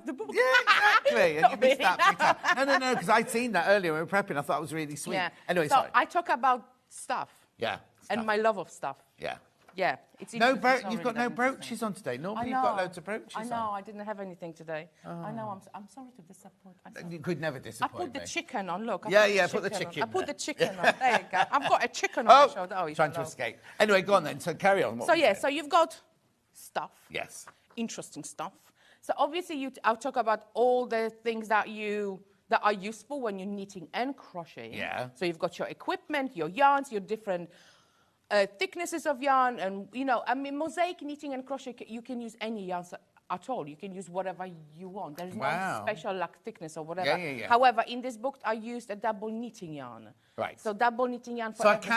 the book. Yeah, exactly. And Not you missed really. that big time. No, because I'd seen that earlier when we were prepping. I thought it was really sweet. Yeah. Anyway, so sorry. I talk about stuff. Yeah. And my love of stuff. Yeah. Yeah. It's No, interesting. you've got no brooches on today. Normally you've got loads of brooches on. I know. I didn't have anything today. I know. I'm sorry to disappoint. You could never disappoint I put the chicken on. Look. Put the chicken. I put the chicken on. There you go. I've got a chicken on my shoulder. Oh, trying to escape. Anyway, go on then. So carry on. So yeah. So you've got stuff. Yes. Interesting stuff. So obviously, I'll talk about all the things that are useful when you're knitting and crocheting. Yeah. So you've got your equipment, your yarns, your different thicknesses of yarn, and mosaic knitting and crochet. You can use any yarns at all. You can use whatever you want. There's no special thickness or whatever. Yeah. However, in this book, I used a double knitting yarn. Right. So double knitting yarn for everything.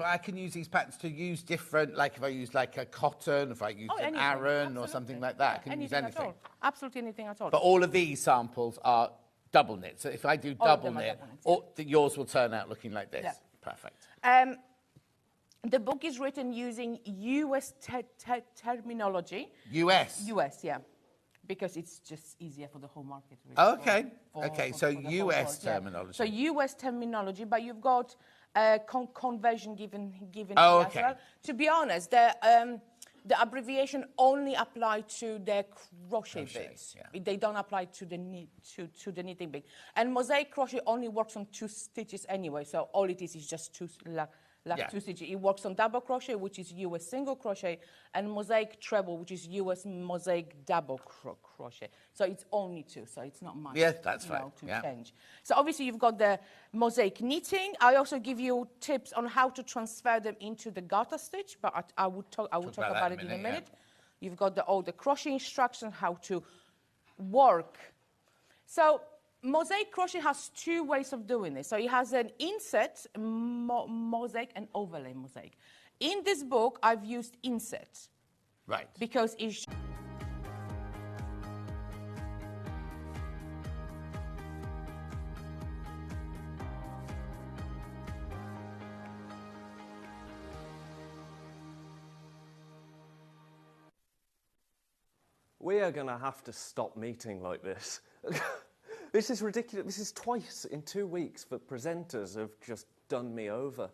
I can use these patterns to use different, like if I use like a cotton, if I use an Aran or something like that, I can use anything. At all. Absolutely anything at all. But all of these samples are double knit. So if I do double knit, yours will turn out looking like this. Yeah. Perfect. The book is written using US terminology. US? US, yeah. Because it's just easier for the whole market. Really, so US terminology. So US terminology, but you've got conversion given as well. To be honest, the abbreviation only apply to the crochet bits. Yeah. They don't apply to the knitting bit. And mosaic crochet only works on 2 stitches anyway, so all it is just 2 stitches. It works on double crochet, which is US single crochet, and mosaic treble, which is US mosaic double crochet. So it's only 2, so it's not much. Yes, that's right. To change. So obviously you've got the mosaic knitting. I also give you tips on how to transfer them into the garter stitch, but I will talk about it in a minute. Yeah. You've got all the crochet instructions, how to work. So mosaic crochet has 2 ways of doing this. So it has an inset mosaic and overlay mosaic. In this book, I've used inset. Right. Because it's... We are going to have to stop meeting like this. This is ridiculous. This is twice in 2 weeks that presenters have just done me over.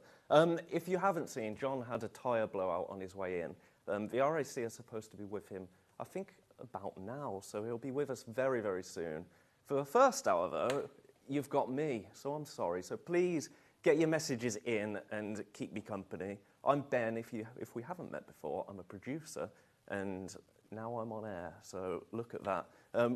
If you haven't seen, John had a tyre blowout on his way in. The RAC are supposed to be with him, I think, about now, so he'll be with us very, very soon. For the first hour, though, you've got me, so I'm sorry. So please get your messages in and keep me company. I'm Ben. If we haven't met before, I'm a producer, and now I'm on air, so look at that.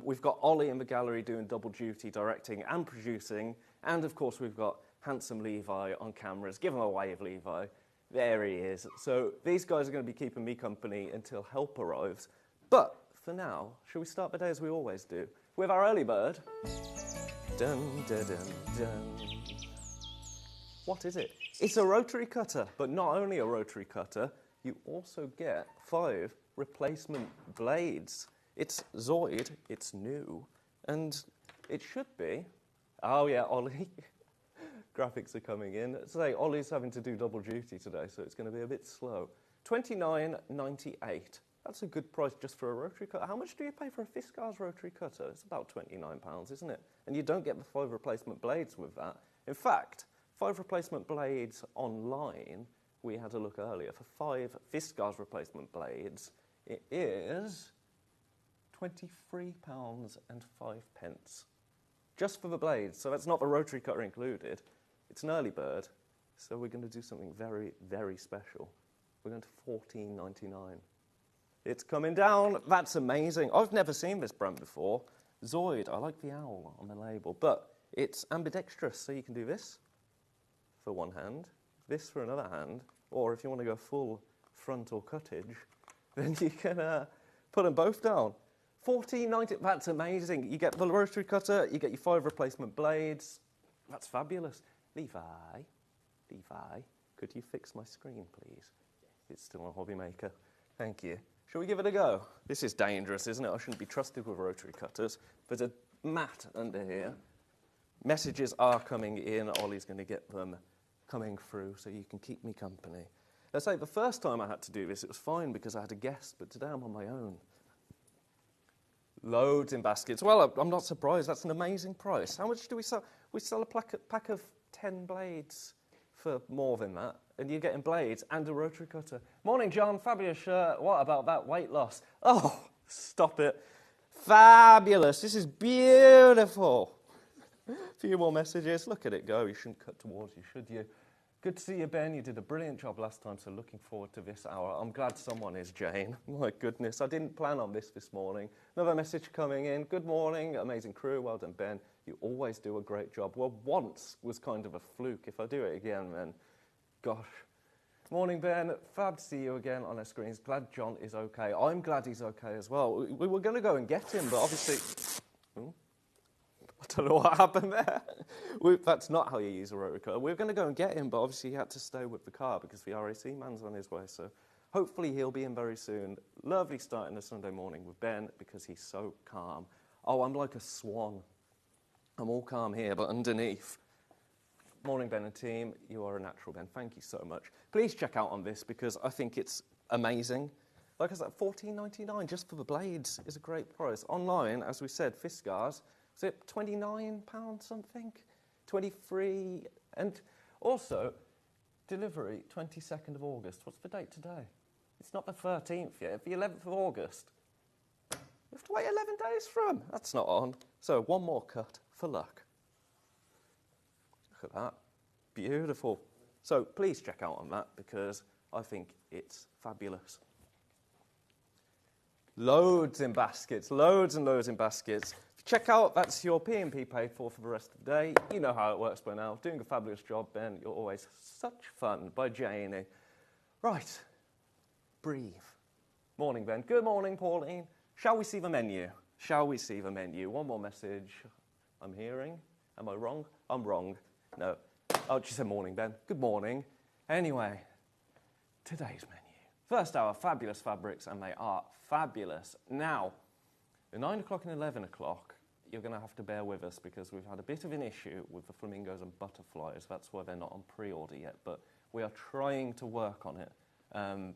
We've got Ollie in the gallery doing double duty, directing and producing. And, of course, we've got handsome Levi on cameras. Give him a wave, Levi. There he is. So these guys are going to be keeping me company until help arrives. But for now, shall we start the day as we always do? With our early bird. Dun, dun, dun, dun. What is it? It's a rotary cutter, but not only a rotary cutter, you also get 5 replacement blades. It's Zoid, it's new, and it should be. Oh yeah, Ollie. Graphics are coming in. Say, Ollie's having to do double duty today, so it's going to be a bit slow. $29.98. That's a good price just for a rotary cutter. How much do you pay for a Fiskars rotary cutter? It's about £29, isn't it? And you don't get the 5 replacement blades with that. In fact, 5 replacement blades online, we had a look earlier, for 5 Fiskars replacement blades, it is £23.05. Just for the blades, so that's not the rotary cutter included. It's an early bird, so we're going to do something very, very special. We're going to $14.99. It's coming down. That's amazing. I've never seen this brand before. Zoid, I like the owl on the label, but it's ambidextrous, so you can do this for one hand, this for another hand, or if you want to go full frontal cuttage, then you can put them both down. $14.90, that's amazing. You get the rotary cutter, you get your 5 replacement blades. That's fabulous. Levi, could you fix my screen, please? It's still a hobby maker. Thank you. Shall we give it a go? This is dangerous, isn't it? I shouldn't be trusted with rotary cutters. There's a mat under here. Messages are coming in. Ollie's going to get them coming through so you can keep me company. Let's say the first time I had to do this, it was fine because I had a guest, but today I'm on my own. Loads in baskets. Well, I'm not surprised. That's an amazing price. How much do we sell? We sell a pack of 10 blades for more than that. And you're getting blades and a rotary cutter. Morning, John. Fabulous shirt. What about that weight loss? Oh, stop it. Fabulous. This is beautiful. A few more messages. Look at it go. You shouldn't cut towards you, should you? Good to see you, Ben. You did a brilliant job last time, so looking forward to this hour. I'm glad someone is, Jane. My goodness, I didn't plan on this morning. Another message coming in. Good morning, amazing crew. Well done, Ben. You always do a great job. Well, once was kind of a fluke. If I do it again, then gosh. Morning, Ben. Fab to see you again on our screens. Glad John is okay. I'm glad he's okay as well. We were going to go and get him, but obviously... I don't know what happened there. That's not how you use a rotary cutter. We were going to go and get him, but obviously he had to stay with the car because the RAC man's on his way. So hopefully he'll be in very soon. Lovely starting a Sunday morning with Ben because he's so calm. Oh, I'm like a swan. I'm all calm here, but underneath. Morning, Ben and team. You are a natural, Ben. Thank you so much. Please check out on this because I think it's amazing. Like I said, $14.99 just for the blades is a great price. Online, as we said, Fiskars. Is it £29 something? 23, and also delivery 22nd of August. What's the date today? It's not the 13th yet. It's the 11th of August. You have to wait 11 days from. That's not on. So one more cut for luck. Look at that. Beautiful. So please check out on that because I think it's fabulous. Loads in baskets, loads and loads in baskets. Check out, that's your P&P paid for the rest of the day. You know how it works by now. Doing a fabulous job, Ben. You're always such fun. By Janie. Right. Breathe. Morning, Ben. Good morning, Pauline. Shall we see the menu? Shall we see the menu? One more message I'm hearing. Am I wrong? I'm wrong. No. Oh, she said morning, Ben. Good morning. Anyway, today's menu. First hour, fabulous fabrics, and they are fabulous. Now, at 9 o'clock and 11 o'clock, you're going to have to bear with us because we've had a bit of an issue with the flamingos and butterflies. That's why they're not on pre-order yet, but we are trying to work on it.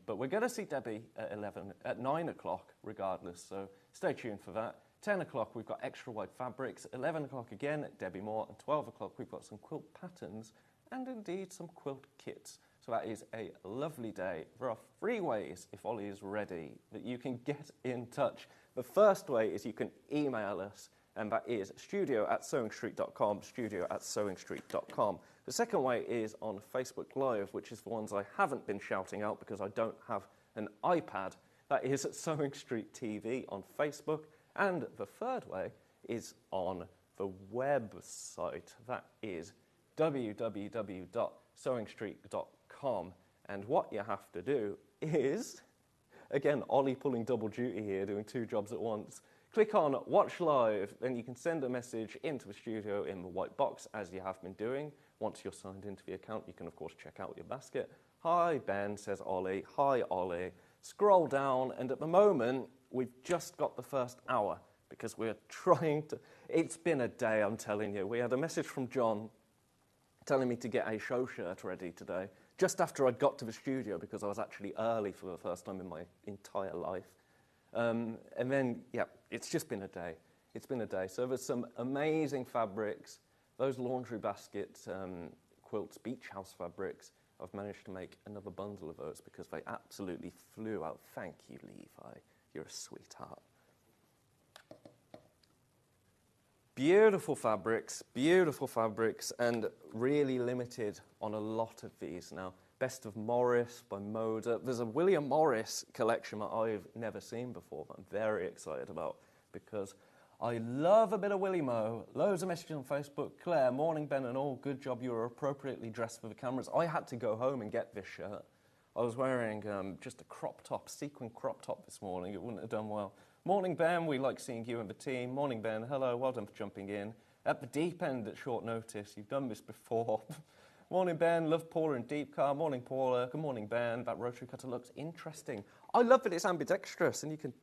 But we're going to see Debbie at 9 o'clock regardless, so stay tuned for that. 10 o'clock, we've got extra wide fabrics. 11 o'clock again, Debbie Moore. And 12 o'clock, we've got some quilt patterns and indeed some quilt kits. So that is a lovely day. There are 3 ways, if Ollie is ready, that you can get in touch. The first way is you can email us, and that is studio@sewingstreet.com, studio@sewingstreet.com. The second way is on Facebook Live, which is the ones I haven't been shouting out because I don't have an iPad. That is at Sewing Street TV on Facebook. And the third way is on the website. That is www.sewingstreet.com. And what you have to do is... Again, Ollie pulling double duty here, doing 2 jobs at once. Click on Watch Live, then you can send a message into the studio in the white box, as you have been doing. Once you're signed into the account, you can, of course, check out your basket. Hi, Ben, says Ollie. Hi, Ollie. Scroll down, and at the moment, we've just got the first hour because we're trying to... It's been a day, I'm telling you. We had a message from John telling me to get a show shirt ready today. Just after I'd got to the studio because I was actually early for the first time in my entire life. And then, yeah, it's just been a day. It's been a day. So there's some amazing fabrics. Those laundry basket quilts, beach house fabrics, I've managed to make another bundle of those because they absolutely flew out. Thank you, Levi. You're a sweetheart. Beautiful fabrics, and really limited on a lot of these now. Best of Morris by Moda. There's a William Morris collection that I've never seen before that I'm very excited about because I love a bit of Willie Mo. Loads of messages on Facebook. Claire, morning, Ben and all. Good job, you were appropriately dressed for the cameras. I had to go home and get this shirt. I was wearing just a crop top, sequin crop top this morning. It wouldn't have done well. Morning, Ben. We like seeing you and the team. Morning, Ben. Hello. Well done for jumping in. At the deep end at short notice. You've done this before. Morning, Ben. Love Paula in deep car. Morning, Paula. Good morning, Ben. That rotary cutter looks interesting. I love that it's ambidextrous and you can...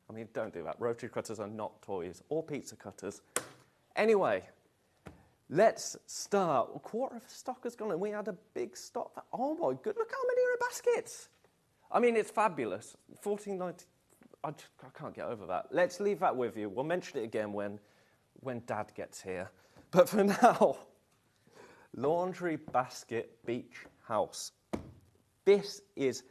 I mean, don't do that. Rotary cutters are not toys or pizza cutters. Anyway, let's start. A quarter of the stock has gone and we had a big stock. Oh, my God. Look how many are in baskets. I mean, it's fabulous. $14.90. I can't get over that. Let's leave that with you. We'll mention it again when Dad gets here. But for now, laundry basket beach house. This is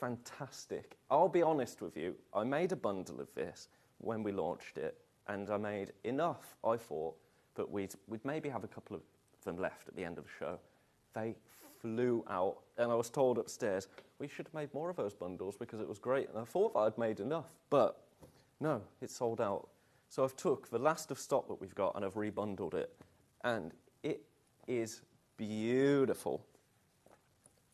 fantastic. I'll be honest with you. I made a bundle of this when we launched it, and I made enough, I thought, that we'd maybe have a couple of them left at the end of the show. They flew out, and I was told upstairs, we should have made more of those bundles because it was great, and I thought that I'd made enough, but no, it's sold out. So I've took the last of stock that we've got and I've rebundled it, and it is beautiful.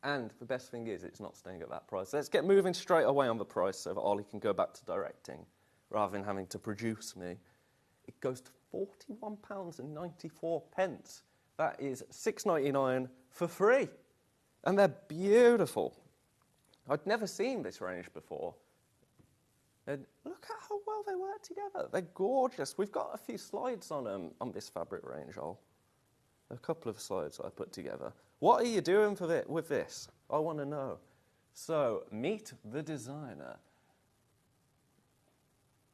And the best thing is it's not staying at that price. Let's get moving straight away on the price so that Ollie can go back to directing rather than having to produce me. It goes to £41.94. That is £6.99 for free. And they're beautiful. I'd never seen this range before. And look at how well they work together. They're gorgeous. We've got a few slides on this fabric range, a couple of slides I put together. What are you doing with this? I want to know. So, meet the designer.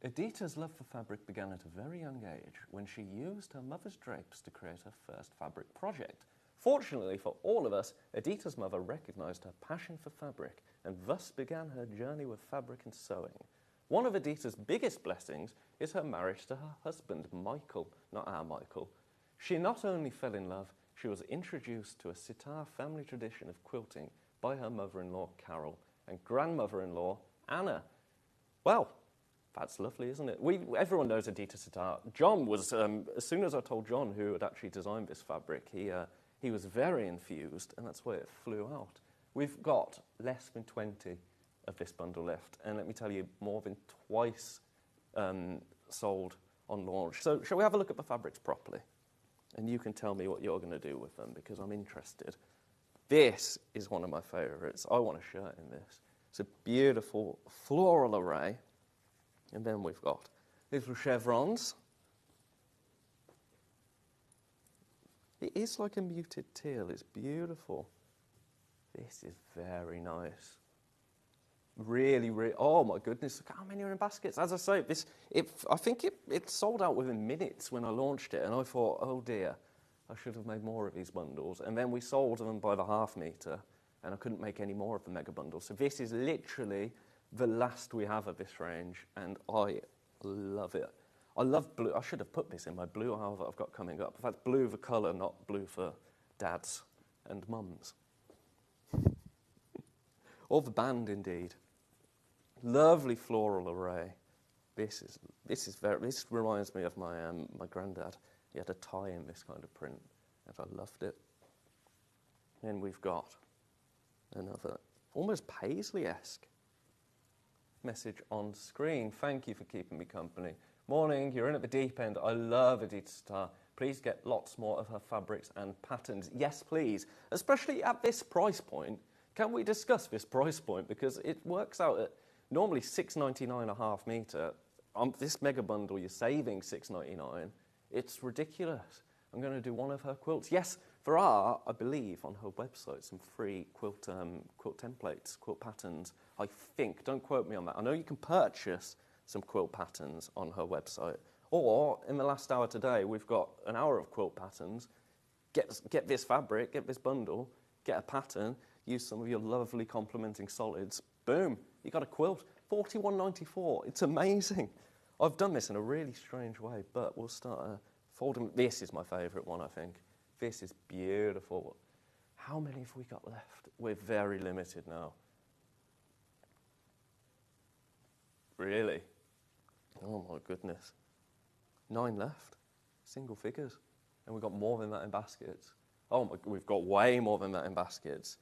Edyta's love for fabric began at a very young age when she used her mother's drapes to create her first fabric project. Fortunately for all of us, Edyta's mother recognized her passion for fabric and thus began her journey with fabric and sewing. One of Edyta's biggest blessings is her marriage to her husband, Michael, not our Michael. She not only fell in love, she was introduced to a Sitar family tradition of quilting by her mother-in-law, Carol, and grandmother-in-law, Anna. Well, that's lovely, isn't it? Everyone knows Edyta Sitar. John was, as soon as I told John who had actually designed this fabric, he was very enthused, and that's why it flew out. We've got less than 20 of this bundle left, and let me tell you, more than twice sold on launch. So shall we have a look at the fabrics properly? And you can tell me what you're going to do with them, because I'm interested. This is one of my favourites. I want a shirt in this. It's a beautiful floral array. And then we've got little chevrons. It is like a muted teal. It's beautiful. This is very nice. Really, really, oh my goodness, look how many are in baskets. As I say, I think it sold out within minutes when I launched it, and I thought, oh dear, I should have made more of these bundles. And then we sold them by the half metre, and I couldn't make any more of the mega bundles. So this is literally the last we have of this range, and I love it. I love blue. I should have put this in my blue owl that I've got coming up. That's blue the colour, not blue for dads and mums. Or the band, indeed. Lovely floral array. This reminds me of my granddad. He had a tie in this kind of print, and I loved it. Then we've got another, almost paisley-esque message on screen. Thank you for keeping me company. Morning, you're in at the deep end. I love Edyta Sitar. Please get lots more of her fabrics and patterns. Yes, please. Especially at this price point. Can we discuss this price point? Because it works out at normally $6.99 a half metre. On this mega bundle, you're saving $6.99. It's ridiculous. I'm going to do one of her quilts. Yes, there are, I believe, on her website, some free quilt templates, quilt patterns, I think. Don't quote me on that. I know you can purchase some quilt patterns on her website. Or, in the last hour today, we've got an hour of quilt patterns. Get this fabric, get this bundle, get a pattern, use some of your lovely complementing solids. Boom, you got a quilt. $41.94. It's amazing. I've done this in a really strange way, but we'll start folding. This is my favourite one, I think. This is beautiful. How many have we got left? We're very limited now. Really? Oh my goodness. 9 left. Single figures. And we've got more than that in baskets. Oh my, we've got way more than that in baskets.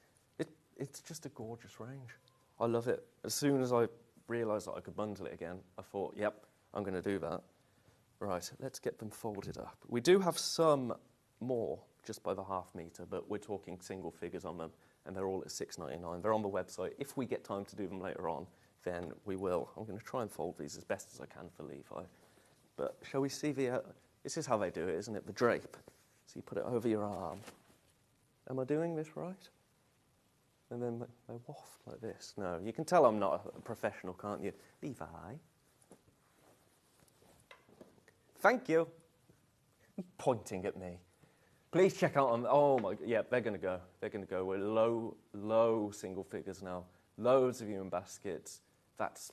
It's just a gorgeous range. I love it. As soon as I realised that I could bundle it again, I thought, yep, I'm going to do that. Right, let's get them folded up. We do have some more, just by the half metre, but we're talking single figures on them, and they're all at $6.99. They're on the website. If we get time to do them later on, then we will. I'm going to try and fold these as best as I can for Levi. But shall we see this is how they do it, isn't it? The drape. So you put it over your arm. Am I doing this right? and then they waft like this. No, you can tell I'm not a professional, can't you? Levi. Thank you. Pointing at me. Please check out on, oh my, yeah, they're going to go. They're going to go. We're low single figures now. Loads of you in baskets. That's,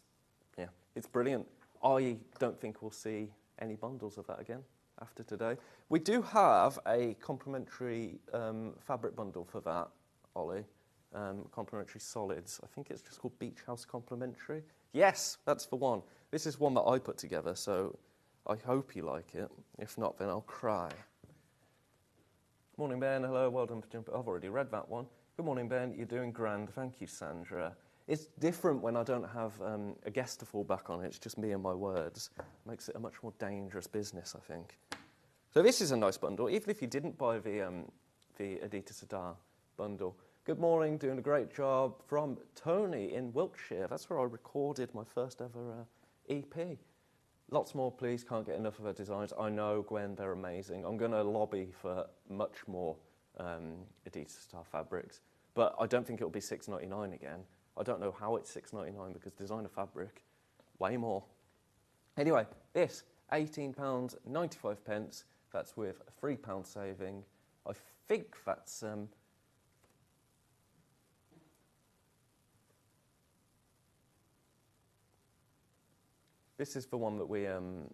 yeah, it's brilliant. I don't think we'll see any bundles of that again after today. We do have a complimentary fabric bundle for that, Ollie. Complimentary solids. I think it's just called Beach House Complimentary. Yes, that's the one. This is one that I put together, so I hope you like it. If not, then I'll cry. Morning, Ben. Hello, well done for jumping. I've already read that one. Good morning, Ben. You're doing grand. Thank you, Sandra. It's different when I don't have a guest to fall back on. It's just me and my words. Makes it a much more dangerous business, I think. So this is a nice bundle, even if you didn't buy the Edyta Sitar bundle. Good morning, doing a great job from Tony in Wiltshire. That's where I recorded my first ever EP. Lots more, please. Can't get enough of her designs. I know, Gwen, they're amazing. I'm going to lobby for much more Edyta Sitar fabrics, but I don't think it'll be $6.99 again. I don't know how it's $6.99 because designer fabric, way more. Anyway, this, £18.95. That's with a £3 saving. I think that's... This is the one that we, sorry,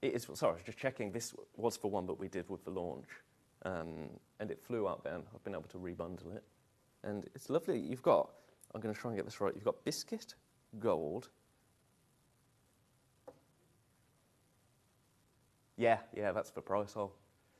I was just checking, this was the one that we did with the launch, and it flew out then. I've been able to rebundle it, and it's lovely. You've got, I'm going to try and get this right, you've got biscuit, gold. Yeah, that's the price.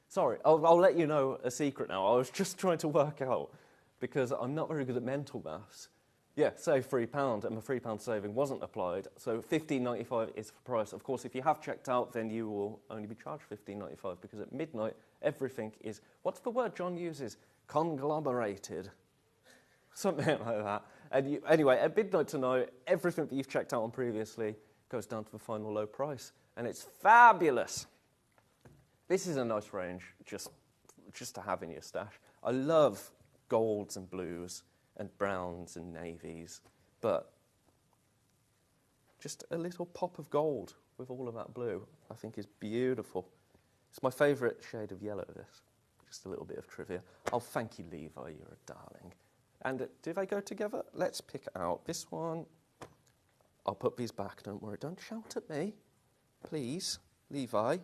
Sorry, I'll let you know a secret now. I was just trying to work out, because I'm not very good at mental maths. Yeah, say £3, and the £3 saving wasn't applied, so $15.95 is the price. Of course, if you have checked out, then you will only be charged $15.95, because at midnight, everything is, what's the word John uses? Conglomerated. Something like that. And anyway, at midnight tonight, everything that you've checked out on previously goes down to the final low price, and it's fabulous. This is a nice range, just to have in your stash. I love golds and blues, and browns and navies, but just a little pop of gold with all of that blue, I think is beautiful. It's my favourite shade of yellow, this. Just a little bit of trivia. Oh, thank you, Levi, you're a darling. And do they go together? Let's pick out this one. I'll put these back, don't worry. Don't shout at me, please. Levi,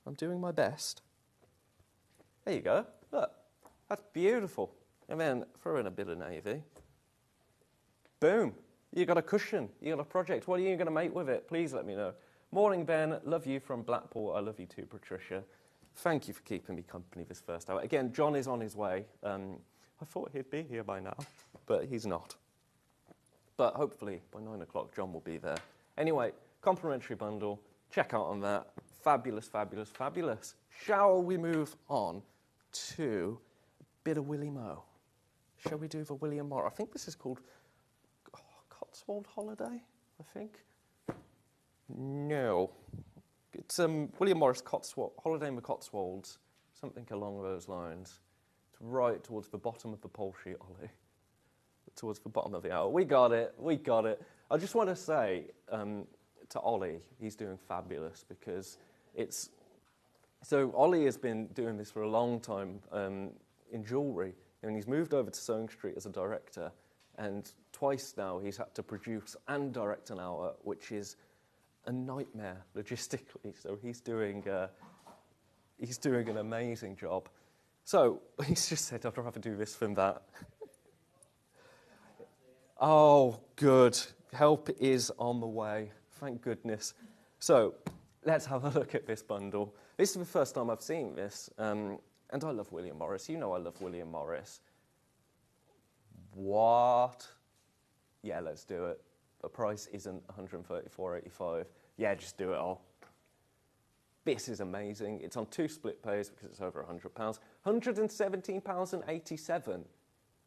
I'm doing my best. There you go, look, that's beautiful. And then throw in a bit of navy. Boom. You got a cushion. You got a project. What are you going to make with it? Please let me know. Morning, Ben. Love you from Blackpool. I love you too, Patricia. Thank you for keeping me company this first hour. Again, John is on his way. I thought he'd be here by now, but he's not. But hopefully by 9 o'clock, John will be there. Anyway, complimentary bundle. Check out on that. Fabulous, fabulous, fabulous. Shall we move on to a bit of Willie Mo? Shall we do the William Morris? I think this is called Cotswold Holiday, I think. No. It's William Morris Holiday in the Cotswolds, something along those lines. It's right towards the bottom of the pole sheet, Ollie. Towards the bottom of the hour. We got it. I just want to say to Ollie, he's doing fabulous because it's... So Ollie has been doing this for a long time in jewellery. And he's moved over to Sewing Street as a director, and twice now he's had to produce and direct an hour, which is a nightmare logistically. So he's doing an amazing job. So he's just said, I'd rather do this than that. Oh, good. Help is on the way. Thank goodness. So let's have a look at this bundle. This is the first time I've seen this. And I love William Morris. You know I love William Morris. What? Yeah, let's do it. The price isn't $134.85. Yeah, just do it all. This is amazing. It's on 2 split pays because it's over £100. £117.87.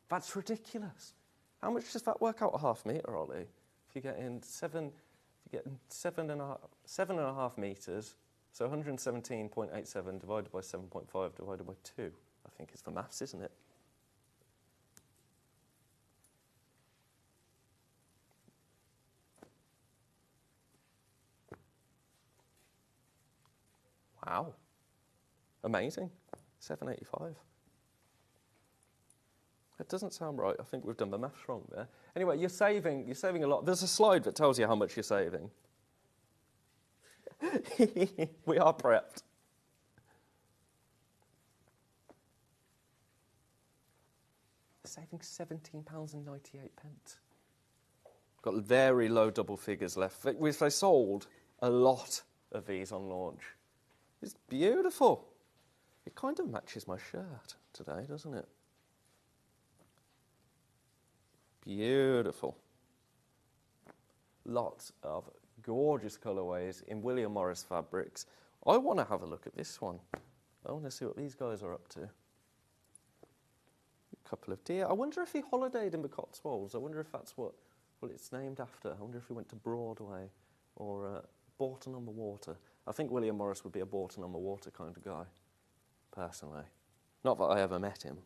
That's ridiculous. How much does that work out a half metre, Ollie? If you get in seven and a half metres, so 117.87 divided by 7.5 divided by 2, I think is the maths, isn't it? Wow. Amazing. £7.85. That doesn't sound right. I think we've done the maths wrong there. Anyway, you're saving a lot. There's a slide that tells you how much you're saving. We are prepped. Saving £17.98. Got very low double figures left. They sold a lot of these on launch. It's beautiful. It kind of matches my shirt today, doesn't it? Beautiful. Lots of gorgeous colourways in William Morris fabrics. I want to have a look at this one. I want to see what these guys are up to. A couple of deer. I wonder if he holidayed in the Cotswolds. I wonder if that's what it's named after. I wonder if he went to Broadway or Bourton on the Water. I think William Morris would be a Bourton on the Water kind of guy, personally. Not that I ever met him.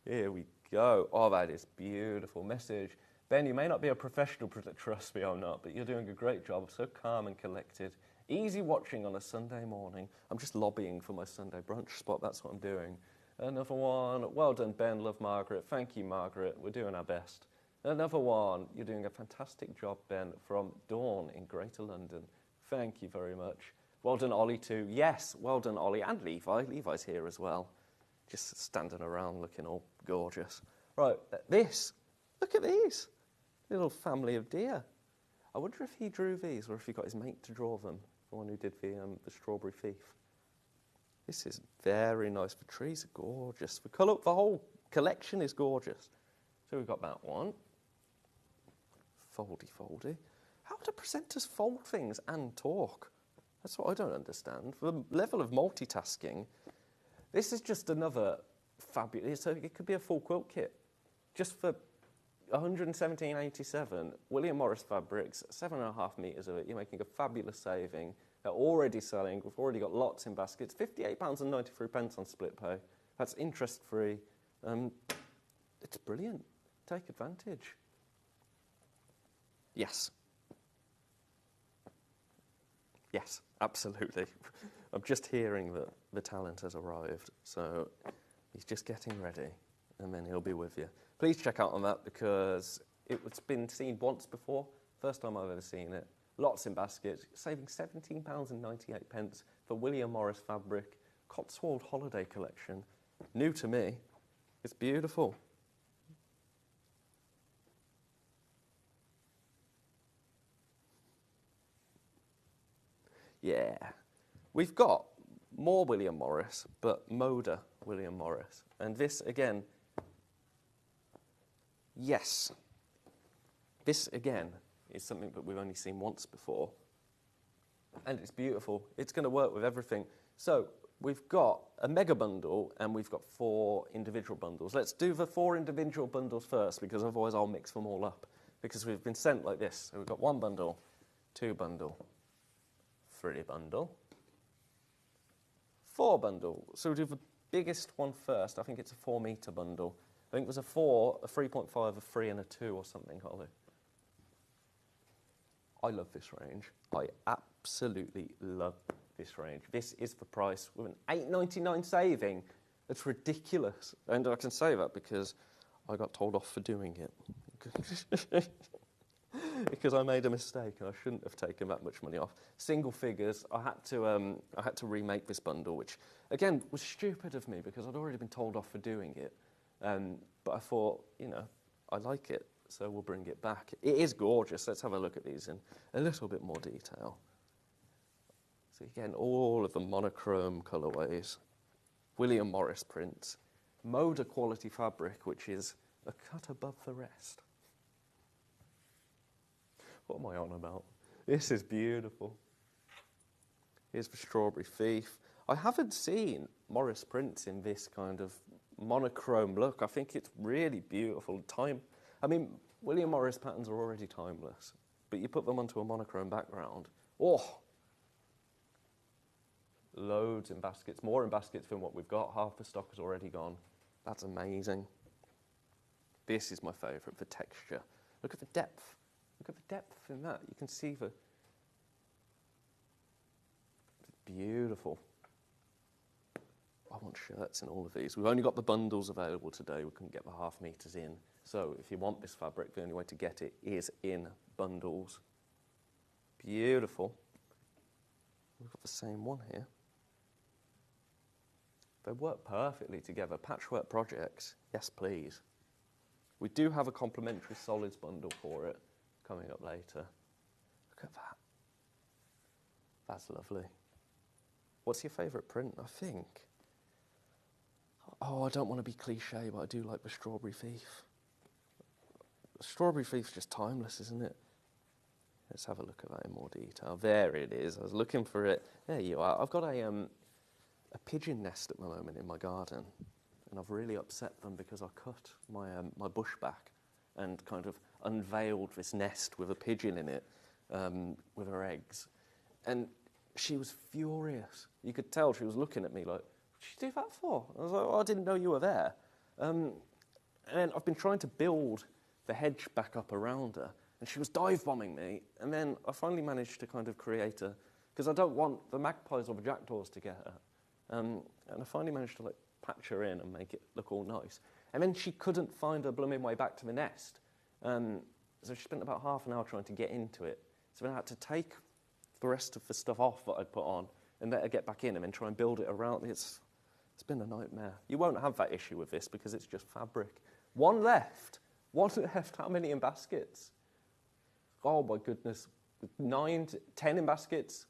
Here we go. Oh, that is beautiful message. Ben, you may not be a professional, trust me, I'm not, but you're doing a great job. So calm and collected. Easy watching on a Sunday morning. I'm just lobbying for my Sunday brunch spot. That's what I'm doing. Another one. Well done, Ben. Love Margaret. Thank you, Margaret. We're doing our best. Another one. You're doing a fantastic job, Ben, from Dawn in Greater London. Thank you very much. Well done, Ollie, too. Yes, well done, Ollie. And Levi. Levi's here as well. Just standing around looking all gorgeous. Right, this. Look at these. Little family of deer. I wonder if he drew these or if he got his mate to draw them. The one who did the strawberry thief. This is very nice. The trees are gorgeous. The colour, the whole collection is gorgeous. So we've got that one. Foldy, foldy. How do presenters fold things and talk? That's what I don't understand. The level of multitasking. This is just another fabulous. So it could be a full quilt kit, just for £117.87. William Morris fabrics, 7.5 metres of it. You're making a fabulous saving. They're already selling. We've already got lots in baskets. £58.93 on split pay. That's interest free. It's brilliant. Take advantage. Yes. Yes, absolutely. I'm just hearing that the talent has arrived, so he's just getting ready, and then he'll be with you. Please check out on that because it's been seen once before. First time I've ever seen it. Lots in baskets, saving £17.98 for William Morris fabric, Cotswold holiday collection. New to me. It's beautiful. Yeah. We've got more William Morris, but Moda William Morris. And this, again, yes. This, again, is something that we've only seen once before. And it's beautiful. It's going to work with everything. So we've got a mega bundle and we've got 4 individual bundles. Let's do the 4 individual bundles first because otherwise I'll mix them all up. Because we've been sent like this. So we've got 1 bundle, 2 bundle, 3 bundle, 4 bundle. So we'll do the biggest one first. I think it's a 4 metre bundle. I think there's a 4, a 3.5, a 3 and a 2 or something, Holly. I love this range. I absolutely love this range. This is the price with an £8.99 saving. It's ridiculous. And I can say that because I got told off for doing it. Because I made a mistake and I shouldn't have taken that much money off. Single figures, I had to remake this bundle, which, again, was stupid of me because I'd already been told off for doing it. But I thought, I like it. So we'll bring it back. It is gorgeous. Let's have a look at these in a little bit more detail. So again, all of the monochrome colourways. William Morris prints. Moda quality fabric, which is a cut above the rest. What am I on about? This is beautiful. Here's the strawberry thief. I haven't seen Morris prints in this kind of monochrome look. I think it's really beautiful. William Morris patterns are already timeless, but you put them onto a monochrome background. Oh! Loads in baskets, more in baskets than what we've got. Half the stock is already gone. That's amazing. This is my favourite, the texture. Look at the depth. Look at the depth in that. You can see Beautiful. I want shirts in all of these. We've only got the bundles available today. We couldn't get the half meters in. So if you want this fabric, the only way to get it is in bundles. Beautiful. We've got the same one here. They work perfectly together. Patchwork projects, yes please. We do have a complimentary solids bundle for it coming up later. Look at that. That's lovely. What's your favourite print? I think. Oh, I don't want to be cliche, but I do like the strawberry thief. Strawberry thief's just timeless, isn't it? Let's have a look at that in more detail. There it is. I was looking for it. There you are. I've got a pigeon nest at the moment in my garden, and I've really upset them because I cut my bush back and kind of unveiled this nest with a pigeon in it, with her eggs. And she was furious. You could tell she was looking at me like, what did you do that for? I was like, oh, I didn't know you were there. And then I've been trying to build the hedge back up around her, and she was dive bombing me. And then I finally managed to kind of create a, because I don't want the magpies or the jackdaws to get her. And I finally managed to like patch her in and make it look all nice. And then she couldn't find her blooming way back to the nest. So she spent about half an hour trying to get into it. So then I had to take the rest of the stuff off that I'd put on and let her get back in and then try and build it around. It's been a nightmare. You won't have that issue with this because it's just fabric. One left. One left. How many in baskets? Oh my goodness. 9 to 10 in baskets.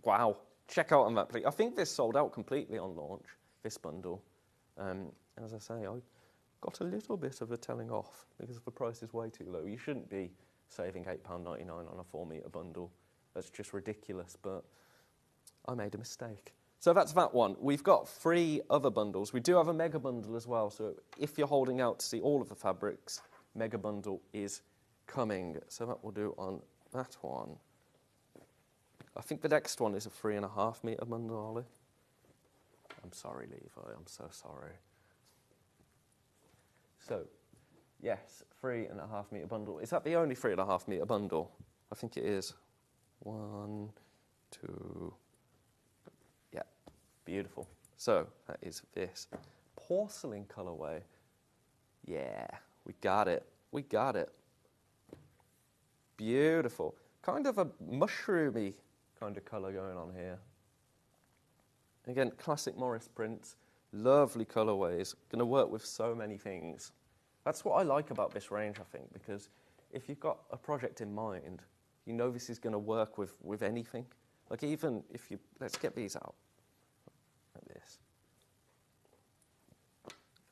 Wow. Check out on that, please. I think this sold out completely on launch, this bundle. As I say, I got a little bit of a telling off because the price is way too low. You shouldn't be saving £8.99 on a 4-metre bundle. That's just ridiculous, but I made a mistake. So that's that one. We've got 3 other bundles. We do have a mega bundle as well, so if you're holding out to see all of the fabrics, mega bundle is coming. So that will do on that one. I think the next one is a 3.5 metre bundle, Ollie. I'm sorry, Levi, I'm so sorry. So, yes, 3.5 metre bundle. Is that the only 3.5 metre bundle? I think it is. 1, 2, yeah, beautiful. So, that is this. Porcelain colourway. Yeah, we got it. We got it. Beautiful. Kind of a mushroomy kind of colour going on here. Again, classic Morris prints, lovely colourways, going to work with so many things. That's what I like about this range, I think, because if you've got a project in mind, you know this is going to work with anything. Like even if you, let's get these out, like this.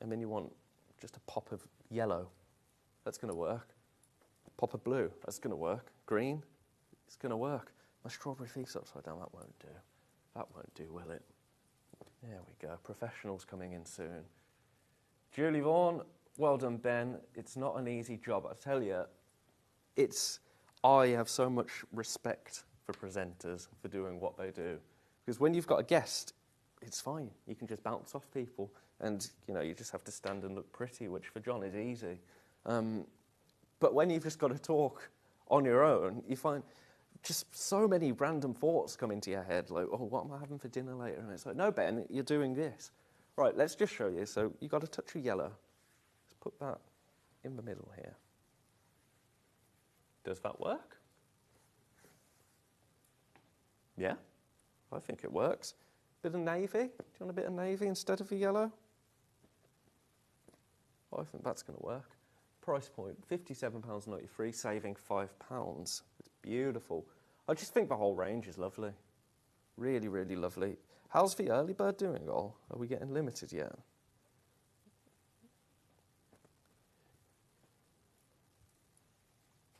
And then you want just a pop of yellow, that's going to work. Pop of blue, that's going to work. Green, it's going to work. My strawberry thief's upside down, that won't do. That won't do, will it? There we go, professionals coming in soon. Julie Vaughan, well done, Ben. It's not an easy job, I tell you. I have so much respect for presenters for doing what they do. Because when you've got a guest, it's fine. You can just bounce off people. And, you know, you just have to stand and look pretty, which for John is easy. But when you've just got to talk on your own, you find just so many random thoughts come into your head, like, oh, what am I having for dinner later? And it's like, no, Ben, you're doing this. Right, let's just show you. So you've got a touch of yellow. Let's put that in the middle here. Does that work? Yeah, I think it works. Bit of navy. Do you want a bit of navy instead of the yellow? I think that's going to work. Price point, £57.93, saving £5. It's beautiful. I just think the whole range is lovely. Really, really lovely. How's the early bird doing, all? Are we getting limited yet?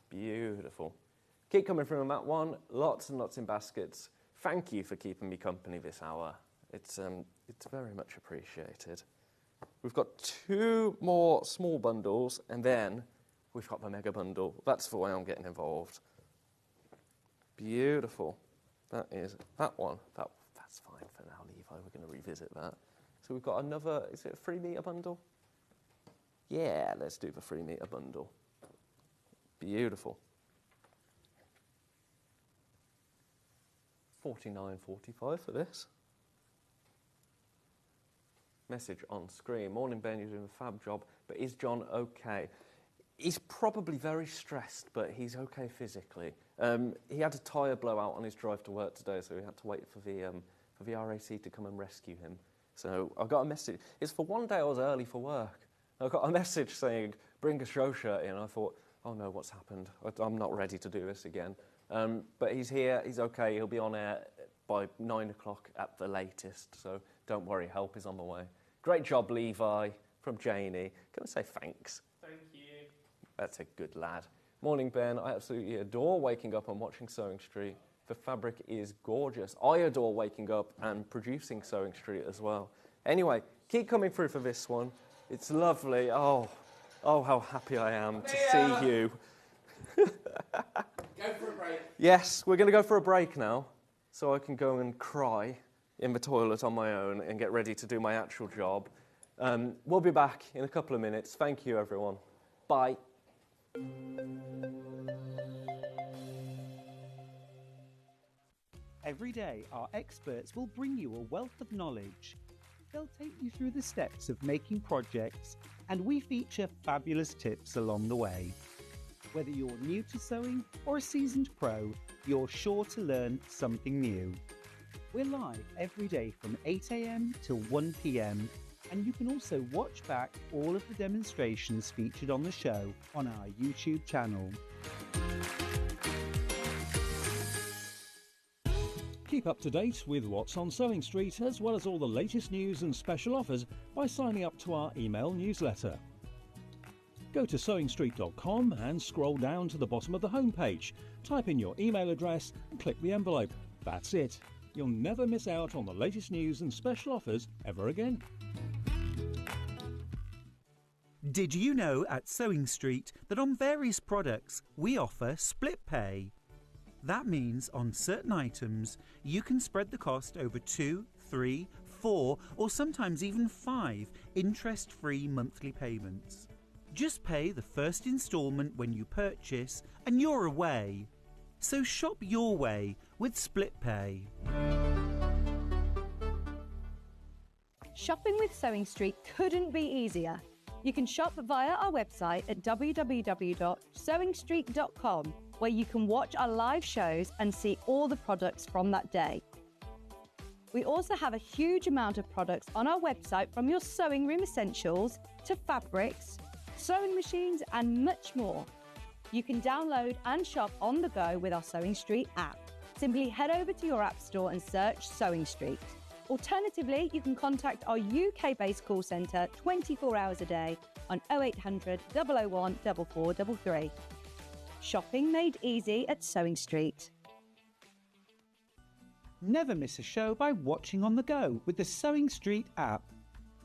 Beautiful. Keep coming through on that one. Lots and lots in baskets. Thank you for keeping me company this hour. It's very much appreciated. We've got 2 more small bundles, and then we've got the mega bundle. That's the way I'm getting involved. Beautiful. That is that one. That's fine for now, Levi. We're going to revisit that. So we've got another, is it a 3-metre bundle? Yeah, let's do the 3-metre bundle. Beautiful. 49.45 for this. Message on screen. Morning, Ben, you're doing a fab job, but is John okay? He's probably very stressed, but he's okay physically. He had a tyre blowout on his drive to work today, so we had to wait for the RAC to come and rescue him. So I got a message. It's for one day I was early for work. I got a message saying, bring a show shirt in. I thought, oh no, what's happened? I'm not ready to do this again. But he's here, he's okay, he'll be on air by 9 o'clock at the latest, so don't worry, help is on the way. Great job, Levi, from Janie. Can I say thanks? Thank you. That's a good lad. Morning, Ben. I absolutely adore waking up and watching Sewing Street. The fabric is gorgeous. I adore waking up and producing Sewing Street as well. Anyway, keep coming through for this one. It's lovely. Oh, how happy I am to see you. Go for a break. Yes, we're going to go for a break now, so I can go and cry in the toilet on my own and get ready to do my actual job. We'll be back in a couple of minutes. Thank you, everyone. Bye. Every day, our experts will bring you a wealth of knowledge. They'll take you through the steps of making projects, and we feature fabulous tips along the way. Whether you're new to sewing or a seasoned pro, you're sure to learn something new. We're live every day from 8 a.m. till 1 p.m, and you can also watch back all of the demonstrations featured on the show on our YouTube channel. Keep up to date with what's on Sewing Street, as well as all the latest news and special offers by signing up to our email newsletter. Go to sewingstreet.com and scroll down to the bottom of the homepage. Type in your email address and click the envelope. That's it. You'll never miss out on the latest news and special offers ever again. Did you know at Sewing Street that on various products we offer split pay? That means on certain items you can spread the cost over 2, 3, 4 or sometimes even 5 interest-free monthly payments. Just pay the first instalment when you purchase and you're away. So shop your way with split pay. Shopping with Sewing Street couldn't be easier. You can shop via our website at www.sewingstreet.com, where you can watch our live shows and see all the products from that day. We also have a huge amount of products on our website, from your sewing room essentials to fabrics, sewing machines and much more. You can download and shop on the go with our Sewing Street app. Simply head over to your app store and search Sewing Street. Alternatively, you can contact our UK-based call centre 24 hours a day on 0800 001 4433. Shopping made easy at Sewing Street. Never miss a show by watching on the go with the Sewing Street app.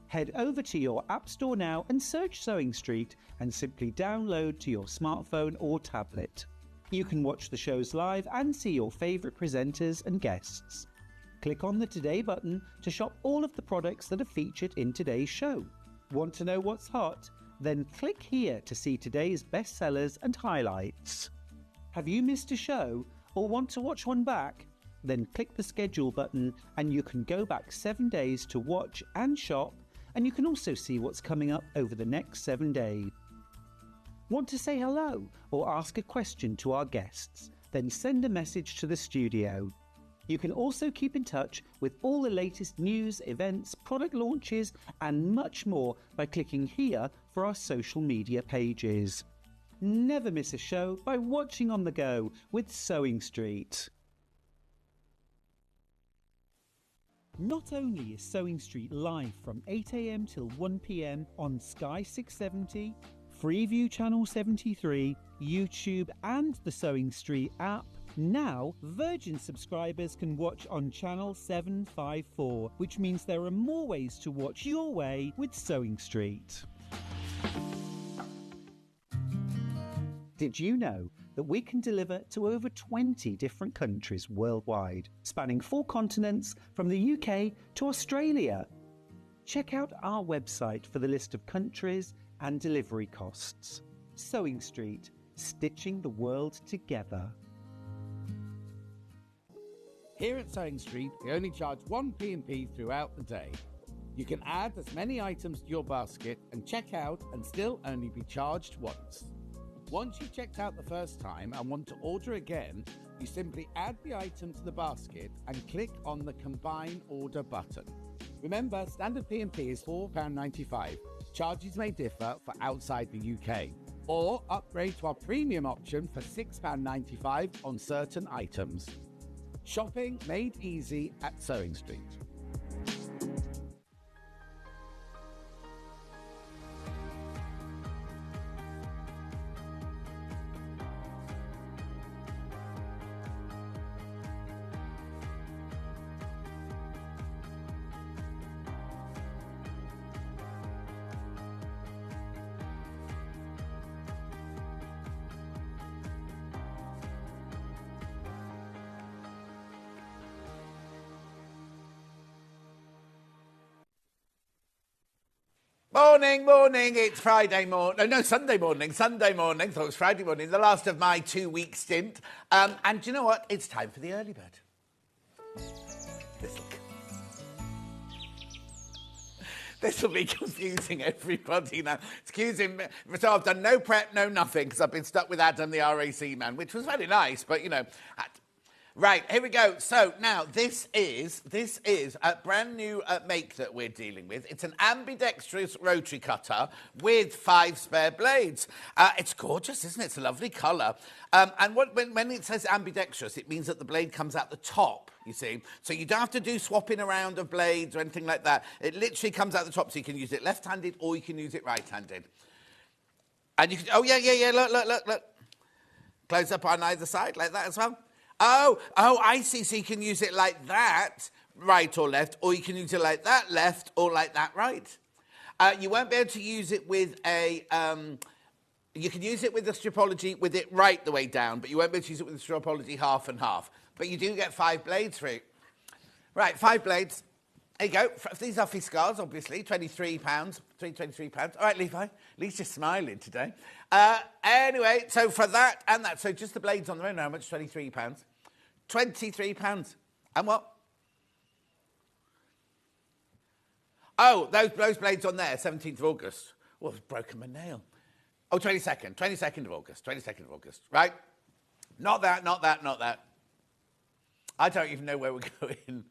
Head over to your app store now and search Sewing Street and simply download to your smartphone or tablet. You can watch the shows live and see your favourite presenters and guests. Click on the Today button to shop all of the products that are featured in today's show. Want to know what's hot? Then click here to see today's bestsellers and highlights. Have you missed a show or want to watch one back? Then click the schedule button and you can go back 7 days to watch and shop, and you can also see what's coming up over the next 7 days. Want to say hello or ask a question to our guests? Then send a message to the studio. You can also keep in touch with all the latest news, events, product launches and much more by clicking here for our social media pages. Never miss a show by watching on the go with Sewing Street. Not only is Sewing Street live from 8 a.m. till 1 p.m. on Sky 670, Freeview Channel 73, YouTube and the Sewing Street app, now Virgin subscribers can watch on Channel 754, which means there are more ways to watch your way with Sewing Street. Did you know that we can deliver to over 20 different countries worldwide, spanning 4 continents from the UK to Australia? Check out our website for the list of countries and delivery costs. Sewing Street, stitching the world together. Here at Sewing Street, we only charge one P&P throughout the day. You can add as many items to your basket and check out and still only be charged once. Once you've checked out the first time and want to order again, you simply add the item to the basket and click on the Combine Order button. Remember, standard P&P is £4.95. Charges may differ for outside the UK. Or upgrade to our premium option for £6.95 on certain items. Shopping made easy at Sewing Street. Morning, it's Friday morning. No, Sunday morning. Thought it was Friday morning, the last of my 2-week stint. And do you know what? It's time for the early bird. This will be confusing everybody now. Excuse me. So I've done no prep, no nothing, because I've been stuck with Adam, the RAC man, which was very nice, but, you know... Right, here we go. So now this is a brand new make that we're dealing with. It's an ambidextrous rotary cutter with 5 spare blades. It's gorgeous, isn't it? It's a lovely colour. And when it says ambidextrous, it means that the blade comes out the top, you see. So you don't have to do swapping around of blades or anything like that. It literally comes out the top, so you can use it left-handed or you can use it right-handed. And you can, oh, yeah, look. Close up on either side, like that as well. Oh, I see. So you can use it like that, right or left, or you can use it like that, left, or like that, right. You won't be able to use it with a... you can use it with the stripology with it right the way down, but you won't be able to use it with the stripology half and half. But you do get 5 blades for it. Right, 5 blades. There you go. These are Fiscars, obviously. £23. £23. All right, Levi. Lee's just smiling today. Anyway, so for that and that, so just the blades on their own, how much? £23. £23. And what? Oh, those blades on there, 17th of August. Well, I've broken my nail. Oh, 22nd of August. 22nd of August. Right? Not that. I don't even know where we're going.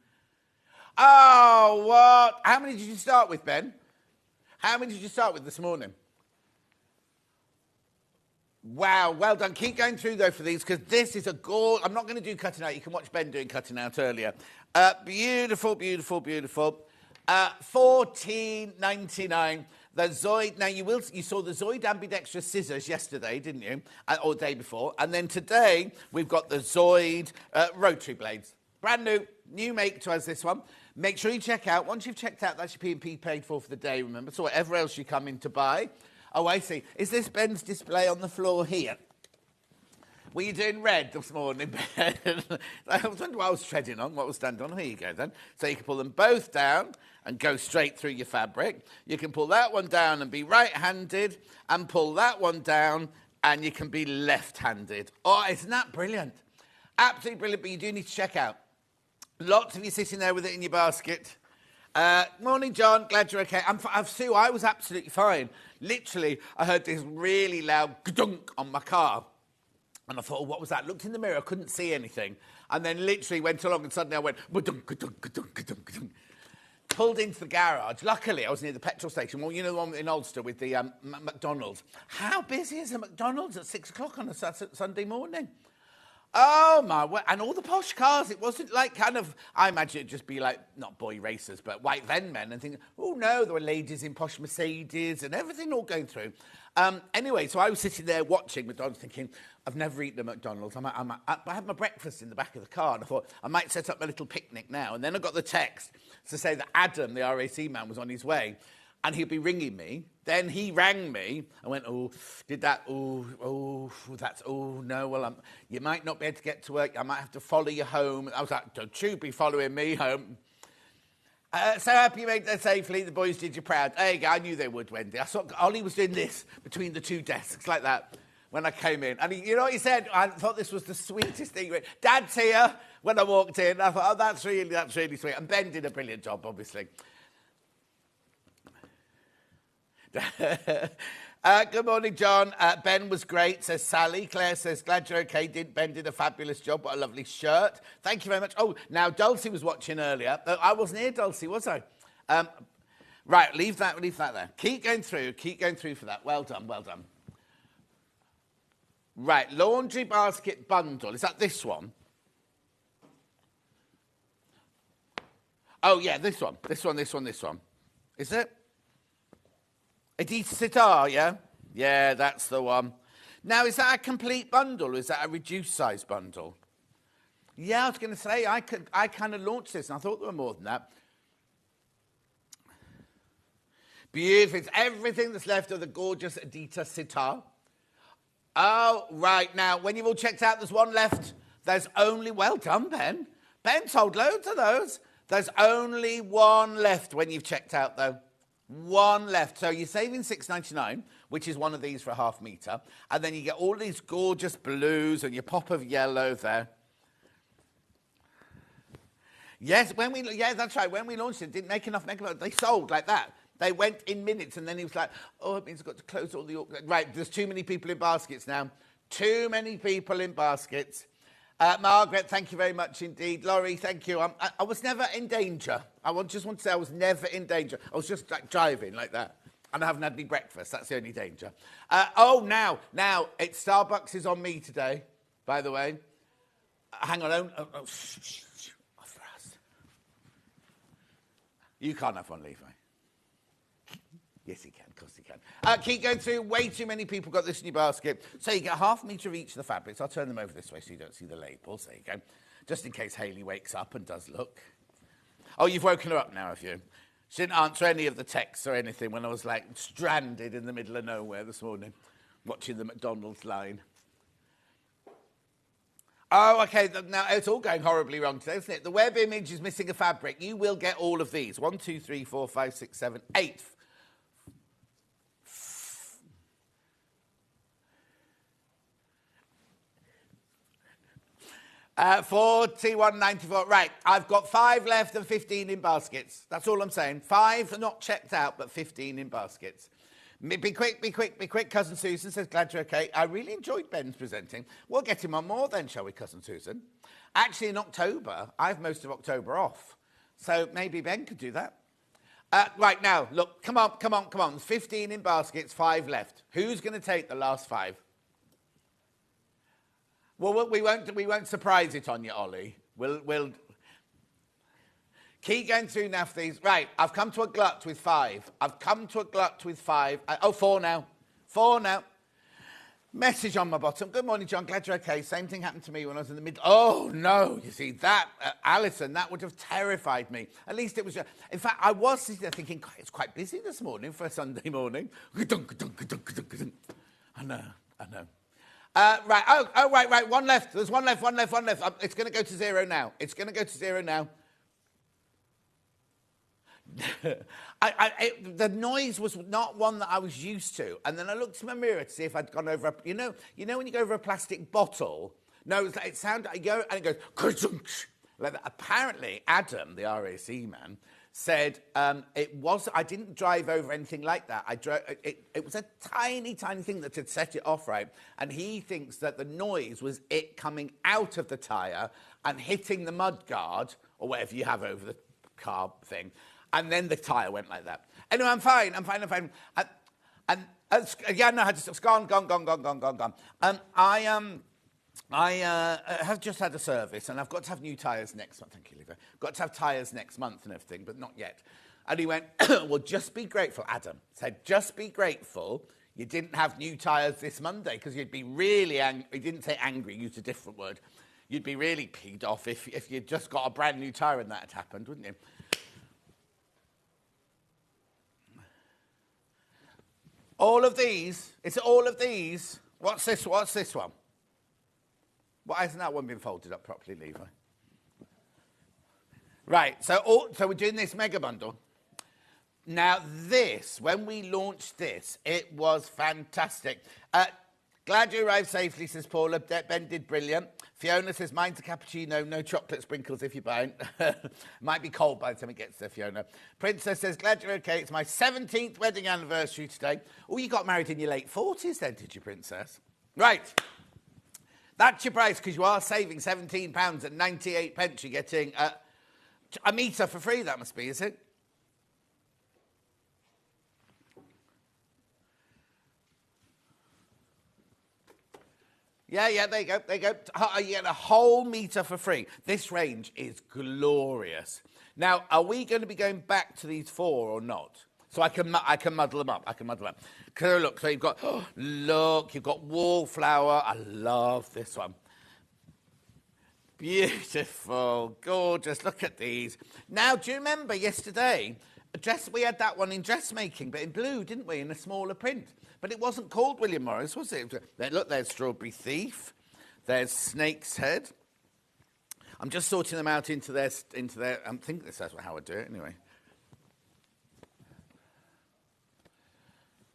Oh, what? How many did you start with, Ben? How many did you start with this morning? Wow, well done. Keep going through, though, for these, because this is a gorgeous... I'm not going to do cutting out. You can watch Ben doing cutting out earlier. Beautiful. $14.99. The Zoid... Now, you saw the Zoid ambidextrous scissors yesterday, didn't you? Or the day before. And then today, we've got the Zoid rotary blades. Brand new make to us, this one. Make sure you check out. Once you've checked out, that's your P&P paid for the day, remember? So whatever else you come in to buy. Oh, I see. Is this Ben's display on the floor here? Were you doing red this morning, Ben? I was wondering what I was treading on, what was standing on. Here you go, then. So you can pull them both down and go straight through your fabric. You can pull that one down and be right-handed, and pull that one down and you can be left-handed. Oh, isn't that brilliant? Absolutely brilliant, but you do need to check out. Lots of you sitting there with it in your basket. Morning, John. Glad you're okay. Sue, I was absolutely fine. Literally, I heard this really loud gdunk on my car. And I thought, oh, what was that? Looked in the mirror, couldn't see anything. And then literally went along and suddenly I went, gdunk, gdunk, gdunk, gdunk, gdunk. Pulled into the garage. Luckily, I was near the petrol station. Well, you know the one in Ulster with the McDonald's. How busy is a McDonald's at 6 o'clock on a Sunday morning? Oh, my word. And all the posh cars. It wasn't like kind of, I imagine it'd just be like, not boy racers, but white van men. And thinking, oh, no, there were ladies in posh Mercedes and everything all going through. Anyway, so I was sitting there watching McDonald's thinking, I've never eaten at McDonald's. I had my breakfast in the back of the car, and I thought, I might set up my little picnic now. And then I got the text to say that Adam, the RAC man, was on his way. And he'd be ringing me. Then he rang me. I went, oh, did that? Oh, no, well, you might not be able to get to work. I might have to follow you home. I was like, don't you be following me home. So happy you made that safely. The boys did you proud. There you go. I knew they would, Wendy. I saw Ollie was doing this between the two desks like that when I came in. And you know what he said? I thought this was the sweetest thing. He went, Dad's here. when I walked in. I thought, oh, that's really sweet. And Ben did a brilliant job, obviously. Good morning, John. Ben was great, says Sally. Claire says, glad you're okay. Ben did a fabulous job. What a lovely shirt. Thank you very much. Oh, now, Dulcie was watching earlier. I wasn't here, Dulcie, was I? Right, leave that there. Keep going through for that. Well done. Right, laundry basket bundle. Is that this one? Oh, yeah, this one. This one. Is it? Edyta Sitar, yeah? Yeah, that's the one. Now, is that a complete bundle or is that a reduced size bundle? Yeah, I was going to say, I kind of launched this and I thought there were more than that. Beautiful. It's everything that's left of the gorgeous Edyta Sitar. Oh, right. Now, when you've all checked out, there's one left. There's only... Well done, Ben. Ben sold loads of those. There's only one left when you've checked out, though. One left. So you're saving $6.99, which is one of these for a half metre. And then you get all these gorgeous blues and your pop of yellow there. Yes, that's right. When we launched it didn't make enough mega. They sold like that. They went in minutes, and then he was like, oh, it means I've got to close all the... Right, there's too many people in baskets now. Too many people in baskets. Margaret, thank you very much indeed. Laurie, thank you. I was never in danger. Just want to say I was never in danger. I was just like driving like that. And I haven't had any breakfast. That's the only danger. Now, Starbucks is on me today, by the way. Hang on. For us. You can't have one, Levi. Yes, he can. Of course he can. Keep going through. Way too many people got this in your basket. So you get half a metre of each of the fabrics. I'll turn them over this way so you don't see the labels. There you go. Just in case Hayley wakes up and does look. Oh, you've woken her up now, have you? She didn't answer any of the texts or anything when I was, like, stranded in the middle of nowhere this morning, watching the McDonald's line. Oh, OK, now it's all going horribly wrong today, isn't it? The web image is missing a fabric. You will get all of these. 1, 2, 3, 4, 5, 6, 7, 8. 41.94. Right, I've got 5 left and 15 in baskets. That's all I'm saying. 5 not checked out, but 15 in baskets. Be quick. Cousin Susan says, glad you're okay. I really enjoyed Ben's presenting. We'll get him on more then, shall we, Cousin Susan? Actually, in October, I have most of October off. So maybe Ben could do that. Right, now, look, come on. 15 in baskets, 5 left. Who's going to take the last 5? Well, we won't surprise it on you, Ollie. We'll keep going through now for these. Right, I've come to a glut with 5. 4 now. 4 now. Message on my bottom. Good morning, John. Glad you're okay. Same thing happened to me when I was in the middle. Oh, no. You see, that, Alison, that would have terrified me. At least it was... In fact, I was sitting there thinking, it's quite busy this morning for a Sunday morning. I know. Right. Oh, right. One left. There's one left. It's going to go to 0 now. The noise was not one that I was used to. And then I looked in my mirror to see if I'd gone over, you know when you go over a plastic bottle? No, it sounded, I go, and it goes, like that. Apparently, Adam, the RAC man, said I didn't drive over anything like that. It was a tiny thing that had set it off, right? And he thinks that the noise was it coming out of the tyre and hitting the mud guard, or whatever you have over the car thing. And then the tyre went like that. Anyway, I'm fine. It's gone. I have just had a service, and I've got to have new tyres next month. Thank you, Lisa. Got to have tyres next month and everything, but not yet. And he went, well, just be grateful. Adam said, just be grateful you didn't have new tyres this Monday, because you'd be really angry. He didn't say angry, used a different word. You'd be really peed off if you'd just got a brand new tyre and that had happened, wouldn't you? All of these. It's all of these. What's this one? Why hasn't that one been folded up properly, Levi? Right, so we're doing this mega bundle. Now this, when we launched this, it was fantastic. Glad you arrived safely, says Paula. Ben did brilliant. Fiona says, mine's a cappuccino, no chocolate sprinkles if you buy it. Might be cold by the time it gets there, Fiona. Princess says, glad you're okay. It's my 17th wedding anniversary today. Oh, you got married in your late 40s then, did you, Princess? Right. That's your price, because you are saving £17 and 98 pence. You're getting a metre for free, that must be, is it? Yeah, there you go, there you go. You get a whole metre for free. This range is glorious. Now, are we going to be going back to these 4 or not? So I can muddle them up, So look, so you've got, look, you've got wallflower. I love this one. Beautiful, gorgeous, look at these. Now, do you remember yesterday, we had that one in dressmaking, but in blue, didn't we, in a smaller print? But it wasn't called William Morris, was it? Look, there's Strawberry Thief. There's Snake's Head. I'm just sorting them out into their I think that's how I do it, anyway.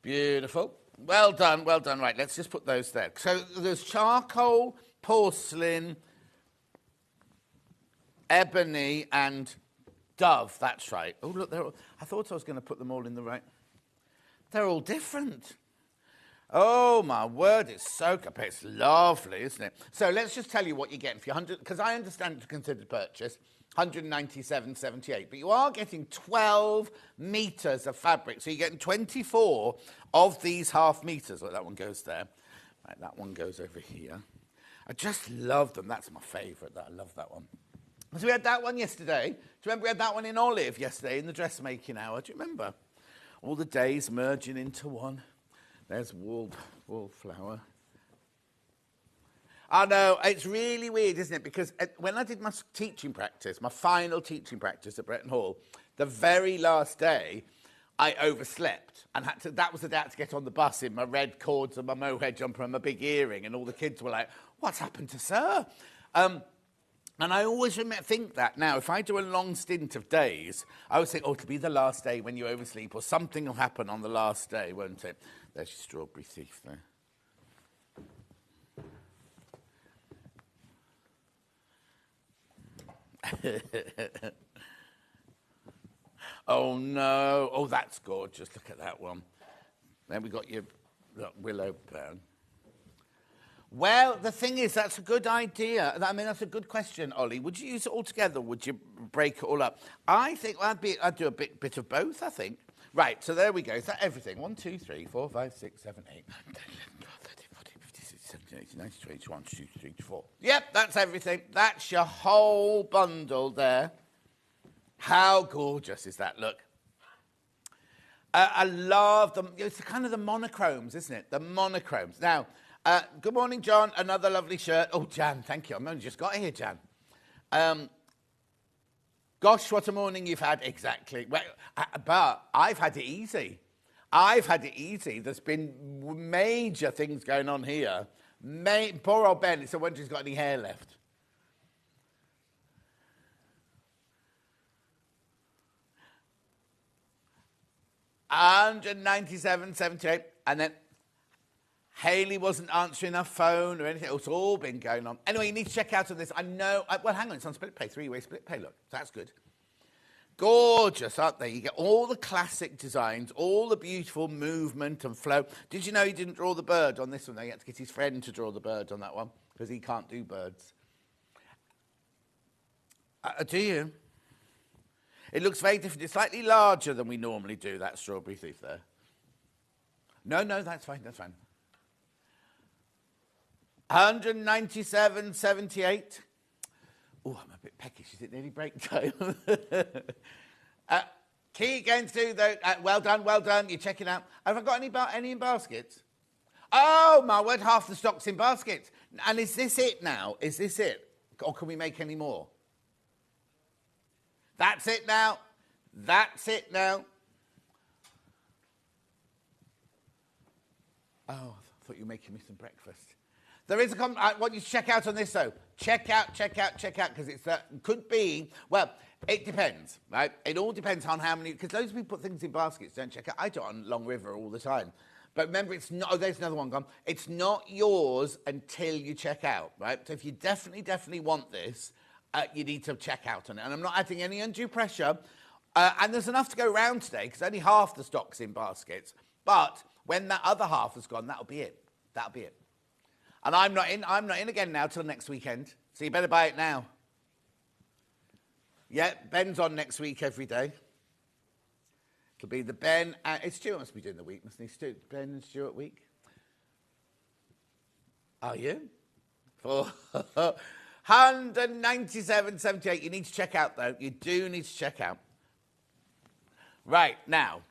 Beautiful. Well done, well done. Right, let's just put those there. So there's charcoal, porcelain, ebony, and dove. That's right. Oh, look, I thought I was going to put them all in the right. They're all different. Oh, my word, it's so good. It's lovely, isn't it? So let's just tell you what you're getting for your 100, because I understand it's considered purchase, 197.78, but you are getting 12 metres of fabric, so you're getting 24 of these half metres. Well, that one goes there. Right, that one goes over here. I just love them. That's my favourite. I love that one. So we had that one yesterday. Do you remember we had that one in olive yesterday in the dressmaking hour? Do you remember? All the days merging into one. There's wallflower. I know, it's really weird, isn't it? Because when I did my teaching practice, my final teaching practice at Bretton Hall, the very last day, I overslept. And that was the day I had to get on the bus in my red cords and my mohair jumper and my big earring. And all the kids were like, what's happened to Sir? And I always think that now, if I do a long stint of days, I always think, it'll be the last day when you oversleep, or something will happen on the last day, won't it? There's your Strawberry Thief there. Oh, no. Oh, that's gorgeous. Look at that one. Then we got your willow bone. Well, the thing is, that's a good idea. I mean, that's a good question, Ollie. Would you use it all together, or would you break it all up? I think I'd do a bit of both, I think. Right, so there we go. Is that everything? 1, 2, 3, 4, 5, 6, 7, 8, 9, 10, 11, 12, 13, 14, 15, 16, 17, 18, 19, 20, 21, 22, 23, 24. Yep, that's everything. That's your whole bundle there. How gorgeous is that? Look. I love them. It's kind of the monochromes, isn't it? The monochromes. Now, good morning, John. Another lovely shirt. Oh, Jan, thank you. I've only just got here, Jan. Gosh, what a morning you've had. Exactly. Well, but I've had it easy. There's been major things going on here. Poor old Ben, it's a wonder he's got any hair left. £197.78, and then Hayley wasn't answering her phone or anything. It's all been going on. Anyway, you need to check out on this. I know. Well, hang on. It's on split pay, 3-way split pay. Look, that's good. Gorgeous, aren't they? You get all the classic designs, all the beautiful movement and flow. Did you know he didn't draw the bird on this one? He had to get his friend to draw the bird on that one because he can't do birds. Do you? It looks very different. It's slightly larger than we normally do, that Strawberry Thief there. No, that's fine, that's fine. 197.78. Oh, I'm a bit peckish. Is it nearly break time? Key against two, though. Well done. You're checking out. Have I got any in baskets? Oh, my word, half the stock's in baskets. And is this it now? Is this it? Or can we make any more? That's it now. Oh, I thought you were making me some breakfast. There is I want you to check out on this, though. Check out, because it could be, well, it depends, right? It all depends on how many, because loads of people put things in baskets, don't check out. I do it on Long River all the time. But remember, it's not, oh, there's another one gone. It's not yours until you check out, right? So if you definitely want this, you need to check out on it. And I'm not adding any undue pressure. And there's enough to go around today because only half the stock's in baskets. But when that other half has gone, that'll be it. That'll be it. And I'm not in again now till next weekend. So you better buy it now. Yeah, Ben's on next week every day. It'll be the Ben, it's Stuart must be doing the week, mustn't he? Ben and Stuart week. Are you? For 197.78. You need to check out, though. You do need to check out. Right, now,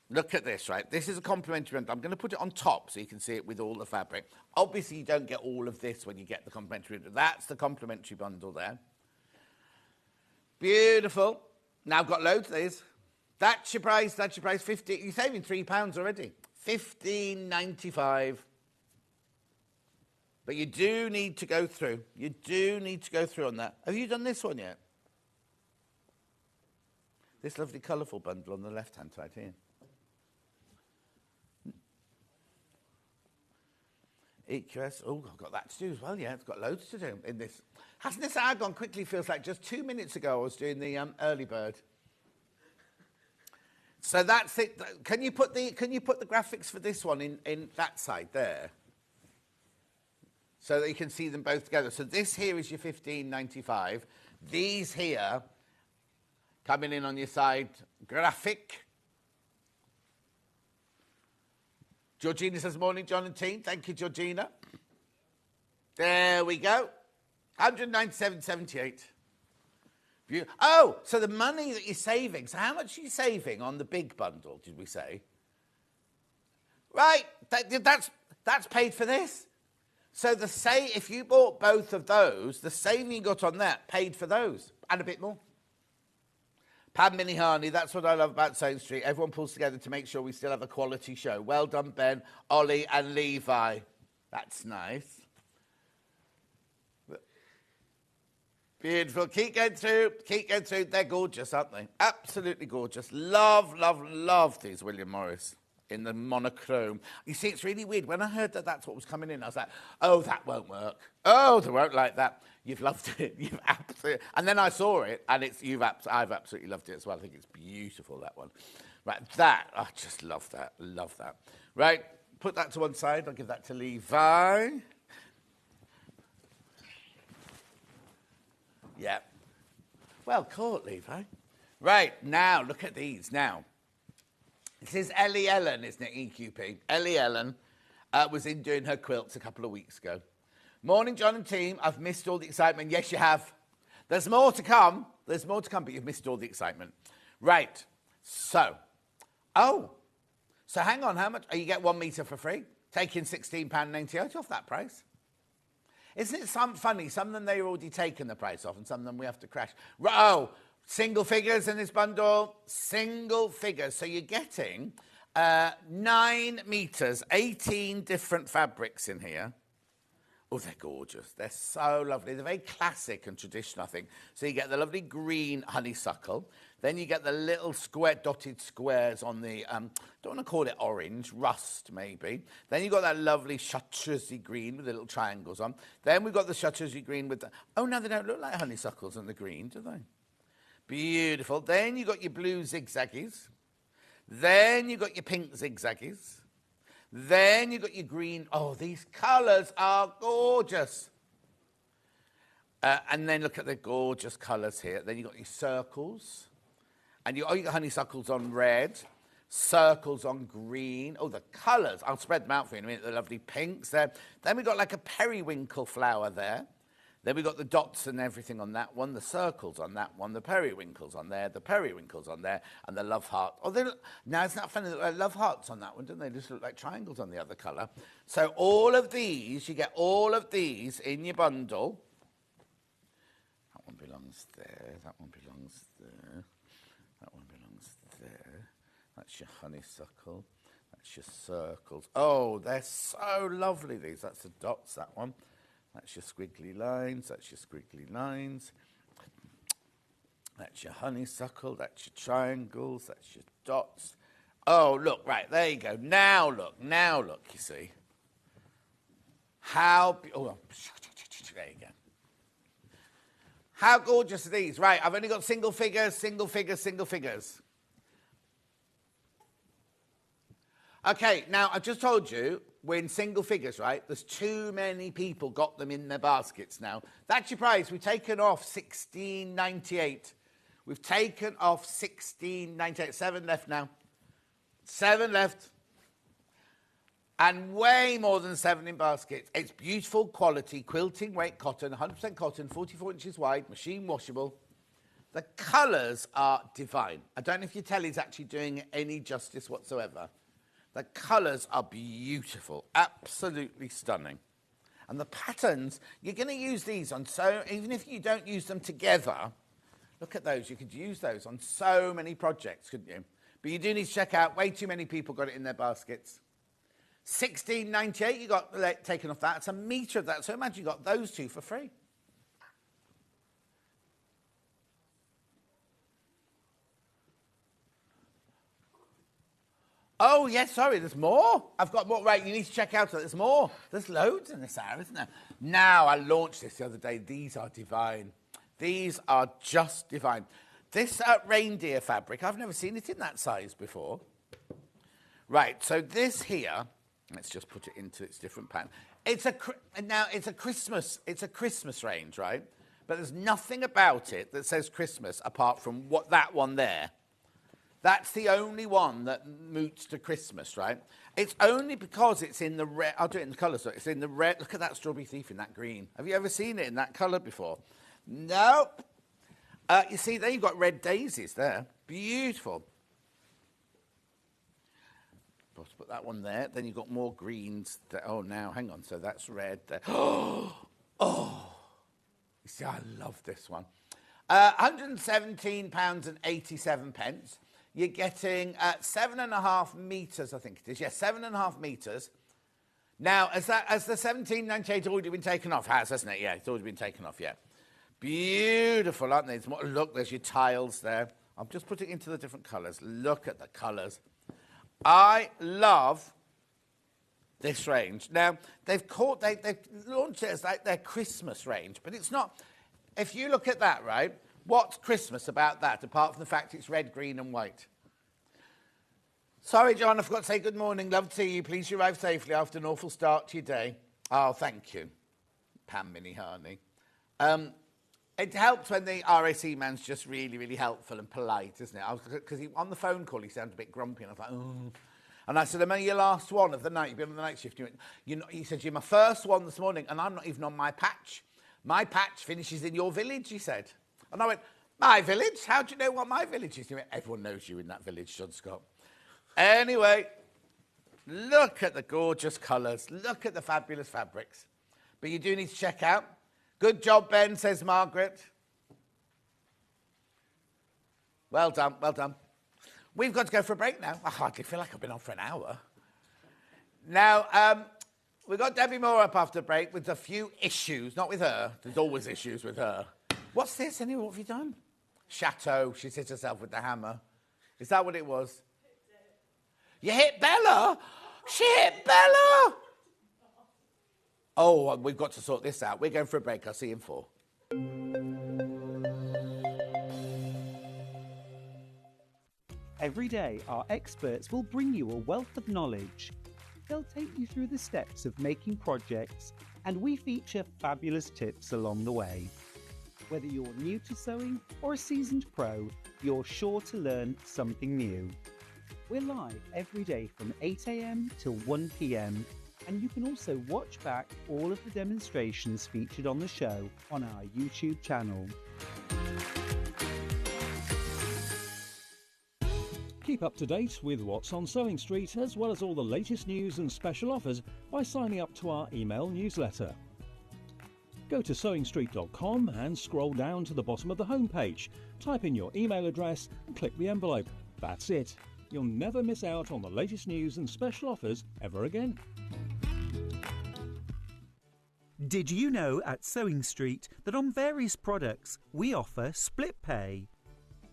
look at this, right? This is a complimentary bundle. I'm going to put it on top so you can see it with all the fabric. Obviously, you don't get all of this when you get the complimentary bundle. That's the complimentary bundle there. Beautiful. Now, I've got loads of these. That's your price, 50. You're saving £3 already. $15.95. But you do need to go through. You do need to go through on that. Have you done this one yet? This lovely colourful bundle on the left-hand side here. EQS, oh, I've got that to do as well, yeah. It's got loads to do in this. Hasn't this hour gone quickly? Feels like just 2 minutes ago I was doing the early bird. So that's it. Can you put the graphics for this one in that side there? So that you can see them both together. So this here is your $15.95. These here, coming in on your side, graphic. Georgina says, morning, John and team. Thank you, Georgina. There we go. 197.78. Oh, so the money that you're saving. So how much are you saving on the big bundle, did we say? Right, that's paid for this. So if you bought both of those, the saving you got on that paid for those and a bit more. Pam Minihani, that's what I love about Sewing Street. Everyone pulls together to make sure we still have a quality show. Well done, Ben, Ollie and Levi. That's nice. Beautiful. Keep going through. Keep going through. They're gorgeous, aren't they? Absolutely gorgeous. Love, love, love these William Morris in the monochrome. You see, it's really weird. When I heard that that's what was coming in, I was like, oh, that won't work. Oh, they won't like that. You've loved it. You've absolutely... And then I saw it, and I've absolutely loved it as well. I think it's beautiful, that one. Right, I just love that. Love that. Right, put that to one side. I'll give that to Levi. Yeah. Well caught, Levi. Right, now, look at these. Now, this is Ellie Ellen, isn't it, EQP? Ellie Ellen was in doing her quilts a couple of weeks ago. Morning, John and team. I've missed all the excitement. Yes, you have. There's more to come. There's more to come, but you've missed all the excitement. Right. So hang on. How much? You get 1 metre for free, taking £16.98 off that price. Isn't it funny? Some of them they've already taken the price off, and some of them we have to crash. Oh, single figures in this bundle. Single figures. So you're getting 9 metres, 18 different fabrics in here. Oh, they're gorgeous. They're so lovely. They're very classic and traditional, I think. So you get the lovely green honeysuckle. Then you get the little dotted squares on the, don't want to call it orange, rust maybe. Then you've got that lovely chartreusey green with the little triangles on. Then we've got the chartreusey green with the, oh, no, they don't look like honeysuckles on the green, do they? Beautiful. Then you've got your blue zigzaggies. Then you've got your pink zigzaggies. Then you've got your green. Oh, these colours are gorgeous. And then look at the gorgeous colours here. Then you've got your circles. And you got honeysuckles on red, circles on green. Oh, the colours. I'll spread them out for you in a minute. The lovely pinks there. Then we've got like a periwinkle flower there. Then we've got the dots and everything on that one, the circles on that one, the periwinkles on there, the periwinkles on there, and the love heart. Oh, now it's not funny, they look like love hearts on that one, don't they? They just look like triangles on the other colour. So all of these, you get all of these in your bundle. That one belongs there, that one belongs there, that one belongs there. That's your honeysuckle, that's your circles. Oh, they're so lovely, these. That's the dots, that one. That's your squiggly lines, that's your squiggly lines. That's your honeysuckle, that's your triangles, that's your dots. Oh, look, right, there you go. Now look, you see. How, oh, there you go. How gorgeous are these? Right, I've only got single figures. Okay, now I've just told you we're in single figures, right? There's too many people got them in their baskets now. That's your prize. We've taken off $16.98. We've taken off $16.98. 7 left now. 7 left. And way more than 7 in baskets. It's beautiful quality, quilting weight cotton, 100% cotton, 44 inches wide, machine washable. The colours are divine. I don't know if your telly's actually doing any justice whatsoever. The colours are beautiful, absolutely stunning. And the patterns, you're going to use these on even if you don't use them together, look at those, you could use those on so many projects, couldn't you? But you do need to check out, way too many people got it in their baskets. $16.98, you got taken off that. It's a metre of that, so imagine you got those two for free. Oh, yes, sorry, there's more. I've got more. Right, you need to check out. There's more. There's loads in this hour, isn't there? Now, I launched this the other day. These are divine. These are just divine. This reindeer fabric, I've never seen it in that size before. Right, so this here, let's just put it into its different pattern. It's a Christmas range, right? But there's nothing about it that says Christmas apart from that one there. That's the only one that moots to Christmas, right? It's only because it's in the red. I'll do it in the colour. So it's in the red. Look at that strawberry thief in that green. Have you ever seen it in that colour before? Nope. You see, there you've got red daisies there. Beautiful. Let's put that one there. Then you've got more greens. Oh, now, hang on. So that's red there. Oh! You see, I love this one. £117.87. You're getting 7.5 metres, I think it is. Yes, 7.5 metres. Now, has the $17.98 already been taken off? Hasn't it? Yeah, it's already been taken off, yeah. Beautiful, aren't they? Look, there's your tiles there. I'm just putting into the different colours. Look at the colours. I love this range. Now, they've launched it as like their Christmas range, but it's not. If you look at that, right, what's Christmas about that, apart from the fact it's red, green and white? Sorry, John, I forgot to say good morning. Love to see you. Please arrive safely after an awful start to your day. Oh, thank you, Pam Minnie-Harney. It helps when the RAC man's just really, really helpful and polite, isn't it? Because on the phone call, he sounded a bit grumpy, and I was like, oh. And I said, am I your last one of the night? You've been on the night shift. He said, you're my first one this morning, and I'm not even on my patch. My patch finishes in your village, he said. And I went, my village? How do you know what my village is? He went, everyone knows you in that village, John Scott. Anyway, look at the gorgeous colours. Look at the fabulous fabrics. But you do need to check out. Good job, Ben, says Margaret. Well done, well done. We've got to go for a break now. I hardly feel like I've been on for an hour. Now, we've got Debbie Moore up after the break with a few issues. Not with her. There's always issues with her. What's this anyway? What have you done? Chateau. She's hit herself with the hammer. Is that what it was? You hit Bella? She hit Bella? Oh, we've got to sort this out. We're going for a break. I'll see you in 4. Every day, our experts will bring you a wealth of knowledge. They'll take you through the steps of making projects, and we feature fabulous tips along the way. Whether you're new to sewing or a seasoned pro, you're sure to learn something new. We're live every day from 8 a.m. till 1 p.m. and you can also watch back all of the demonstrations featured on the show on our YouTube channel. Keep up to date with what's on Sewing Street, as well as all the latest news and special offers by signing up to our email newsletter. Go to sewingstreet.com and scroll down to the bottom of the homepage. Type in your email address and click the envelope. That's it. You'll never miss out on the latest news and special offers ever again. Did you know at Sewing Street that on various products we offer split pay?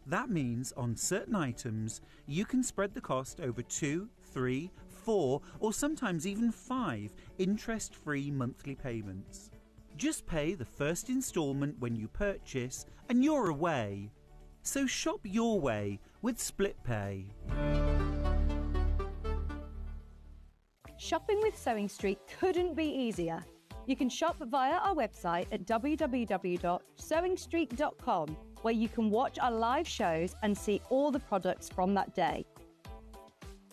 That means on certain items, you can spread the cost over 2, 3, 4, or sometimes even 5 interest-free monthly payments. Just pay the first instalment when you purchase and you're away. So shop your way with Split Pay. Shopping with Sewing Street couldn't be easier. You can shop via our website at www.sewingstreet.com, where you can watch our live shows and see all the products from that day.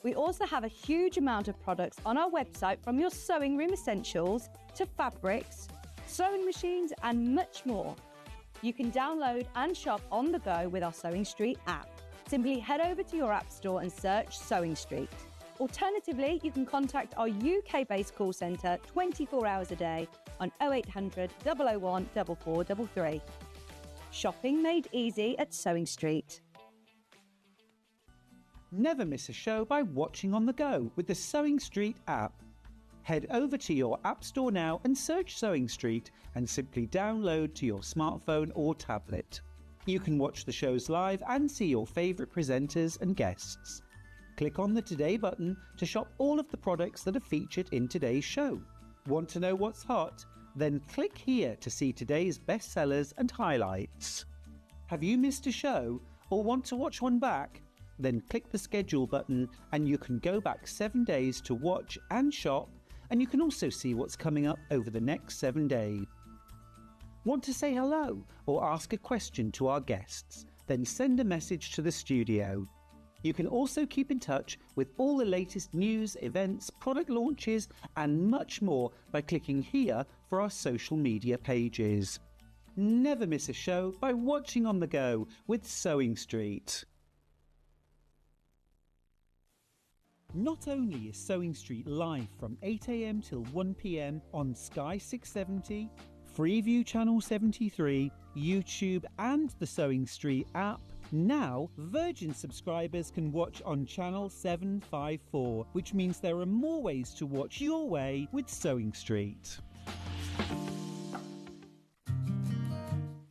We also have a huge amount of products on our website, from your sewing room essentials to fabrics, sewing machines and much more. You can download and shop on the go with our Sewing Street app. Simply head over to your app store and search Sewing Street. Alternatively, you can contact our UK-based call centre 24 hours a day on 0800 001 4433. Shopping made easy at Sewing Street. Never miss a show by watching on the go with the Sewing Street app. Head over to your app store now and search Sewing Street and simply download to your smartphone or tablet. You can watch the shows live and see your favourite presenters and guests. Click on the Today button to shop all of the products that are featured in today's show. Want to know what's hot? Then click here to see today's bestsellers and highlights. Have you missed a show or want to watch one back? Then click the schedule button and you can go back 7 days to watch and shop, and you can also see what's coming up over the next 7 days. Want to say hello or ask a question to our guests? Then send a message to the studio. You can also keep in touch with all the latest news, events, product launches and much more by clicking here for our social media pages. Never miss a show by watching on the go with Sewing Street. Not only is Sewing Street live from 8 a.m. till 1 p.m. on Sky 670, Freeview Channel 73, YouTube and the Sewing Street app, now Virgin subscribers can watch on Channel 754, which means there are more ways to watch your way with Sewing Street.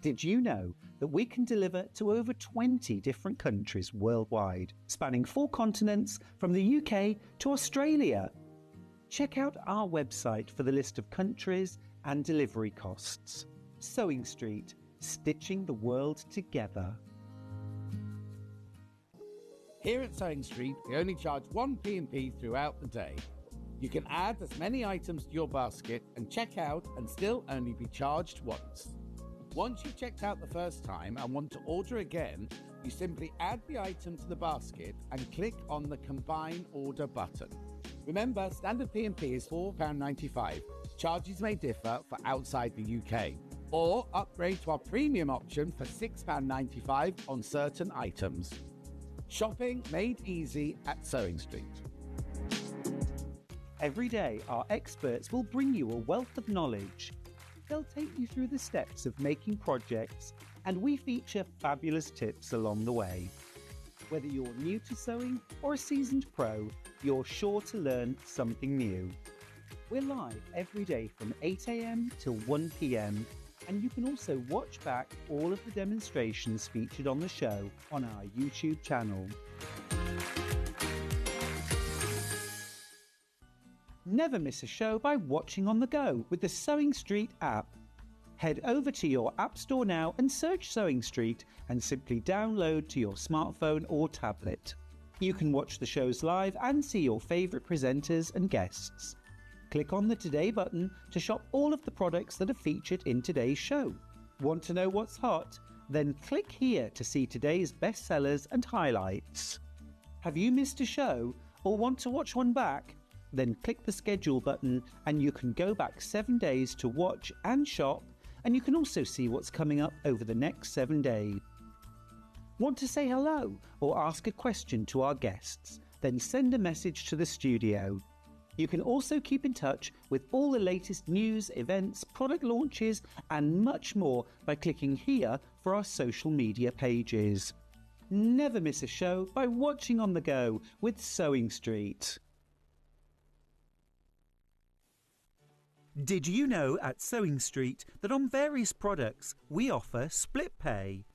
Did you know that we can deliver to over 20 different countries worldwide, spanning 4 continents from the UK to Australia? Check out our website for the list of countries and delivery costs. Sewing Street, stitching the world together. Here at Sewing Street, we only charge 1 P&P throughout the day. You can add as many items to your basket and check out and still only be charged once. Once you've checked out the first time and want to order again, you simply add the item to the basket and click on the Combine Order button. Remember, standard P&P is £4.95. Charges may differ for outside the UK. Or upgrade to our premium option for £6.95 on certain items. Shopping made easy at Sewing Street. Every day, our experts will bring you a wealth of knowledge. They'll take you through the steps of making projects, and we feature fabulous tips along the way. Whether you're new to sewing or a seasoned pro, you're sure to learn something new. We're live every day from 8 a.m. till 1 p.m. and you can also watch back all of the demonstrations featured on the show on our YouTube channel. Never miss a show by watching on the go with the Sewing Street app. Head over to your app store now and search Sewing Street and simply download to your smartphone or tablet. You can watch the shows live and see your favourite presenters and guests. Click on the Today button to shop all of the products that are featured in today's show. Want to know what's hot? Then click here to see today's bestsellers and highlights. Have you missed a show or want to watch one back? Then click the schedule button and you can go back 7 days to watch and shop, and you can also see what's coming up over the next 7 days. Want to say hello or ask a question to our guests? Then send a message to the studio. You can also keep in touch with all the latest news, events, product launches and much more by clicking here for our social media pages. Never miss a show by watching on the go with Sewing Street. Did you know at Sewing Street that on various products we offer split pay?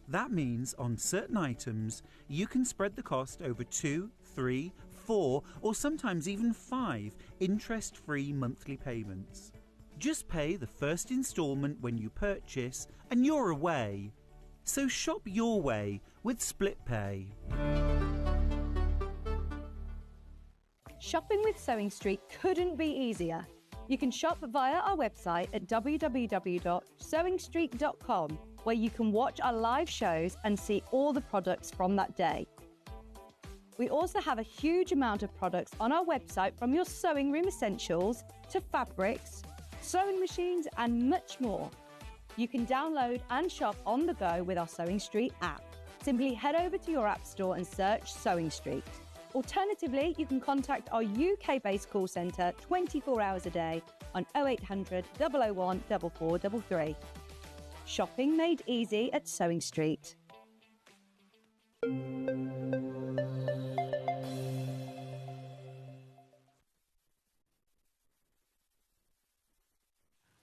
That means on certain items, you can spread the cost over 2, 3, 4, or sometimes even 5 interest-free monthly payments. Just pay the first instalment when you purchase and you're away. So shop your way with Split Pay. Shopping with Sewing Street couldn't be easier. You can shop via our website at www.sewingstreet.com, where you can watch our live shows and see all the products from that day. We also have a huge amount of products on our website, from your sewing room essentials to fabrics, sewing machines and much more. You can download and shop on the go with our Sewing Street app. Simply head over to your app store and search Sewing Street. Alternatively, you can contact our UK-based call centre 24 hours a day on 0800 001 4433. Shopping made easy at Sewing Street.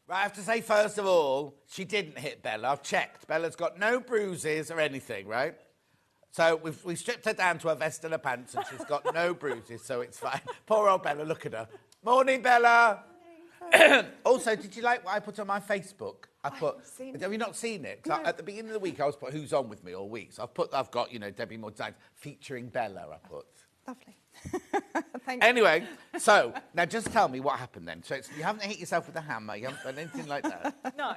Right, I have to say, first of all, she didn't hit Bella. I've checked. Bella's got no bruises or anything, right? So we've stripped her down to her vest and her pants, and she's got no bruises, so it's fine. Poor old Bella, look at her. Morning, Bella. Morning. Also, did you like what I put on my Facebook? Have you not seen it? No. At the beginning of the week, I was put who's on with me all week. So I've got, Debbie Moore Designs featuring Bella, I put. Lovely. Thank you. Anyway, so now just tell me what happened then. So you haven't hit yourself with a hammer, you haven't done anything like that? No.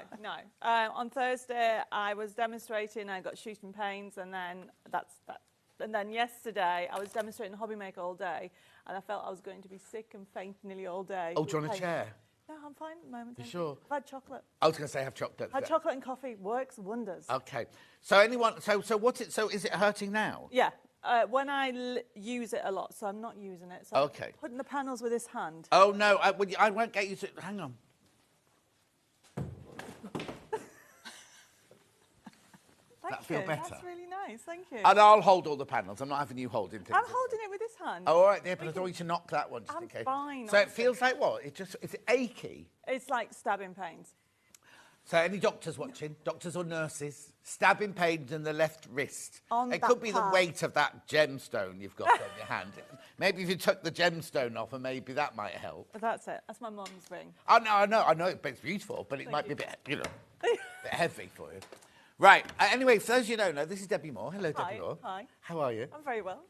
On Thursday, I was demonstrating. I got shooting pains, and then that's that. And then yesterday, I was demonstrating Hobby Maker all day, and I felt I was going to be sick and faint nearly all day. Oh, do you want a chair? No, I'm fine at the moment. You sure? I've had chocolate. I was going to say have chocolate. Had chocolate and coffee. Works wonders. Okay. So is it hurting now? Yeah. When I use it a lot, so I'm not using it. So okay. I'm putting the panels with this hand. Oh, no, I won't get you to... Hang on. That feel better? That's really nice, thank you. And I'll hold all the panels. I'm not having you holding things. I'm holding it with this hand. Oh, all right, yeah, but I don't want you to knock that one just in case. Fine. So it feels like what? Is it achy? It's like stabbing pains. So any doctors watching? Doctors or nurses? Stabbing pains in the left wrist. It could be the weight of that gemstone you've got on your hand. Maybe if you took the gemstone off, and maybe that might help. But that's it. That's my mum's ring. Oh, no, I know it's beautiful, but it might be a bit, a bit heavy for you. Right. Anyway, for those of you who don't know, this is Debbie Moore. Hello, Hi. Debbie Moore. Hi. How are you? I'm very well.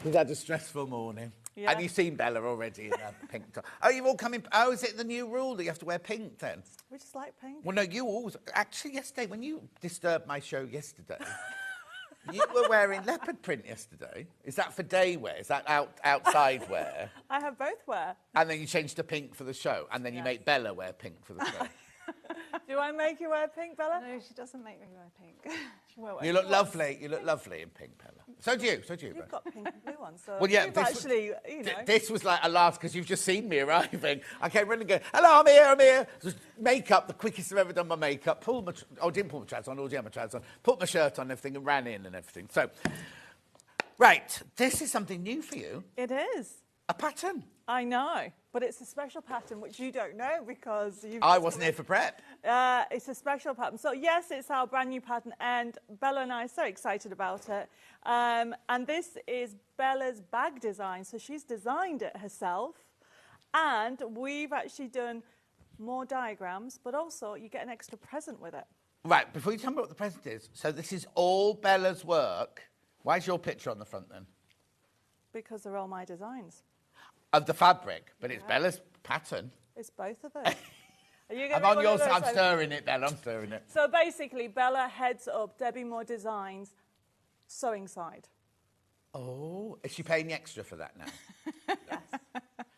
You've had a stressful morning. Yeah. And you've seen Bella already in her pink top. Oh, you've all come in... Oh, is it the new rule that you have to wear pink then? We just like pink. Well, no, you always... Actually, yesterday, when you disturbed my show yesterday, you were wearing leopard print yesterday. Is that for day wear? Is that outside wear? I have both wear. And then you changed to pink for the show, and then you make Bella wear pink for the show. Do I make you wear pink, Bella? No, she doesn't make me wear pink. She won't wear You look lovely. You look lovely in pink, Bella. So do you. You've got pink and blue ones. So well, yeah, this was like a last, because you've just seen me arriving. I came running and go, hello, I'm here. Just makeup, the quickest I've ever done my makeup. Didn't pull my trousers on, already had my trousers on. Put my shirt on and everything and ran in and everything. So, right, this is something new for you. It is. A pattern. I know, but it's a special pattern which you don't know because I wasn't here for prep. It's a special pattern. So yes, it's our brand new pattern, and Bella and I are so excited about it. And this is Bella's bag design. So she's designed it herself, and we've actually done more diagrams, but also you get an extra present with it. Right, before you tell me what the present is, so this is all Bella's work. Why is your picture on the front then? Because they're all my designs. Of the fabric, but it's Bella's pattern. It's both of them. I'm on yours. I'm stirring it, Bella. I'm stirring it. So basically, Bella heads up Debbie Moore Designs sewing side. Oh, is she paying extra for that now? Yes.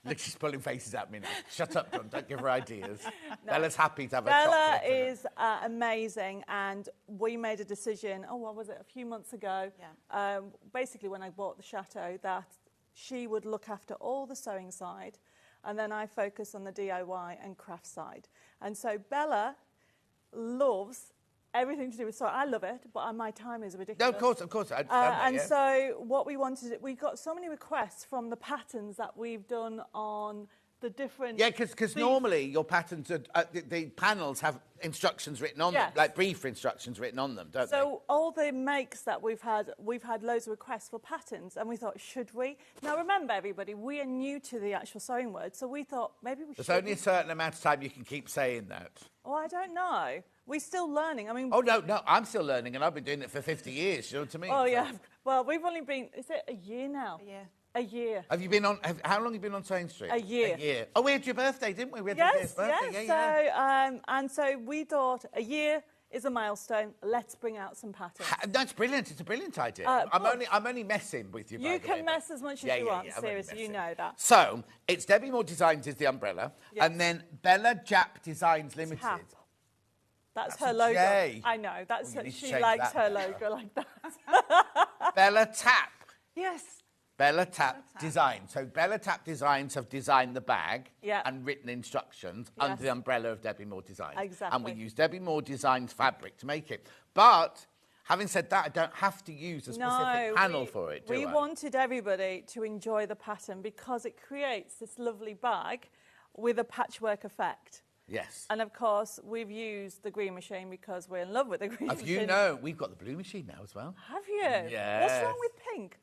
Look, she's pulling faces at me now. Shut up, John. Don't give her ideas. No. Bella's happy to have Bella is amazing, and we made a decision, what was it, a few months ago, basically when I bought the chateau, that she would look after all the sewing side, and then I focus on the DIY and craft side. And so Bella loves everything to do with sewing. I love it, but my time is ridiculous. No, of course. I understand that, so what we wanted, we got so many requests from the patterns that we've done on the different... Yeah, because normally your patterns are, the panels have instructions written on them, like brief instructions written on them, don't they? So all the makes that we've had loads of requests for patterns, and we thought, should we? Now remember, everybody, we are new to the actual sewing word, so we thought maybe we should. There's only a certain amount of time you can keep saying that. Oh, I don't know. We're still learning. I mean... Oh, no, I'm still learning, and I've been doing it for 50 years, you know what I mean? Oh, yeah. Well, we've only been, is it a year now? A year. A year. Have you been on, how long have you been on Sewing Street? A year. A year. Oh, we had your birthday, didn't we? We had Yes, your birthday. yes. So, and so we thought a year is a milestone. Let's bring out some patterns. That's brilliant. It's a brilliant idea. I'm only messing with you. You can mess as much as you want. Seriously, you know that. So it's Debbie Moore Designs is the umbrella, and then Bella Jap Designs Limited. Tap. That's her a logo. J. I know. That's Well, you need to she change likes that her now. logo like that. Bella Tap. Yes. Bella Tap Design. So Bella Tap Designs have designed the bag and written instructions under the umbrella of Debbie Moore Designs. Exactly. And we use Debbie Moore Designs fabric to make it. But having said that, I don't have to use a specific panel for it, do I? We wanted everybody to enjoy the pattern because it creates this lovely bag with a patchwork effect. Yes. And of course, we've used the green machine because we're in love with the green machine. You know, we've got the blue machine now as well. Have you? Yes. What's wrong with pink?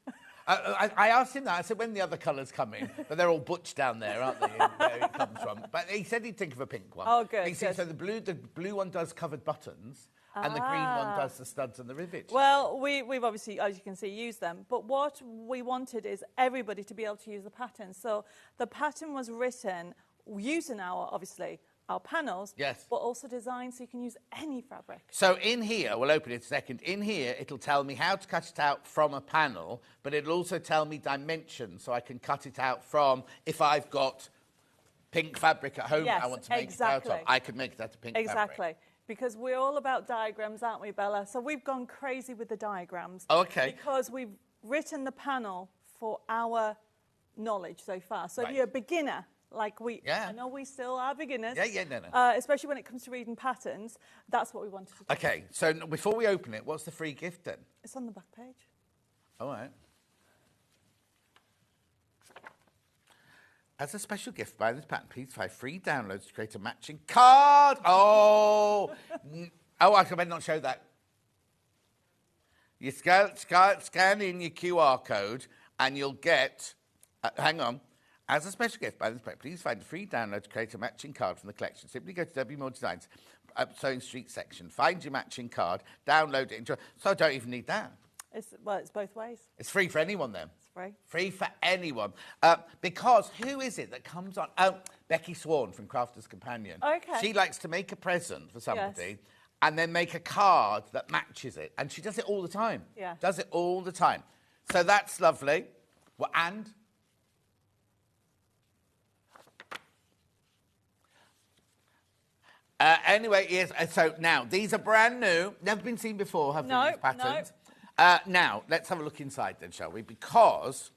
I asked him that. I said, when the other colours come in, but they're all butch down there, aren't they? Where it comes from. But he said he'd think of a pink one. Oh, good. He said, so the blue one does covered buttons, and the green one does the studs and the rivets. Well, we've obviously, as you can see, used them. But what we wanted is everybody to be able to use the pattern. So the pattern was written using obviously, our panels, but also designed so you can use any fabric. So in here, we'll open it a second. In here, it'll tell me how to cut it out from a panel, but it'll also tell me dimensions, so I can cut it out from, if I've got pink fabric at home I want to make it out of, I could make it out of pink fabric. Exactly. Because we're all about diagrams, aren't we, Bella? So we've gone crazy with the diagrams. Oh, okay. Because we've written the panel for our knowledge so far. So if you're a beginner, like I know we still are beginners. No. Especially when it comes to reading patterns, that's what we wanted to do. Okay, so before we open it, what's the free gift then? It's on the back page. All right. As a special gift by this pattern, please try free downloads to create a matching card. Oh, I better not show that. You scan in your QR code and you'll get, hang on. As a special gift by this pattern, please find a free download to create a matching card from the collection. Simply go to Debbie Moore Designs, Sewing Street section, find your matching card, download it, enjoy. So I don't even need that. It's both ways. It's free for anyone then. It's free. Free for anyone. Because who is it that comes on? Oh, Becky Swan from Crafter's Companion. Okay. She likes to make a present for somebody and then make a card that matches it. And she does it all the time. Yeah. Does it all the time. So that's lovely. Well, and... anyway, yes, so now, these are brand new. Never been seen before, have these patterns? No. Now, let's have a look inside then, shall we? Because,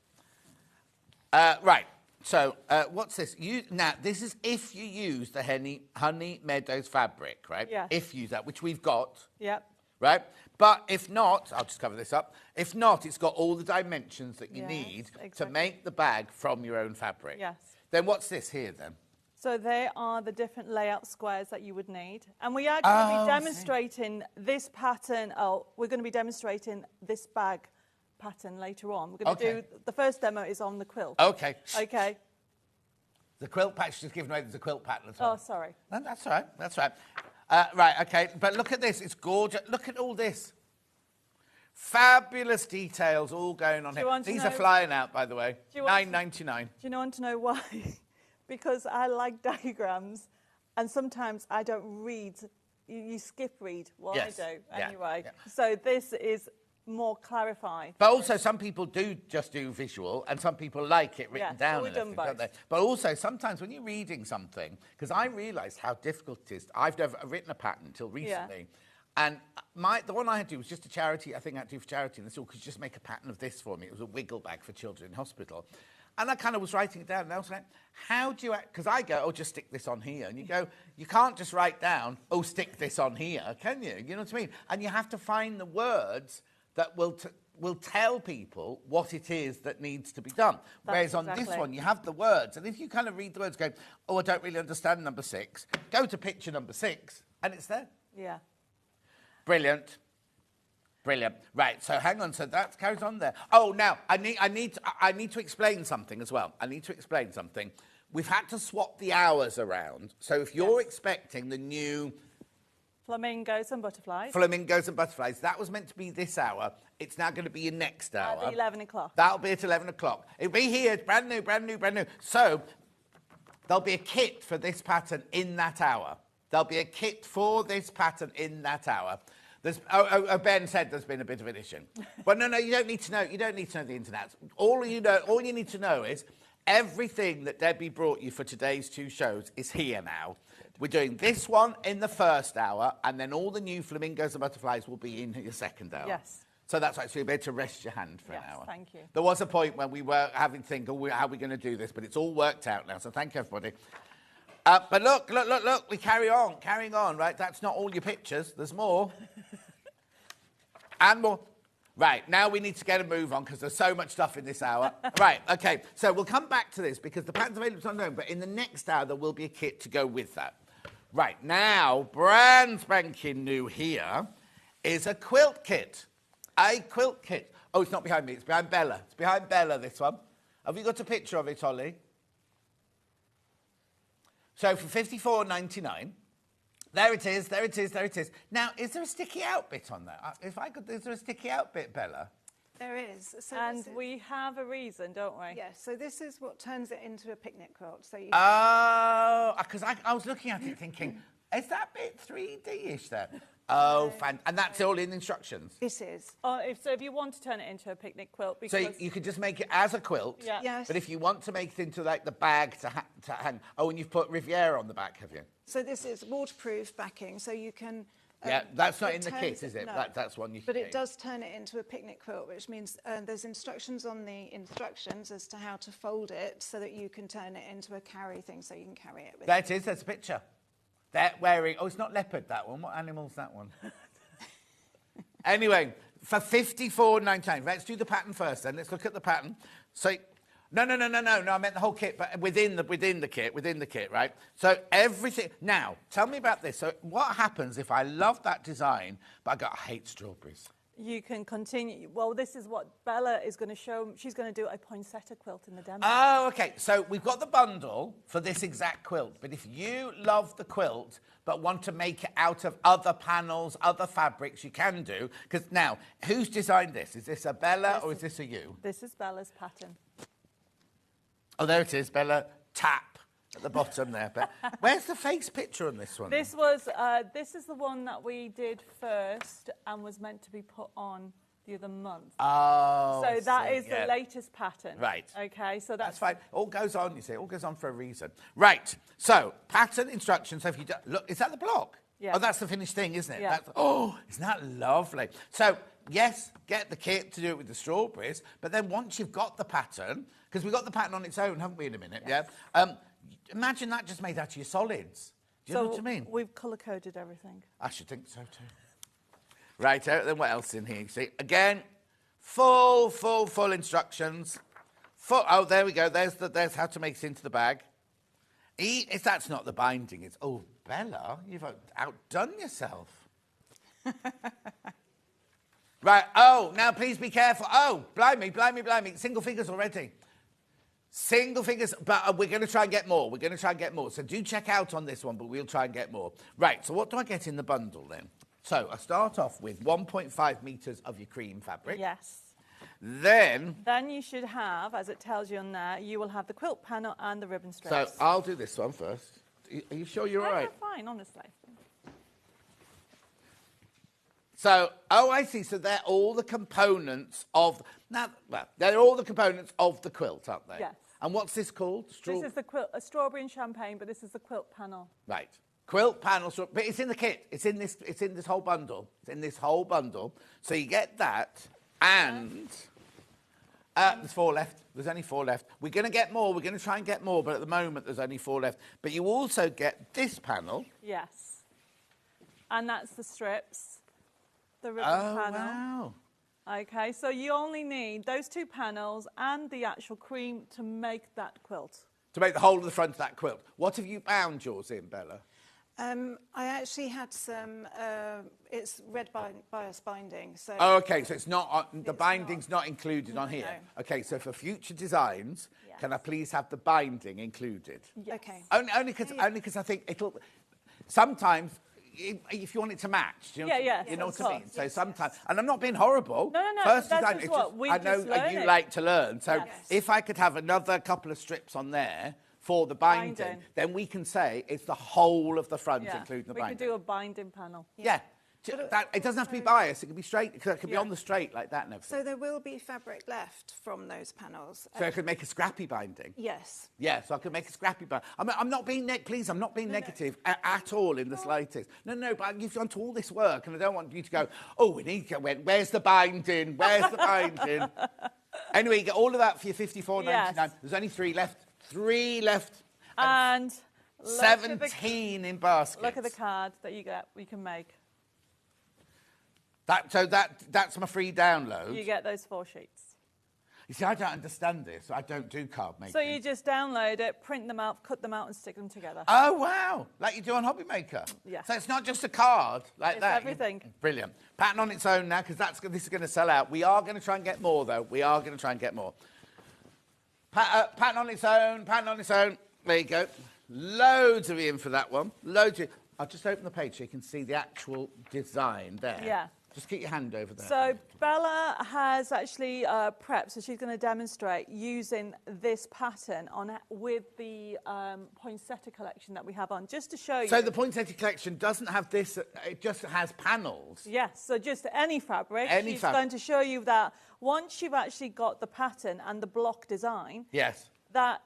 right, so what's this? Now, this is if you use the Honey Meadows fabric, right? Yeah. If you use that, which we've got. Yep. Right? But if not, I'll just cover this up. If not, it's got all the dimensions that you need to make the bag from your own fabric. Yes. Then what's this here then? So they are the different layout squares that you would need. And we are going to be demonstrating this pattern. We're going to be demonstrating this bag pattern later on. We're going to do, the first demo is on the quilt. Okay. Okay. The quilt patch just given away, there's a quilt pattern as well. Oh, sorry. No, that's all right, that's all right. Right, okay, but look at this, it's gorgeous. Look at all this. Fabulous details all going on here. These are flying out, by the way. $9.99. Do you want to know why? Because I like diagrams, and sometimes I don't read. You skip read. Well, I do anyway. Yeah. So this is more clarified. But also, some people do just do visual, and some people like it written down. So we've done both. Don't they? But also, sometimes when you're reading something, because I realised how difficult it is. I've never written a pattern until recently. And the one I had to do was just a charity. I think I had to do for charity, and they said, could you just make a pattern of this for me? It was a wiggle bag for children in hospital. And I kind of was writing it down, and I was like, how do you... Because I go, just stick this on here. And you go, you can't just write down, stick this on here, can you? You know what I mean? And you have to find the words that will will tell people what it is that needs to be done. Whereas on this one, you have the words. And if you kind of read the words going, oh, I don't really understand number 6, go to picture number 6, and it's there. Yeah. Brilliant. Brilliant. Right, so hang on. So that carries on there. Oh, now, I need to explain something as well. I need to explain something. We've had to swap the hours around. So if you're expecting the new... Flamingos and butterflies. Flamingos and butterflies. That was meant to be this hour. It's now going to be your next hour. At 11 o'clock. That'll be at 11 o'clock. It'll be here. It's brand new, brand new, brand new. So there'll be a kit for this pattern in that hour. There'll be a kit for this pattern in that hour. Ben said there's been a bit of an issue. But no, you don't need to know. You don't need to know the internet. All you need to know is everything that Debbie brought you for today's 2 shows is here now. We're doing this one in the first hour, and then all the new flamingos and butterflies will be in your second hour. Yes. So that's right. So you'll be able to rest your hand for an hour. Yes, thank you. There was a point when we were having to think, how are we going to do this? But it's all worked out now. So thank you, everybody. But look. We carrying on, right? That's not all your pictures. There's more. And more. Right, now we need to get a move on because there's so much stuff in this hour. Right, OK, so we'll come back to this because the pattern's available is unknown, but in the next hour there will be a kit to go with that. Right, now, brand spanking new here is a quilt kit. A quilt kit. Oh, it's not behind me, it's behind Bella. It's behind Bella, this one. Have you got a picture of it, Ollie? So for £54.99. There it is, there it is, there it is. Now, is there a sticky out bit on there? Is there a sticky out bit, Bella? There is. So And we have a reason, don't we? Yes, so this is what turns it into a picnic quilt. So you Oh, because I was looking at it thinking, is that bit 3D-ish there? Oh, fine. And that's all in instructions? This is. So if you want to turn it into a picnic quilt, So because... you could just make it as a quilt, Yeah. Yes. but if you want to make it into, like, the bag to hang... Oh, and you've put Riviera on the back, have you? So this is waterproof backing, so you can... Yeah, that's not it in the turns kit, is it? No. That's one you can But do. it does turn it into a picnic quilt, which means there's instructions on the instructions as to how to fold it so that you can turn it into a carry thing, so you can carry it with There it is, there's a picture. They're wearing... Oh, it's not leopard, that one. What animal's that one? Anyway, for £54.99, let's do the pattern first then. Let's look at the pattern. So, no, I meant the whole kit, but within the kit, right? So everything... Now, tell me about this. So what happens if I love that design, but I hate strawberries? You can continue. Well, this is what Bella is going to show. She's going to do a poinsettia quilt in the demo. Oh, OK. So we've got the bundle for this exact quilt. But if you love the quilt but want to make it out of other panels, other fabrics, you can do. Because now, who's designed this? Is this a Bella or is this a you? This is Bella's pattern. Oh, there it is, Bella. Tap at the bottom there. But where's the face picture on this one? This is the one that we did first and was meant to be put on the other month. Oh, so I that see, is yeah. the latest pattern. Right. Okay, so That's fine. All goes on, you see. All goes on for a reason. Right. So, pattern instructions. So if you do, look, is that the block? Yeah. Oh, that's the finished thing, isn't it? Yeah. Isn't that lovely? So, yes, get the kit to do it with the strawberries, but then once you've got the pattern, because we've got the pattern on its own, haven't we, in a minute? Yes. Yeah. Imagine that just made out of your solids. Do you know what I mean? We've colour-coded everything. I should think so too. Right, then what else in here? You see, again, full instructions. Oh, there we go. There's how to make it into the bag. If that's not the binding, it's... Oh, Bella, you've outdone yourself. Right, oh, now please be careful. Oh, blimey. Single figures already. Single figures, but we're going to try and get more. So do check out on this one, but we'll try and get more. Right, so what do I get in the bundle then? So I start off with 1.5 metres of your cream fabric. Yes. Then you should have, as it tells you on there, you will have the quilt panel and the ribbon So strips. I'll do this one first. Are you sure you're all right? You're fine, honestly. So, oh, I see. So they're all the components of... Now, well, they're all the components of the quilt, aren't they? Yes. And what's this called? This is the quilt, a strawberry and champagne, but this is the quilt panel. Right. Quilt panel, but it's in the kit. It's in this whole bundle. So you get that, and there's 4 left. There's only 4 left. We're going to get more. We're going to try and get more, but at the moment there's only 4 left. But you also get this panel. Yes. And that's the strips, the ribbon panel. Wow. Okay, so you only need those 2 panels and the actual cream to make that quilt. To make the whole of the front of that quilt. What have you bound yours in, Bella? I actually had some, it's red bias binding. So Oh, okay, so it's not, the It's binding's not included on here. No. Okay, so for future designs, Yes. can I please have the binding included? Okay. Only because I think it'll, sometimes, if you want it to match, do you know, Yeah, you know of what I mean? course. So sometimes, and I'm not being horrible. No, First that's design, just it's what we I know just learn you it. like to learn. So Yes. if I could have another couple of strips on there for the binding, Binding. then we can say it's the whole of the front, Yeah. including the We binding. could do a binding panel. Yeah. It doesn't have to be biased. It could be straight. It could be Yeah. on the straight like that and everything. So there will be fabric left from those panels. So I could make a scrappy binding. Yes. Yeah, so I could make a scrappy binding. I'm not being please, I'm not being negative at all in the slightest. No, but you've done all this work, and I don't want you to go, oh, we need to go, where's the binding? Where's the binding? Anyway, you get all of that for your $54.99. Yes. There's only 3 left. 3 left. And look 17 in baskets. Look at the card that you can make. That's my free download. You get those 4 sheets. You see, I don't understand this. I don't do card making. So you just download it, print them out, cut them out, and stick them together. Oh, wow. Like you do on Hobby Maker. Yeah. So it's not just a card like It's that. everything. Brilliant. Pattern on its own now, because this is going to sell out. We are going to try and get more, though. We are going to try and get more. Pattern on its own, pattern on its own. There you go. Loads of in for that one. Loads of... I'll just open the page so you can see the actual design there. Yeah. Just keep your hand over there. So Bella has actually prepped, so she's going to demonstrate using this pattern with the poinsettia collection that we have on, just to show you. So the poinsettia collection doesn't have this, it just has panels. Yes, so just any fabric. Any She's fabric. going to show you that once you've actually got the pattern and the block design, Yes. that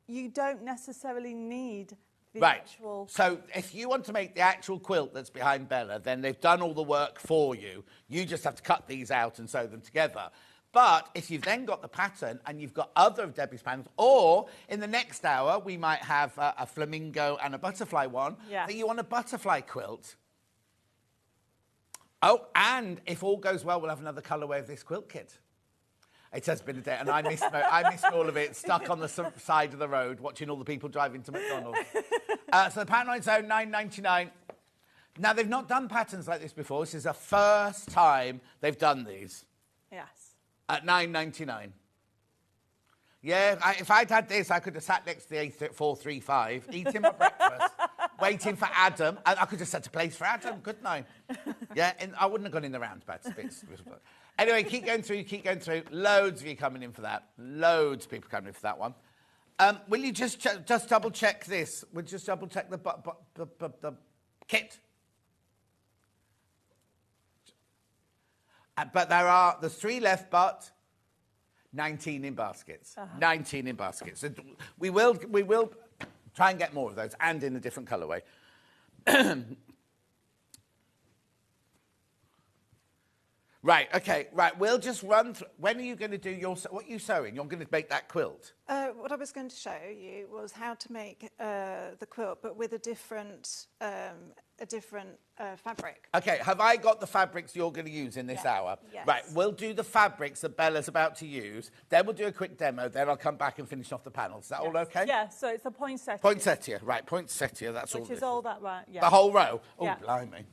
you don't necessarily need the Right. actual... So if you want to make the actual quilt that's behind Bella, then they've done all the work for you. You just have to cut these out and sew them together. But if you've then got the pattern and you've got other of Debbie's patterns, or in the next hour we might have a flamingo and a butterfly one, Yes. that you want a butterfly quilt. Oh, and if all goes well, we'll have another colourway of this quilt kit. It has been a day, and I missed all of it, stuck on the side of the road, watching all the people driving to McDonald's. So the pattern on its own, $9.99. Now, they've not done patterns like this before. This is the first time they've done these Yes. at $9.99. Yeah, if I'd had this, I could have sat next to the A435, eating my breakfast, waiting for Adam. I could have set a place for Adam, couldn't I? Yeah, and I wouldn't have gone in the roundabouts bits. Anyway, keep going through. Loads of you coming in for that. Loads of people coming in for that one. Will you just double check this? We'll just double check the kit. But there's 3 left, but 19 in baskets. 19 in baskets. So we will try and get more of those, and in a different colourway. Right, okay, right. We'll just run through. When are you going to do what are you sewing? You're going to make that quilt? What I was going to show you was how to make the quilt, but with a different fabric. Okay, have I got the fabrics you're going to use in this hour? Yes. Right, we'll do the fabrics that Bella's about to use. Then we'll do a quick demo. Then I'll come back and finish off the panels. Is that all okay? Yeah, so it's a poinsettia. Poinsettia, right, poinsettia, that's all. Which is all that, right? Yeah. The whole row? Oh, Yeah. blimey.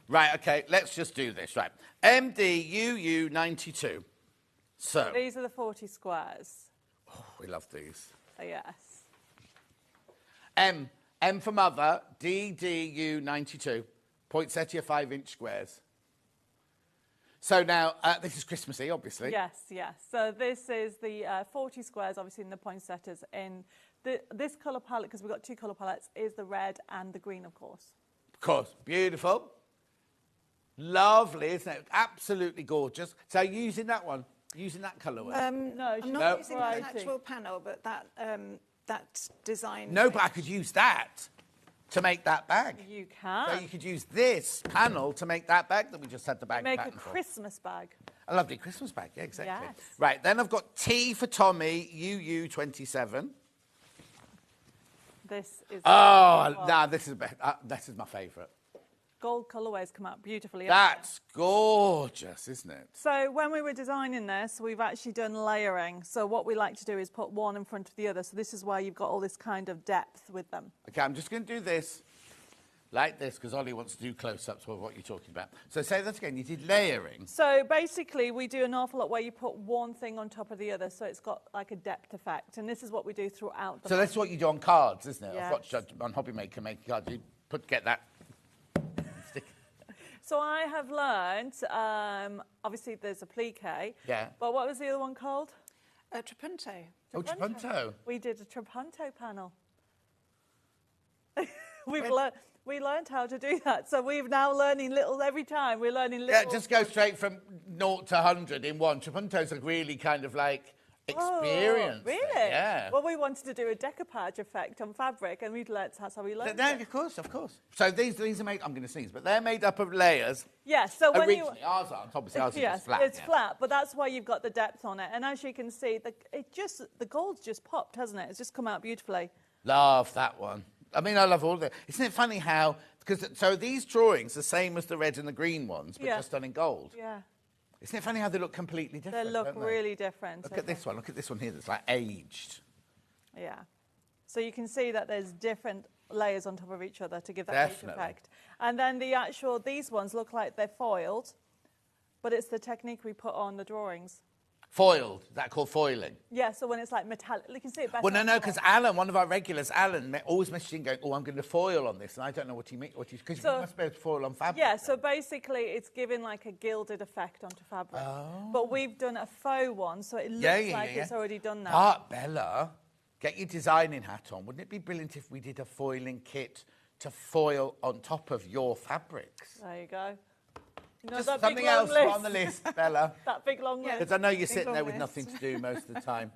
Right, okay, let's just do this. Right, MDUU92. So, These are the 40 squares. oh, we love these. Yes. M for mother, DDU92. Poinsettia 5-inch squares. So now, this is Christmassy, obviously. Yes. So this is the 40 squares, obviously, in the poinsettias. In this colour palette, because we've got 2 colour palettes, is the red and the green, of course. Of course, beautiful. Lovely, isn't it? Absolutely gorgeous. So using that one, using that colourway. No, I'm not using the actual panel, but that design. No, but I could use that to make that bag. You can. So you could use this panel to make that bag that we just had the bag Make a pattern for. Christmas bag. A lovely Christmas bag, yeah, exactly. Yes. Right, then I've got T for Tommy, UU27. This is... Oh, no, this is my favourite. gold colourways come out beautifully. That's gorgeous, isn't it? So when we were designing this, we've actually done layering. So what we like to do is put one in front of the other. So this is why you've got all this kind of depth with them. Okay, I'm just going to do this like this because Ollie wants to do close-ups of what you're talking about. So say that again. You did layering. So basically, we do an awful lot where you put one thing on top of the other, so it's got like a depth effect. And this is what we do throughout the So that's what you do on cards, isn't it? Yes. I've watched on Hobby Maker make cards. You get that. Stick. So I have learned, obviously there's applique. Yeah. But what was the other one called? Trapunto. Oh, trapunto. We did a trapunto panel. We learned how to do that. So we're now learning little every time. We're learning little. Yeah, just go straight from 0 to 100 in one. Trapunto's a really kind of like experience. Oh, really? Yeah. Well, we wanted to do a decoupage effect on fabric, and that's how we learned No, it. of course. So these are made. I'm going to sneeze, but they're made up of layers. Yeah. So when Originally, ours aren't. Obviously, ours is yes, just flat. it's flat, but that's why you've got the depth on it. And as you can see, the gold's just popped, hasn't it? It's just come out beautifully. Love that one. I mean, I love all of it. Isn't it funny how... So these drawings, the same as the red and the green ones, but just done in gold. Yeah. Isn't it funny how they look completely different? They look don't they? really different. Look at this one. Look at this one here that's like aged. Yeah. So you can see that there's different layers on top of each other to give that Definitely. effect. And then these ones look like they're foiled, but it's the technique we put on the drawings. Foiled. Is that called foiling? Yeah, so when it's like metallic, you can see it better. Well, no, because Alan, one of our regulars, Alan, always messaging going, oh, I'm going to foil on this. And I don't know what he means. Because you must be able to foil on fabric. Yeah, so basically it's giving like a gilded effect onto fabric. Oh. But we've done a faux one, so it looks like it's already done that. But, Bella, get your designing hat on. Wouldn't it be brilliant if we did a foiling kit to foil on top of your fabrics? There you go. Just something else on the list, Bella. That big long list. Because I know you're sitting there with nothing to do most of the time.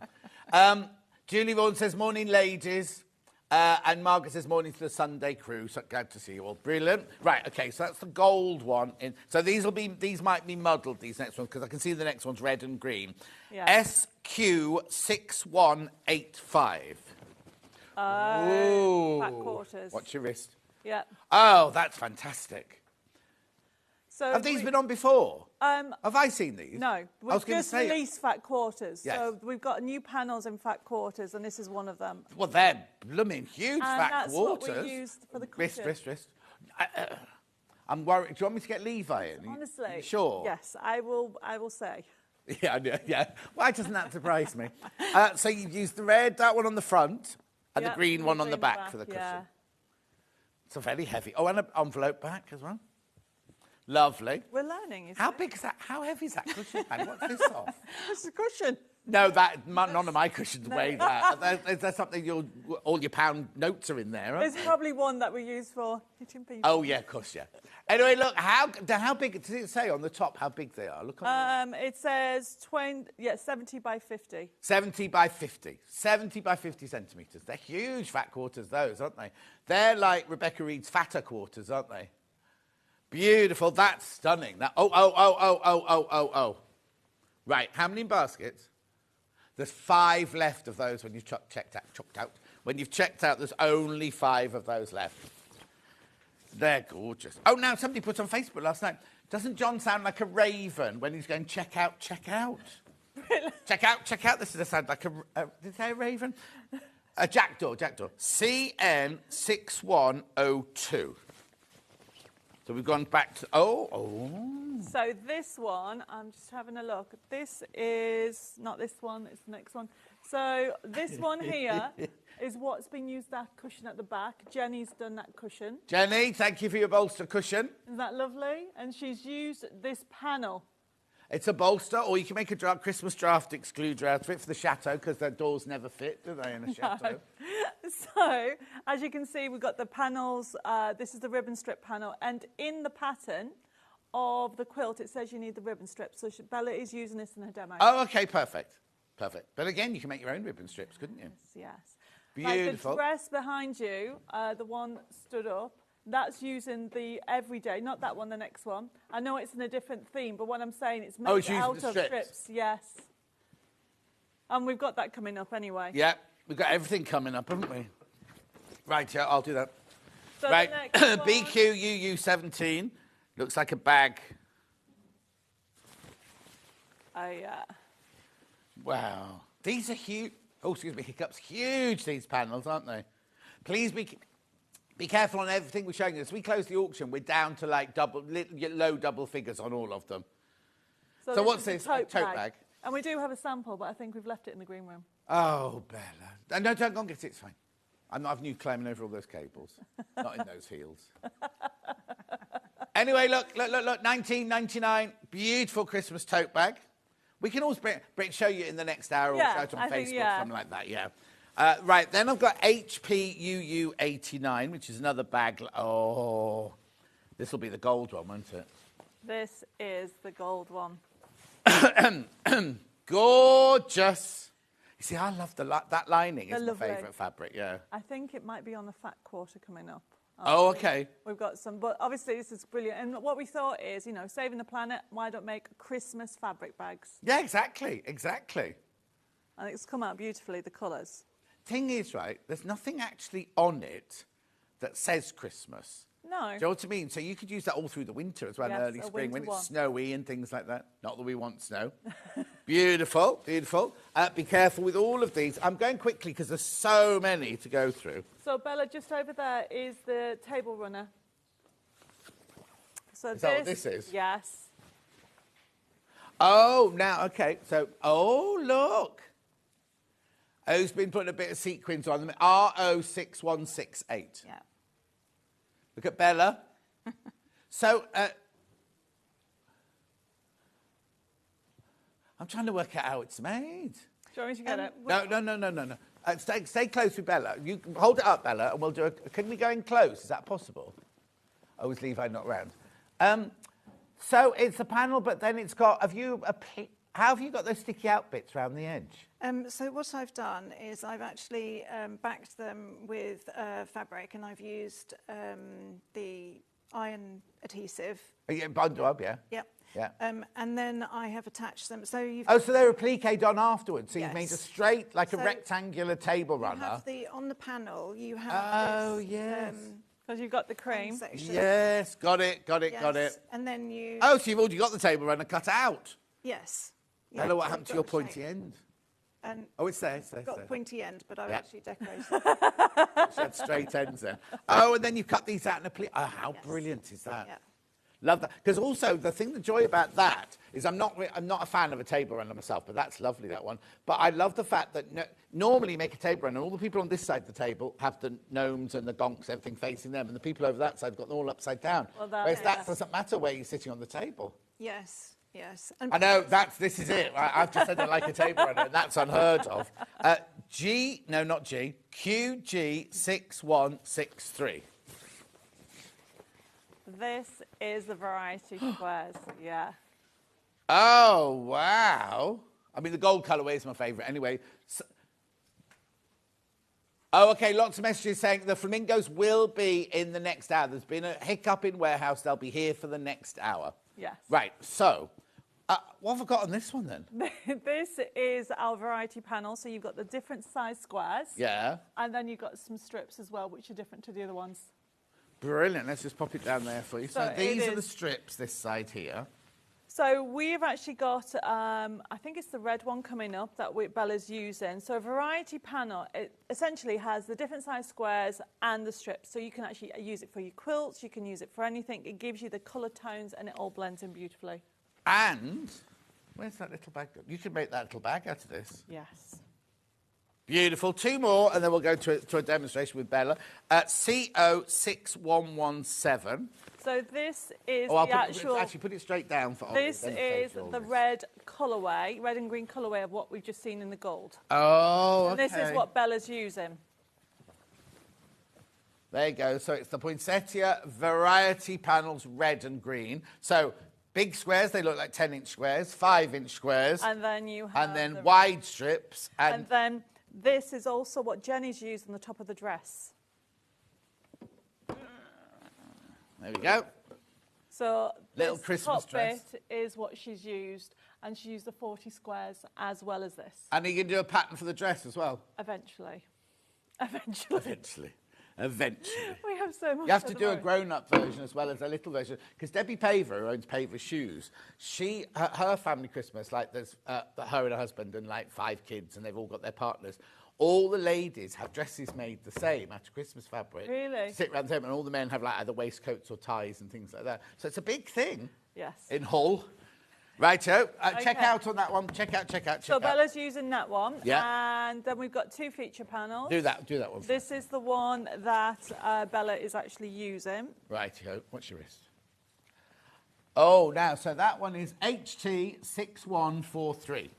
Julie Vaughan says, morning, ladies. And Margaret says, morning to the Sunday crew. So glad to see you all. Brilliant. Right, OK, so that's the gold one. So these might be muddled, these next ones, because I can see the next one's red and green. Yeah. SQ6185. Ooh. Fat quarters. Watch your wrist. Yeah. Oh, that's fantastic. So Have these been on before? Have I seen these? No, we've just say, released fat quarters. Yes. So we've got new panels in fat quarters, and this is one of them. Well, they're blooming huge fat that's quarters. what we used for the cushion. Wrist. I'm worried. Do you want me to get Levi in? Honestly, you sure? Yes, I will say. Yeah. Why doesn't that surprise me? So you've used the red, that one on the front, and the green one on the back for the cushion. Yeah. It's a very heavy. Oh, and an envelope back as well. Lovely. We're learning. How big is that? How heavy is that cushion? Man? What's this of? It's a cushion. No, none of my cushions weigh that. Is there something all your pound notes are in there? There's probably one that we use for hitting people. Oh yeah, of course, yeah. Anyway, look, how big? Does it say on the top how big they are? Look on It says 70 by 50. 70 by 50. 70 by 50 centimetres. They're huge fat quarters, those, aren't they? They're like Rebecca Reed's fatter quarters, aren't they? Beautiful. That's stunning. Oh. Right, how many baskets? There's 5 left of those when you've checked out. When you've checked out, there's only 5 of those left. They're gorgeous. Oh, now somebody put on Facebook last night, doesn't John sound like a raven when he's going, check out? Check out. This does sound like did it say a raven? A jackdaw. CN6102. So we've gone back to... So this one, I'm just having a look. This is not this one, it's the next one. So this one here is what's been used, that cushion at the back. Jenny's done that cushion. Jenny, thank you for your bolster cushion. Isn't that lovely? And she's used this panel. It's a bolster, or you can make a Christmas draft excluder out of it for the chateau, because their doors never fit, do they, in a chateau? No. So, as you can see, we've got the panels. This is the ribbon strip panel. And in the pattern of the quilt, it says you need the ribbon strips. So Bella is using this in her demo. Oh, OK, perfect. But again, you can make your own ribbon strips, couldn't you? Yes. Beautiful. Like the dress behind you, the one stood up, that's using the everyday, not that one, the next one. I know it's in a different theme, but what I'm saying, it's made out of strips. Yes. And we've got that coming up anyway. Yeah, we've got everything coming up, haven't we? Right, yeah, I'll do that. So right, the next one- BQUU17 looks like a bag. Oh, yeah. Wow. These are huge. Oh, excuse me, hiccups. Huge, these panels, aren't they? Please be careful on everything we're showing you. As we close the auction, we're down to like low double figures on all of them. So what's is this? a A tote bag. And we do have a sample, but I think we've left it in the green room. Oh, Bella. No, don't go and get it. It's fine. I'm not having you climbing over all those cables. Not in those heels. Anyway, look. 19.99. Beautiful Christmas tote bag. We can always show you in the next hour or show it on Facebook or something like that, yeah. Right, then I've got HPUU89, which is another bag. Oh, this will be the gold one, won't it? This is the gold one. Gorgeous. You see, I love that lining. It's my lovely. favourite fabric, yeah. I think it might be on the fat quarter coming up. Oh, okay. We've got some, but obviously this is brilliant. And what we thought is, saving the planet, why don't make Christmas fabric bags? Yeah, exactly. And it's come out beautifully, the colours. Thing is, right, there's nothing actually on it that says Christmas. No. Do you know what I mean? So you could use that all through the winter as well, Yes, early a spring, when winter it's one. snowy and things like that. Not that we want snow. Beautiful. Be careful with all of these. I'm going quickly because there's so many to go through. So, Bella, just over there is the table runner. So Is that what this is? Yes. Oh, now, okay. So, oh, look. Who's been putting a bit of sequins on them? RO6168. Yeah. Look at Bella. So, I'm trying to work out how it's made. Do you want me to get it? No. Stay close with Bella. You hold it up, Bella, and we'll do a... Can we go in close? Is that possible? Oh, is Levi not round? So it's a panel, but then it's got... How have you got those sticky out bits around the edge? So what I've done is I've actually backed them with fabric, and I've used the iron adhesive. Yeah, bundle up, yeah. Yep. Yeah. And then I have attached them. So you've Oh, so they were appliqued on afterwards. So you've made a Yes. straight, like a So rectangular table you runner. have on the panel. You have Oh, this, yes. Because you've got the cream. section. Yes, got it. Yes. And then you. Oh, so you've already got the table runner cut out. Yes. Hello, Yeah, what so happened to I've your got the pointy shape. end? And Oh, it's there. got a pointy end, but I've Yeah. actually decorated. She had straight ends there. Oh, and then you cut these out in a plate. Oh, how brilliant is that? Yeah. Love that. Because also, the joy about that is I'm not a fan of a table runner myself, but that's lovely, that one. But I love the fact that normally you make a table runner, all the people on this side of the table have the gnomes and the gonks, everything facing them, and the people over that side have got them all upside down. Well, that- Whereas that yes. doesn't matter where you're sitting on the table. Yes. And I know, this is it. I've just said I like a table runner, and that's unheard of. QG6163. This is the variety squares. Yeah. Oh, wow. I mean, the gold colourway is my favourite anyway. Oh, OK, lots of messages saying the flamingos will be in the next hour. There's been a hiccup in warehouse. They'll be here for the next hour. Yes. Right, so... what have I got on this one, then? This is our variety panel. So you've got the different size squares. Yeah. And then you've got some strips as well, which are different to the other ones. Brilliant. Let's just pop it down there for you. So So these it are the is- strips, this side here. So we've actually got, I think it's the red one coming up that Bella's using. So a variety panel, it essentially has the different size squares and the strips. So you can actually use it for your quilts, you can use it for anything. It gives you the colour tones and it all blends in beautifully. And where's that little bag? You can make that little bag out of this. Yes. Beautiful. Two more, and then we'll go to a demonstration with Bella. CO6117. So this is I'll the actual... actually put it straight down for This Ollie, is then the this. red colourway, red and green colourway of what we've just seen in the gold. Oh, And this is what Bella's using. There you go. So it's the poinsettia variety panels, red and green. So big squares, they look like 10-inch squares, 5-inch squares. And then you have... And then wide strips. And then this is also what Jenny's used on the top of the dress. There we go. So Little this Christmas top dress. bit is what she's used, and she used the 40 squares as well as this. And you can do a pattern for the dress as well. Eventually. Eventually. Eventually. Eventually. We have so much. You have to at the do a moment. grown-up version as well as a little version. Because Debbie Paver, who owns Paver Shoes, her family Christmas, like there's her and her husband and like 5 kids, and they've all got their partners. All the ladies have dresses made the same out of Christmas fabric. Really? Sit around the table, and all the men have like either waistcoats or ties and things like that. So it's a big thing. Yes. In Hull. Righto. Check Okay. out on that one. Check out. So Bella's using that one. Yeah. And then we've got 2 feature panels. Do that one. This is the one that Bella is actually using. Righto. What's your wrist? Oh, now, so that one is HT6143.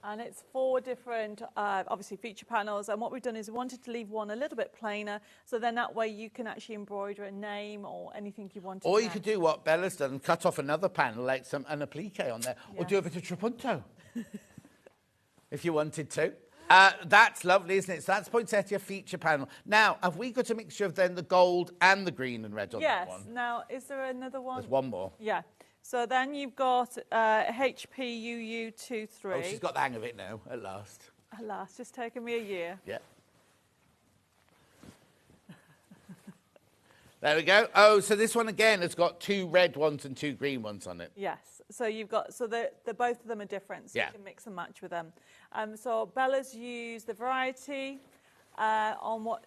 And it's 4 different, obviously, feature panels. And what we've done is we wanted to leave one a little bit plainer, so then that way you can actually embroider a name or anything you want. Or you could do what Bella's done and cut off another panel, like an applique on there, or do a bit of trapunto, if you wanted to. That's lovely, isn't it? So that's poinsettia feature panel. Now, have we got a mixture of then the gold and the green and red on that one? Yes. Now, is there another one? There's one more. Yeah. So then you've got HPUU23. Oh, she's got the hang of it now, at last. At last, just taken me a year. Yeah. There we go. Oh, so this one again has got 2 red ones and 2 green ones on it. Yes. So you've got, so the both of them are different, so you can mix and match with them. So Bella's used the variety on what,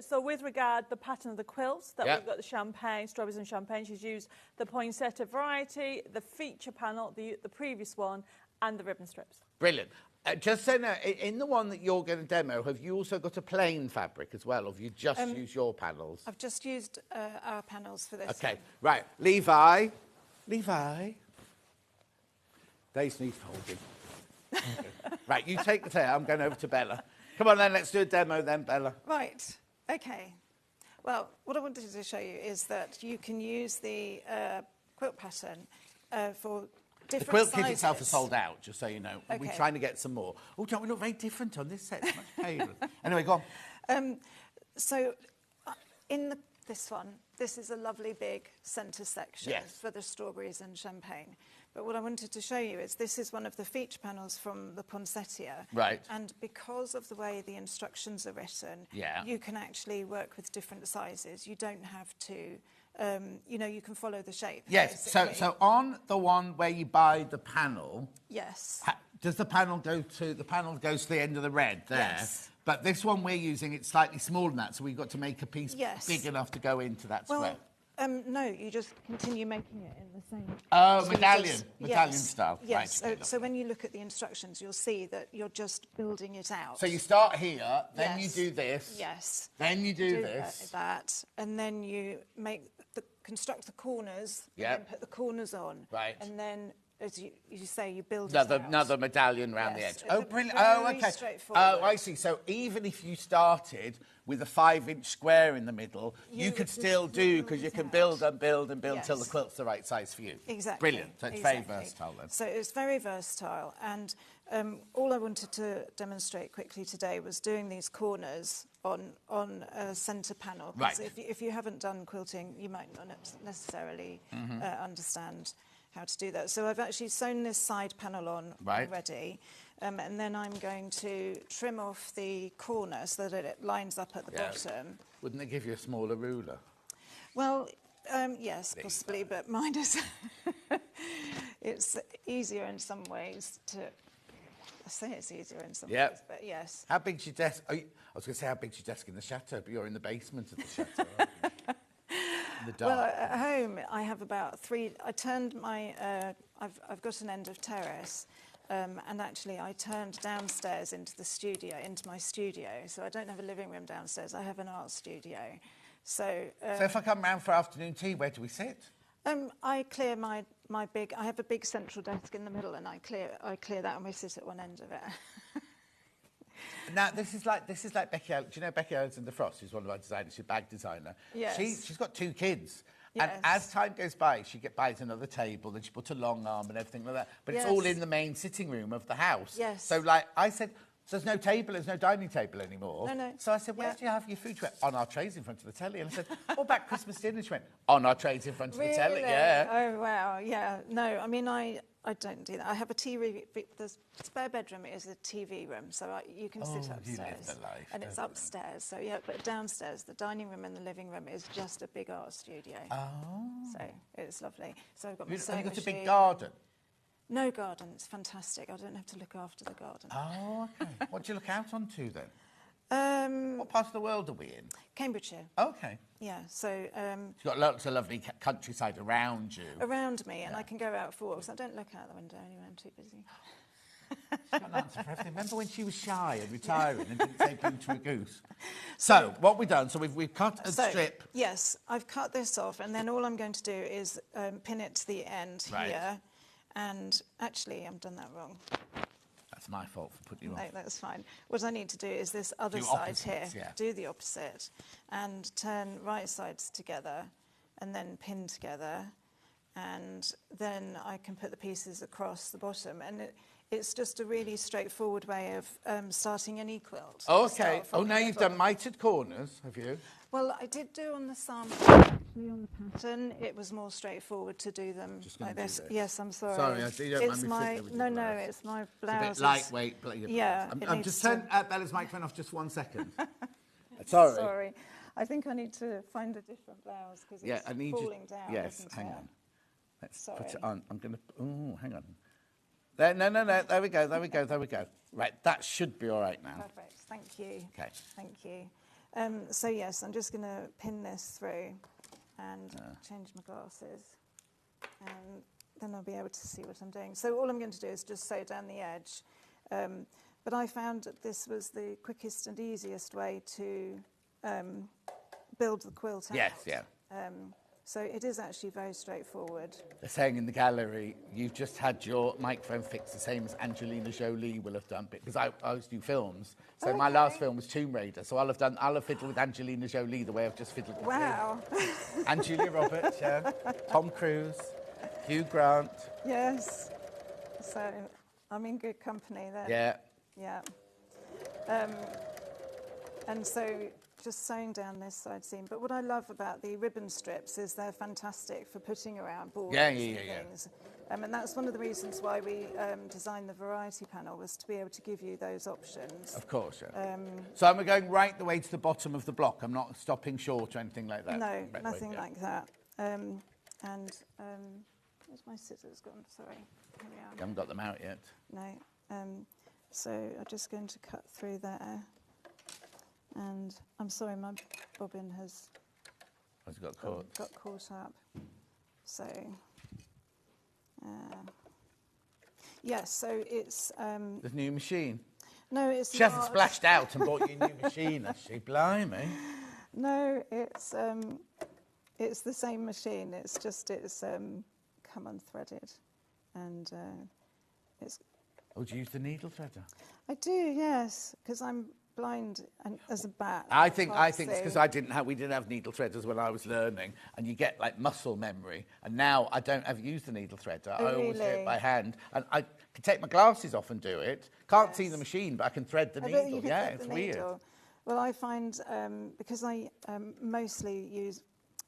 so with regard the pattern of the quilts, that we've got the champagne, strawberries and champagne, she's used the poinsettia variety, the feature panel, the previous one, and the ribbon strips. Brilliant. Just so now, in the one that you're going to demo, have you also got a plain fabric as well, or have you just used your panels? I've just used our panels for this. Okay, right. Levi. They need folding. Right, you take the tail. I'm going over to Bella. Come on then, let's do a demo then, Bella. Right, okay. Well, what I wanted to show you is that you can use the quilt pattern for different The quilt sizes. kit itself is sold out, just so you know. Okay. We're trying to get some more. Oh, don't we look very different on this set? It's much paler. Anyway, go on. So in this one, this is a lovely big centre section for the strawberries and champagne. But what I wanted to show you is this is one of the feature panels from the poinsettia. Right. And because of the way the instructions are written, you can actually work with different sizes. You don't have to, you know, you can follow the shape. Yes, so on the one where you buy the panel... Yes. Does the panel go to... The panel goes to the end of the red there. Yes. But this one we're using, it's slightly smaller than that, so we've got to make a piece big enough to go into that square. No, you just continue making it in the same... Oh, so medallion style. Yes, Right, so when you look at the instructions, you'll see that you're just building it out. So you start here, then you do this. Yes. Then you do this. That, and then you construct the corners, and then put the corners on. Right. And then, as you say, you build it out. Another medallion round the edge. It's Oh, brilliant. very Okay. straightforward. Oh, I see. So even if you started with a 5-inch square in the middle, you could still do, because you can build and build and build until the quilt's the right size for you. Exactly. Brilliant. So it's very versatile then. So it's very versatile. And all I wanted to demonstrate quickly today was doing these corners on a centre panel. Right. If you haven't done quilting, you might not necessarily understand how to do that. So I've actually sewn this side panel on already. And then I'm going to trim off the corner so that it lines up at the bottom. Wouldn't it give you a smaller ruler? Well, yes, possibly, but mine is... it's easier in some ways to... I say it's easier in some ways, but yes. How big's your desk? I was going to say how big's your desk in the chateau, but you're in the basement of the chateau, aren't you? In the dark. Well, at home, I have about 3... I turned my... I've got an end of terrace. And actually, I turned downstairs into my studio. So I don't have a living room downstairs. I have an art studio. So if I come round for afternoon tea, where do we sit? I clear my big... I have a big central desk in the middle, and I clear that, and we sit at one end of it. Now, this is like Becky Allen. Do you know Becky Alexander Frost, who's one of our designers? She's a bag designer. Yes. She's got 2 kids. Yes. And as time goes by, she buys another table, then she puts a long arm and everything like that. But it's all in the main sitting room of the house. Yes. So, like, I said, So there's no table, there's no dining table anymore. No. So I said, where do you have your food? She went, on our trays in front of the telly. And I said, what about Christmas dinner? She went, on our trays in front of the telly, yeah. Oh, wow, yeah. No, I mean, I don't do that. I have a TV, the spare bedroom is a TV room, so you can sit upstairs. You live the life, and it's upstairs, so yeah, but downstairs, the dining room and the living room is just a big art studio. Oh. So it's lovely. So I've got my sewing Have you got a machine. big garden? No garden, it's fantastic. I don't have to look after the garden. Oh, okay. What do you look out onto then? What part of the world are we in? Cambridgeshire. Okay. Yeah, so... You've got lots of lovely countryside around you. Around me, and I can go out for walks. I don't look out the window anyway, I'm too busy. She's got an answer for everything. Remember when she was shy and retiring and didn't say boo to a goose? So, what we've done, so we've cut a strip. Yes, I've cut this off, and then all I'm going to do is pin it to the end here. And actually, I've done that wrong. That's my fault for putting you No, off. that's fine. What I need to do is this other Do side opposites, here. yeah. Do the opposite. And turn right sides together, and then pin together. And then I can put the pieces across the bottom. And it's just a really straightforward way of starting any quilt. Okay. Oh, now you've done mitered corners, have you? Well, I did do on the sample. Actually, on the pattern, it was more straightforward to do them like this. Yes, I'm sorry. Sorry, you don't mind me fiddling with your blouse. It's my It's blouse. a bit lightweight. But Yeah, I'm just turning Bella's microphone off just 1 second. Sorry. I think I need to find a different blouse because it's falling down. Yes, isn't hang it? on. Let's put Sorry. it on. I'm going to... Oh, hang on. There, no. There we go. Right, that should be all right now. Perfect. Thank you. Okay. Thank you. So, yes, I'm just going to pin this through and change my glasses. And then I'll be able to see what I'm doing. So all I'm going to do is just sew down the edge. But I found that this was the quickest and easiest way to build the quilt out. Yes, yeah. So it is actually very straightforward. They're saying in the gallery, you've just had your microphone fixed the same as Angelina Jolie will have done, because I always do films. So my last film was Tomb Raider, so I'll have fiddled with Angelina Jolie the way I've just fiddled with you. And Julia Roberts, yeah. Tom Cruise, Hugh Grant. Yes. So I'm in good company there. Yeah. Yeah. And so just sewing down this side seam. But what I love about the ribbon strips is they're fantastic for putting around borders and things. And that's one of the reasons why we designed the variety panel, was to be able to give you those options. Of course, yeah. So I'm going right the way to the bottom of the block. I'm not stopping short or anything like that. No, nothing like that. Where's my scissors gone? Sorry. Here we are. You haven't got them out yet. No. So I'm just going to cut through there. And I'm sorry, my bobbin has got caught up. So, yes, so it's... the new machine? No, it's She hasn't splashed out and bought you a new machine, has she? Blimey. No, it's the same machine. It's just come unthreaded. And it's... Oh, do you use the needle threader? I do, yes, because I'm blind and as a bat. I think it's because we didn't have needle threaders when I was learning, and you get like muscle memory. And now I don't ever use the needle threader. I always do it by hand, and I can take my glasses off and do it. Can't see the machine, but I can thread the needle. Yeah, it's weird. Well, I find because I mostly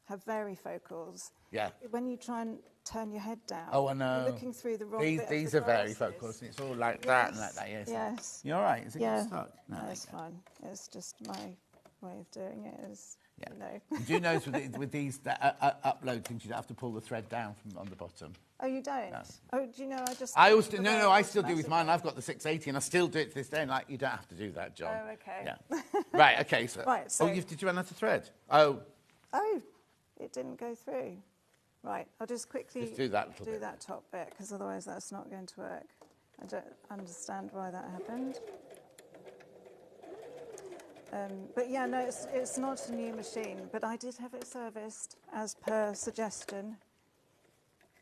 have varifocals. Yeah. When you try and turn your head down, oh, I know. You're looking through the wrong bit These of are the varifocals, and it's all like that and like that. Yes. Yes. You all right? Is it getting stuck? No, it's fine. It's just my way of doing it. You know. You do notice with these upload things, you don't have to pull the thread down from on the bottom. Oh, you don't? No. Oh, do you know? I still do with mine. I've got the 680, and I still do it to this day. And like, you don't have to do that, John. Oh, okay. Yeah. Right. Okay. So. Right. So. Did you run out of thread? Oh. Oh, it didn't go through. Right. I'll just quickly do that little bit. that top bit, because otherwise that's not going to work. I don't understand why that happened. But yeah, no, it's not a new machine, but I did have it serviced as per suggestion.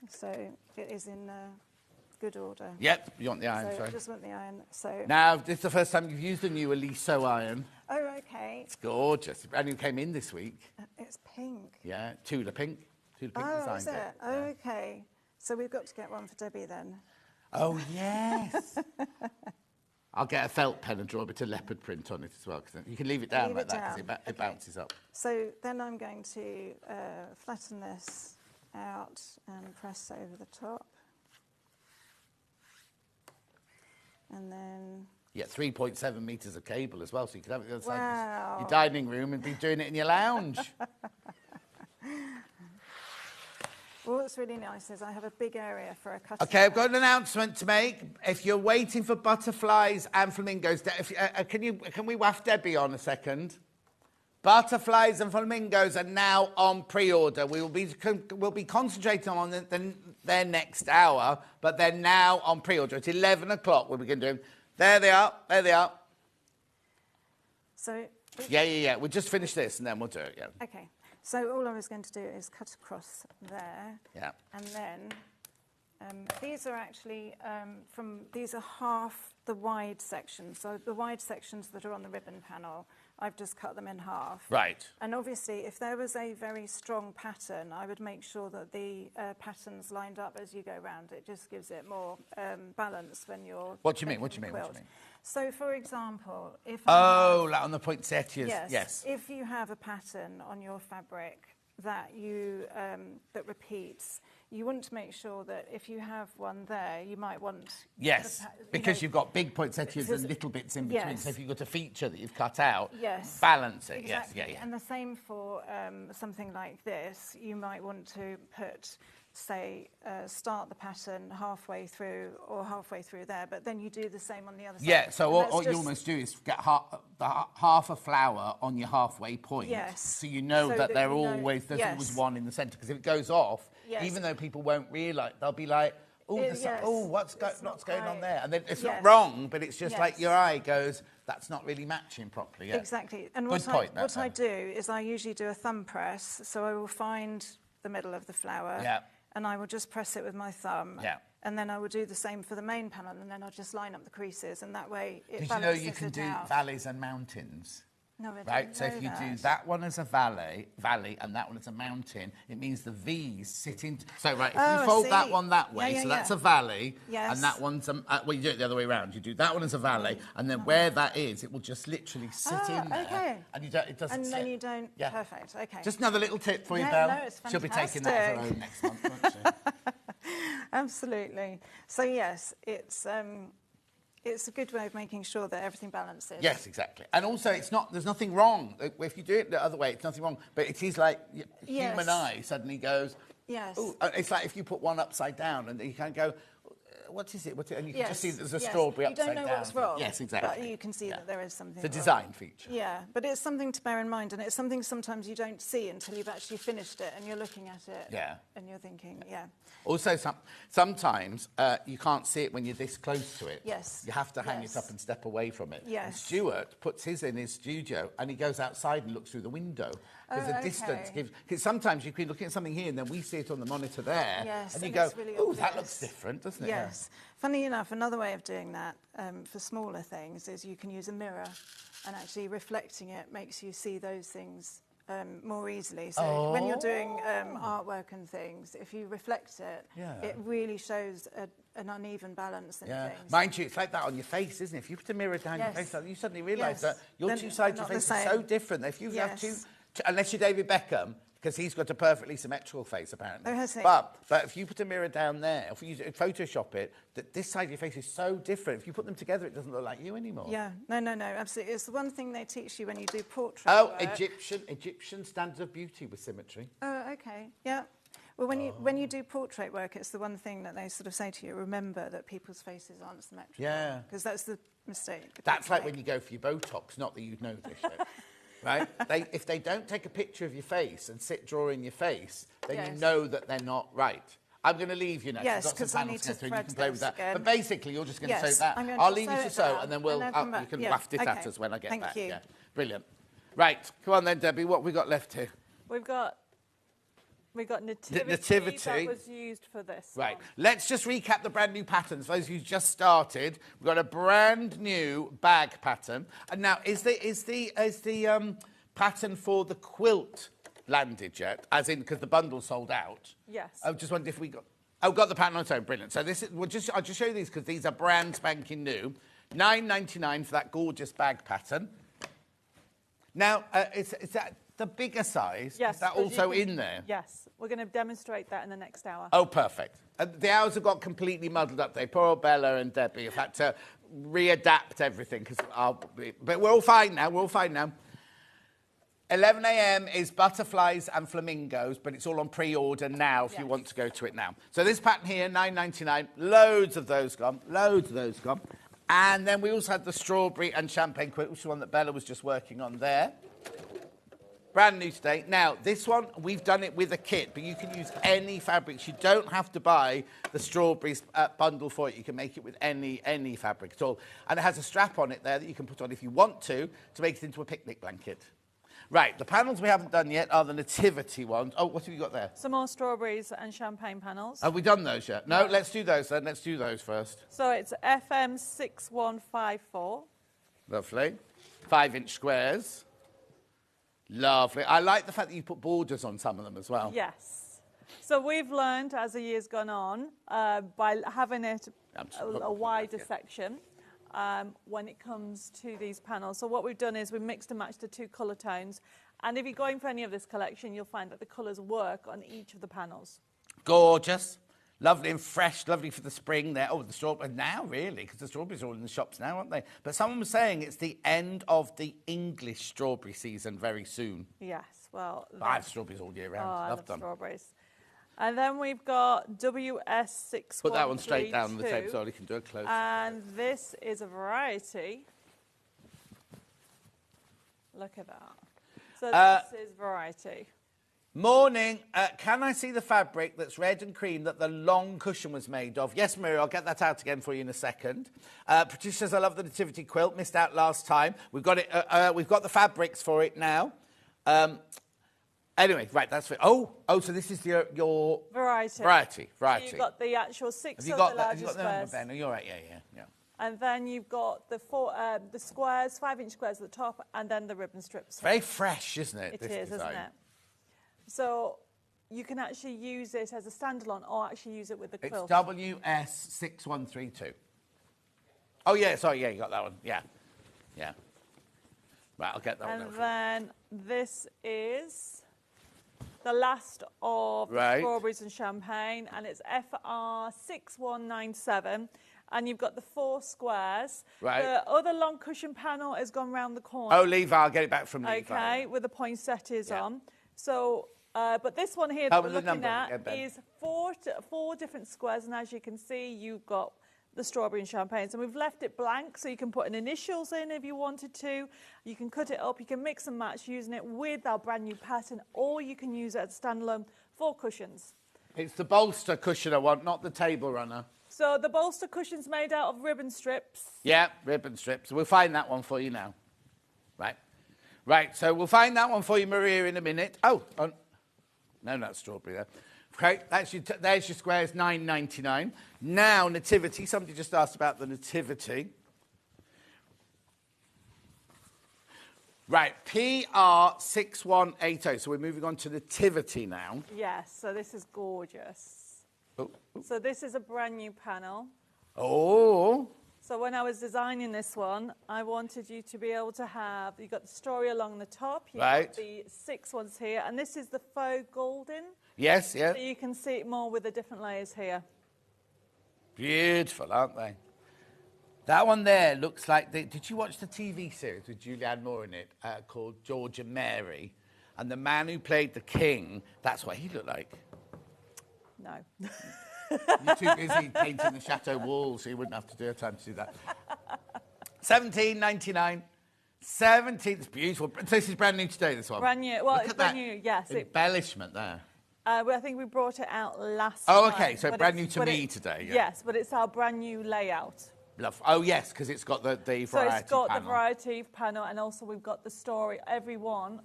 So it is in good order. Yep, you want the iron, so I just want the iron. So now, this is the first time you've used the new Eliso iron. Oh, okay. It's gorgeous. And it came in this week. It's pink. Yeah, Tudor pink. Tudor pink designed is it? Oh, okay. So we've got to get one for Debbie then. Oh, yes. I'll get a felt pen and draw a bit of leopard print on it as well, because you can leave it down like that, because it bounces up. So then I'm going to flatten this out and press over the top. And then... Yeah, 3.7 metres of cable as well, so you could have it the other side Wow. of your dining room and be doing it in your lounge. Well, what's really nice is I have a big area for a cutting. Okay, I've got an announcement to make. If you're waiting for butterflies and flamingos, can we waft Debbie on a second? Butterflies and flamingos are now on pre-order. We'll be concentrating on their next hour, but they're now on pre-order. It's 11 o'clock. We'll begin doing. There they are. There they are. So. Yeah. We'll just finish this and then we'll do it. Yeah. Okay. So all I was going to do is cut across there. Yeah. And then these are actually these are half the wide sections. So the wide sections that are on the ribbon panel, I've just cut them in half. Right. And obviously, if there was a very strong pattern, I would make sure that the patterns lined up as you go round. It just gives it more balance when you're... What do you mean? What do you mean? So, for example, if like on the poinsettias. Yes. If you have a pattern on your fabric that you that repeats, you want to make sure that if you have one there, you might want... Yes, because you've got big poinsettias and little bits in between. So if you've got a feature that you've cut out, balance it. Exactly. Yes, And the same for something like this. You might want to put, say, start the pattern halfway through or halfway through there, but then you do the same on the other side. Yeah, so what you almost do is get half a flower on your halfway point. Yes. So you know that there's always one in the centre, because if it goes off, even though people won't realise, they'll be like, what's going on there? And then it's not wrong, but it's just like your eye goes, that's not really matching properly. Yeah. Exactly. And what I do is I usually do a thumb press, so I will find the middle of the flower, and I will just press it with my thumb, and then I will do the same for the main panel, and then I'll just line up the creases, and that way it balances it out. Did you know you can do valleys and mountains? No, I right, so if you do that one as a valley, and that one as a mountain, it means the V's sit in. So, right, if you fold that one that way, that's a valley, and that one's well, you do it the other way around. You do that one as a valley, and then where that is, it will just literally sit in there. And it doesn't sit. And then you don't. Yeah. Perfect. Okay. Just another little tip for you, Belle. No, it's fantastic. She'll be taking that as her own next month, won't she? Absolutely. So yes, it's a good way of making sure that everything balances. Yes, exactly. And also, there's nothing wrong. If you do it the other way, it's nothing wrong. But it is like human eye suddenly goes, ooh. It's like if you put one upside down and you can't go, what is it? And you can just see there's a strawberry upside down. You don't know what's wrong. Yes, exactly. But you can see that there is something It's a design feature. Yeah, but it's something to bear in mind, and it's something sometimes you don't see until you've actually finished it and you're looking at it. Yeah. And you're thinking, Also, sometimes you can't see it when you're this close to it. Yes. You have to hang it up and step away from it. Yes. And Stuart puts his in his studio and he goes outside and looks through the window. Because the distance gives... Because sometimes you can be looking at something here and then we see it on the monitor there. Yes, and you go, really oh, that looks different, doesn't it? Yes. Funny enough, another way of doing that for smaller things is you can use a mirror, and actually reflecting it makes you see those things more easily. So when you're doing artwork and things, if you reflect it, it really shows an uneven balance in things. Mind you, it's like that on your face, isn't it? If you put a mirror down your face, you suddenly realise that your two sides of your face are so different. If you have two... Unless you're David Beckham, because he's got a perfectly symmetrical face, apparently. Oh, has he? But if you put a mirror down there, if you Photoshop it, this side of your face is so different. If you put them together, it doesn't look like you anymore. Yeah, no, absolutely. It's the one thing they teach you when you do portrait work. Egyptian standards of beauty with symmetry. Oh, okay, yeah. Well, when you do portrait work, it's the one thing that they sort of say to you, remember that people's faces aren't symmetrical. Yeah. Because that's the mistake. That's like when you go for your Botox, not that you know this yet. Right? If they don't take a picture of your face and sit drawing your face, then you know that they're not right. I'm going to leave you now. Yes, because I need to thread you can play with that. again. But basically, you're just going to sew that. I'll leave you to sew, and then you can waft it at us when I get back. Thank you. Yeah. Brilliant. Right, come on then, Debbie. What have we got left here? We've got nativity. That was used for this. Right. Let's just recap the brand new patterns. For those who just started, we've got a brand new bag pattern. And now, is the pattern for the quilt landed yet? As in, because the bundle sold out. Yes. I just wondered if we got... Oh, got the pattern on its own. Brilliant. So I'll just show you these because these are brand spanking new. £9.99 for that gorgeous bag pattern. Now, is that the bigger size? Yes. Is that also in there? Yes. We're going to demonstrate that in the next hour. Oh, perfect. The hours have got completely muddled up there. Poor old Bella and Debbie have had to readapt everything. But we're all fine now. We're all fine now. 11 a.m. is butterflies and flamingos, but it's all on pre-order now if you want to go to it now. So this pattern here, £9.99, loads of those gone, loads of those gone. And then we also had the strawberry and champagne quilt, which is the one that Bella was just working on there. Brand new today. Now, this one, we've done it with a kit, but you can use any fabrics. You don't have to buy the strawberries bundle for it. You can make it with any fabric at all. And it has a strap on it there that you can put on if you want to make it into a picnic blanket. Right, the panels we haven't done yet are the nativity ones. Oh, what have you got there? Some more strawberries and champagne panels. Have we done those yet? No, let's do those then. Let's do those first. So it's FM 6154. Lovely. 5-inch squares. Lovely. I like the fact that you put borders on some of them as well. Yes. So we've learned as the year's gone on by having it a wider section. When it comes to these panels. So what we've done is we've mixed and matched the two colour tones. And if you're going for any of this collection, you'll find that the colours work on each of the panels. Gorgeous. Lovely and fresh. Lovely for the spring there. Oh, the strawberries now, really, because the strawberries are all in the shops now, aren't they? But someone was saying it's the end of the English strawberry season very soon. Yes, well... I have strawberries all year round. I love them. Strawberries. And then we've got WS613. Put that one straight down on the table so you can do a close. And this is a variety. Look at that. So this is variety. Morning. Can I see the fabric that's red and cream that the long cushion was made of? Yes, Maria, I'll get that out again for you in a second. Patricia says, I love the nativity quilt. Missed out last time. We've got it. We've got the fabrics for it now. Anyway, right, that's it. Oh, so this is your... Variety. So you've got the actual 6 of the larger squares. Ben? You're right, yeah. And then you've got the squares, 5-inch squares at the top, and then the ribbon strips. Very fresh, isn't it? It is, isn't it? So you can actually use it as a standalone or actually use it with the quilt. It's WS6132. Oh, yeah, sorry, you got that one. Yeah. Right, I'll get that one. And then this is... the last of the strawberries and champagne, and it's FR6197, and you've got the 4 squares. Right. The other long cushion panel has gone round the corner. Oh, Levi, I'll get it back from Levi. Okay, with the poinsettias on. So, but this one here that we're looking at is four different squares, and as you can see, you've got the strawberry and champagnes, and we've left it blank so you can put an initials in if you wanted to. You can cut it up, you can mix and match using it with our brand new pattern, or you can use it as standalone 4 cushions. It's the bolster cushion I want, not the table runner. So the bolster cushion's made out of ribbon strips. Yeah, ribbon strips. We'll find that one for you now. Right, so we'll find that one for you, Maria, in a minute. Oh no, that's strawberry there. Okay, there's your squares, £9.99. Now, nativity. Somebody just asked about the nativity. Right, PR6180. So we're moving on to nativity now. Yes, so this is gorgeous. So this is a brand new panel. Oh. So when I was designing this one, I wanted you to be able to have, you've got the story along the top, you've got the 6 ones here, and this is the faux golden. Yes, yeah. So you can see it more with the different layers here. Beautiful, aren't they? That one there looks like... Did you watch the TV series with Julianne Moore in it called George and Mary? And the man who played the king, that's what he looked like. No. You're too busy painting the chateau walls, so you wouldn't have to do time to do that. £17.99. 17. It's beautiful. This is brand new today, this one. Brand new. Well, it's brand new, yes. Embellishment there. I think we brought it out last time. Oh, okay, so brand new to me today. Yeah. Yes, but it's our brand new layout. Love. Oh, yes, because it's got the variety So it's got panel. the variety panel, and also we've got the story. Every one,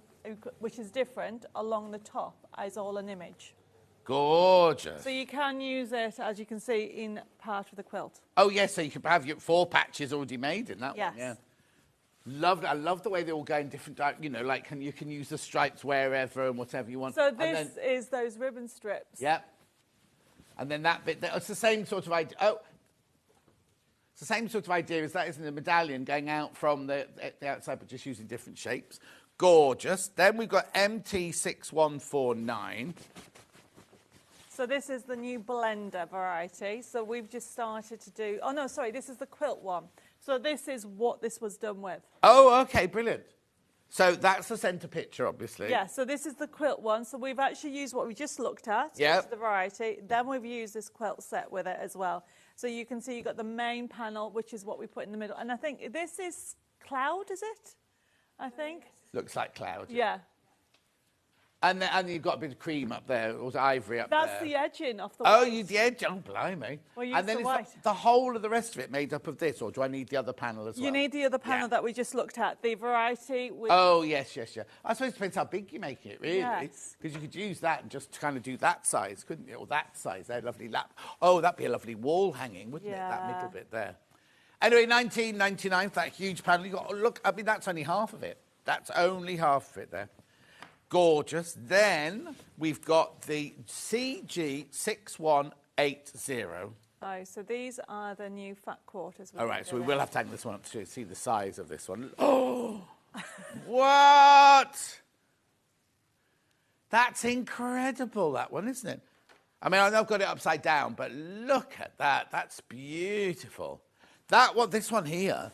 which is different, along the top is all an image. Gorgeous. So you can use it, as you can see, in part of the quilt. Oh, yes, so you can have your 4 patches already made in that one. Yeah. I love the way they all go in different directions. You know, like you can use the stripes wherever and whatever you want. So this is those ribbon strips. Yep. And then that bit, it's the same sort of idea. Oh, It's the same sort of idea as that, isn't it? A medallion going out from the outside, but just using different shapes. Gorgeous. Then we've got MT6149. So this is the new blender variety. So we've just started to do... Oh, no, sorry, this is the quilt one. So this is what this was done with. Oh, OK, brilliant. So that's the centre picture, obviously. Yeah, so this is the quilt one. So we've actually used what we just looked at, which is the variety. Then we've used this quilt set with it as well. So you can see you've got the main panel, which is what we put in the middle. And I think this is cloud, is it? I think. Looks like cloud. Yeah. And you've got a bit of cream up there, or ivory up there. That's the edging off the Oh, waist. the edge. Oh, blimey. Well, and then is the whole of the rest of it made up of this, or do I need the other panel as well? You need the other panel that we just looked at, the variety. With Oh, yes. I suppose it depends how big you make it, really. Yes. Because you could use that and just kind of do that size, couldn't you? Or that size, that lovely lap. Oh, that'd be a lovely wall hanging, wouldn't it? That middle bit there. Anyway, 1999 for that huge panel. You got, look, I mean, that's only half of it. That's only half of it there. Gorgeous. Then we've got the CG6180. Oh, so these are the new fat quarters. All right, so we will have to hang this one up to see the size of this one. Oh, what? That's incredible, that one, isn't it? I mean, I know I've got it upside down, but look at that. That's beautiful. This one here.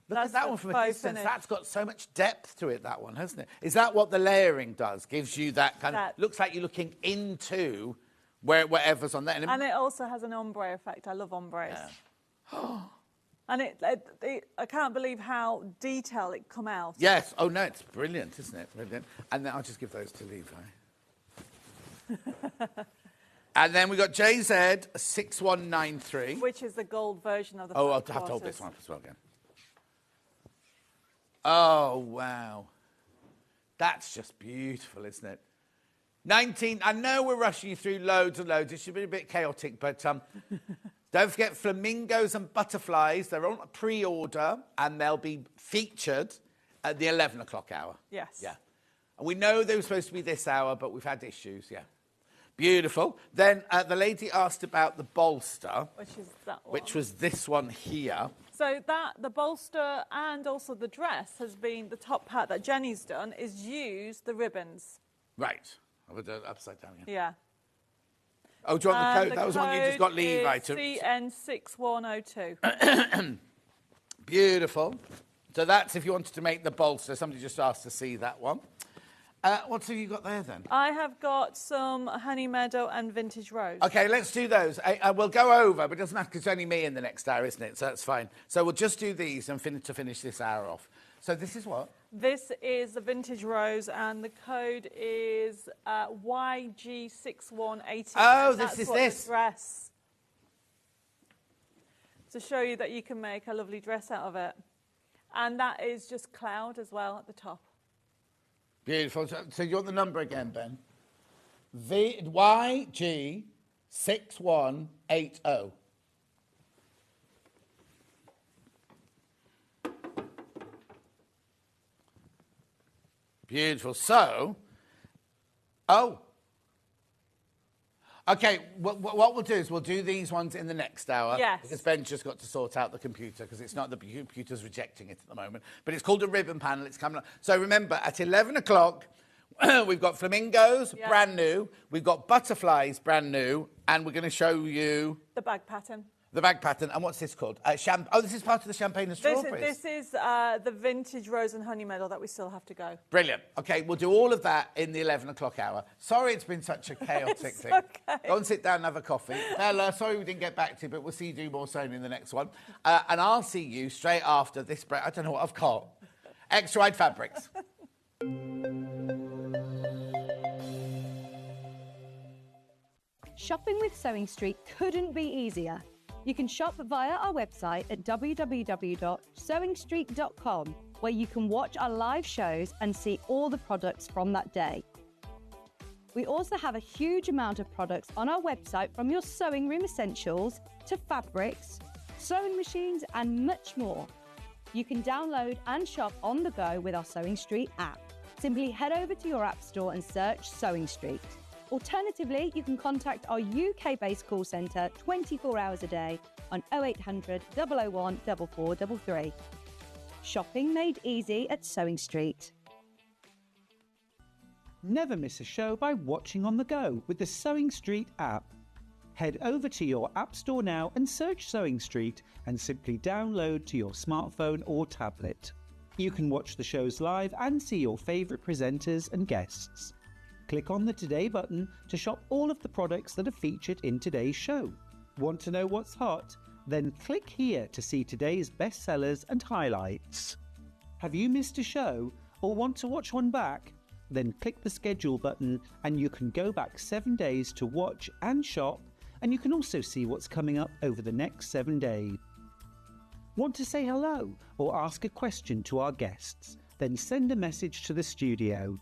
Look at that one from a distance. Finish. That's got so much depth to it, that one, hasn't it? Is that what the layering does? Gives you that kind of... Looks like you're looking into whatever's on there. And it also has an ombre effect. I love ombres. Yeah. And I can't believe how detailed it come out. Yes. Oh, no, it's brilliant, isn't it? Brilliant. And then I'll just give those to Levi. And then we got JZ6193. Which is the gold version of the I'll have to hold this one up as well again. Oh, wow. That's just beautiful, isn't it? I know we're rushing you through loads and loads. It should be a bit chaotic, but don't forget flamingos and butterflies. They're on pre-order, and they'll be featured at the 11 o'clock hour. Yes. Yeah. And we know they were supposed to be this hour, but we've had issues, yeah. Beautiful. Then the lady asked about the bolster. Which is that one. Which was this one here. So the bolster and also the dress has been, the top part that Jenny's done is use the ribbons. Right. I would do it upside down again. Yeah. Oh, do you want the code? That was one you just got Levi to. CN6102. Beautiful. So that's if you wanted to make the bolster. Somebody just asked to see that one. What have you got there, then? I have got some Honey Meadow and Vintage Rose. OK, let's do those. We'll go over, but it doesn't matter because it's only me in the next hour, isn't it? So that's fine. So we'll just do these and finish this hour off. So this is what? This is the Vintage Rose, and the code is YG6180. Oh, this is this. Dress. To show you that you can make a lovely dress out of it. And that is just cloud as well at the top. Beautiful. So you want the number again, Ben? YG6180. Beautiful. So, OK, what we'll do is we'll do these ones in the next hour. Yes. Because Ben's just got to sort out the computer because it's not the computer's rejecting it at the moment. But it's called a ribbon panel. It's coming up. So remember, at 11 o'clock, we've got flamingos, brand new. We've got butterflies, brand new. And we're going to show you... the bag pattern. The bag pattern. And what's this called? This is part of the champagne and strawberries. This is the Vintage Rose and Honey Meadow that we still have to go. Brilliant. OK, we'll do all of that in the 11 o'clock hour. Sorry it's been such a chaotic thing. Okay. Go and sit down and have a coffee. Bella, sorry we didn't get back to you, but we'll see you do more sewing in the next one. And I'll see you straight after this break. I don't know what I've got. Extra-wide fabrics. Shopping with Sewing Street couldn't be easier. You can shop via our website at www.sewingstreet.com, where you can watch our live shows and see all the products from that day. We also have a huge amount of products on our website, from your sewing room essentials to fabrics, sewing machines and much more. You can download and shop on the go with our Sewing Street app. Simply head over to your app store and search Sewing Street. Alternatively, you can contact our UK-based call centre 24 hours a day on 0800 001 4433. Shopping made easy at Sewing Street. Never miss a show by watching on the go with the Sewing Street app. Head over to your App Store now and search Sewing Street and simply download to your smartphone or tablet. You can watch the shows live and see your favourite presenters and guests. Click on the Today button to shop all of the products that are featured in today's show. Want to know what's hot? Then click here to see today's bestsellers and highlights. Have you missed a show or want to watch one back? Then click the schedule button and you can go back 7 days to watch and shop, and you can also see what's coming up over the next 7 days. Want to say hello or ask a question to our guests? Then send a message to the studio.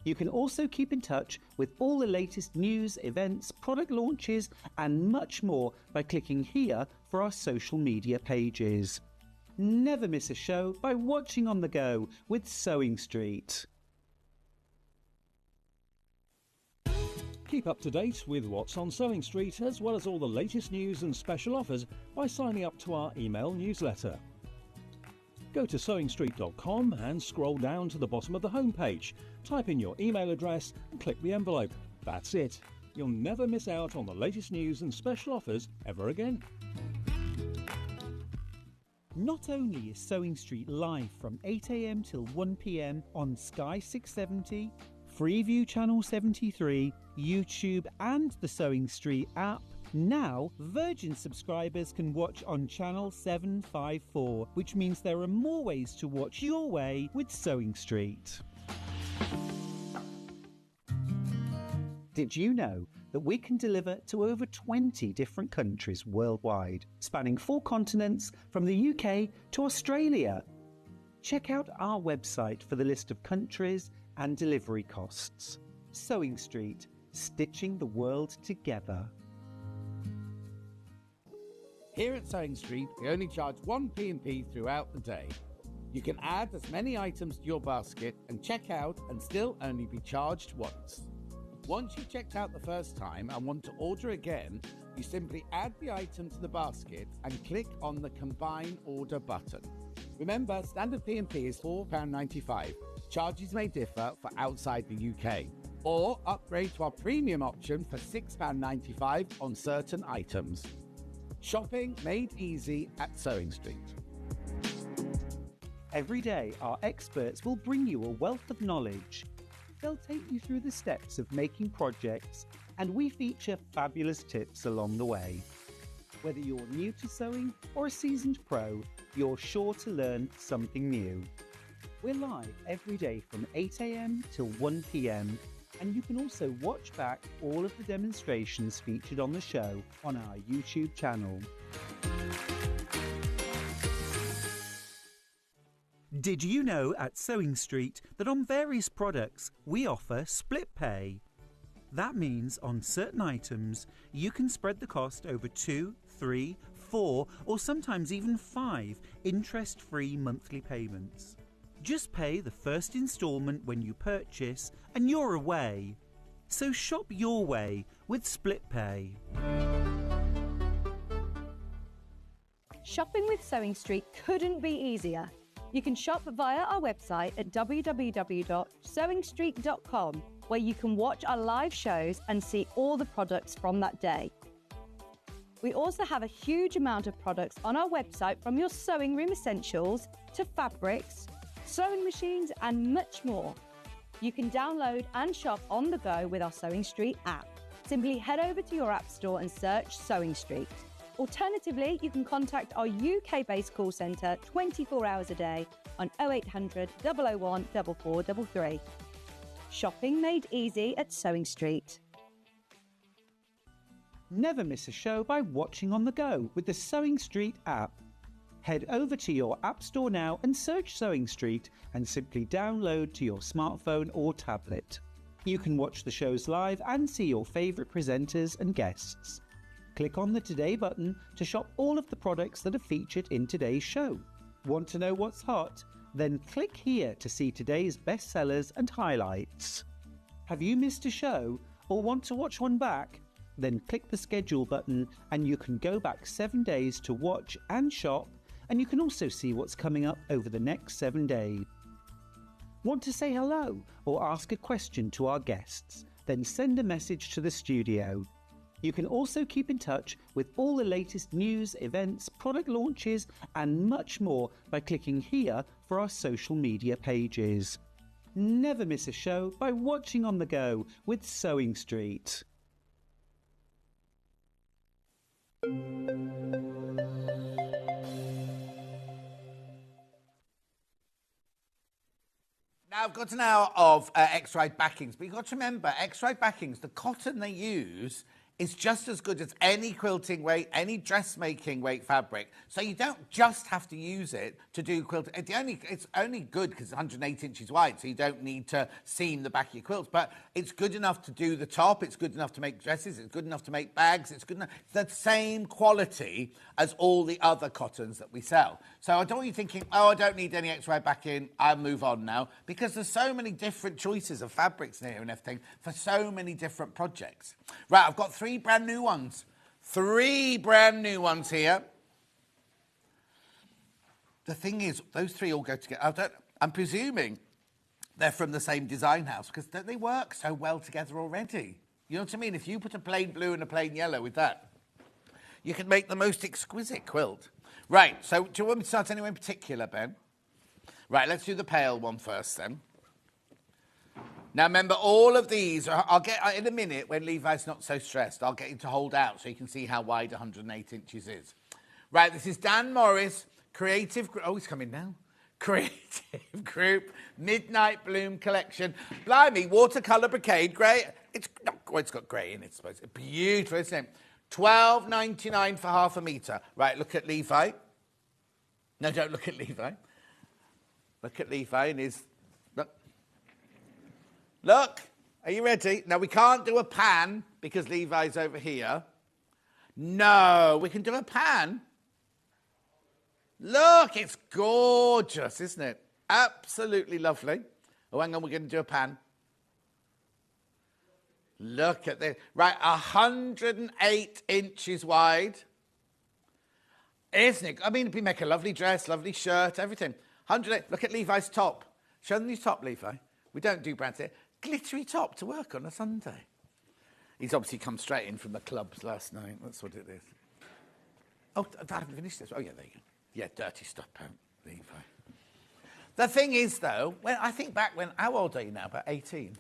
You can also keep in touch with all the latest news, events, product launches and much more by clicking here for our social media pages. Never miss a show by watching on the go with Sewing Street. Keep up to date with what's on Sewing Street, as well as all the latest news and special offers by signing up to our email newsletter. Go to sewingstreet.com and scroll down to the bottom of the homepage. Type in your email address and click the envelope. That's it. You'll never miss out on the latest news and special offers ever again. Not only is Sewing Street live from 8 a.m. till 1 p.m. on Sky 670, Freeview Channel 73, YouTube and the Sewing Street app, now Virgin subscribers can watch on Channel 754, which means there are more ways to watch your way with Sewing Street. Did you know that we can deliver to over 20 different countries worldwide, spanning 4 continents from the UK to Australia? Check out our website for the list of countries and delivery costs. Sewing Street, stitching the world together. Here at Sewing Street, we only charge 1 P&P throughout the day. You can add as many items to your basket and check out and still only be charged once. Once you've checked out the first time and want to order again, you simply add the item to the basket and click on the Combine Order button. Remember, standard P&P is £4.95. Charges may differ for outside the UK. Or upgrade to our premium option for £6.95 on certain items. Shopping made easy at Sewing Street. Every day, our experts will bring you a wealth of knowledge. They'll take you through the steps of making projects, and we feature fabulous tips along the way. Whether you're new to sewing or a seasoned pro, you're sure to learn something new. We're live every day from 8 a.m. till 1 p.m. and you can also watch back all of the demonstrations featured on the show on our YouTube channel. Did you know at Sewing Street that on various products we offer split pay? That means on certain items you can spread the cost over 2, 3, 4 or sometimes even 5 interest-free monthly payments. Just pay the first instalment when you purchase and you're away. So shop your way with split pay. Shopping with Sewing Street couldn't be easier. You can shop via our website at www.sewingstreet.com, where you can watch our live shows and see all the products from that day. We also have a huge amount of products on our website, from your sewing room essentials to fabrics, sewing machines and much more. You can download and shop on the go with our Sewing Street app. Simply head over to your app store and search Sewing Street. Alternatively, you can contact our UK-based call centre 24 hours a day on 0800 001 4433. Shopping made easy at Sewing Street. Never miss a show by watching on the go with the Sewing Street app. Head over to your App Store now and search Sewing Street and simply download to your smartphone or tablet. You can watch the shows live and see your favourite presenters and guests. Click on the Today button to shop all of the products that are featured in today's show. Want to know what's hot? Then click here to see today's bestsellers and highlights. Have you missed a show or want to watch one back? Then click the schedule button and you can go back 7 days to watch and shop, and you can also see what's coming up over the next 7 days. Want to say hello or ask a question to our guests? Then send a message to the studio. You can also keep in touch with all the latest news, events, product launches and much more by clicking here for our social media pages. Never miss a show by watching on the go with Sewing Street. Now, I've got an hour of X-rayed backings, but you've got to remember, X-rayed backings, the cotton they use is just as good as any quilting weight, any dressmaking weight fabric. So you don't just have to use it to do quilting. It's only good because it's 108 inches wide, so you don't need to seam the back of your quilts. But it's good enough to do the top. It's good enough to make dresses. It's good enough to make bags. It's good enough. It's the same quality as all the other cottons that we sell. So I don't want you thinking, oh, I don't need any X-ray backing. I'll move on now. Because there's so many different choices of fabrics here and everything for so many different projects. Right, I've got three brand new ones. 3 brand new ones here. The thing is, those 3 all go together. I'm presuming they're from the same design house because they work so well together already. You know what I mean? If you put a plain blue and a plain yellow with that, you can make the most exquisite quilt. Right, so do you want me to start anywhere in particular, Ben? Right, let's do the pale one first then. Now, remember, all of these, I'll get, in a minute, when Levi's not so stressed, I'll get him to hold out so you can see how wide 108 inches is. Right, this is Dan Morris, Creative Group. Oh, he's coming now. Creative Group, Midnight Bloom Collection. Blimey, watercolour brocade, grey. It's got grey in it, I suppose. It's beautiful, isn't it? $12.99 for half a metre. Right, look at Levi. No, don't look at Levi. Look at Levi and his... Look, are you ready? Now, we can't do a pan because Levi's over here. No, we can do a pan. Look, it's gorgeous, isn't it? Absolutely lovely. Oh, hang on, we're going to do a pan. Look at this. Right, 108 inches wide. Isn't it? I mean, we make a lovely dress, lovely shirt, everything. 108. Look at Levi's top. Show them your top, Levi. We don't do brands here. Glittery top to work on a Sunday. He's obviously come straight in from the clubs last night. That's what it is. Oh, I haven't finished this. Oh, yeah, there you go. Yeah, dirty stuff, Levi. The thing is, though, when I think back when... How old are you now? About 18?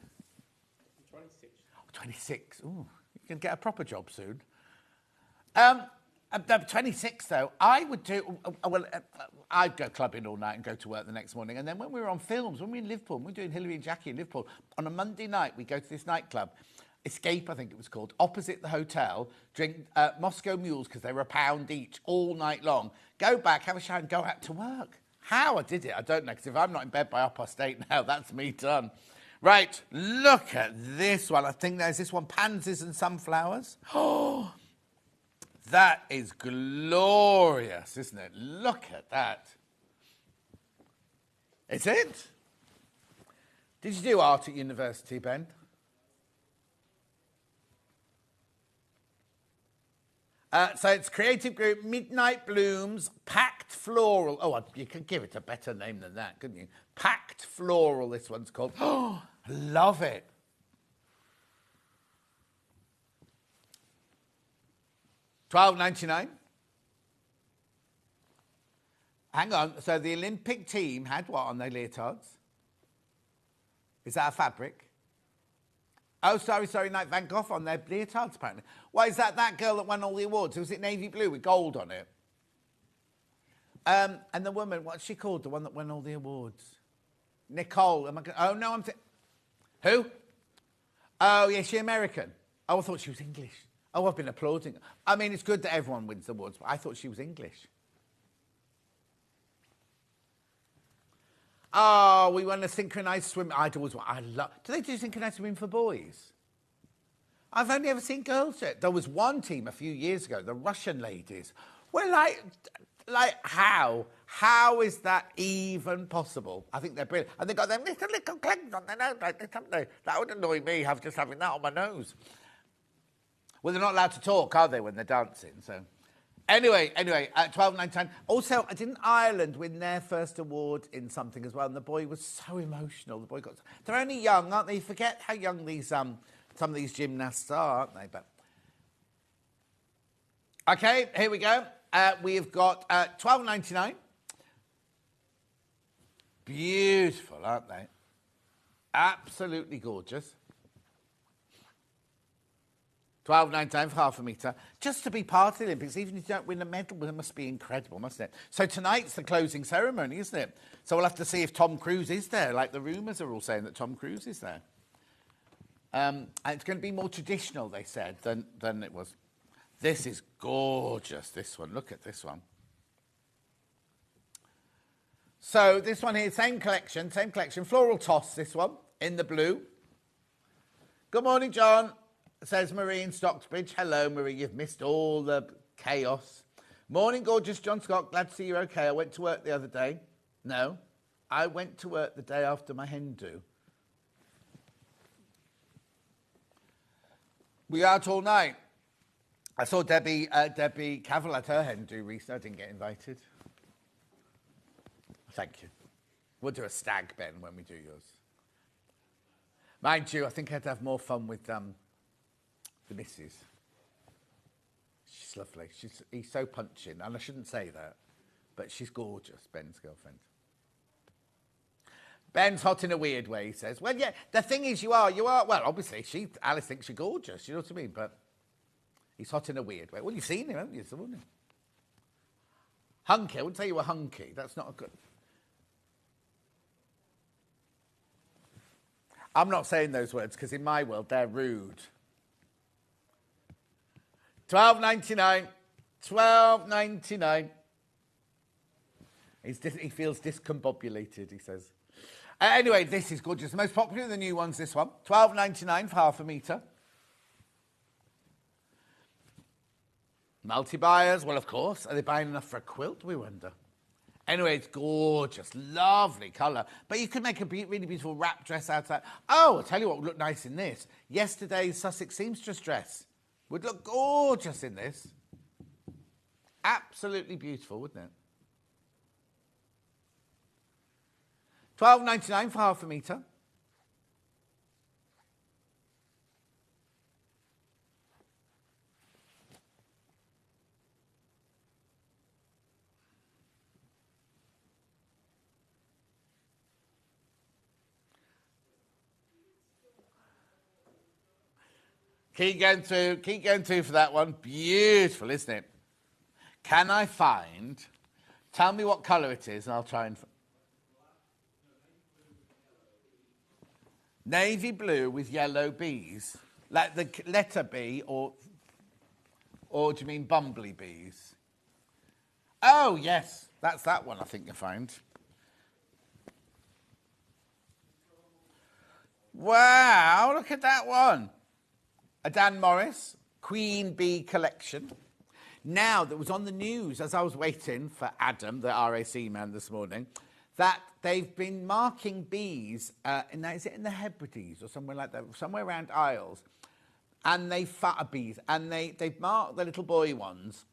26. Oh, 26. Ooh, you can get a proper job soon. 26, though, I would do... Well, I'd go clubbing all night and go to work the next morning. And then when we were on films, when we were in Liverpool, we were doing Hilary and Jackie in Liverpool, on a Monday night, we go to this nightclub, Escape, I think it was called, opposite the hotel, drink Moscow Mules, because they were £1 each, all night long. Go back, have a shower, and go out to work. How I did it, I don't know, because if I'm not in bed by 8:30 now, that's me done. Right, look at this one. I think there's this one, Pansies and Sunflowers. Oh, that is glorious, isn't it? Look at that. Is it? Did you do art at university, Ben? So it's Creative Group, Midnight Blooms, Packed Floral. Oh, you could give it a better name than that, couldn't you? Packed Floral, this one's called. Oh, I love it. $12.99. Hang on. So the Olympic team had what on their leotards? Is that a fabric? Oh, sorry, Night Van Gogh on their leotards, apparently. Why is that girl that won all the awards? Was it navy blue with gold on it? And the woman, what's she called? The one that won all the awards? Nicole. Oh, no, Who? Oh, yeah, she American. Oh, I thought she was English. Oh, I've been applauding. I mean, it's good that everyone wins awards, but I thought she was English. Oh, we won a synchronised swim. Do they do synchronised swimming for boys? I've only ever seen girls do it. There was one team a few years ago, the Russian ladies, were like how? How is that even possible? I think they're brilliant. And they've got them little clings on their nose like this, haven't they? That would annoy me, just having that on my nose. Well, they're not allowed to talk, are they, when they're dancing? So, anyway, at 12.99. Also, didn't Ireland win their first award in something as well? And the boy was so emotional. The boy got. They're only young, aren't they? You forget how young these some of these gymnasts are, aren't they? But okay, here we go. We've got 12.99. Beautiful, aren't they? Absolutely gorgeous. 12.99 for half a metre. Just to be part of the Olympics, even if you don't win a medal, it must be incredible, mustn't it? So tonight's the closing ceremony, isn't it? So we'll have to see if Tom Cruise is there, like the rumours are all saying that Tom Cruise is there. And it's going to be more traditional, they said, than it was. This is gorgeous, this one. Look at this one. So this one here, same collection. Floral toss, this one, in the blue. Good morning, John, says Marie in Stocksbridge. Hello, Marie, you've missed all the chaos. Morning, gorgeous John Scott. Glad to see you're okay. I went to work the other day. No, I went to work the day after my hen do. We out all night. I saw Debbie Cavell at her hen do recently. I didn't get invited. Thank you. We'll do a stag, Ben, when we do yours. Mind you, I think I'd have more fun with the missus. She's lovely. He's so punching, and I shouldn't say that, but she's gorgeous, Ben's girlfriend. Ben's hot in a weird way, he says. Well, yeah, the thing is, you are. Well, obviously, Alice thinks you're gorgeous, you know what I mean? But he's hot in a weird way. Well, you've seen him, haven't you? Hunky. I wouldn't say you were hunky. That's not a good... I'm not saying those words because in my world they're rude. 12.99. 12.99. He feels discombobulated, he says. Anyway, this is gorgeous. The most popular of the new ones, this one. 12.99 for half a metre. Multi-buyers, well, of course. Are they buying enough for a quilt, we wonder? Anyway, it's gorgeous, lovely colour. But you could make a really beautiful wrap dress out of that. Oh, I'll tell you what would look nice in this. Yesterday's Sussex seamstress dress would look gorgeous in this. Absolutely beautiful, wouldn't it? 12.99 for half a metre. Keep going through for that one. Beautiful, isn't it? Can I find... Tell me what colour it is and I'll try and... Navy blue with yellow bees. Like the letter B or do you mean bumbly bees? Oh, yes. That's that one I think you'll find. Wow, look at that one. A Dan Morris Queen Bee collection. Now, that was on the news as I was waiting for Adam, the RAC man this morning, that they've been marking bees, is it in the Hebrides or somewhere like that, somewhere around Isles, and they've marked the little boy ones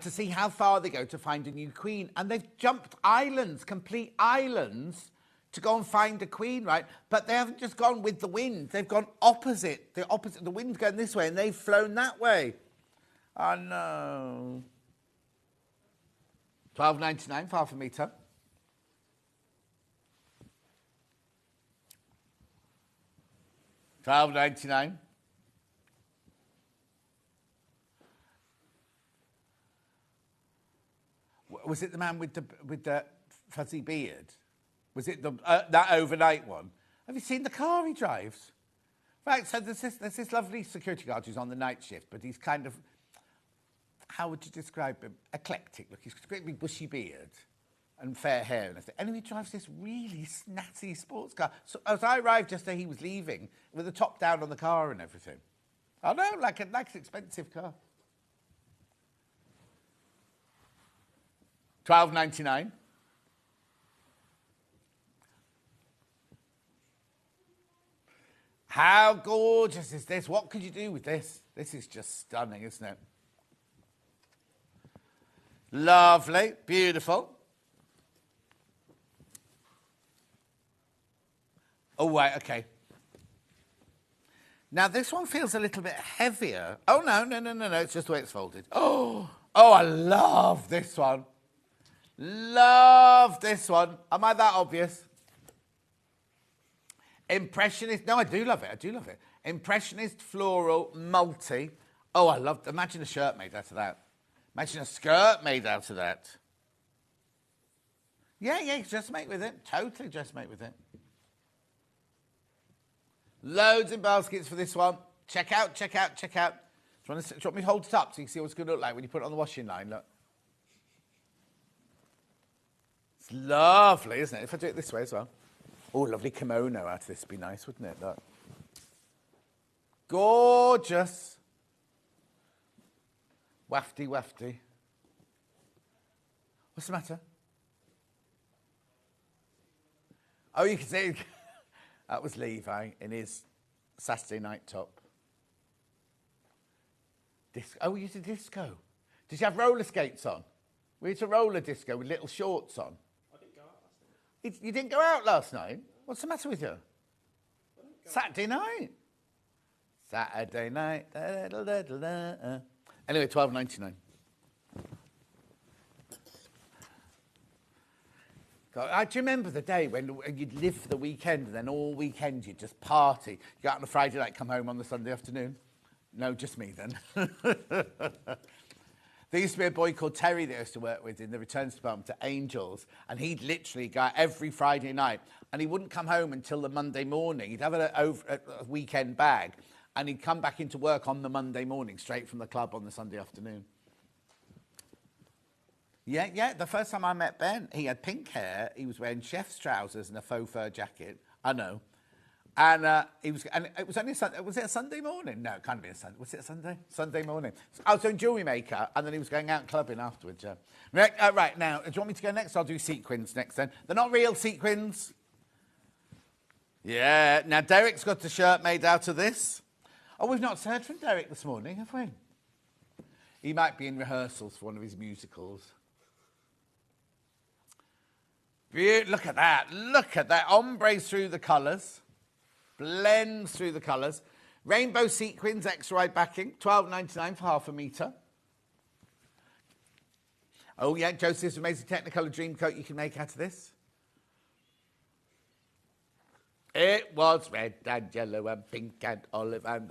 to see how far they go to find a new queen, and they've jumped islands, complete islands, to go and find a queen, right? But they haven't just gone with the wind. They've gone opposite. The wind's going this way, and they've flown that way. Oh, no. 12.99 for half a metre. $12.99. Was it the man with the fuzzy beard? Was it that overnight one? Have you seen the car he drives? Right, so there's this lovely security guard who's on the night shift, but he's kind of, how would you describe him? Eclectic. Look, he's got a great big bushy beard and fair hair and everything. And he drives this really snazzy sports car. So as I arrived yesterday, he was leaving with the top down on the car and everything. I know, like an expensive car. £12.99. How gorgeous is this? What could you do with this? This is just stunning, isn't it? Lovely, beautiful. Oh, right, okay. Now, this one feels a little bit heavier. Oh, no, it's just the way it's folded. Oh, I love this one. Love this one. Am I that obvious? Impressionist. No, I do love it. Impressionist, floral, multi. Oh, I love. Imagine a shirt made out of that. Imagine a skirt made out of that. Yeah, dressmate with it. Totally dressmate with it. Loads in baskets for this one. Check out. Do you want me to hold it up so you can see what it's going to look like when you put it on the washing line? Look. It's lovely, isn't it? If I do it this way as well. Oh, lovely kimono out of this would be nice, wouldn't it? Look. Gorgeous. Wafty. What's the matter? Oh, you can see that was Levi in his Saturday night top. Oh, you did disco. Did you have roller skates on? We had a roller disco with little shorts on. I didn't go out last night. You didn't go out last night? What's the matter with you? Saturday night. Saturday night. Anyway, £12.99. God, do you remember the day when you'd live for the weekend and then all weekend you'd just party? You go out on a Friday night, come home on the Sunday afternoon? No, just me then. There used to be a boy called Terry that I used to work with in the returns department at Angels, and he'd literally go out every Friday night, and he wouldn't come home until the Monday morning. He'd have a weekend bag, and he'd come back into work on the Monday morning, straight from the club on the Sunday afternoon. Yeah, the first time I met Ben, he had pink hair, he was wearing chef's trousers and a faux fur jacket, I know. And it was only a Sunday. Was it a Sunday morning? No, it can't be a Sunday. Was it a Sunday? Sunday morning. I was doing jewellery maker, and then he was going out clubbing afterwards. Right, now, do you want me to go next? I'll do sequins next then. They're not real sequins. Yeah, now Derek's got a shirt made out of this. Oh, we've not heard from Derek this morning, have we? He might be in rehearsals for one of his musicals. Look at that. Ombres through the colours. Blends through the colours. Rainbow sequins, X-ride backing, £12.99 for half a metre. Oh, yeah, Joseph's amazing Technicolor dream coat you can make out of this. It was red and yellow and pink and olive and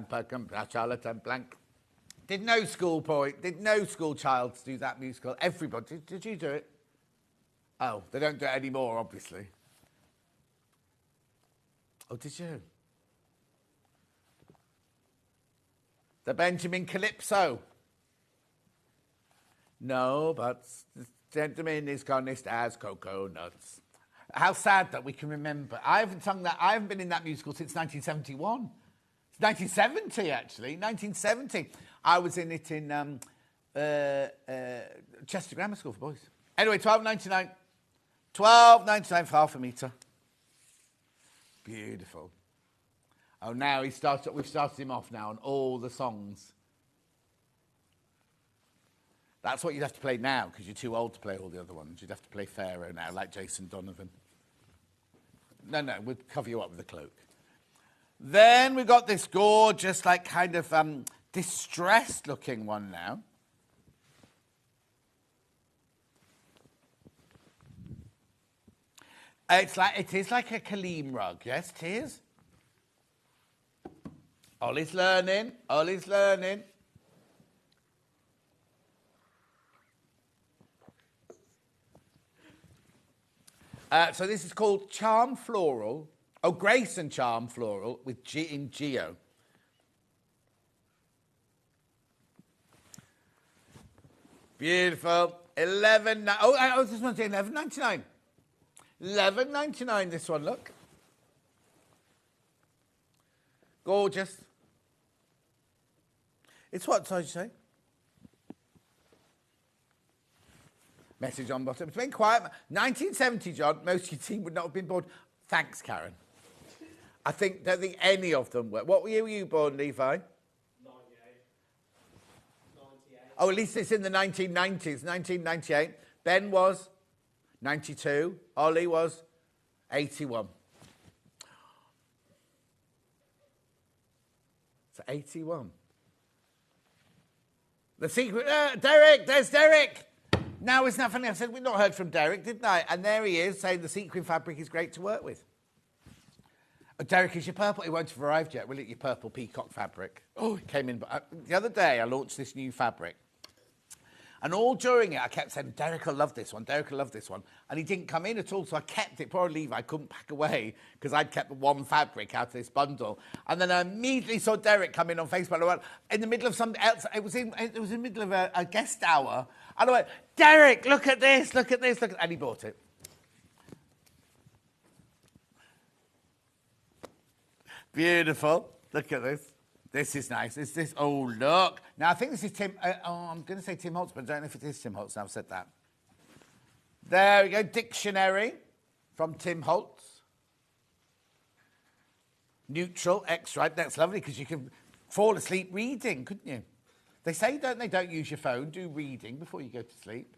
purple and charlotte and blank. Did no school child do that musical? Everybody. Did you do it? Oh, they don't do it anymore, obviously. Oh, did you? The Benjamin Calypso. No, but the gentleman is garnished as cocoa nuts. How sad that we can remember. I haven't sung that. I haven't been in that musical since 1971. It's 1970, actually. 1970. I was in it in Chester Grammar School for boys. Anyway, £12.99. £12.99 for half a metre. Beautiful. Oh, now we've started him off now on all the songs. That's what you'd have to play now, because you're too old to play all the other ones. You'd have to play Pharaoh now, like Jason Donovan. No, we'll cover you up with a cloak. Then we've got this gorgeous, like, kind of distressed-looking one now. It is like a Kaleem rug, yes, it is. Ollie's learning. So this is called Charm Floral. Oh, Grace and Charm Floral with G in Geo. Beautiful. I was just want to say £11.99. £11.99 this one, look. Gorgeous. It's what size you say? Message on bottom. It's been quiet. 1970, John, most of your team would not have been born. Thanks, Karen. Don't think any of them were. What year were you born, Levi? 98. Oh, at least it's in the 1990s. 1998. Ben was 92. Ollie was 81. So 81. The secret... Derek! There's Derek! Now, isn't that funny? I said, we've not heard from Derek, didn't I? And there he is, saying the sequin fabric is great to work with. Oh, Derek, is your purple... It won't have arrived yet, will it? Your purple peacock fabric. Oh, it came in... the other day, I launched this new fabric. And all during it, I kept saying, Derek will love this one, Derek will love this one. And he didn't come in at all, so I kept it. Poor Levi couldn't pack away because I'd kept the one fabric out of this bundle. And then I immediately saw Derek come in on Facebook. I went, in the middle of something else, it was in the middle of a guest hour. And I went, Derek, look at this, look at this, look at... And he bought it. Beautiful. Look at this. This is nice. Is this? Oh, look. Now, I think this is Tim... I'm going to say Tim Holtz, but I don't know if it is Tim Holtz now I've said that. There we go. Dictionary from Tim Holtz. Neutral, X, right? That's lovely because you can fall asleep reading, couldn't you? They say, don't they, don't use your phone. Do reading before you go to sleep.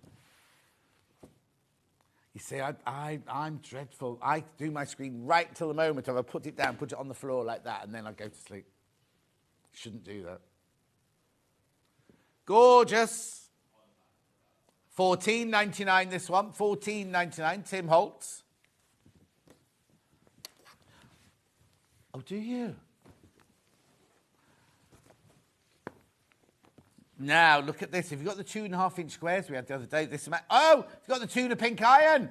You see, I'm dreadful. I do my screen right till the moment of I put it down, put it on the floor like that, and then I go to sleep. Shouldn't do that. Gorgeous. $14.99 this one. $14.99. Tim Holtz. Oh, do you? Now, look at this. If you've got the 2.5-inch squares we had the other day, this amount... Oh, if you've got the Tula pink iron.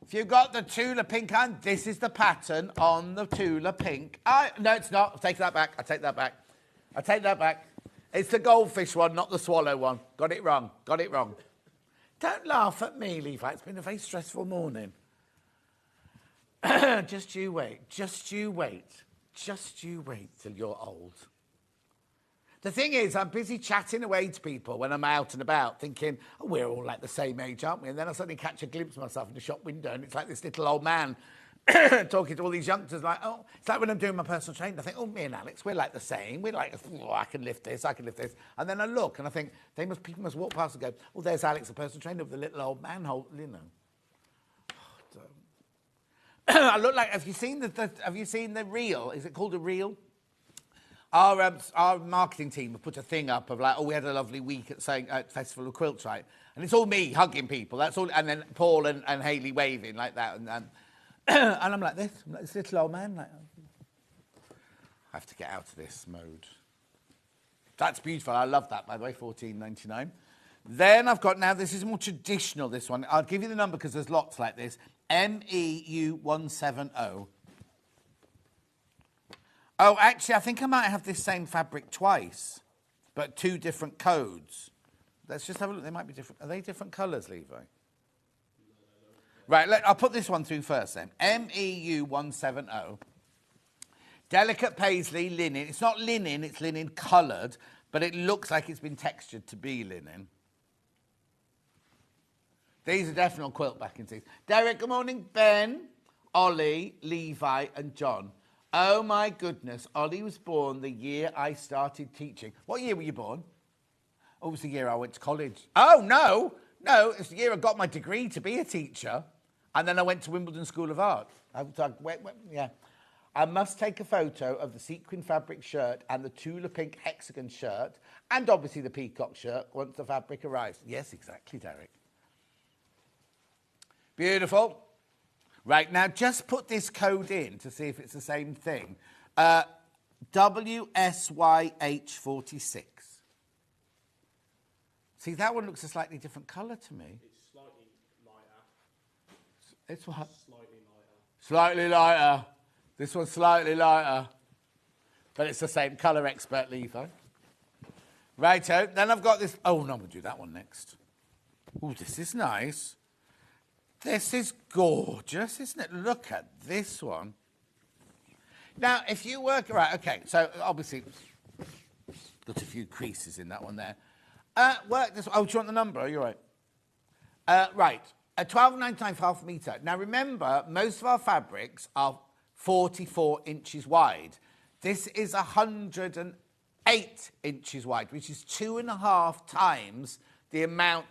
If you've got the Tula pink iron, this is the pattern on the Tula pink iron. No, it's not. I'll take that back. I take that back. I take that back. It's the goldfish one, not the swallow one. Got it wrong. Got it wrong. Don't laugh at me, Levi. It's been a very stressful morning. Just you wait. Just you wait. Just you wait till you're old. The thing is, I'm busy chatting away to people when I'm out and about, thinking, oh, we're all like the same age, aren't we? And then I suddenly catch a glimpse of myself in the shop window, and it's like this little old man talking to all these youngsters, like, oh, it's like when I'm doing my personal training, I think, oh, me and Alex, we're like the same. We're like, oh, I can lift this, I can lift this. And then I look, and I think, people must walk past and go, oh, there's Alex, the personal trainer, with the little old man, you know. I look like, have you seen the reel? Is it called a reel? Our marketing team have put a thing up of like, oh, we had a lovely week at Festival of Quilts, right? And it's all me hugging people. That's all, and then Paul and Hayley waving like that, and I'm like this. I'm like this little old man. Like, I have to get out of this mode. That's beautiful. I love that, by the way. $14.99. Then I've got now. This is more traditional. This one. I'll give you the number because there's lots like this. MEU170. Oh, actually, I think I might have this same fabric twice, but 2 different codes. Let's just have a look. They might be different. Are they different colours, Levi? Right, I'll put this one through first then. MEU170. Delicate paisley, linen. It's not linen, it's linen coloured, but it looks like it's been textured to be linen. These are definitely quilt vacancies. Derek, good morning. Ben, Ollie, Levi, and John. Oh, my goodness. Ollie was born the year I started teaching. What year were you born? Oh, it was the year I went to college. Oh, no. No, it's the year I got my degree to be a teacher. And then I went to Wimbledon School of Art. Yeah. I must take a photo of the sequin fabric shirt and the Tula pink hexagon shirt and obviously the peacock shirt once the fabric arrives. Yes, exactly, Derek. Beautiful. Right, now just put this code in to see if it's the same thing. WSYH46. See, that one looks a slightly different colour to me. It's slightly lighter. It's what? Slightly lighter. Slightly lighter. This one's slightly lighter. But it's the same colour, expert Levi. Righto, then I've got this... Oh, no, we'll do that one next. Oh, this is nice. This is gorgeous, isn't it? Look at this one. Now, if you work... Right, OK, so obviously got a few creases in that one there. Work this... Oh, do you want the number? You're right. Right, a £12.99 for half a metre. Now remember, most of our fabrics are 44 inches wide. This is 108 inches wide, which is 2.5 times the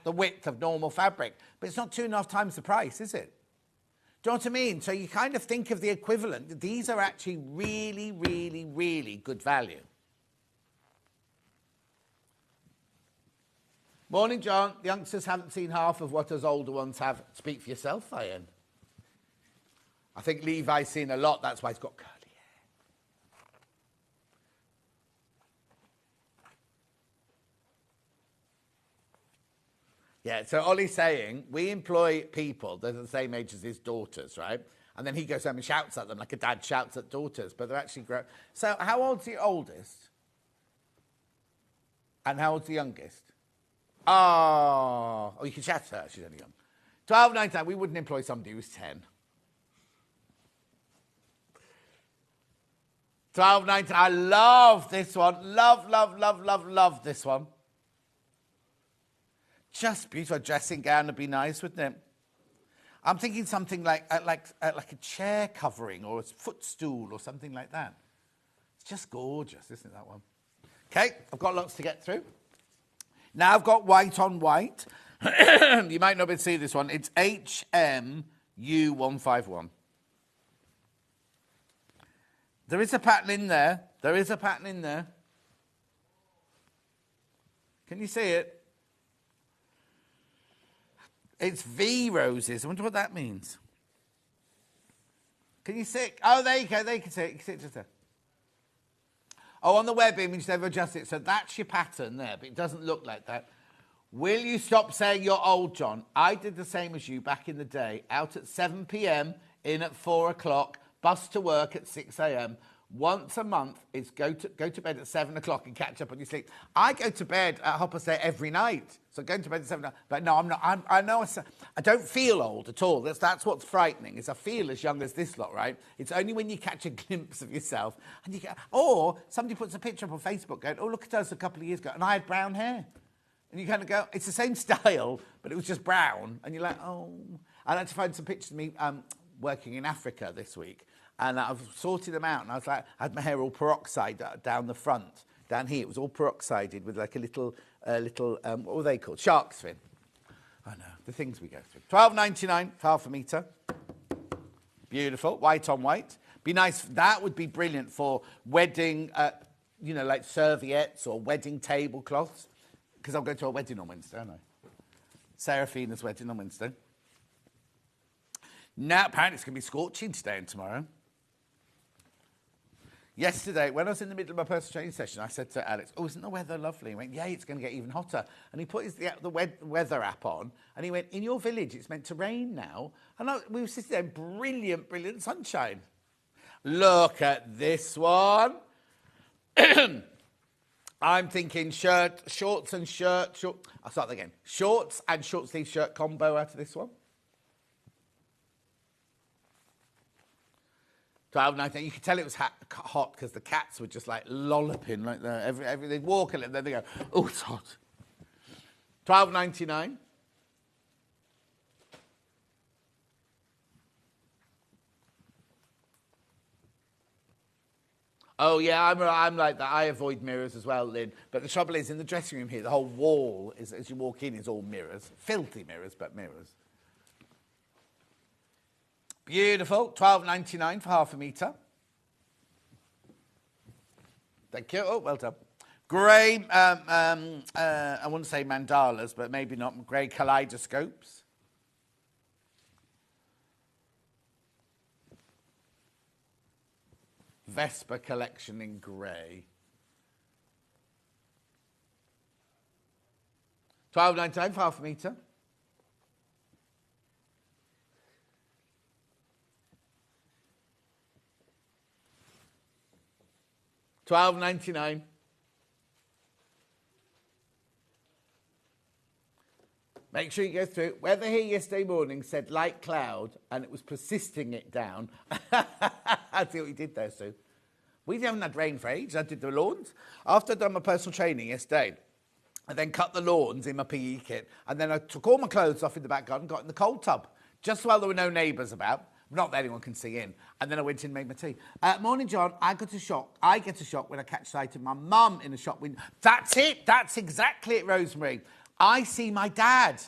width of normal fabric. But it's not 2.5 times the price, is it? Do you know what I mean? So you kind of think of the equivalent. These are actually really, really, really good value. Morning, John. The youngsters haven't seen half of what us older ones have. Speak for yourself, Ian. I think Levi's seen a lot. That's why he's got curly hair. Yeah, so Ollie's saying, we employ people that are the same age as his daughters, right? And then he goes home and shouts at them like a dad shouts at daughters, but they're actually grown. So how old's the oldest? And how old's the youngest? Oh, you can shout at her, she's only young. 12.99, we wouldn't employ somebody who's 10. 12.99, I love this one. Love this one. Just beautiful. A dressing gown would be nice, wouldn't it? I'm thinking something like a chair covering or a footstool or something like that. It's just gorgeous, isn't it, that one? Okay, I've got lots to get through. Now I've got white on white. You might not be able to see this one. It's HMU151. There is a pattern in there. Can you see it? It's V roses. I wonder what that means. Can you see it? Oh, there you go. There you can see it. You can see it just there. Oh, on the web image, they've adjusted it. So that's your pattern there, but it doesn't look like that. Will you stop saying you're old, John? I did the same as you back in the day. Out at 7 p.m, in at 4 o'clock, bus to work at 6 a.m. Once a month is go to bed at 7 o'clock and catch up on your sleep. I go to bed at 8:30 every night. So going to bed at 7 o'clock. But no, I'm not. I know I don't feel old at all. That's what's frightening, is I feel as young as this lot, right? It's only when you catch a glimpse of yourself and you go, or somebody puts a picture up on Facebook going, oh, look at us a couple of years ago, and I had brown hair. And you kind of go, it's the same style, but it was just brown. And you're like, oh. I had to find some pictures of me working in Africa this week. And I've sorted them out, and I was like, I had my hair all peroxide down the front. Down here, it was all peroxided with like a little, what were they called? Shark's fin. I know, the things we go through. £12.99 for half a metre. Beautiful, white on white. Be nice, that would be brilliant for wedding, like serviettes or wedding tablecloths. Because I'll go to a wedding on Wednesday, aren't I? Seraphina's wedding on Wednesday. Now, apparently it's going to be scorching today and tomorrow. Yesterday, when I was in the middle of my personal training session, I said to Alex, oh, isn't the weather lovely? He went, yeah, it's going to get even hotter. And he put the weather app on, and he went, in your village, it's meant to rain now. And we were sitting there in brilliant sunshine. Look at this one. I'm thinking shorts and shirt. I'll start again. Shorts and short sleeve shirt combo out of this one. $12.99. You could tell it was hot because the cats were just like lolloping like that. They'd walk a little, then they go, oh, it's hot. $12.99. Oh, yeah, I'm like that. I avoid mirrors as well, Lynn. But the trouble is, in the dressing room here, the whole wall, as you walk in, is all mirrors. Filthy mirrors, but mirrors. Beautiful. $12.99 for half a metre. Thank you. Oh, well done. Grey, I wouldn't say mandalas, but maybe not. Grey kaleidoscopes. Vespa collection in grey. $12.99 for half a metre. $12.99. Make sure you go through. Weather here yesterday morning said light cloud, and it was persisting it down. I see what you did there, Sue. We haven't had rain for ages. I did the lawns. After I'd done my personal training yesterday, I then cut the lawns in my PE kit, and then I took all my clothes off in the back garden, got in the cold tub, just while there were no neighbours about. Not that anyone can see in. And then I went in and made my tea. Morning, John. I get a shock when I catch sight of my mum in a shop window. That's it. That's exactly it, Rosemary. I see my dad.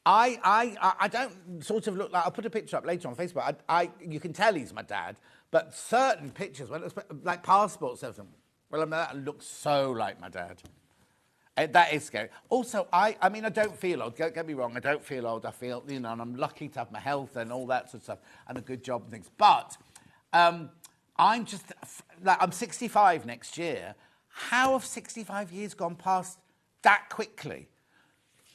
I don't sort of look like... I'll put a picture up later on Facebook. You can tell he's my dad. But certain pictures, like passports, everything, well, that looks so like my dad. That is scary. Also, I mean, I don't feel old. Don't get me wrong. I don't feel old. I feel, and I'm lucky to have my health and all that sort of stuff and a good job and things. But I'm just, I'm 65 next year. How have 65 years gone past that quickly?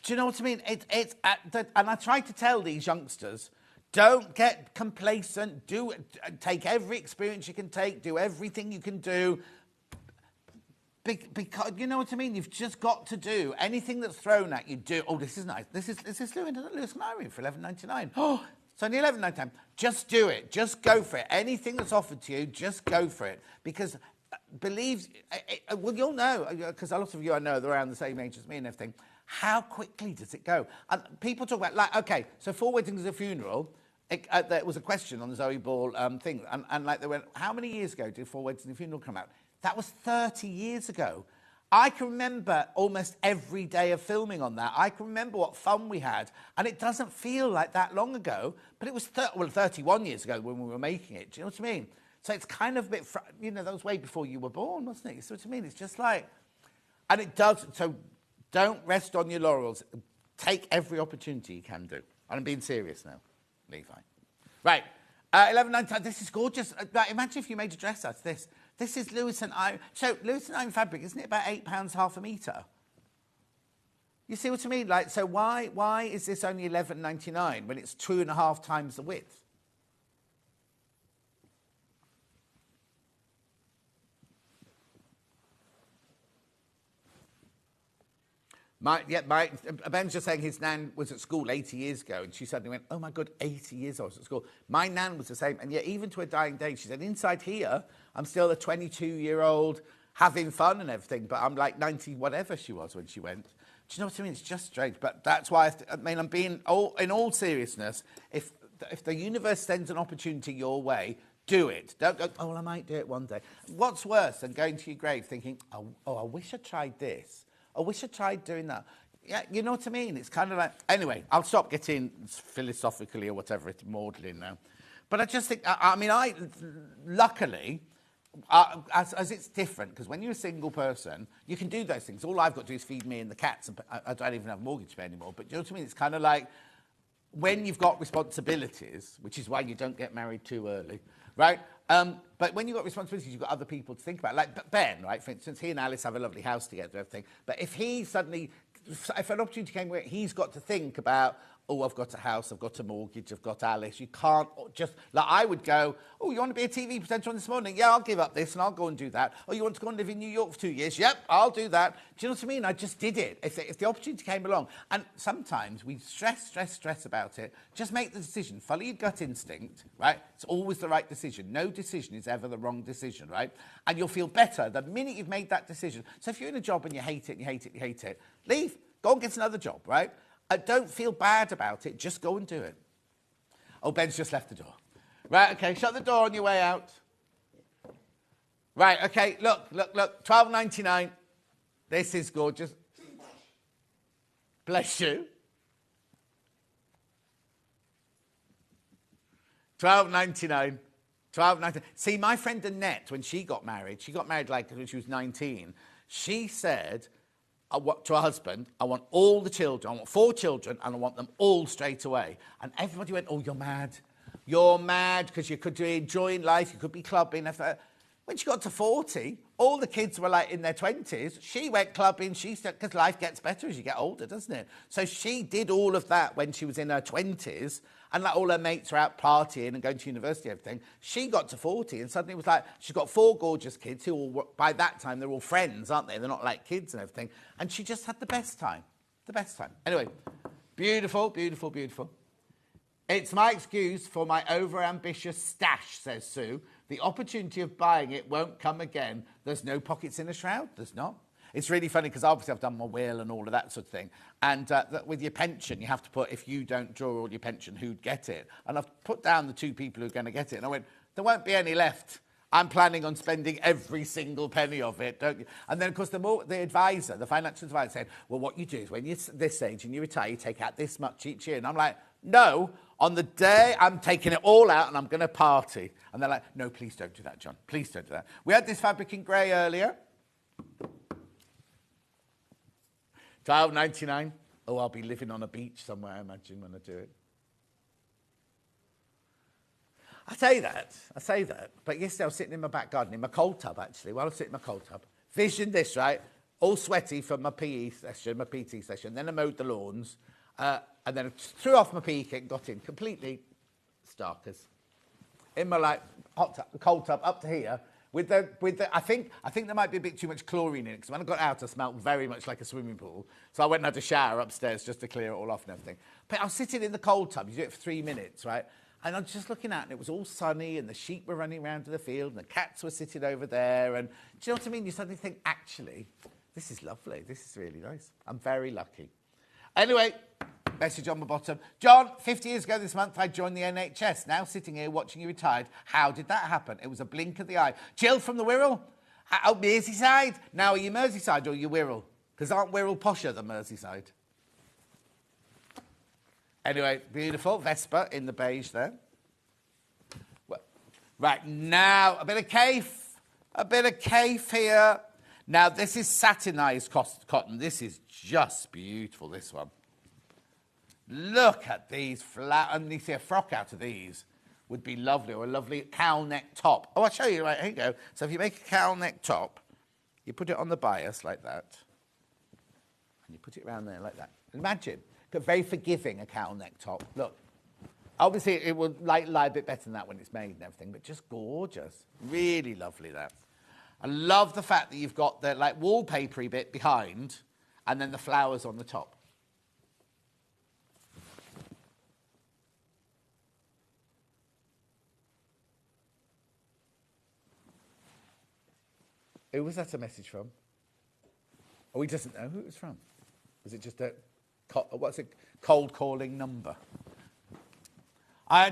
Do you know what I mean? And I try to tell these youngsters, don't get complacent. Take every experience you can take. Do everything you can do. Because you know what I mean. You've just got to do anything that's thrown at you. Do. Oh, this is nice. This is Lewis and Irene for $11.99. Oh, it's only $11.99. Just do it. Just go for it. Anything that's offered to you, just go for it. Because well, you'll know, because a lot of you I know they're around the same age as me and everything. How quickly does it go? And people talk about okay, so 4 weddings and a funeral. There was a question on the Zoe Ball thing, and they went, how many years ago did 4 weddings and a funeral come out? That was 30 years ago. I can remember almost every day of filming on that. I can remember what fun we had. And it doesn't feel like that long ago, but it was 31 years ago when we were making it. Do you know what I mean? So it's kind of a bit, that was way before you were born, wasn't it? You see what I mean? It's just like, and it does, so don't rest on your laurels. Take every opportunity you can do. And I'm being serious now, Levi. Right, 11.99, this is gorgeous. Imagine if you made a dress out of this. This is Lewis and Irene. So Lewis and Irene fabric, isn't it about £8 half a metre? You see what I mean? So why is this only $11.99 when it's 2.5 times the width? Ben's just saying his nan was at school 80 years ago, and she suddenly went, oh my God, 80 years I was at school. My nan was the same, and yet even to her dying day, she said, inside here, I'm still a 22-year-old having fun and everything, but I'm like 90 whatever she was when she went. Do you know what I mean? It's just strange, but that's why, I'm being, in all seriousness, if the universe sends an opportunity your way, do it. Don't go, oh, well, I might do it one day. What's worse than going to your grave thinking, oh, I wish I tried this. I wish I tried doing that. Yeah, you know what I mean? It's kind of like... Anyway, I'll stop getting philosophically or whatever, it's maudlin now. But I just think... luckily, as it's different, because when you're a single person, you can do those things. All I've got to do is feed me and the cats, and I don't even have a mortgage to pay anymore. But you know what I mean? It's kind of like when you've got responsibilities, which is why you don't get married too early, right? But when you've got responsibilities, you've got other people to think about. Like Ben, right, for instance, he and Alice have a lovely house together and everything. But if an opportunity came where he's got to think about, oh, I've got a house, I've got a mortgage, I've got Alice. You can't just, I would go, oh, you want to be a TV presenter on This Morning? Yeah, I'll give up this and I'll go and do that. Oh, you want to go and live in New York for 2 years? Yep, I'll do that. Do you know what I mean? I just did it. If the opportunity came along, and sometimes we stress about it, just make the decision. Follow your gut instinct, right? It's always the right decision. No decision is ever the wrong decision, right? And you'll feel better the minute you've made that decision. So if you're in a job and you hate it, leave. Go and get another job, right? Don't feel bad about it. Just go and do it. Oh, Ben's just left the door. Right, okay, shut the door on your way out. Right, okay, look, $12.99. This is gorgeous. Bless you. $12.99. $12.99. See, my friend Annette, when she got married like when she was 19, she said... to her husband, I want all the children, I want 4 children, and I want them all straight away. And everybody went, oh, you're mad. You're mad because you could be enjoying life, you could be clubbing. When she got to 40, all the kids were like in their 20s. She went clubbing, she said, because life gets better as you get older, doesn't it? So she did all of that when she was in her 20s, and like all her mates were out partying and going to university and everything. She got to 40 and suddenly it was like, she's got 4 gorgeous kids who all, by that time, they're all friends, aren't they? They're not like kids and everything. And she just had the best time. The best time. Anyway, beautiful, beautiful, beautiful. It's my excuse for my over-ambitious stash, says Sue. The opportunity of buying it won't come again. There's no pockets in a shroud. There's not. It's really funny because obviously I've done my will and all of that sort of thing. And with your pension, you have to put, if you don't draw all your pension, who'd get it? And I've put down the 2 people who are going to get it. And I went, there won't be any left. I'm planning on spending every single penny of it, don't you? And then, of course, the advisor, the financial advisor said, well, what you do is when you're this age and you retire, you take out this much each year. And I'm like, no, on the day I'm taking it all out and I'm going to party. And they're like, no, please don't do that, John. Please don't do that. We had this fabric in grey earlier. £12.99. Oh, I'll be living on a beach somewhere, I imagine, when I do it. I say that. But yesterday I was sitting in my back garden, in my cold tub, actually, while I was sitting in my cold tub. Visioned this, right? All sweaty from my PE session, my PT session. Then I mowed the lawns. And then I threw off my PE kit and got in completely starkers. In my, like, cold tub up to here. With the, I think there might be a bit too much chlorine in it, because when I got out, I smelled very much like a swimming pool. So I went and had a shower upstairs just to clear it all off and everything. But I was sitting in the cold tub. You do it for 3 minutes, right? And I was just looking out, and it was all sunny, and the sheep were running around to the field, and the cats were sitting over there. And do you know what I mean? You suddenly think, actually, this is lovely. This is really nice. I'm very lucky. Anyway, message on the bottom. John, 50 years ago this month, I joined the NHS. Now sitting here watching you retired. How did that happen? It was a blink of the eye. Jill from the Wirral. Oh, Merseyside. Now, are you Merseyside or are you Wirral? Because aren't Wirral posher than Merseyside? Anyway, beautiful. Vespa in the beige there. Well, right, now, a bit of caif here. Now, this is satinised cotton. This is just beautiful, this one. Look at these and you see a frock out of these would be lovely, or a lovely cowl neck top. Oh, I'll show you, right, here you go. So if you make a cowl neck top, you put it on the bias like that, and you put it around there like that. Imagine. Very forgiving, a cowl neck top. Look, obviously it will lie a bit better than that when it's made and everything, but just gorgeous. Really lovely, that. I love the fact that you've got the like wallpapery bit behind and then the flowers on the top. Who was that a message from? Oh, he doesn't know who it was from. Was it just a... what's it? Cold calling number. I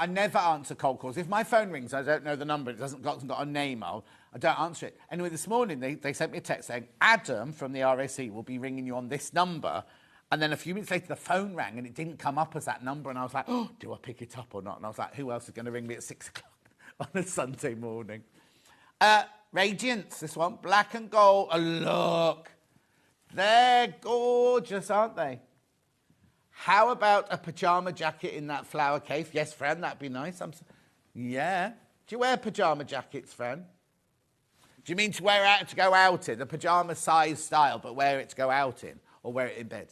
never answer cold calls. If my phone rings, I don't know the number. It hasn't got a name. I don't answer it. Anyway, this morning they sent me a text saying Adam from the RSE will be ringing you on this number. And then a few minutes later, the phone rang and it didn't come up as that number. And I was like, oh, do I pick it up or not? And I was like, who else is going to ring me at 6 o'clock on a Sunday morning? Radiance, this one, black and gold. Oh, look. They're gorgeous, aren't they? How about a pyjama jacket in that flower cave? Yes, Fran, that'd be nice. Yeah. Do you wear pyjama jackets, Fran? Do you mean to go out in, a pyjama size style, but wear it to go out in, or wear it in bed?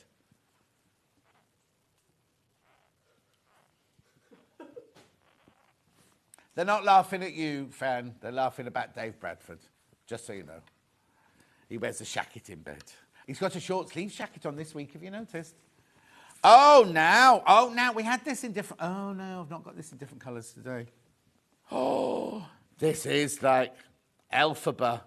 They're not laughing at you, Fran. They're laughing about Dave Bradford, just so you know. He wears a jacket in bed. He's got a short sleeve jacket on this week, have you noticed? Oh, now, we had this in different... Oh, no, I've not got this in different colours today. Oh, this is like Elphaba.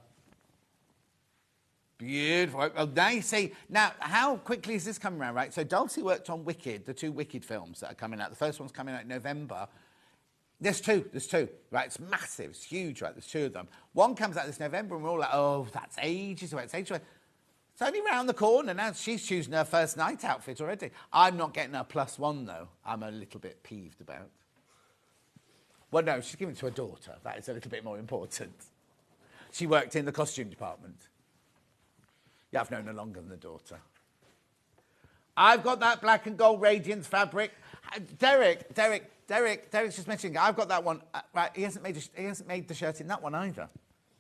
Beautiful. Oh, now you see... Now, how quickly is this coming around, right? So Dulcie worked on Wicked, the 2 Wicked films that are coming out. The first one's coming out in November. There's two, right? It's massive, it's huge, right? There's 2 of them. One comes out this November, and we're all like, oh, that's ages away, it's ages away. It's only round the corner now. She's choosing her first night outfit already. I'm not getting her +1, though. I'm a little bit peeved about. Well, no, she's giving it to her daughter. That is a little bit more important. She worked in the costume department. Yeah, I've known her longer than the daughter. I've got that black and gold Radiance fabric. Derek's just mentioning, I've got that one. Right, he hasn't made the shirt in that one either.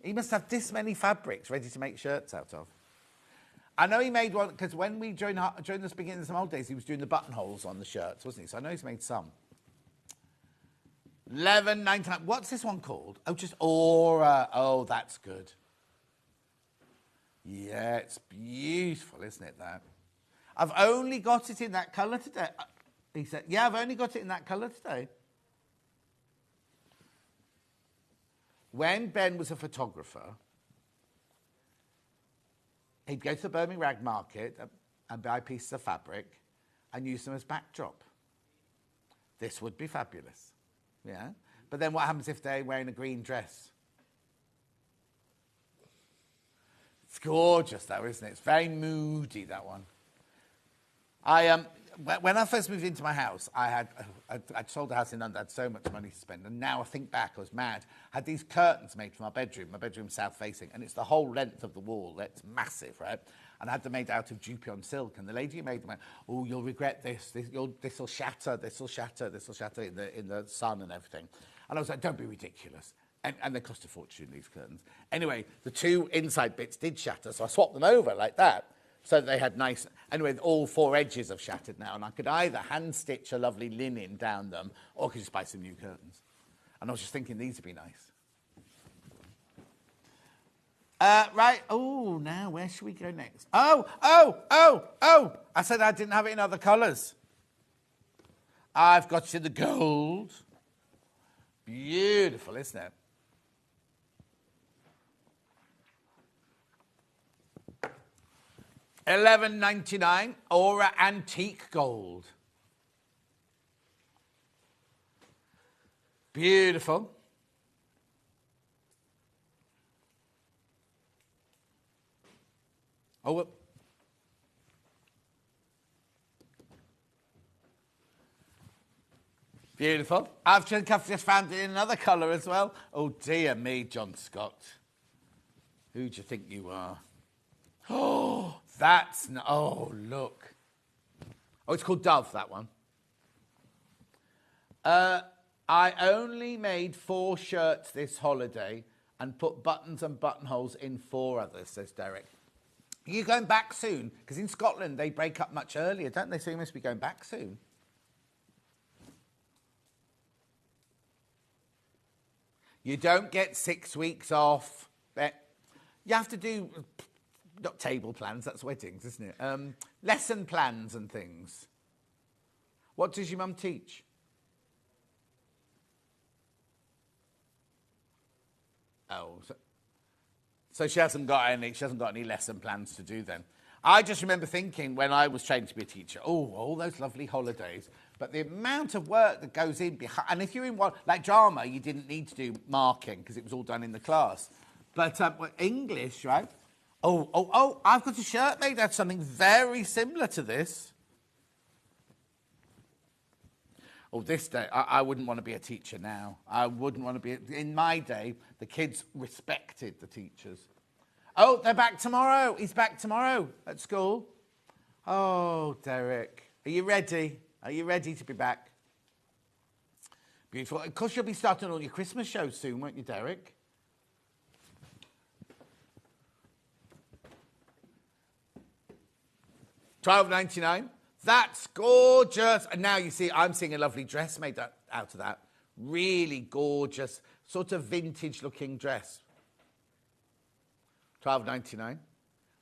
He must have this many fabrics ready to make shirts out of. I know he made one, because when we, during the beginning of some old days, he was doing the buttonholes on the shirts, wasn't he? So I know he's made some. $11.99. What's this one called? Oh, just Aura. Oh, that's good. Yeah, it's beautiful, isn't it, that? I've only got it in that colour today. He said, yeah, I've only got it in that colour today. When Ben was a photographer, he'd go to the Birmingham Rag Market and buy pieces of fabric and use them as backdrop. This would be fabulous, yeah? But then what happens if they're wearing a green dress? It's gorgeous, though, isn't it? It's very moody, that one. When I first moved into my house, I'd sold a house in London, I had so much money to spend, and now I think back, I was mad. I had these curtains made for my bedroom south-facing, and it's the whole length of the wall. It's massive, right? And I had them made out of Dupion silk, and the lady who made them went, oh, you'll regret this. This will shatter in the sun and everything. And I was like, don't be ridiculous. And they cost a fortune, these curtains. Anyway, the two inside bits did shatter, so I swapped them over like that. So they had nice... Anyway, all four edges have shattered now, and I could either hand-stitch a lovely linen down them, or I could just buy some new curtains. And I was just thinking these would be nice. Right. Oh, now, where should we go next? Oh! I said I didn't have it in other colours. I've got you the gold. Beautiful, isn't it? $11.99, Aura Antique Gold. Beautiful. Oh, beautiful. I've just found it in another colour as well. Oh, dear me, John Scott. Who do you think you are? Oh, that's... Oh, look. Oh, it's called Dove, that one. I only made 4 shirts this holiday and put buttons and buttonholes in 4 others, says Derek. Are you going back soon? Because in Scotland, they break up much earlier, don't they? So you must be going back soon. You don't get 6 weeks off. You have to do... Not table plans, that's weddings, isn't it? Lesson plans and things. What does your mum teach? Oh, so she hasn't got any lesson plans to do then. I just remember thinking when I was training to be a teacher, oh, all those lovely holidays, but the amount of work that goes in behind, and if you're in one, like drama, you didn't need to do marking because it was all done in the class. But English, right? Oh, I've got a shirt made out of something very similar to this. Oh, this day, I wouldn't want to be a teacher now. I wouldn't want to be... In my day, the kids respected the teachers. Oh, they're back tomorrow. He's back tomorrow at school. Oh, Derek. Are you ready? Are you ready to be back? Beautiful. Of course, you'll be starting all your Christmas shows soon, won't you, Derek? $12.99. That's gorgeous. And now you see, I'm seeing a lovely dress made out of that. Really gorgeous, sort of vintage-looking dress. $12.99.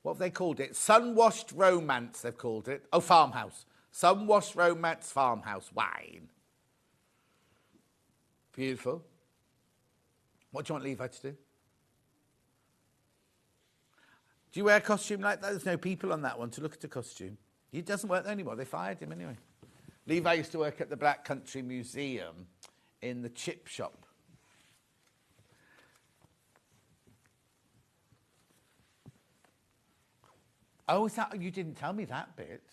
What have they called it? Sun-washed romance, they've called it. Oh, farmhouse. Sun-washed romance farmhouse wine. Beautiful. What do you want Levi to do? Do you wear a costume like that? There's no people on that one to look at a costume. He doesn't work there anymore. They fired him anyway. Levi used to work at the Black Country Museum in the chip shop. Oh, is that... You didn't tell me that bit.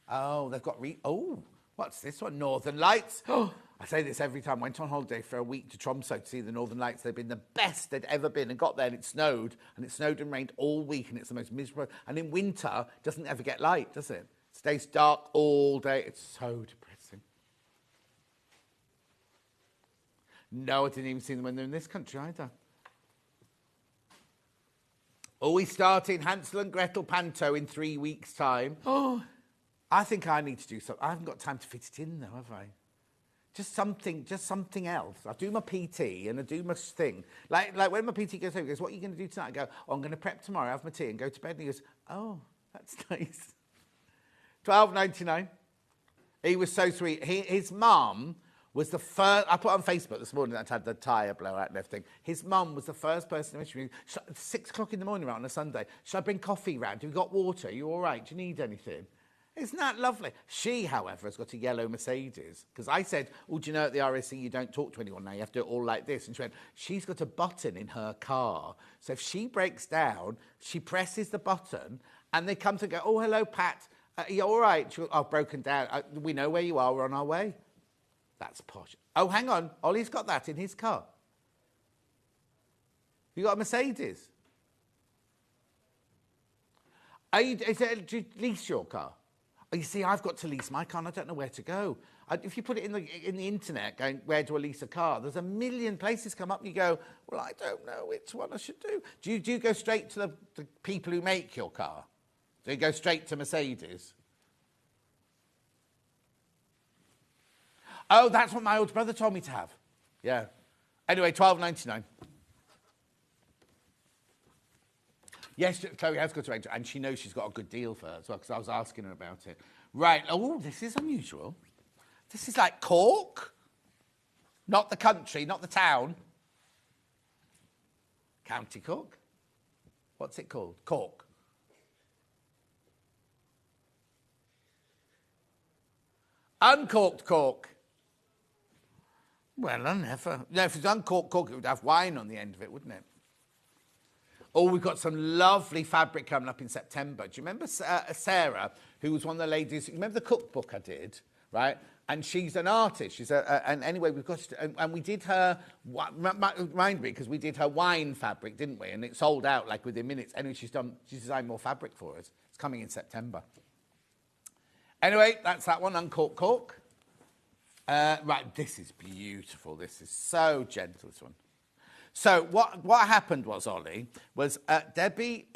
Oh, they've got... Oh, what's this one? Northern Lights. Oh, I say this every time. Went on holiday for a week to Tromsø to see the Northern Lights. They've been the best they'd ever been, and got there and it snowed and rained all week, and it's the most miserable. And in winter, it doesn't ever get light, does it? It stays dark all day. It's so depressing. No, I didn't even see them when they're in this country either. Oh, we're starting Hansel and Gretel Panto in 3 weeks' time. Oh, I think I need to do something. I haven't got time to fit it in, though, have I? Just something else. I do my PT and I do my thing. Like when my PT goes home, he goes, what are you going to do tonight? I go, oh, I'm going to prep tomorrow, have my tea and go to bed. And he goes, oh, that's nice. $12.99. He was so sweet. His mum was the first. I put on Facebook this morning that had the tyre blowout and everything. His mum was the first person to mention me. 6 o'clock in the morning on a Sunday. Should I bring coffee round? Have you got water? Are you all right? Do you need anything? Isn't that lovely? She, however, has got a yellow Mercedes. Because I said, oh, do you know at the RSC you don't talk to anyone now, you have to do it all like this. And she went, she's got a button in her car. So if she breaks down, she presses the button and they come to go, oh, hello, Pat. Are you all right? She goes, oh, broken down. We know where you are. We're on our way. That's posh. Oh, hang on. Ollie's got that in his car. You got a Mercedes? Do you lease your car? Oh, you see, I've got to lease my car and I don't know where to go. If you put it in the internet, going, where do I lease a car? There's a million places come up and you go, well, I don't know which one I should do. Do you go straight to the people who make your car? Do you go straight to Mercedes? Oh, that's what my older brother told me to have. Yeah. Anyway, $12.99. Yes, Chloe has got to enter, and she knows she's got a good deal for her as well, because I was asking her about it. Right. Oh, this is unusual. This is like Cork. Not the country, not the town. County Cork. What's it called? Cork. Uncorked cork. Well, I never. No, if it's uncorked cork, it would have wine on the end of it, wouldn't it? Oh, we've got some lovely fabric coming up in September. Do you remember Sarah, who was one of the ladies? You remember the cookbook I did, right? And she's an artist. She's and anyway, we've got and we did her. Remind me, because we did her wine fabric, didn't we? And it sold out like within minutes. Anyway, she's designed more fabric for us. It's coming in September. Anyway, that's that one. Uncorked cork. Right, this is beautiful. This is so gentle. This one. So what happened was, Ollie, was Debbie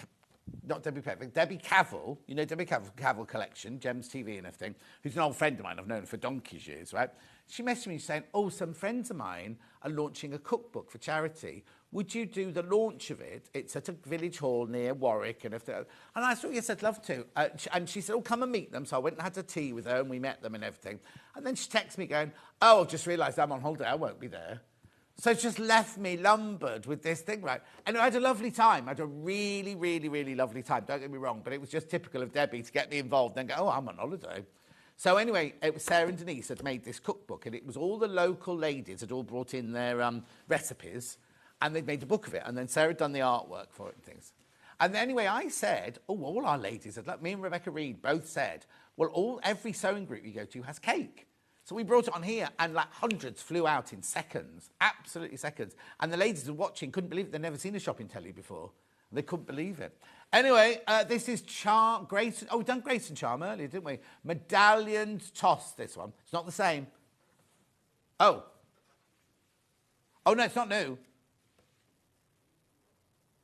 Cavell, you know Debbie Cavell Collection, Gems TV and everything, who's an old friend of mine, I've known her for donkey's years, right? She messaged me saying, oh, some friends of mine are launching a cookbook for charity. Would you do the launch of it? It's at a village hall near Warwick and everything. And I thought, yes, I'd love to. And she said, oh, come and meet them. So I went and had a tea with her and we met them and everything. And then she texted me going, oh, I've just realised I'm on holiday, I won't be there. So it's just left me lumbered with this thing, right? And I had a lovely time. I had a really, really, really lovely time. Don't get me wrong, but it was just typical of Debbie to get me involved and go, oh, I'm on holiday. So anyway, it was Sarah and Denise had made this cookbook, and it was all the local ladies had all brought in their recipes, and they'd made a book of it. And then Sarah had done the artwork for it and things. And anyway, I said, oh, all our ladies, like me and Rebecca Reed both said, well, every sewing group you go to has cake. So we brought it on here, and like hundreds flew out in seconds, absolutely seconds. And the ladies were watching, couldn't believe it. They'd never seen a shopping telly before. They couldn't believe it. Anyway, this is Grace. Oh, we've done Grace and Charm earlier, didn't we? Medallioned Toss, this one. It's not the same. Oh. Oh, no, it's not new.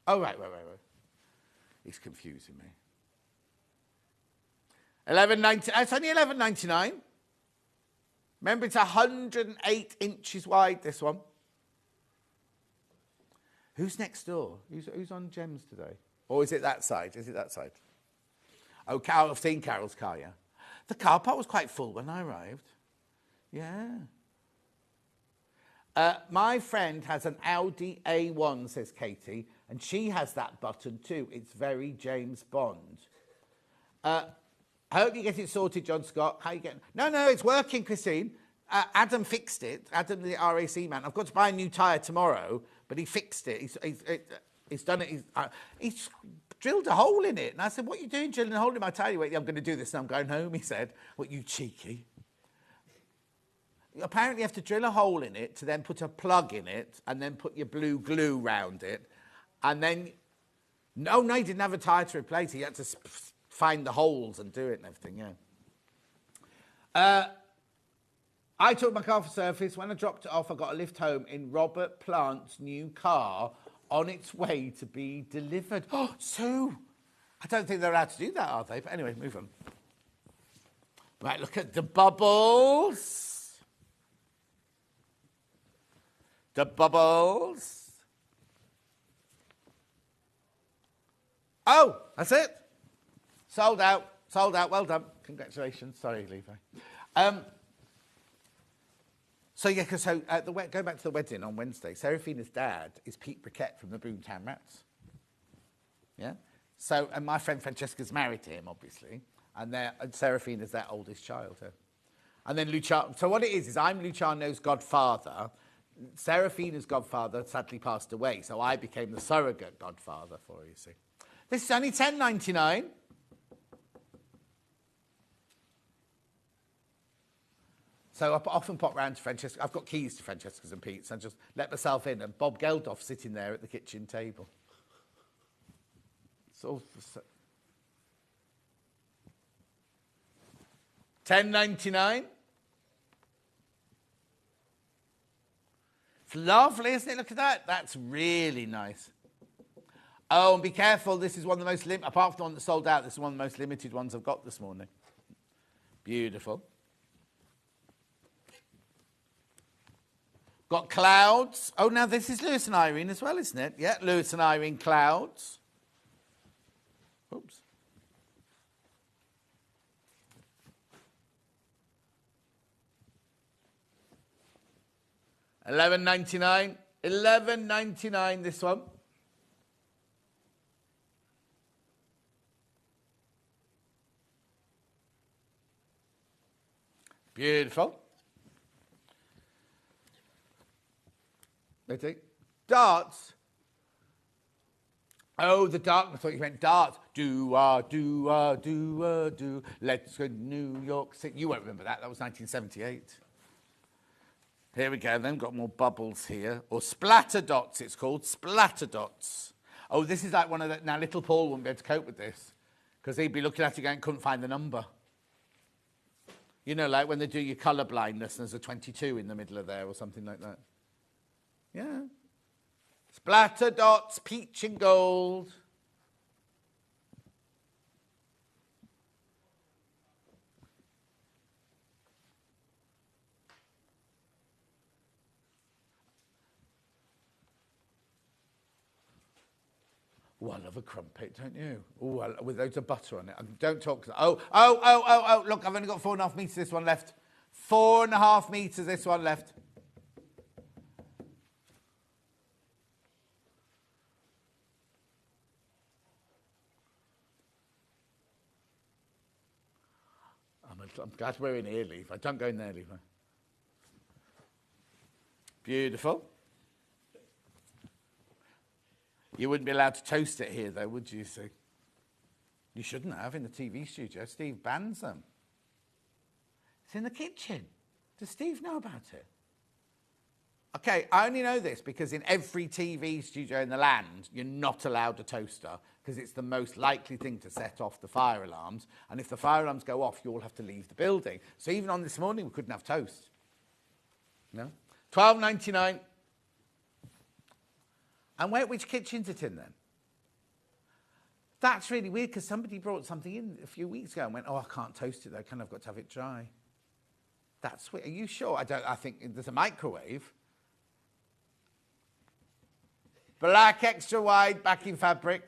Oh, right. He's confusing me. It's only $11.99. Remember, it's 108 inches wide, this one. Who's next door? Who's on Gems today? Or is it that side? Oh, I've seen Carol's car, yeah. The car park was quite full when I arrived. Yeah. My friend has an Audi A1, says Katie, and she has that button too. It's very James Bond. I hope you get it sorted, John Scott. How you getting? No, it's working, Christine. Adam fixed it. Adam, the RAC man. I've got to buy a new tyre tomorrow, but he fixed it. He's done it. He's drilled a hole in it. And I said, what are you doing drilling a hole in my tyre? He went, I'm going to do this and I'm going home, he said. What, you cheeky? Apparently you have to drill a hole in it to then put a plug in it and then put your blue glue round it. And then, no, he didn't have a tyre to replace. He had to find the holes and do it and everything, yeah. I took my car for service. When I dropped it off, I got a lift home in Robert Plant's new car on its way to be delivered. Oh, Sue! I don't think they're allowed to do that, are they? But anyway, move on. Right, look at the bubbles. The bubbles. Oh, that's it. Sold out. Well done. Congratulations. Sorry, Levi. So, yeah, because going back to the wedding on Wednesday, Seraphina's dad is Pete Briquette from the Boomtown Rats. Yeah? So, and my friend Francesca's married to him, obviously, and Seraphina's their oldest child. And then Luciano. So what it is I'm Luciano's godfather. Seraphina's godfather sadly passed away, so I became the surrogate godfather for her, you see. This is only $10.99. So I often pop round to Francesca. I've got keys to Francesca's and Pete's. I just let myself in, and Bob Geldof sitting there at the kitchen table. So $10.99. It's lovely, isn't it? Look at that. That's really nice. Oh, and be careful. This is one of the most apart from the one that sold out, this is one of the most limited ones I've got this morning. Beautiful. Got clouds. Oh, now this is Lewis and Irene as well, isn't it? Yeah, Lewis and Irene clouds. Oops. $11.99. $11.99 this one. Beautiful. Ready? Darts. Oh, the dark. I thought you meant darts. Do. Let's go to New York City. You won't remember that. That was 1978. Here we go. Then got more bubbles here. Or splatter dots, it's called. Splatter dots. Oh, this is like one of the... Now, little Paul wouldn't be able to cope with this because he'd be looking at it going, couldn't find the number. You know, like when they do your colour blindness and there's a 22 in the middle of there or something like that. Yeah. Splatter dots, peach and gold. Oh, I love a crumpet, don't you? Oh, with loads of butter on it. Don't talk. Oh, look, I've only got 4.5 metres this one left. 4.5 metres this one left. I'm glad we're in here, Leaf. I don't go in there, Leaf. Beautiful. You wouldn't be allowed to toast it here, though, would you, Sue? You shouldn't have in the TV studio. Steve bans them. It's in the kitchen. Does Steve know about it? Okay, I only know this because in every TV studio in the land, you're not allowed a toaster because it's the most likely thing to set off the fire alarms. And if the fire alarms go off, you all have to leave the building. So even on this morning, we couldn't have toast. No? $12.99. And which kitchen's it in then? That's really weird because somebody brought something in a few weeks ago and went, oh, I can't toast it though, I've got to have it dry. That's weird. Are you sure? I think there's a microwave. Black extra wide backing fabric.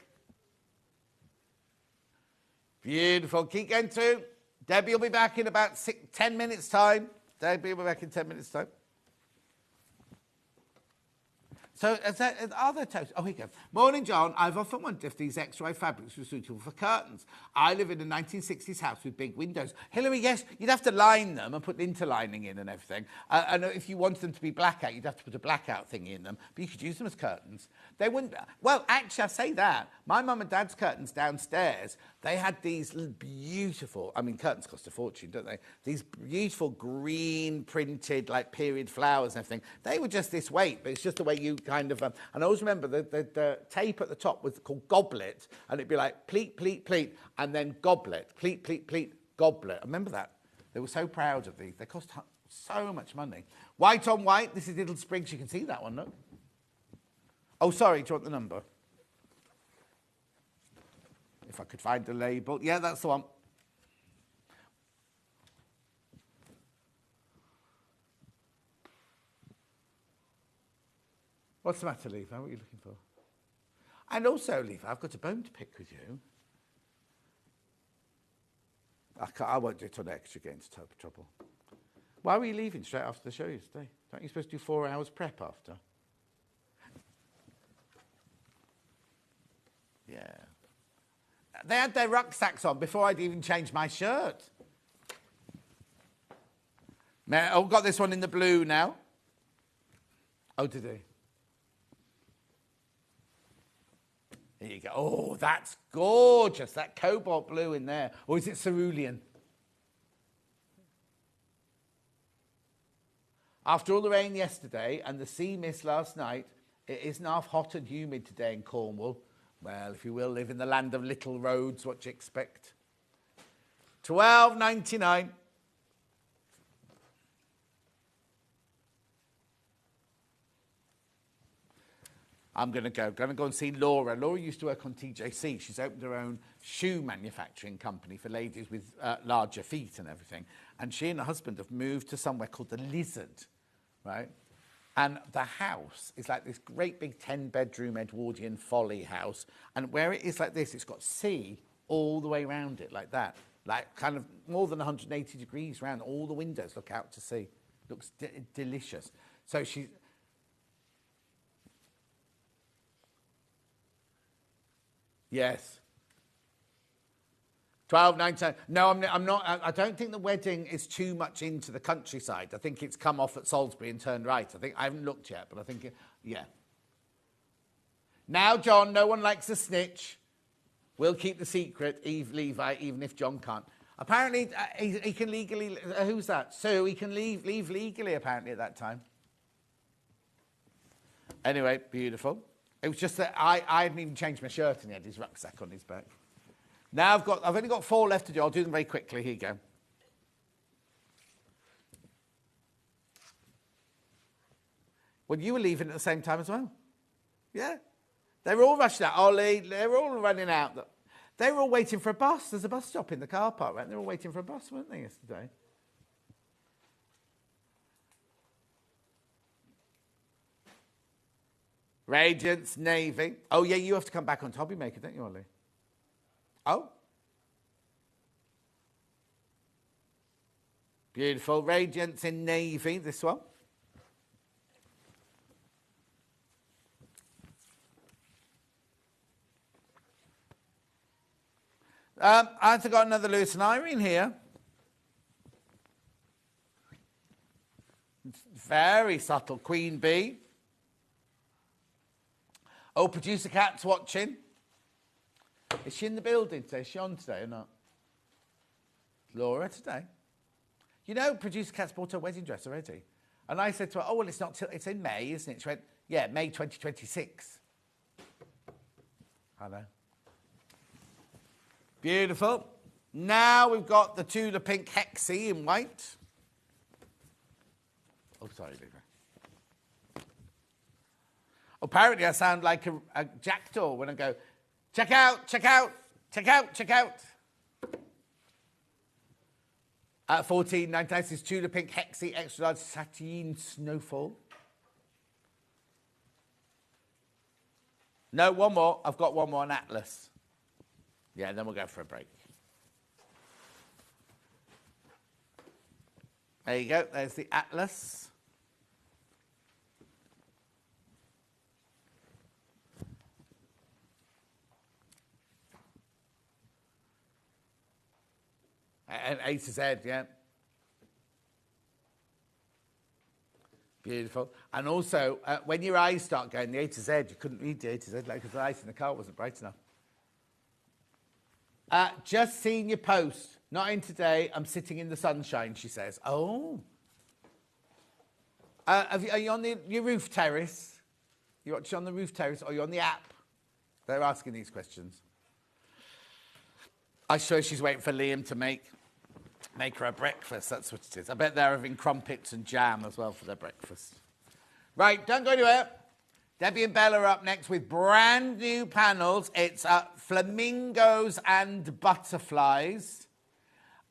Beautiful. Keep going through. Debbie will be back in about 10 minutes' time. Debbie will be back in 10 minutes' time. So, are there toast? Oh, here you go. Morning, John. I've often wondered if these X-ray fabrics were suitable for curtains. I live in a 1960s house with big windows. Hillary, yes, you'd have to line them and put interlining in and everything. And if you wanted them to be blackout, you'd have to put a blackout thing in them. But you could use them as curtains. They wouldn't... Well, actually, I say that. My mum and dad's curtains downstairs, they had these beautiful... I mean, curtains cost a fortune, don't they? These beautiful green printed, like, period flowers and everything. They were just this weight, but it's just the way you... kind of, and I always remember the tape at the top was called goblet, and it'd be like pleat, pleat, pleat, and then goblet, pleat, pleat, pleat, goblet. I remember that. They were so proud of these. They cost so much money. White on white. This is Little Sprigs. You can see that one, look. Oh, sorry, do you want the number? If I could find the label. Yeah, that's the one. What's the matter, Leaf? What are you looking for? And also, Leaf, I've got a bone to pick with you. I won't do it on extra, get into trouble. Why were you leaving straight after the show yesterday? Aren't you supposed to do 4 hours prep after? Yeah. They had their rucksacks on before I'd even changed my shirt. Now, I've got this one in the blue now. Oh, did he? There you go. Oh, that's gorgeous. That cobalt blue in there. Or is it cerulean? After all the rain yesterday and the sea mist last night, it isn't half hot and humid today in Cornwall. Well, if you will live in the land of little roads, what do you expect? £12.99. I'm going to go and see Laura. Laura used to work on TJC. She's opened her own shoe manufacturing company for ladies with larger feet and everything. And she and her husband have moved to somewhere called the Lizard, right? And the house is like this great big 10-bedroom Edwardian folly house. And where it is like this, it's got sea all the way around it like that. Like kind of more than 180 degrees round. All the windows look out to sea. Looks delicious. So she's... Yes. £12.99. No, I'm not. I don't think the wedding is too much into the countryside. I think it's come off at Salisbury and turned right. I haven't looked yet, but I think, yeah. Now, John, no one likes a snitch. We'll keep the secret, Eve Levi, even if John can't. Apparently, he can legally... who's that? Sue, he can leave legally, apparently, at that time. Anyway, beautiful. It was just that I hadn't even changed my shirt and he had his rucksack on his back. Now I've only got 4 left to do. I'll do them very quickly. Here you go. Well, you were leaving at the same time as well. Yeah. They were all rushing out. Ollie, they were all running out. They were all waiting for a bus. There's a bus stop in the car park, right? They were all waiting for a bus, weren't they, yesterday? Radiance, Navy. Oh, yeah, you have to come back on Hobby Maker, don't you, Ollie? Oh. Beautiful. Radiance in Navy, this one. I've got another Lewis and Irene here. Very subtle. Queen Bee. Oh, producer Cat's watching. Is she in the building today? Is she on today or not? Laura today. You know, producer Cat's bought her wedding dress already. And I said to her, oh, well, it's not till, it's in May, isn't it? She went, yeah, May 2026. Hello. Beautiful. Now we've got the Tudor Pink Hexie in white. Oh, sorry, Lisa. Apparently I sound like a jackdaw when I go, check out, check out, check out, check out. At 14.99, this is Tudor Pink Hexie Extra Large Sateen Snowfall. No, one more. I've got one more on Atlas. Yeah, then we'll go for a break. There you go. There's the Atlas. And A to Z, yeah. Beautiful. And also, when your eyes start going, the A to Z, you couldn't read the A to Z because the light in the car wasn't bright enough. Just seen your post. Not in today. I'm sitting in the sunshine, she says. Oh. Are you on your roof terrace? You watching on the roof terrace or are you on the app? They're asking these questions. I'm sure she's waiting for Liam to make her a breakfast. That's what it is. I bet they're having crumpets and jam as well for their breakfast. Right, don't go anywhere. Debbie and Bella are up next with brand new panels. It's flamingos and butterflies.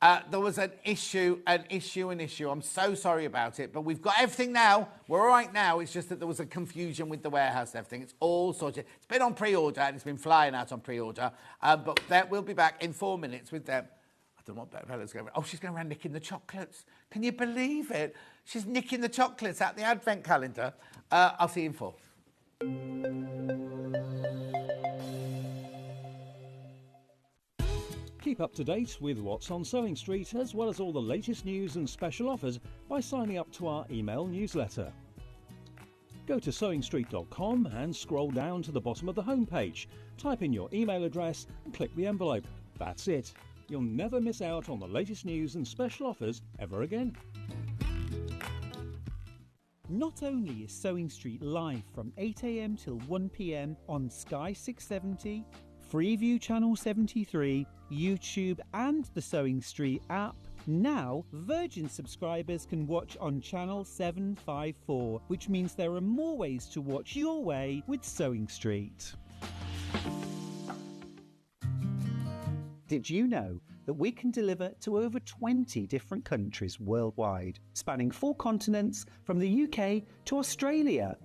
There was an issue. I'm so sorry about it, but we've got everything now. We're all right now. It's just that there was a confusion with the warehouse and everything. It's all sorted. It's been on pre-order and it's been flying out on pre-order. But we'll be back in 4 minutes with them. I often. What better fella's going around? Oh, she's going around nicking the chocolates. Can you believe it? She's nicking the chocolates out the advent calendar. I'll see you in 4. Keep up to date with what's on Sewing Street, as well as all the latest news and special offers by signing up to our email newsletter. Go to sewingstreet.com and scroll down to the bottom of the homepage. Type in your email address and click the envelope. That's it. You'll never miss out on the latest news and special offers ever again. Not only is Sewing Street live from 8 a.m. till 1 p.m. on Sky 670, Freeview Channel 73, YouTube and the Sewing Street app, now Virgin subscribers can watch on Channel 754, which means there are more ways to watch your way with Sewing Street. Did you know that we can deliver to over 20 different countries worldwide, spanning 4 continents from the UK to Australia?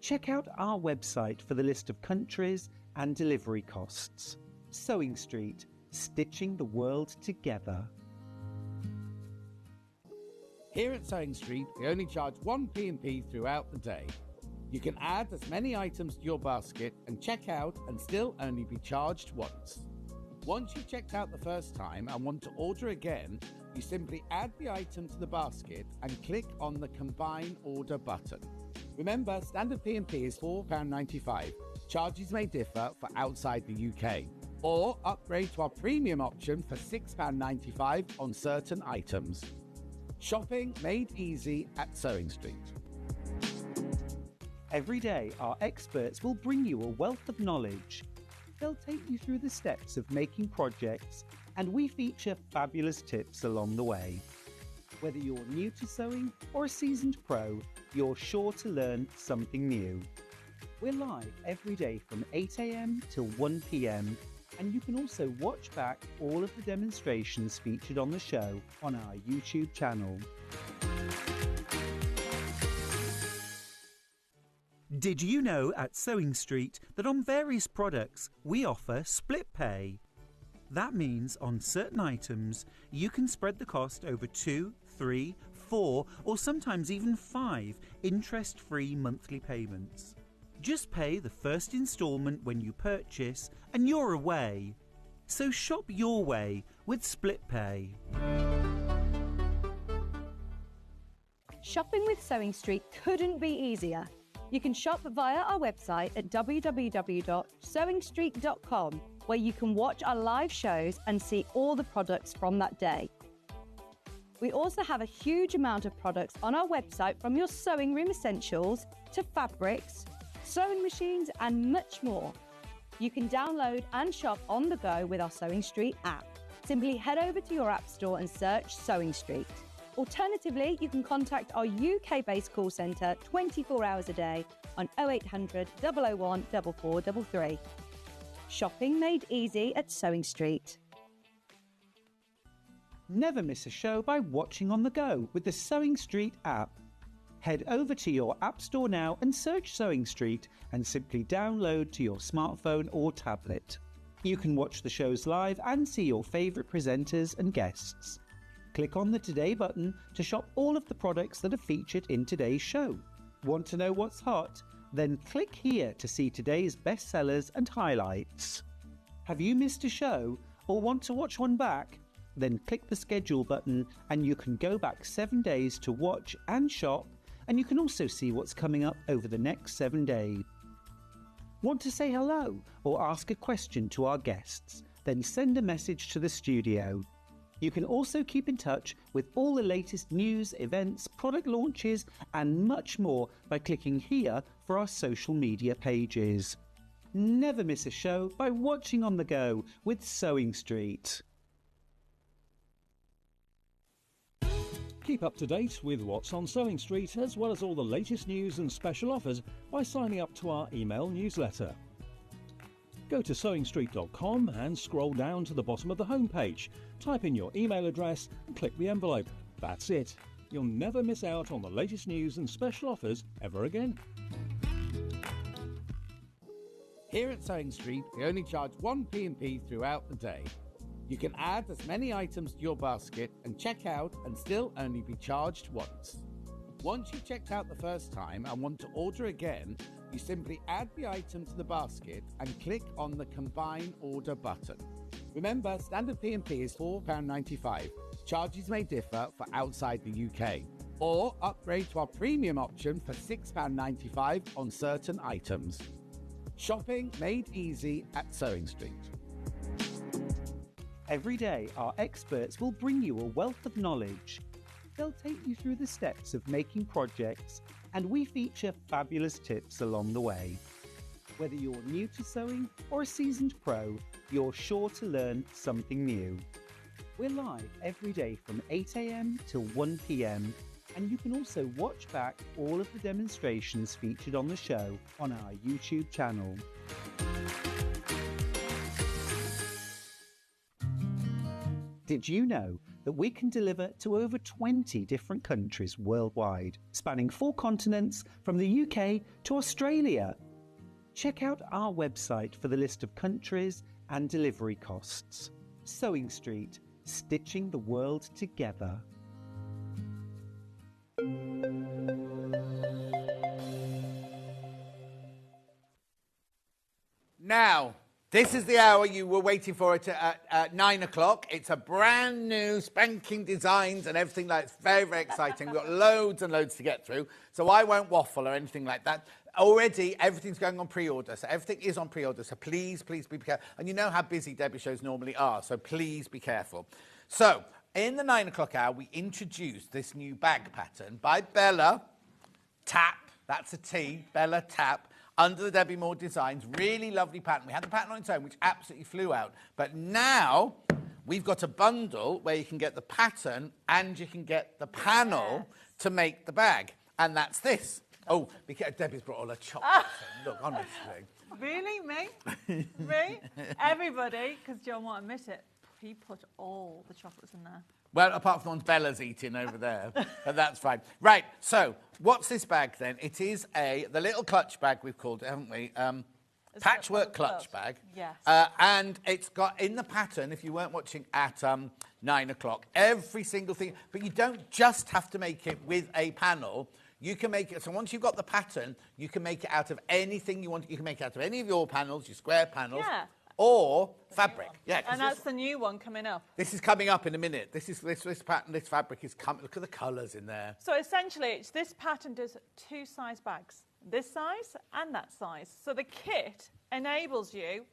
Check out our website for the list of countries and delivery costs. Sewing Street, stitching the world together. Here at Sewing Street, we only charge 1 P&P throughout the day. You can add as many items to your basket and check out and still only be charged once. Once you've checked out the first time and want to order again, you simply add the item to the basket and click on the Combine Order button. Remember, standard P&P is £4.95. Charges may differ for outside the UK. Or upgrade to our premium option for £6.95 on certain items. Shopping made easy at Sewing Street. Every day, our experts will bring you a wealth of knowledge. They'll take you through the steps of making projects, and we feature fabulous tips along the way. Whether you're new to sewing or a seasoned pro, you're sure to learn something new. We're live every day from 8 a.m. till 1 p.m. and you can also watch back all of the demonstrations featured on the show on our YouTube channel. Did you know at Sewing Street that on various products we offer split pay? That means on certain items you can spread the cost over 2, 3, 4 or sometimes even 5 interest-free monthly payments. Just pay the first instalment when you purchase and you're away. So shop your way with split pay. Shopping with Sewing Street couldn't be easier. You can shop via our website at www.sewingstreet.com, where you can watch our live shows and see all the products from that day. We also have a huge amount of products on our website, from your sewing room essentials to fabrics, sewing machines and much more. You can download and shop on the go with our Sewing Street app. Simply head over to your app store and search Sewing Street. Alternatively, you can contact our UK-based call centre 24 hours a day on 0800 001 4433. Shopping made easy at Sewing Street. Never miss a show by watching on the go with the Sewing Street app. Head over to your app store now and search Sewing Street and simply download to your smartphone or tablet. You can watch the shows live and see your favourite presenters and guests. Click on the Today button to shop all of the products that are featured in today's show. Want to know what's hot? Then click here to see today's bestsellers and highlights. Have you missed a show or want to watch one back? Then click the schedule button and you can go back 7 days to watch and shop, and you can also see what's coming up over the next 7 days. Want to say hello or ask a question to our guests? Then send a message to the studio. You can also keep in touch with all the latest news, events, product launches and much more by clicking here for our social media pages. Never miss a show by watching on the go with Sewing Street. Keep up to date with what's on Sewing Street, as well as all the latest news and special offers by signing up to our email newsletter. Go to sewingstreet.com and scroll down to the bottom of the homepage. Type in your email address and click the envelope. That's it. You'll never miss out on the latest news and special offers ever again. Here at Sewing Street, we only charge 1 P&P throughout the day. You can add as many items to your basket and check out and still only be charged once. Once you've checked out the first time and want to order again, you simply add the item to the basket and click on the Combine Order button. Remember, standard P&P is £4.95. Charges may differ for outside the UK. Or upgrade to our premium option for £6.95 on certain items. Shopping made easy at Sewing Street. Every day, our experts will bring you a wealth of knowledge. They'll take you through the steps of making projects, and we feature fabulous tips along the way. Whether you're new to sewing or a seasoned pro, you're sure to learn something new. We're live every day from 8 a.m. till 1 p.m, and you can also watch back all of the demonstrations featured on the show on our YouTube channel. Did you know that we can deliver to over 20 different countries worldwide, spanning 4 continents from the UK to Australia? Check out our website for the list of countries and delivery costs. Sewing Street, stitching the world together. Now, this is the hour you were waiting for it at 9 o'clock. It's a brand new spanking designs and everything like that. It's very, very exciting. We've got loads and loads to get through, so I won't waffle or anything like that. Already, everything's going on pre-order, so everything is on pre-order, so please, please be careful. And you know how busy Debbie shows normally are, so please be careful. So, in the 9 o'clock hour, we introduced this new bag pattern by Bella Tap. That's a T, Bella Tap. Under the Debbie Moore Designs, really lovely pattern. We had the pattern on its own, which absolutely flew out. But now we've got a bundle where you can get the pattern and you can get the panel to make the bag. And that's this. Oh, because Debbie's brought all her chocolates in. Look, honestly. Really? Me? Me? Everybody, because John won't admit it, he put all the chocolates in there. Well, apart from the ones Bella's eating over there, but that's fine. Right, so what's this bag then? It is the little clutch bag we've called it, haven't we? Patchwork clutch bag. Yes. And it's got in the pattern, if you weren't watching at 9 o'clock, every single thing. But you don't just have to make it with a panel. You can make it, so once you've got the pattern, you can make it out of anything you want. You can make it out of any of your panels, your square panels. Yeah. Or fabric, yeah. And that's the new one coming up. This is coming up in a minute. This pattern, this fabric is coming. Look at the colours in there. So essentially, this pattern does 2 size bags, this size and that size. So the kit enables you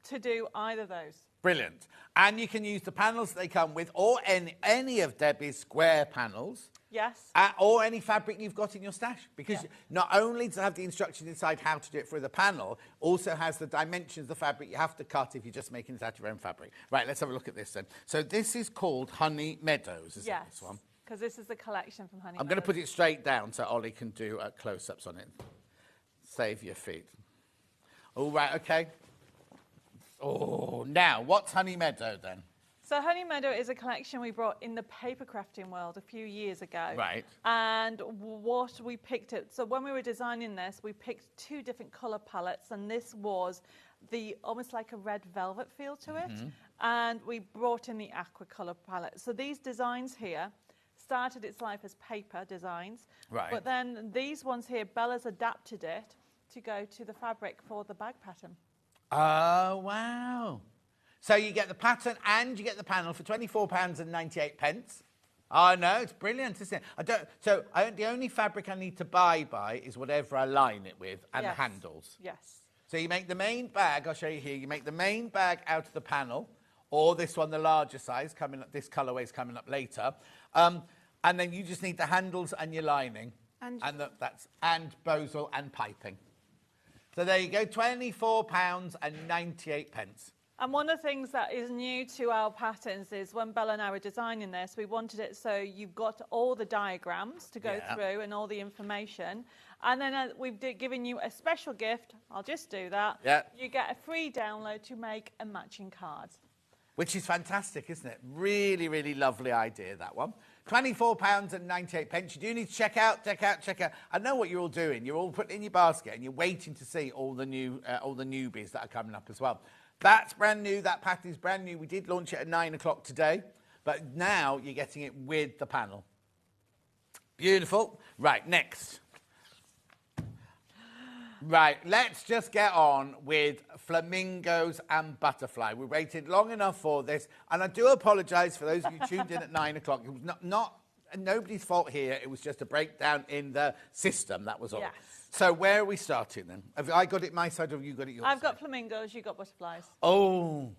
to do either of those. Brilliant. And you can use the panels that they come with, or any of Debbie's square panels. Yes. Or any fabric you've got in your stash. Because not only does it have the instructions inside how to do it for the panel, also has the dimensions of the fabric you have to cut if you're just making it out of your own fabric. Right, let's have a look at this then. So this is called Honey Meadows, isn't it, this one? Because this is the collection from Honey I'm going to put it straight down so Ollie can do close-ups on it. Save your feet. All right, OK. Oh, now, what's Honey Meadow then? So Honey Meadow is a collection we brought in the paper crafting world a few years ago. Right. And what we picked it, so when we were designing this, we picked 2 different colour palettes, and this was the almost like a red velvet feel to it. And we brought in the aqua colour palette. So these designs here started its life as paper designs. Right. But then these ones here, Bella's adapted it to go to the fabric for the bag pattern. Oh, wow. So you get the pattern and you get the panel for £24.98. Oh, no, it's brilliant, isn't it? The only fabric I need to buy is whatever I line it with and the handles. Yes. So you make the main bag, I'll show you here, you make the main bag out of the panel, or this one, the larger size, coming up, this colourway is coming up later. And then you just need the handles and your lining. And bosal and piping. So there you go, £24.98. And one of the things that is new to our patterns is when Bella and I were designing this, we wanted it so you've got all the diagrams to go through and all the information. And then we've given you a special gift. I'll just do that. Yeah. You get a free download to make a matching card. Which is fantastic, isn't it? Really, really lovely idea, that one. £24.98. You do need to check out. I know what you're all doing. You're all putting it in your basket and you're waiting to see all the new newbies that are coming up as well. That's brand new. That pattern is brand new. We did launch it at 9 o'clock today, but now you're getting it with the panel. Beautiful. Right, next. Right, let's just get on with flamingos and butterfly. We waited long enough for this, and I do apologise for those of you tuned in at 9 o'clock. It was not nobody's fault here. It was just a breakdown in the system, that was all. Yes. So where are we starting then? Have I got it my side or have you got it your side? I've got flamingos, you've got butterflies. Oh.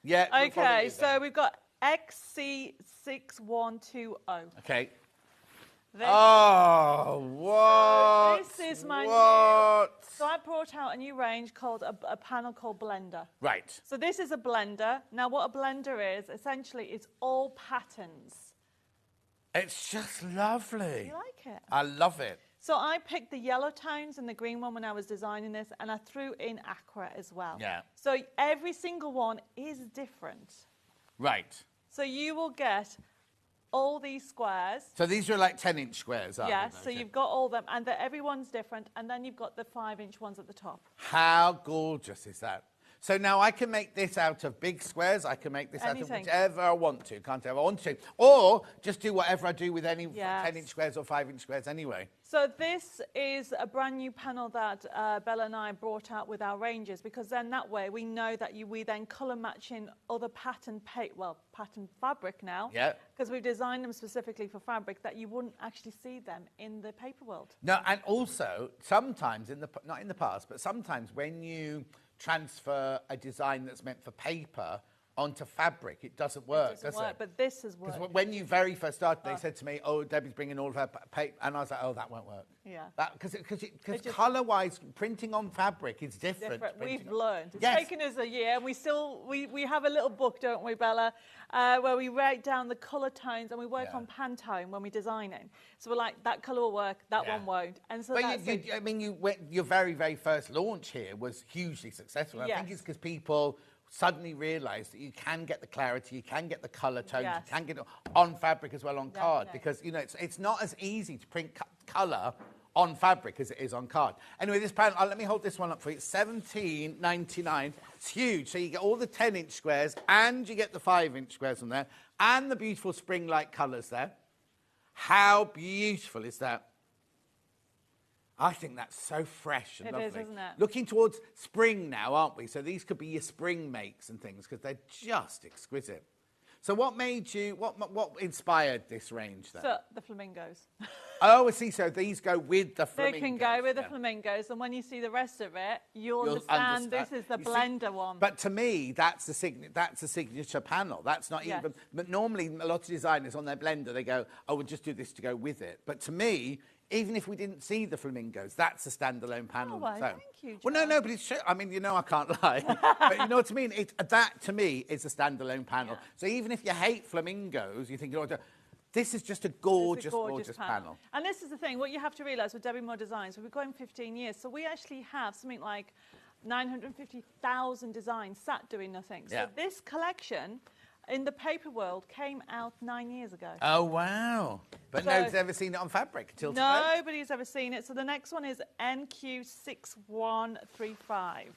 Yeah. Okay, so we've got XC6120. Okay. This, oh, what? So this is my what? new... So I brought out a new range called a panel called Blender. Right. So this is a blender. Now what a blender is, essentially, it's all patterns. It's just lovely. You like it? I love it. So I picked the yellow tones and the green one when I was designing this, and I threw in aqua as well. Yeah. So every single one is different. Right. So you will get all these squares. So these are like 10-inch squares, aren't they? Yes, so you've got all them, and everyone's different, and then you've got the 5-inch ones at the top. How gorgeous is that? So now I can make this out of big squares. I can make this out of whichever I want to. Can't I? I want to. Or just do whatever I do with any 10-inch squares or 5-inch squares anyway. So this is a brand new panel that Bella and I brought out with our ranges, because then that way we know that we then colour match in other pattern fabric now. Yeah. Because we've designed them specifically for fabric that you wouldn't actually see them in the paper world. No, and also sometimes not in the past, but sometimes when you transfer a design that's meant for paper onto fabric, it doesn't work, does it? But this has worked. Because when you very first started, they said to me, oh, Debbie's bringing all of her paper, and I was like, oh, that won't work. Yeah. Because colour-wise, printing on fabric is different. We've learned. It's taken us a year, and we have a little book, don't we, Bella, where we write down the colour tones, and we work on Pantone when we're designing. So we're like, that colour will work, that one won't. And so your very, very first launch here was hugely successful. I think it's because people suddenly realised that you can get the clarity, you can get the colour tones, you can get it on fabric as well on card, because it's not as easy to print colour on fabric as it is on card. Anyway, this panel, let me hold this one up for you. It's $17.99. It's huge. So you get all the 10-inch squares, and you get the 5-inch squares on there, and the beautiful spring-like colours there. How beautiful is that? I think that's so fresh and lovely. It is, isn't it? Looking towards spring now, aren't we? So these could be your spring makes and things, because they're just exquisite. So what made you, what inspired this range then? So the flamingos. Oh, I see. So these go with the flamingos. They can go with the flamingos, and when you see the rest of it, you'll understand this is the blender one. But to me, that's a signature panel. That's not even. But normally, a lot of designers on their blender, they go, "Oh, we'll just do this to go with it." But to me, even if we didn't see the flamingos, that's a standalone panel. Oh, well, thank you, John. Well, no, but it's true. I mean, I can't lie. But you know what I mean? That, to me, is a standalone panel. Yeah. So even if you hate flamingos, you think, this is just a gorgeous, gorgeous panel. And this is the thing. What you have to realise with Debbie Moore Designs, we've been going 15 years, so we actually have something like 950,000 designs sat doing nothing. So this collection in the paper world came out 9 years ago. Oh, wow. But nobody's ever seen it on fabric until today. Nobody's ever seen it. So the next one is NQ6135.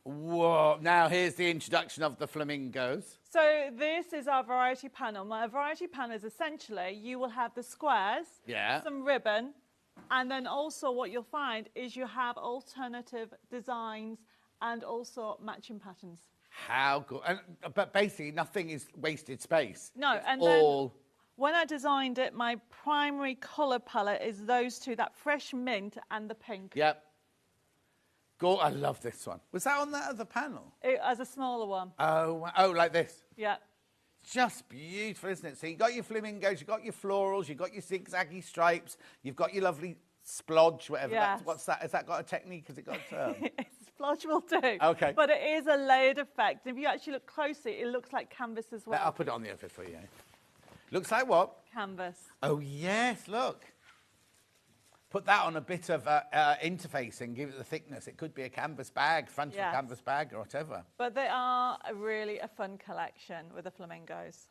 Whoa. Now, here's the introduction of the flamingos. So this is our variety panel. My variety panel is essentially, you will have the squares, some ribbon, and then also what you'll find is you have alternative designs and also matching patterns. How good. But basically, nothing is wasted space. No, it's and all... then when I designed it, my primary colour palette is those two, that fresh mint and the pink. Yep. I love this one. Was that on that other panel? As a smaller one. Oh, like this? Yeah. Just beautiful, isn't it? So you've got your flamingos, you've got your florals, you've got your zigzaggy stripes, you've got your lovely splodge, whatever. Yes. What's that? Has that got a technique? Has it got a term? Splodge will do. Okay. But it is a layered effect. If you actually look closely, it looks like canvas as well. I'll put it on the other for you. Looks like what? Canvas. Oh, yes, look. Put that on a bit of interfacing, give it the thickness. It could be a canvas bag, front of a canvas bag or whatever. But they are really a fun collection with the flamingos.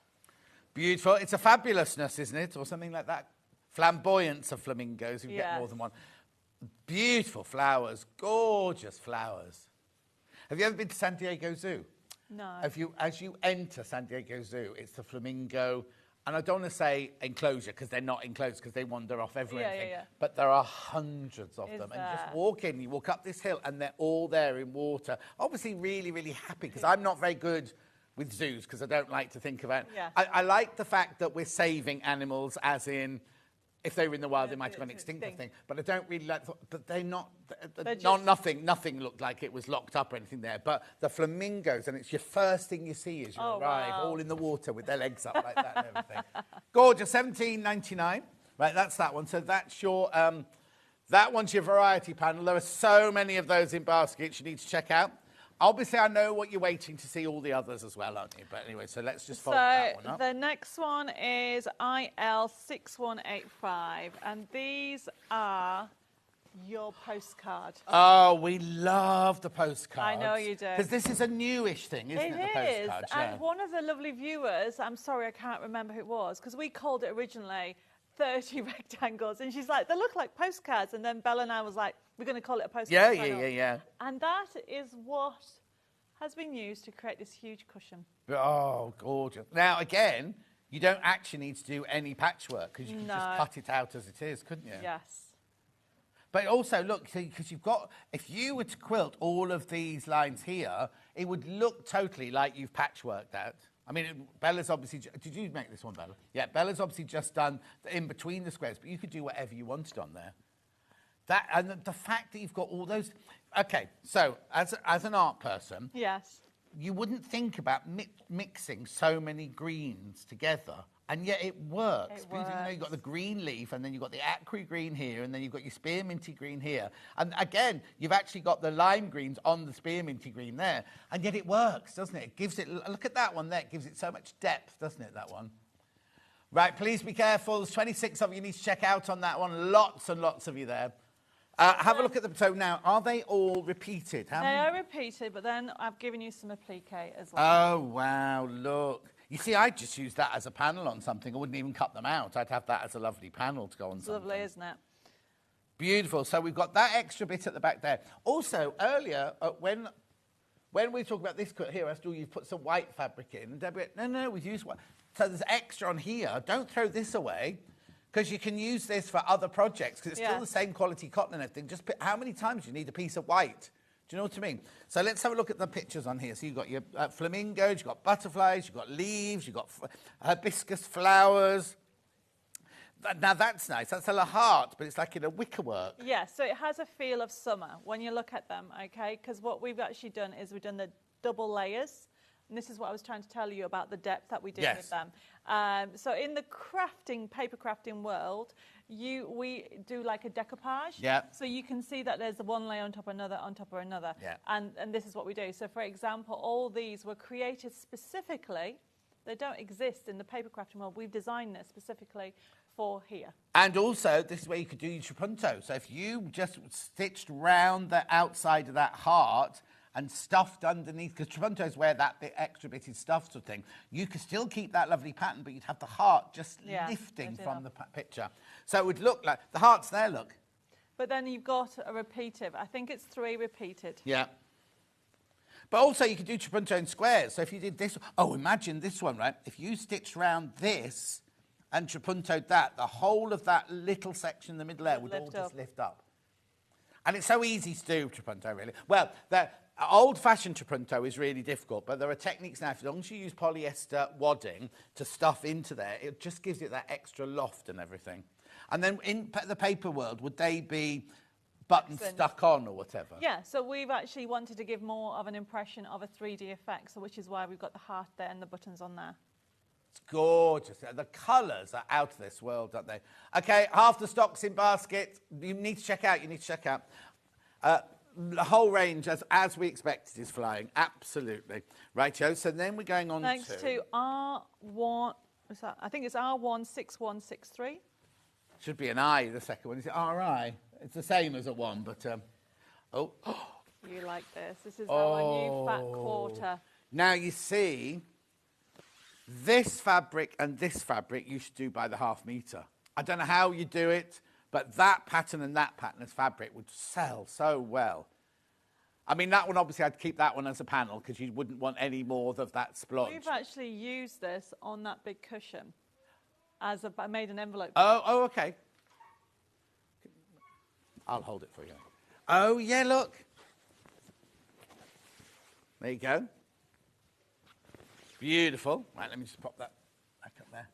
Beautiful. It's a fabulousness, isn't it? Or something like that. Flamboyance of flamingos. You get more than one. Beautiful flowers, gorgeous flowers. Have you ever been to San Diego Zoo? No. As you enter San Diego Zoo, it's the flamingo, and I don't want to say enclosure because they're not enclosed because they wander off everywhere. Yeah. But there are hundreds of them. There? And you just walk in, you walk up this hill, and they're all there in water. Obviously really, really happy because I'm not very good with zoos because I don't like to think about it. Yeah. I like the fact that we're saving animals, as in, if they were in the wild, they might have gone extinct, I think. But I don't really like. But they're not. Nothing looked like it was locked up or anything there. But the flamingos, and it's your first thing you see as you arrive, all in the water with their legs up like that and everything. Gorgeous, $17.99. Right, that's that one. So that's your. That one's your variety panel. There are so many of those in baskets you need to check out. Obviously, I know what you're waiting to see all the others as well, aren't you? But anyway, so let's just fold that one up. The next one is IL6185, and these are your postcard. Oh, we love the postcards. I know you do. Because this is a newish thing, isn't it? The postcards, and one of the lovely viewers, I'm sorry, I can't remember who it was, because we called it originally 30 rectangles, and she's like, they look like postcards, and then Bella and I was like, we're going to call it a postcard. Yeah. And that is what has been used to create this huge cushion. Oh, gorgeous. Now, again, you don't actually need to do any patchwork, because you can just cut it out as it is, couldn't you? Yes. But also, look, because you've got, if you were to quilt all of these lines here, it would look totally like you've patchworked out. I mean, Bella's obviously... Did you make this one, Bella? Yeah, Bella's obviously just done in between the squares, but you could do whatever you wanted on there. That, and the fact that you've got all those... OK, so as an art person... Yes. You wouldn't think about mixing so many greens together, and yet it works. Because, you know, you've got the green leaf, and then you've got the acry green here, and then you've got your spearminty green here. And again, you've actually got the lime greens on the spearminty green there, and yet it works, doesn't it? It gives it, look at that one there, it gives it so much depth, doesn't it, that one? Right, please be careful. There's 26 of you need to check out on that one. Lots and lots of you there. Have a look at them. So now, are they all repeated? They are repeated, but then I've given you some applique as well. Oh, wow, look. You see, I'd just use that as a panel on something. I wouldn't even cut them out. I'd have that as a lovely panel to go on something. Lovely, isn't it? Beautiful. So we've got that extra bit at the back there. Also, earlier, when we talk about this cut here, after all, you've put some white fabric in. And Debbie went, no, we've used white. So there's extra on here. Don't throw this away, because you can use this for other projects, because it's still the same quality cotton and everything. Just how many times do you need a piece of white? Do you know what I mean? So let's have a look at the pictures on here. So you've got your flamingos, you've got butterflies, you've got leaves, you've got hibiscus flowers. Now that's nice. That's a heart, but it's like in a wicker work. Yeah, so it has a feel of summer when you look at them, OK? Because what we've actually done is we've done the double layers. And this is what I was trying to tell you about the depth that we do with them. So in the paper crafting world, we do like a decoupage. Yeah. So you can see that there's one layer on top of another, on top of another. Yeah. And this is what we do. So for example, all these were created specifically. They don't exist in the paper crafting world. We've designed this specifically for here. And also, this is where you could do your trapunto. So if you just stitched round the outside of that heart and stuffed underneath, because trapunto is where that extra bit is stuffed sort of thing, you could still keep that lovely pattern, but you'd have the heart just lifting from the picture. So it would look like, the heart's there, look. But then you've got a repeative. I think it's 3 repeated. Yeah. But also you could do trapunto in squares. So if you did this, imagine this one, right? If you stitched round this and trapuntoed that, the whole of that little section in the middle there would all just lift up. And it's so easy to do trapunto, really. Well, the old-fashioned trapunto is really difficult, but there are techniques now. As long as you use polyester wadding to stuff into there, it just gives it that extra loft and everything. And then in the paper world, would they be buttons stuck on or whatever? Yeah, so we've actually wanted to give more of an impression of a 3D effect, so which is why we've got the heart there and the buttons on there. It's gorgeous. The colours are out of this world, aren't they? OK, half the stock's in basket. You need to check out. The whole range, as we expected, is flying. Absolutely. Righto. So then we're going on Next to R1, I think it's R16163. Should be an I, the second one. Is it RI? It's the same as a 1, but... You like this. This is our new fat quarter. Now, you see, this fabric and this fabric you should do by the half metre. I don't know how you do it, But that pattern and that pattern as fabric would sell so well. I mean, that one, obviously, I'd keep that one as a panel because you wouldn't want any more of that splodge. We've actually used this on that big cushion. I made an envelope. Oh, okay. I'll hold it for you. Oh, yeah, look. There you go. Beautiful. Right, let me just pop that back up there.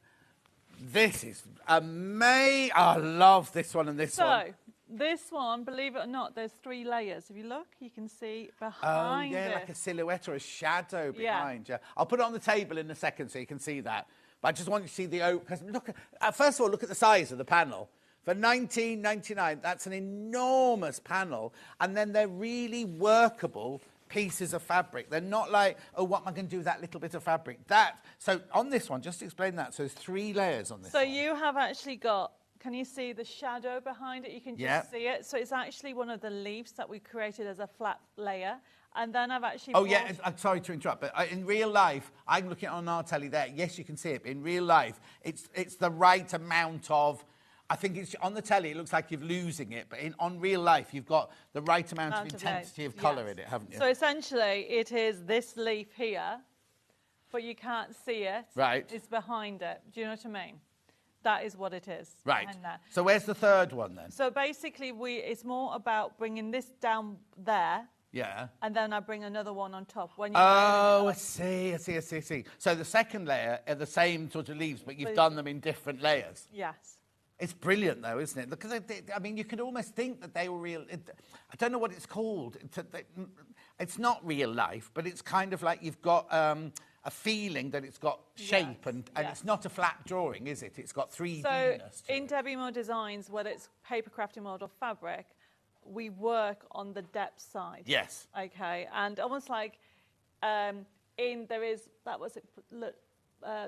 This is amazing. I love this one and this one. So, this one, believe it or not, there's 3 layers. If you look, you can see behind it. Oh, yeah, like a silhouette or a shadow behind. Yeah. I'll put it on the table in a second so you can see that. But I just want you to see the... Because look, first of all, look at the size of the panel. For $19.99, that's an enormous panel. And then they're really workable pieces of fabric. They're not like, oh, what am I going to do with that little bit of fabric? So on this one, just explain that. So there's 3 layers on this one. You have actually got... Can you see the shadow behind it? You can just see it. So it's actually one of the leaves that we created as a flat layer. And then I've actually... Oh, yeah, I'm sorry to interrupt, but in real life, I'm looking on our telly there. Yes, you can see it, but in real life, it's the right amount of... I think it's on the telly, it looks like you're losing it, but on real life, you've got the right amount of intensity of colour in it, haven't you? So essentially, it is this leaf here, but you can't see it. Right. It's behind it. Do you know what I mean? That is what it is. Right. So where's the third one then? So basically, it's more about bringing this down there. Yeah. And then I bring another one on top. I see. So the second layer are the same sort of leaves, but you've done them in different layers. Yes. It's brilliant, though, isn't it? Because, I mean, you could almost think that they were real. I don't know what it's called. It's not real life, but it's kind of like you've got a feeling that it's got shape, and it's not a flat drawing, is it? It's got 3D-ness. So in Debbie Moore Designs, whether it's paper crafting mold or fabric, we work on the depth side. Yes. Okay, and almost like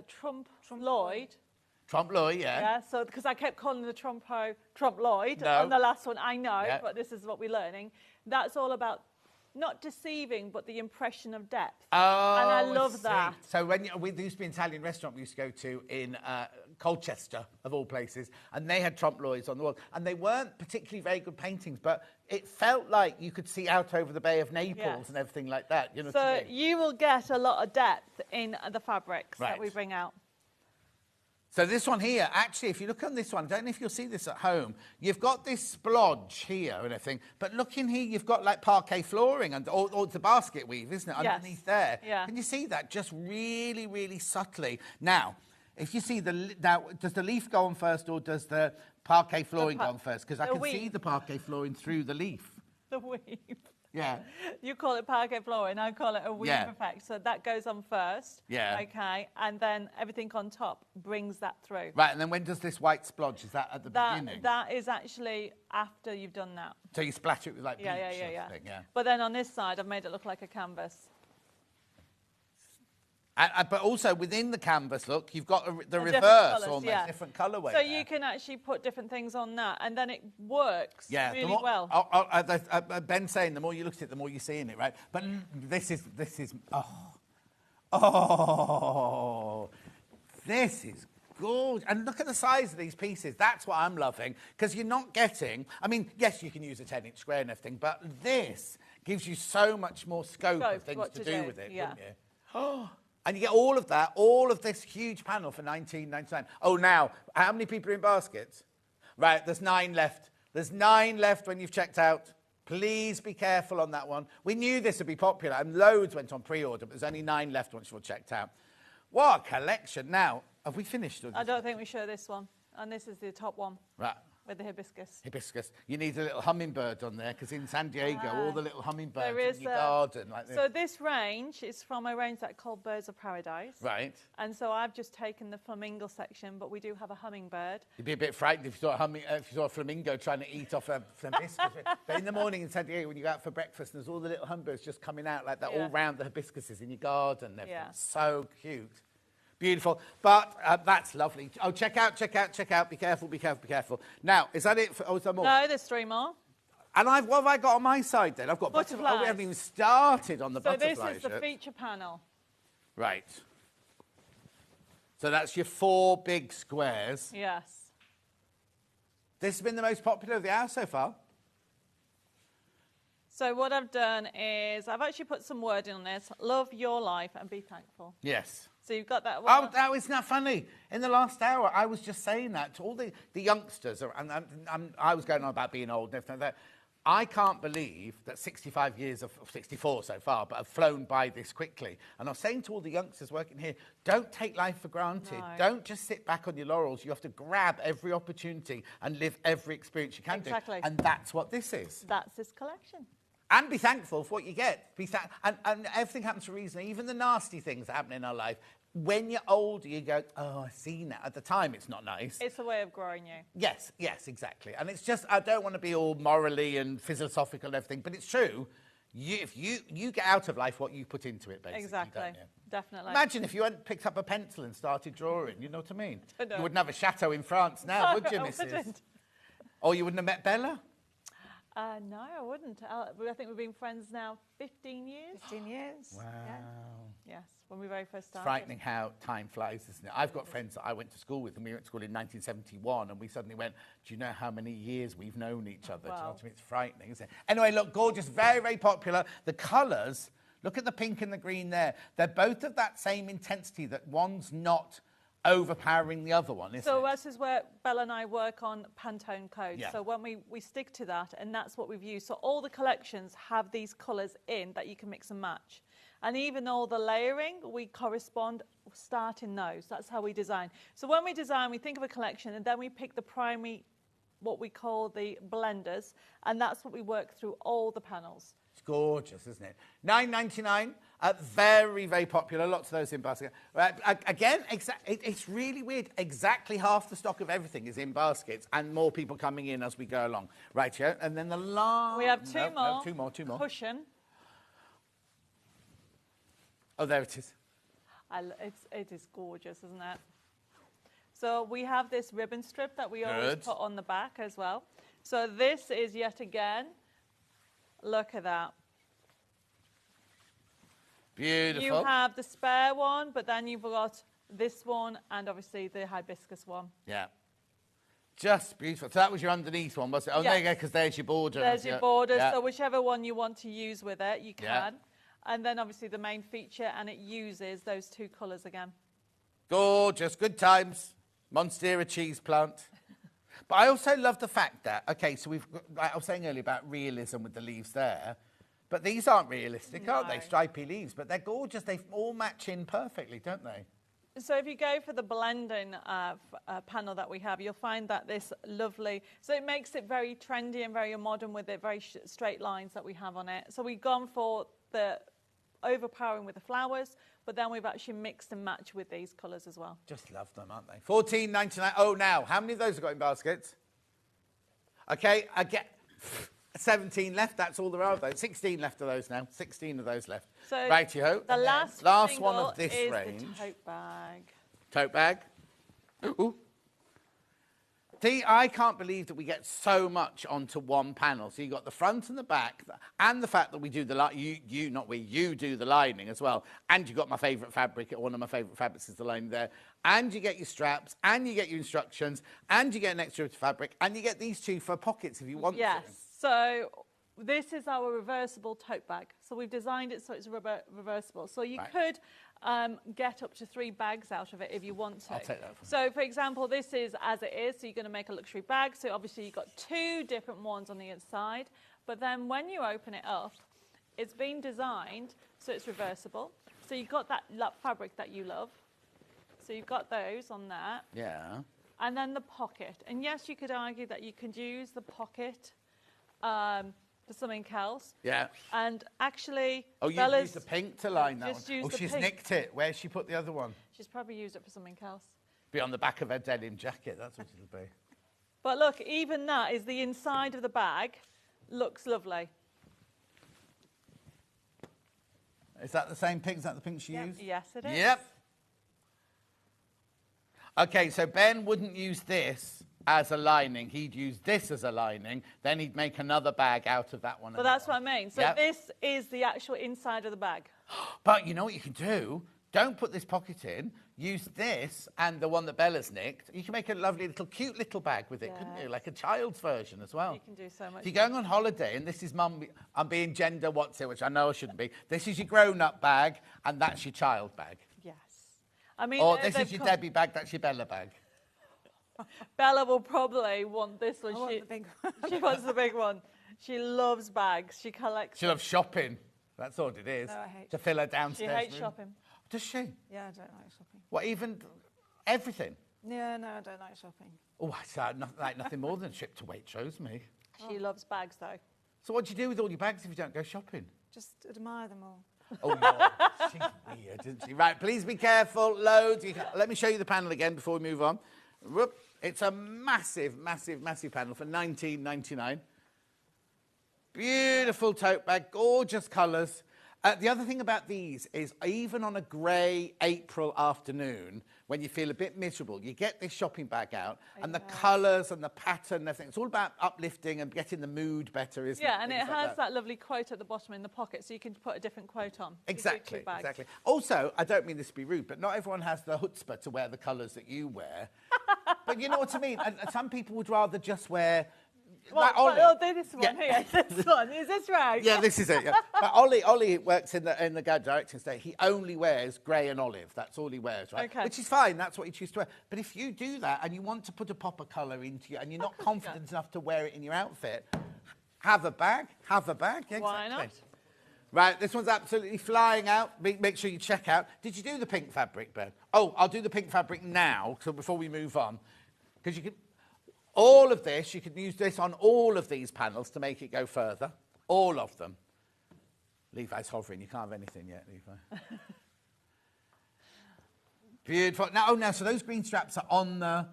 Trump Lloyd. Trump Lloyd, yeah. Yeah, so because I kept calling the Trump Lloyd on the last one, I know, but this is what we're learning. That's all about not deceiving, but the impression of depth. Oh, and I love that. So when we used to be an Italian restaurant we used to go to in Colchester, of all places, and they had Trump Lloyds on the wall, and they weren't particularly very good paintings, but it felt like you could see out over the Bay of Naples and everything like that. You know what I mean? You will get a lot of depth in the fabrics that we bring out. So this one here, actually, if you look on this one, I don't know if you'll see this at home, you've got this splodge here and everything, but look in here, you've got like parquet flooring, or the basket weave, isn't it, underneath there? Yeah. Can you see that? Just really, really subtly. Now, if you see does the leaf go on first, or does the parquet flooring go on first? Because I can see the parquet flooring through the leaf. The weave. Yeah. You call it parquet flooring, I call it a weave effect. So that goes on first. Yeah. Okay. And then everything on top brings that through. Right. And then when does this white splodge? Is that at the beginning? That is actually after you've done that. So you splatter it with like bleach thing, But then on this side, I've made it look like a canvas. But also within the canvas, look, you've got the reverse, almost different colourway. So you can actually put different things on that, and then it works really well. Ben's saying the more you look at it, the more you see in it, right? But this is this is gorgeous. And look at the size of these pieces. That's what I'm loving, because you're not getting... I mean, yes, you can use a 10-inch square and everything, but this gives you so much more scope of things to do with it, wouldn't you? And you get all of that, all of this huge panel for $19.99. Oh, now, how many people are in baskets? Right, there's 9 left. There's 9 left when you've checked out. Please be careful on that one. We knew this would be popular, and loads went on pre-order, but there's only 9 left once you've checked out. What a collection. Now, have we finished? I don't think we show this one. And this is the top one. Right. With the hibiscus. Hibiscus. You need a little hummingbird on there, because in San Diego, all the little hummingbirds in your garden. Like this. So this range is from a range that called Birds of Paradise. Right. And so I've just taken the flamingo section, but we do have a hummingbird. You'd be a bit frightened if you saw a flamingo trying to eat off a hibiscus. But in the morning in San Diego, when you go out for breakfast, there's all the little hummingbirds just coming out like that, all round the hibiscuses in your garden. So cute. Beautiful. But that's lovely. Oh, check out. Be careful. Now, is that it? Is there more? No, there's 3 more. And what have I got on my side then? I've got butterflies. Oh, we haven't even started on the butterflies. So this is the feature panel. Right. So that's your 4 big squares. Yes. This has been the most popular of the hour so far. So what I've done is I've actually put some wording on this. Love your life and be thankful. Yes. So you've got that one. Oh, that isn't that funny? In the last hour, I was just saying that to all the youngsters, and I was going on about being old and everything like that. I can't believe that 65 years of 64 so far, but have flown by this quickly. And I was saying to all the youngsters working here, don't take life for granted. No. Don't just sit back on your laurels. You have to grab every opportunity and live every experience you can do. And that's what this is. That's this collection. And be thankful for what you get. And everything happens for a reason. Even the nasty things that happen in our life. When you're older, you go, oh, I see now. At the time, it's not nice. It's a way of growing you. Yes, exactly. And it's just, I don't want to be all morally and philosophical and everything, but it's true. If you get out of life what you put into it, basically. Exactly. Don't you? Definitely. Imagine if you hadn't picked up a pencil and started drawing. You know what I mean? I know. You wouldn't have a chateau in France now, would you, I Mrs.? wouldn't. Or you wouldn't have met Bella? No, I wouldn't. I think we've been friends now 15 years. 15 years. Wow. Yeah. Yes, when we very first started. Frightening how time flies, isn't it? I've got friends that I went to school with, and we went to school in 1971, and we suddenly went, do you know how many years we've known each other? Wow. Do you know what I mean? It's frightening, isn't it? Anyway, look, gorgeous, very, very popular. The colours, look at the pink and the green there. They're both of that same intensity, that one's not overpowering the other one, isn't so it? this is where Bella and I work on Pantone codes. Yeah. So when we stick to that, and that's what we've used. So all the collections have these colours in that you can mix and match. And even all the layering, we correspond, start in those. That's how we design. So when we design, we think of a collection, and then we pick the primary, what we call the blenders, and that's what we work through all the panels. It's gorgeous, isn't it? $9.99, very, very popular. Lots of those in basket. Again, it's really weird. Exactly half the stock of everything is in baskets, and more people coming in as we go along. Right, yeah? And then the last... We have two more. Two more. Cushion. Oh, there it is. It is gorgeous, isn't it? So we have this ribbon strip that we always put on the back as well. So this is yet again, look at that. Beautiful. You have the spare one, but then you've got this one and obviously the hibiscus one. Yeah. Just beautiful. So that was your underneath one, was it? Oh, yes. There you go, because there's your border. There's your border, yeah. so whichever one you want to use with it, you can. Yeah. And then obviously the main feature, and it uses those two colours again. Gorgeous, good times. Monstera cheese plant. But I also love the fact that, okay, so we've, like I was saying earlier about realism with the leaves there, but these aren't realistic, aren't they? Stripy leaves, but they're gorgeous. They all match in perfectly, don't they? So if you go for the blending panel that we have, you'll find that this lovely, so it makes it very trendy and very modern with the very straight lines that we have on it. So we've gone for the overpowering with the flowers, but then we've actually mixed and matched with these colours as well. Just love them, aren't they? $14.99. Oh, now, how many of those have got in baskets? Okay, I get 17 left. That's all there are of those. 16 left of those now. 16 of those left. So righty-ho. The last one of this is range. the tote bag. Tote bag. Ooh. See, I can't believe that we get so much onto one panel. So you've got the front and the back, and the fact that we do the you do the lining as well. And you've got my favourite fabric, one of my favourite fabrics is the lining there. And you get your straps, and you get your instructions, and you get an extra fabric, and you get these two for pockets if you want to. Yes, so this is our reversible tote bag. So we've designed it so it's reversible. So you could get up to 3 bags out of it if you want to. I'll take that. So, for example, this is as it is. So you're going to make a luxury bag. So obviously you've got 2 different ones on the inside. But then when you open it up, it's been designed so it's reversible. So you've got that fabric that you love. So you've got those on there. Yeah. And then the pocket. And yes, you could argue that you could use the pocket for something else. Yeah. And actually, oh, you used the pink to line that one. Oh, she's nicked it. Where's she put the other one? She's probably used it for something else. Be on the back of her denim jacket. That's what it'll be. But look, even that is the inside of the bag. Looks lovely. Is that the same pink? Is that the pink she used? Yes, it is. Yep. Okay, so Ben wouldn't use this as a lining. He'd use this as a lining. Then he'd make another bag out of that one. But that's what I mean. So this is the actual inside of the bag. But you know what you can do? Don't put this pocket in. use this and the one that Bella's nicked. You can make a lovely little, cute little bag with it, couldn't you? Like a child's version as well. You can do so much. If you're going on holiday, and this is Mum, I'm being gender what's it, which I know I shouldn't be. This is your grown-up bag, and that's your child bag. Yes. I mean, or this is your Debbie bag, that's your Bella bag. Bella will probably want this one. I want the big one. She wants the big one. She loves bags. She collects. She loves shopping. That's all it is. No, I hate to fill her downstairs She hates room. shopping. Does she? Yeah, I don't like shopping. What, even everything? Yeah, no, I don't like shopping. Oh, I like nothing more than a trip to Waitrose, me. She loves bags, though. So what do you do with all your bags if you don't go shopping? Just admire them all. Oh, no. She's weird, isn't she? Right, please be careful. Loads. Let me show you the panel again before we move on. Whoop. It's a massive, massive, massive panel for $19.99. Beautiful tote bag, gorgeous colours. The other thing about these is even on a grey April afternoon, when you feel a bit miserable, you get this shopping bag out and the colours and the pattern and everything. It's all about uplifting and getting the mood better, isn't it? Yeah, and it has that lovely quote at the bottom in the pocket, so you can put a different quote on. Exactly, exactly. Also, I don't mean this to be rude, but not everyone has the chutzpah to wear the colours that you wear. But you know what I mean? And some people would rather just wear... Well, like this one here, this one. Is this right? Yeah, this is it. Yeah. But Ollie works in the Guide Directing State. He only wears grey and olive. That's all he wears, right? Okay. Which is fine. That's what he chooses to wear. But if you do that and you want to put a pop of colour into you and you're not confident enough to wear it in your outfit, have a bag. Have a bag. Yeah, Why exactly. not? Right, this one's absolutely flying out. Make sure you check out. Did you do the pink fabric, Ben? Oh, I'll do the pink fabric now, so before we move on. Because you can... All of this, you could use this on all of these panels to make it go further. All of them. Levi's hovering. You can't have anything yet, Levi. Beautiful. Now, so those green straps are on the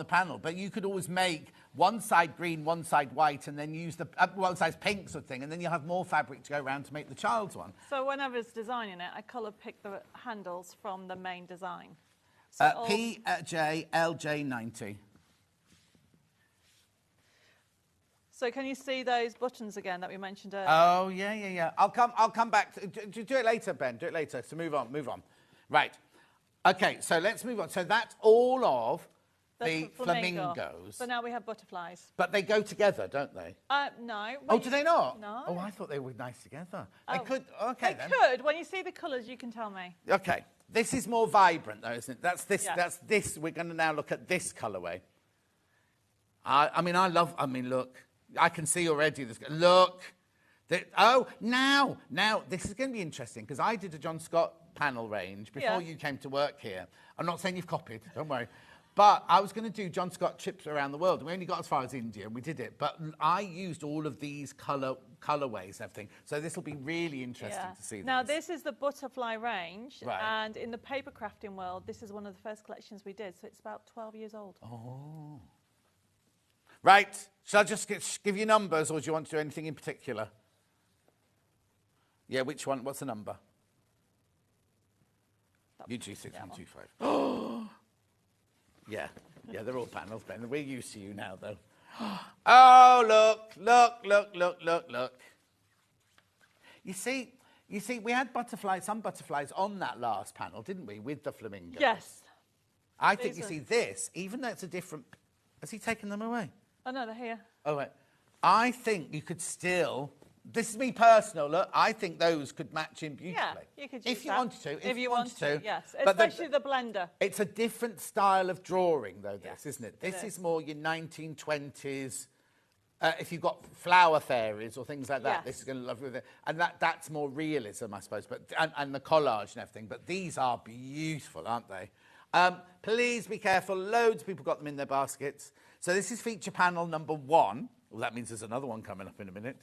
panel. But you could always make one side green, one side white, and then use the one side pink sort of thing, and then you'll have more fabric to go around to make the child's one. So when I was designing it, I colour picked the handles from the main design. So PJLJ90. So can you see those buttons again that we mentioned earlier? Oh, yeah. I'll come back. Do it later, Ben. Do it later. So move on. Right. Okay, so let's move on. So that's all of the flamingos. So now we have butterflies. But they go together, don't they? No. Oh, do they not? No. Oh, I thought they were nice together. Oh. They could. Okay, then. They could. When you see the colours, you can tell me. Okay. This is more vibrant, though, isn't it? That's this. Yes. That's this. We're going to now look at this colourway. Look. I can see already this. Look. Now, this is going to be interesting because I did a John Scott panel range before you came to work here. I'm not saying you've copied, don't worry. But I was going to do John Scott trips around the world. We only got as far as India and we did it. But I used all of these colourways and everything. So this will be really interesting to see. Now, this is the butterfly range. Right. And in the paper crafting world, this is one of the first collections we did. So it's about 12 years old. Oh. Right, shall I just give you numbers or do you want to do anything in particular? Yeah, which one? What's the number? UG6125. Oh! Yeah, they're all panels, Ben. We're used to you now, though. Oh, look. You see, we had some butterflies on that last panel, didn't we, with the flamingos? Yes. I think you see this, even though it's a different... Has he taken them away? Oh, no, they're here. Oh, right. I think you could still... This is me personal, look. I think those could match in beautifully. Yeah, you could use if you wanted to. If you wanted to, yes. But especially the blender. It's a different style of drawing, though, this, isn't it? This it is more your 1920s... if you've got flower fairies or things like that, this is going to love with it. And that's more realism, I suppose, but and the collage and everything. But these are beautiful, aren't they? Please be careful. Loads of people got them in their baskets. So this is feature panel number 1. Well, that means there's another one coming up in a minute.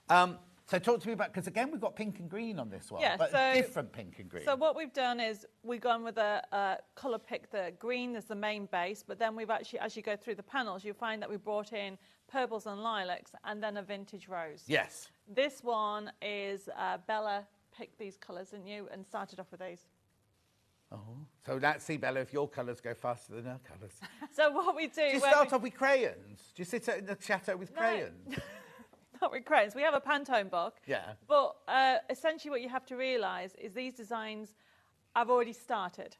So talk to me about, because again, we've got pink and green on this one, but different pink and green. So what we've done is we've gone with a colour pick. The green is the main base, but then we've actually, as you go through the panels, you'll find that we brought in purples and lilacs and then a vintage rose. Yes. This one is Bella picked these colours, didn't you, and started off with these. Oh, so let's see, Bella, if your colours go faster than our colours. So what we do... Do you start off with crayons? Do you sit in the chateau with crayons? Not with crayons. We have a Pantone book. Yeah. But essentially what you have to realise is these designs I've already started.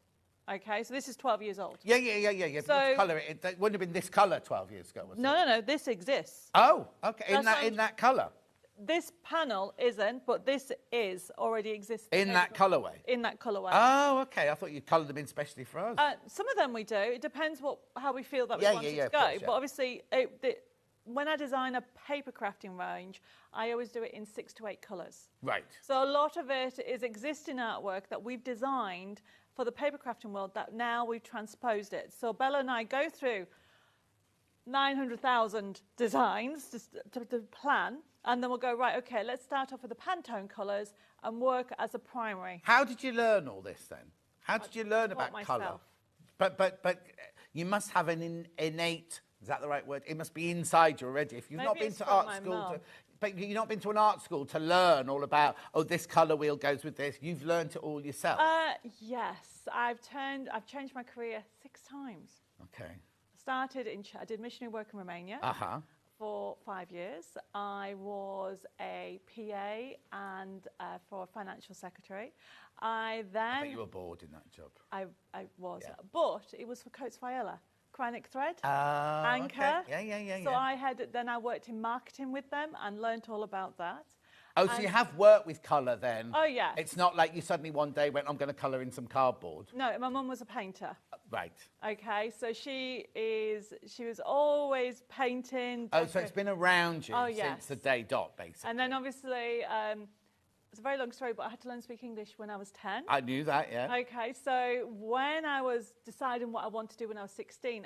Okay, so this is 12 years old. Yeah. So, Colour it wouldn't have been this colour 12 years ago, was it? No, this exists. Oh, okay. In that colour. This panel isn't, but this is already existing. In that colourway? In that colourway. Oh, okay. I thought you coloured them in specially for us. Some of them we do. It depends how we feel that we want it to go. Course, yeah. But obviously, when I design a paper crafting range, I always do it in 6 to 8 colours. Right. So a lot of it is existing artwork that we've designed for the paper crafting world that now we've transposed it. So Bella and I go through 900,000 designs to plan, and then we'll go, right, okay, let's start off with the Pantone colours and work as a primary. How did you learn all this then? How did you learn about colour? But you must have an innate, is that the right word? It must be inside you already. If you've not been to art school, but you've not been to an art school to learn all about, this colour wheel goes with this. You've learned it all yourself. Yes, I've changed my career 6 times. Okay. I did missionary work in Romania. For 5 years. I was a PA and for a financial secretary. I bet you were bored in that job. I was, but it was for Coates Viola, Chronic Thread, Anchor. Okay. Yeah. So I worked in marketing with them and learnt all about that. Oh, so you have worked with colour then? Oh, yeah. It's not like you suddenly one day went, I'm going to colour in some cardboard. No, my mum was a painter. Right. Okay, so she was always painting. Oh, so it's been around you yes. since the day dot, basically. And then obviously, it's a very long story, but I had to learn to speak English when I was 10. I knew that, yeah. Okay, so when I was deciding what I wanted to do when I was 16,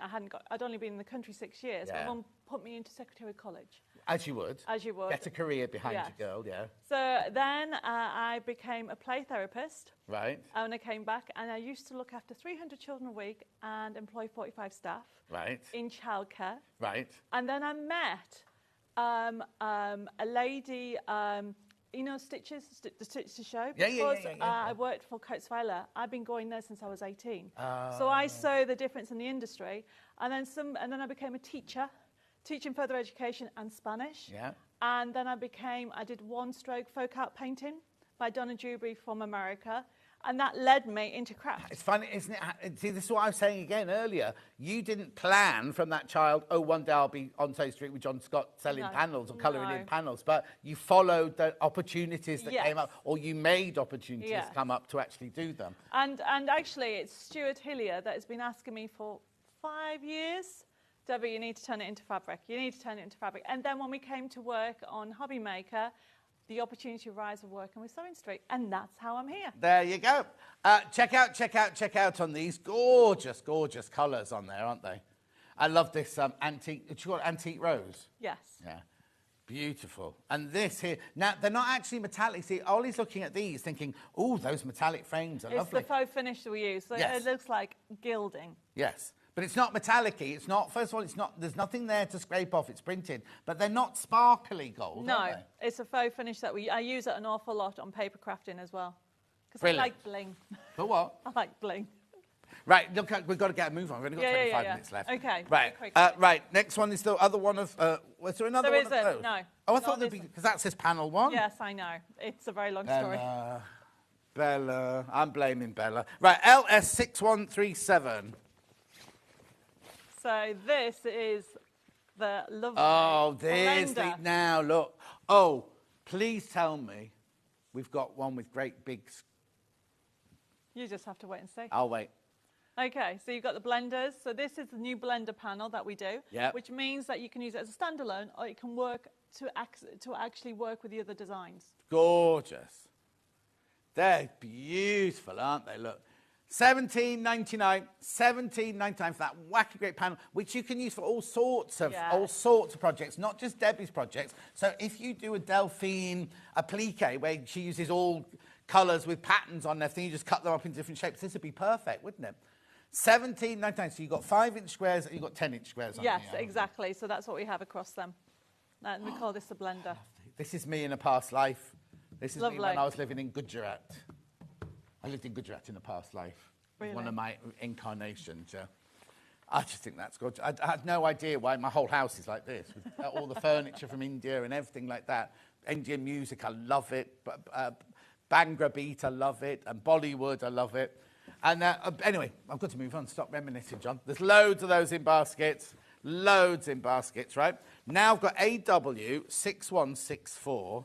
I'd only been in the country 6 years. Yeah. My mum put me into Secretarial College. As you would. As you would. Get a career behind your girl, yeah. So then I became a play therapist. Right. When I came back, and I used to look after 300 children a week and employ 45 staff. Right. In childcare. Right. And then I met a lady, Stitches, the Stitches show. Yeah. I worked for Coates Viola. I've been going there since I was 18. So I saw the difference in the industry. And then I became a teacher, teaching further education and Spanish. Yeah. And then I did one-stroke folk art painting by Donna Dewberry from America. And that led me into craft. It's funny, isn't it? See, this is what I was saying again earlier. You didn't plan from that child, one day I'll be on State Street with John Scott selling panels or colouring in panels. But you followed the opportunities that came up, or you made opportunities come up to actually do them. And actually, it's Stuart Hillier that has been asking me for 5 years, Debbie, you need to turn it into fabric. You need to turn it into fabric. And then when we came to work on Hobby Maker, the opportunity arose of working with Sewing Street, and that's how I'm here. There you go. Check out on these gorgeous colours on there, aren't they? I love this antique. Did you call it antique rose? Yes. Yeah. Beautiful. And this here, now they're not actually metallic. See, Ollie's looking at these thinking, oh, those metallic frames are lovely. It's the faux finish that we use. So it looks like gilding. Yes. But it's not metallic-y. It's not, first of all, it's not, there's nothing there to scrape off. It's printed. But they're not sparkly gold, No, it's a faux finish that I use it an awful lot on paper crafting as well. Because I like bling. For what? I like bling. Right, look, we've got to get a move on. We've only got 25 minutes left. Okay. Right, right. Next one is the other one of... was there another one of those? There isn't, no. Oh, I thought there'd be... Because that says panel 1. Yes, I know. It's a very long story. Bella. I'm blaming Bella. Right, LS6137. So this is the lovely there's the... Now, look. Oh, please tell me we've got one with great big... You just have to wait and see. I'll wait. Okay, so you've got the blenders. So this is the new blender panel that we do, which means that you can use it as a standalone, or it can work to actually work with the other designs. Gorgeous. They're beautiful, aren't they? Look. $17.99 for that wacky great panel, which you can use for all sorts of projects, not just Debbie's projects. So if you do a Delphine applique where she uses all colours with patterns on everything, you just cut them up in different shapes. This would be perfect, wouldn't it? $17.99. So you've got 5-inch squares and you've got 10-inch squares on Yes, exactly. So that's what we have across them. And we call this a blender. This is me in a past life. This is me when I was living in Gujarat. I lived in Gujarat in a past life. Really? One of my incarnations, yeah. I just think that's good. I had no idea why my whole house is like this, with all the furniture from India and everything like that. Indian music, I love it. Bhangra beat, I love it. And Bollywood, I love it. And anyway, I've got to move on. Stop reminiscing, John. There's loads of those in baskets. Loads in baskets, right? Now I've got AW6164.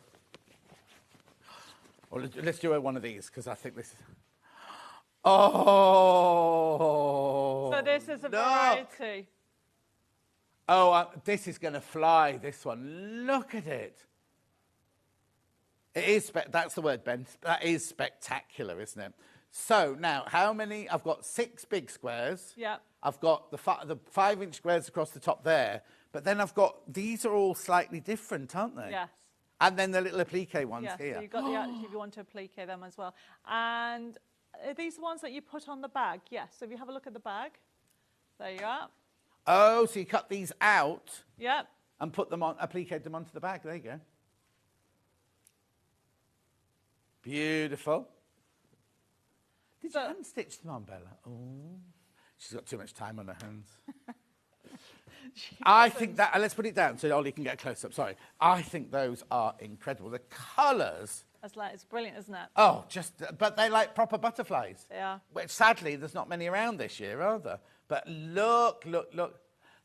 Well, let's do one of these, because I think this is... Oh! So this is a variety. Oh, this is going to fly, this one. Look at it. It is, that's the word, Ben. That is spectacular, isn't it? So now, how many? I've got 6 big squares. Yeah. I've got the 5-inch squares across the top there. But then I've got, these are all slightly different, aren't they? Yes. And then the little applique ones here. So you've got the actually, if you want to applique them as well. And are these the ones that you put on the bag? Yes. So if you have a look at the bag, there you are. Oh, so you cut these out. Yep. And put them on, applique them onto the bag. There you go. Beautiful. Did you hand stitch them on, Bella? Oh, she's got too much time on her hands. I think that, let's put it down so Ollie can get a close-up, sorry. I think those are incredible. The colours... It's brilliant, isn't it? Oh, but they're like proper butterflies. Yeah. Which, sadly, there's not many around this year, are there? But look.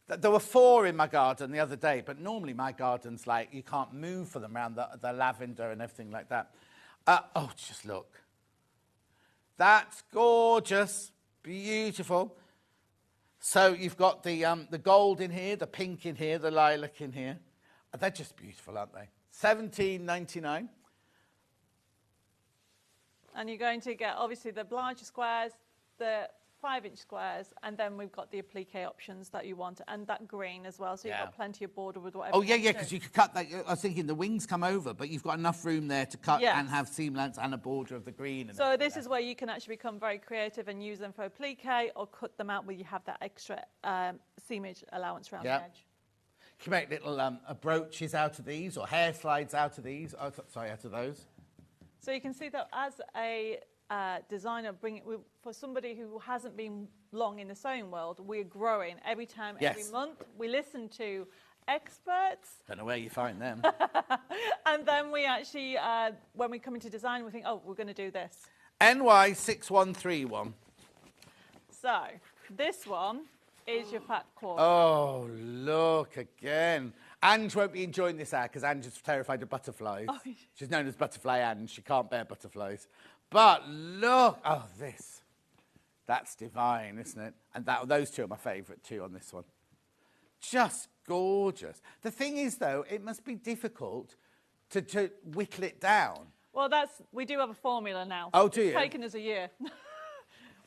There were 4 in my garden the other day, but normally my garden's like, you can't move for them around the lavender and everything like that. Oh, just look. That's gorgeous. Beautiful. So you've got the gold in here, the pink in here, the lilac in here. They're just beautiful, aren't they? $17.99. And you're going to get, obviously, the larger squares, the 5-inch squares, and then we've got the applique options that you want, and that green as well, so you've got plenty of border with whatever. Oh, yeah, because you could cut that. I was thinking the wings come over, but you've got enough room there to cut and have seam lengths and a border of the green. So this is where you can actually become very creative and use them for applique or cut them out where you have that extra seamage allowance around the edge. You can make little brooches out of these or hair slides out of these. Oh, sorry, out of those. So you can see that as a designer, for somebody who hasn't been long in the sewing world, we're growing every time, every month. We listen to experts. Don't know where you find them. And then we actually, when we come into design, we think, oh, we're going to do this. NY6131. So this one is your fat quarter. Oh, look again. Ange won't be enjoying this hour because Ange is terrified of butterflies. Oh. She's known as Butterfly Ange. She can't bear butterflies. But look, this. That's divine, isn't it? And those two are my favourite too on this one. Just gorgeous. The thing is, though, it must be difficult to whittle it down. Well, we do have a formula now. Oh, do you? It's taken us a year.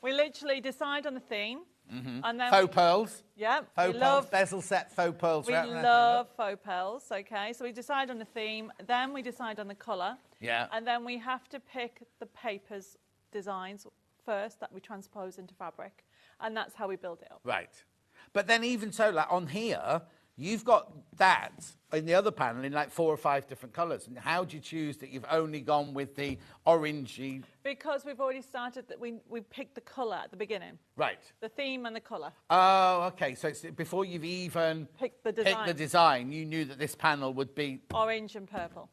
We literally decide on the theme. Mm-hmm. And then faux pearls. Yeah. Faux pearls, bezel set faux pearls. We love faux pearls, okay. So we decide on the theme, then we decide on the colour. Yeah. And then we have to pick the paper's designs first that we transpose into fabric. And that's how we build it up. Right. But then even so, like on here, you've got that in the other panel in like 4 or 5 different colours. And how do you choose that you've only gone with the orangey? Because we've already started, we picked the colour at the beginning. Right. The theme and the colour. Oh, OK. So it's before you've even picked the design, you knew that this panel would be... orange and purple.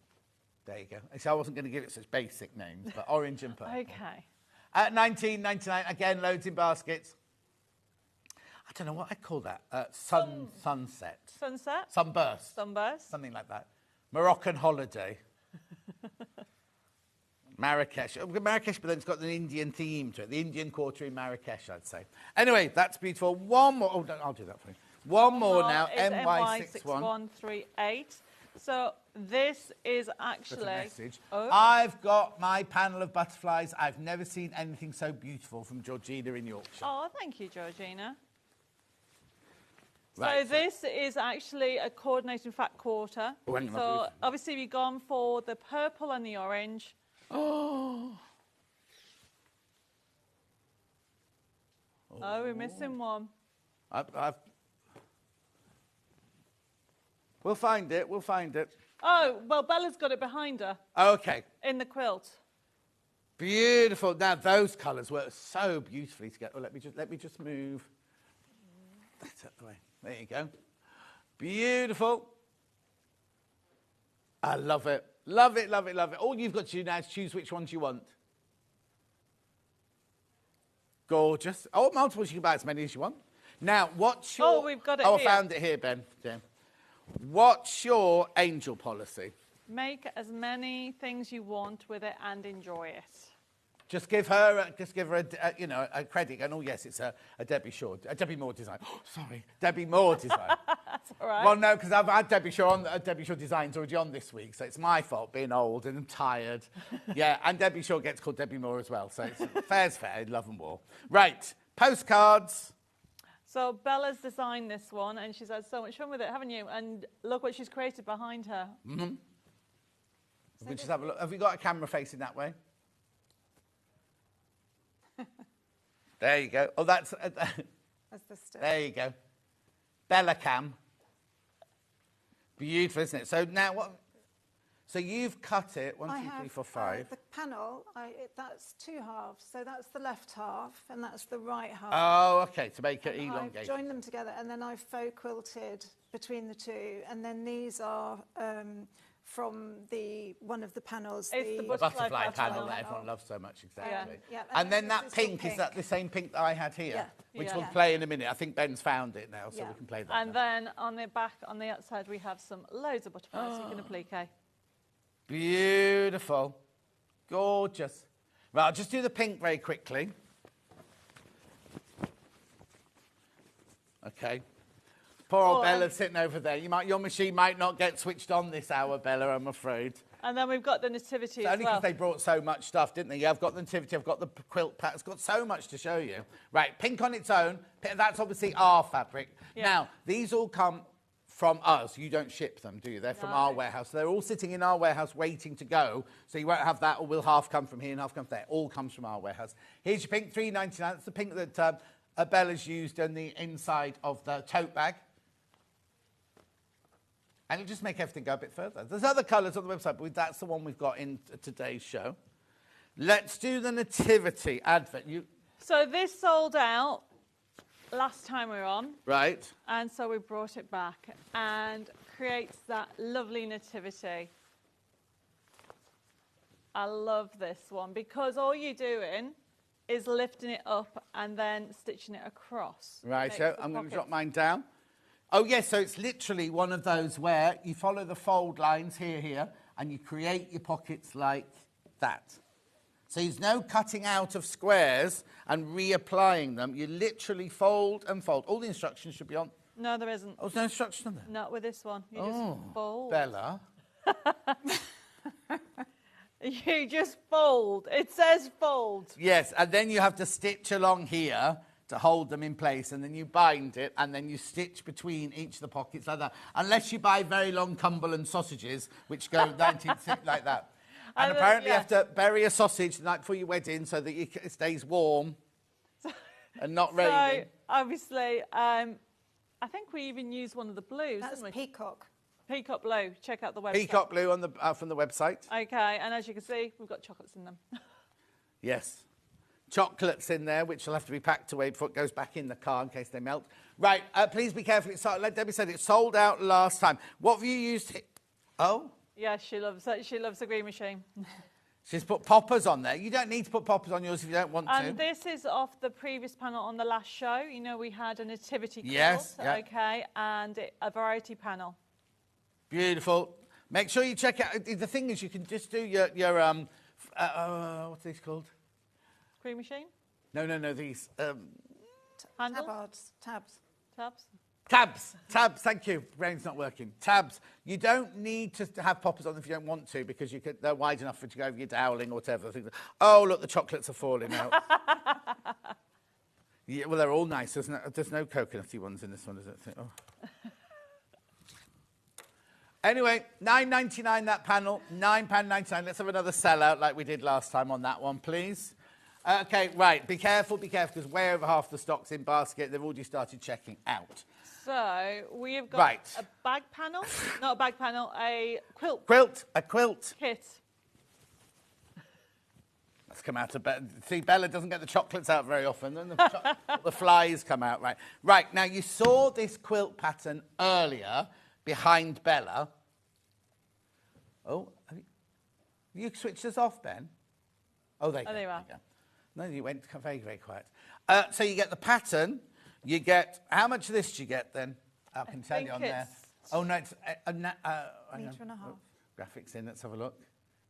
There you go. So I wasn't going to give it such basic names, but orange and purple. OK. At $19.99, again, loads in baskets. I don't know what I'd call that. Sunset. Sunset? Sunburst. Sunburst. Something like that. Moroccan holiday. Marrakesh. Marrakesh, but then it's got an Indian theme to it. The Indian quarter in Marrakesh, I'd say. Anyway, that's beautiful. One more. Oh, I'll do that for you. One more now. NY6138. So this is actually... message. Oh. I've got my panel of butterflies. I've never seen anything so beautiful from Georgina in Yorkshire. Oh, thank you, Georgina. Right. So this is actually a coordinating fat quarter. So obviously we've gone for the purple and the orange. Oh, we're missing one. We'll find it. We'll find it. Oh, well, Bella's got it behind her. Okay. In the quilt. Beautiful. Now those colours work so beautifully together. Oh, let me just move. That's out the way. There you go. Beautiful. I love it. Love it, love it, love it. All you've got to do now is choose which ones you want. Gorgeous. Oh, multiples, you can buy as many as you want. Now, what's your... Oh, we've got it here. here. I found it here, Ben. Yeah. What's your angel policy? Make as many things you want with it and enjoy it. Just give her a credit. And oh yes, it's a Debbie Shaw, a Debbie Moore design. Oh, sorry, Debbie Moore design. That's all right. Well, no, because I've had Debbie Shaw on. Debbie Shaw designs already on this week, so it's my fault being old and tired. Yeah, and Debbie Shaw gets called Debbie Moore as well, so it's fair's fair. Love and war. Right, postcards. So Bella's designed this one, and she's had so much fun with it, haven't you? And look what she's created behind her. Mm-hmm. We just have a look. Have we got a camera facing that way? There you go. Oh, that's the stick. there you go. Bella Cam. Beautiful, isn't it? So now what? So you've cut it 1, 2, 3, 4, 5. The panel. That's 2 halves. So that's the left half, and that's the right half. Oh, okay. To make it And elongated. I've joined them together, and then I've faux quilted between the two, and then these are from one of the panels. It's the butterfly panel that everyone loves so much, exactly. Yeah. And then that pink, is that the same pink that I had here? Yeah. Which Yeah. we'll play in a minute. I think Ben's found it now, so Yeah. we can play that. And now. then on the back, on the outside, we have loads of butterflies you can applique. Beautiful. Gorgeous. Right, I'll just do the pink very quickly. Okay. Poor old Bella's sitting over there. Your machine might not get switched on this hour, Bella, I'm afraid. And then we've got the nativity as Only well. because they brought so much stuff, didn't they? Yeah, I've got the nativity, I've got the quilt pack. It's got so much to show you. Right, pink on its own. That's obviously our fabric. Yeah. Now, these all come from us. You don't ship them, do you? They're from our warehouse. They're all sitting in our warehouse waiting to go. So you won't have that, or will half come from here and half come from there. All comes from our warehouse. Here's your pink, $3.99. That's the pink that Bella's used on the inside of the tote bag. And it'll just make everything go a bit further. There's other colours on the website, but that's the one we've got in today's show. Let's do the Nativity Advent. So this sold out last time we were on. Right. And so we brought it back and creates that lovely nativity. I love this one because all you're doing is lifting it up and then stitching it across. Right, so I'm going to drop mine down. Oh, yes, so it's literally one of those where you follow the fold lines here, and you create your pockets like that. So there's no cutting out of squares and reapplying them. You literally fold and fold. All the instructions should be on. No, there isn't. Oh, there's no instruction on there? Not with this one. You just fold. Bella. You just fold. It says fold. Yes, and then you have to stitch along here to hold them in place, and then you bind it, and then you stitch between each of the pockets like that. Unless you buy very long Cumberland sausages, which go 1960 like that. And apparently you have to bury a sausage the night before your wedding so that it stays warm and not raining. So, obviously, I think we even used one of the blues, That's didn't we? peacock. Peacock blue. Check out the website. Peacock blue on the from the website. Okay, and as you can see, we've got chocolates in them. Yes. Chocolates in there, which will have to be packed away before it goes back in the car in case they melt. Right, please be careful. Like Debbie said, it sold out last time. What have you used? Oh? Yeah, she loves the green machine. She's put poppers on there. You don't need to put poppers on yours if you don't want to. And this is off the previous panel on the last show. You know, we had a nativity quilt, yes, yeah. Okay, and a variety panel. Beautiful. Make sure you check out. The thing is, you can just do your what's these called? Cream machine? No, these... Handles? Tabs. Tabs, thank you. Brain's not working. Tabs. You don't need to have poppers on if you don't want to, because they're wide enough for you to go over your doweling or whatever. Oh, look, the chocolates are falling out. Yeah, well, they're all nice, isn't it? There's no coconutty ones in this one, is it? Oh. Anyway, $9.99 that panel, £9.99. Let's have another sellout like we did last time on that one, please. Okay, right, be careful, because way over half the stock's in basket. They've already started checking out. So, we have got a bag panel, not a bag panel, a quilt. A quilt. Kit. Let's come out of bed. See, Bella doesn't get the chocolates out very often. Then the flies come out, right. Right, now you saw this quilt pattern earlier behind Bella. Oh, have you switched us off, Ben? Oh, there you go. There you are. No, you went very, very quiet. So you get the pattern. You get, how much of this do you get then? I can tell you on there. Oh, no, it's metre and a half. Graphics in, let's have a look.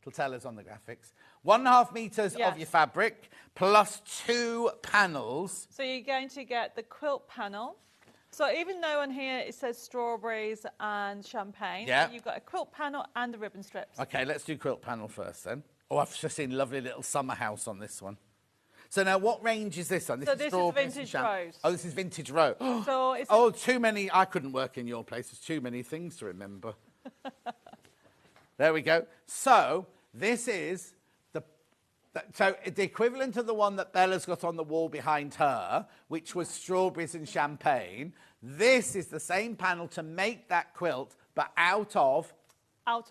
It'll tell us on the graphics. 1.5 metres of your fabric plus 2 panels. So you're going to get the quilt panel. So even though on here it says strawberries and champagne, you've got a quilt panel and the ribbon strips. OK, let's do quilt panel first then. Oh, I've just seen a lovely little summer house on this one. So now what range is this on? This is vintage rose. Oh, this is vintage rose. So it's too many. I couldn't work in your place. There's too many things to remember. There we go. So this is the equivalent of the one that Bella's got on the wall behind her, which was strawberries and champagne. This is the same panel to make that quilt, but out of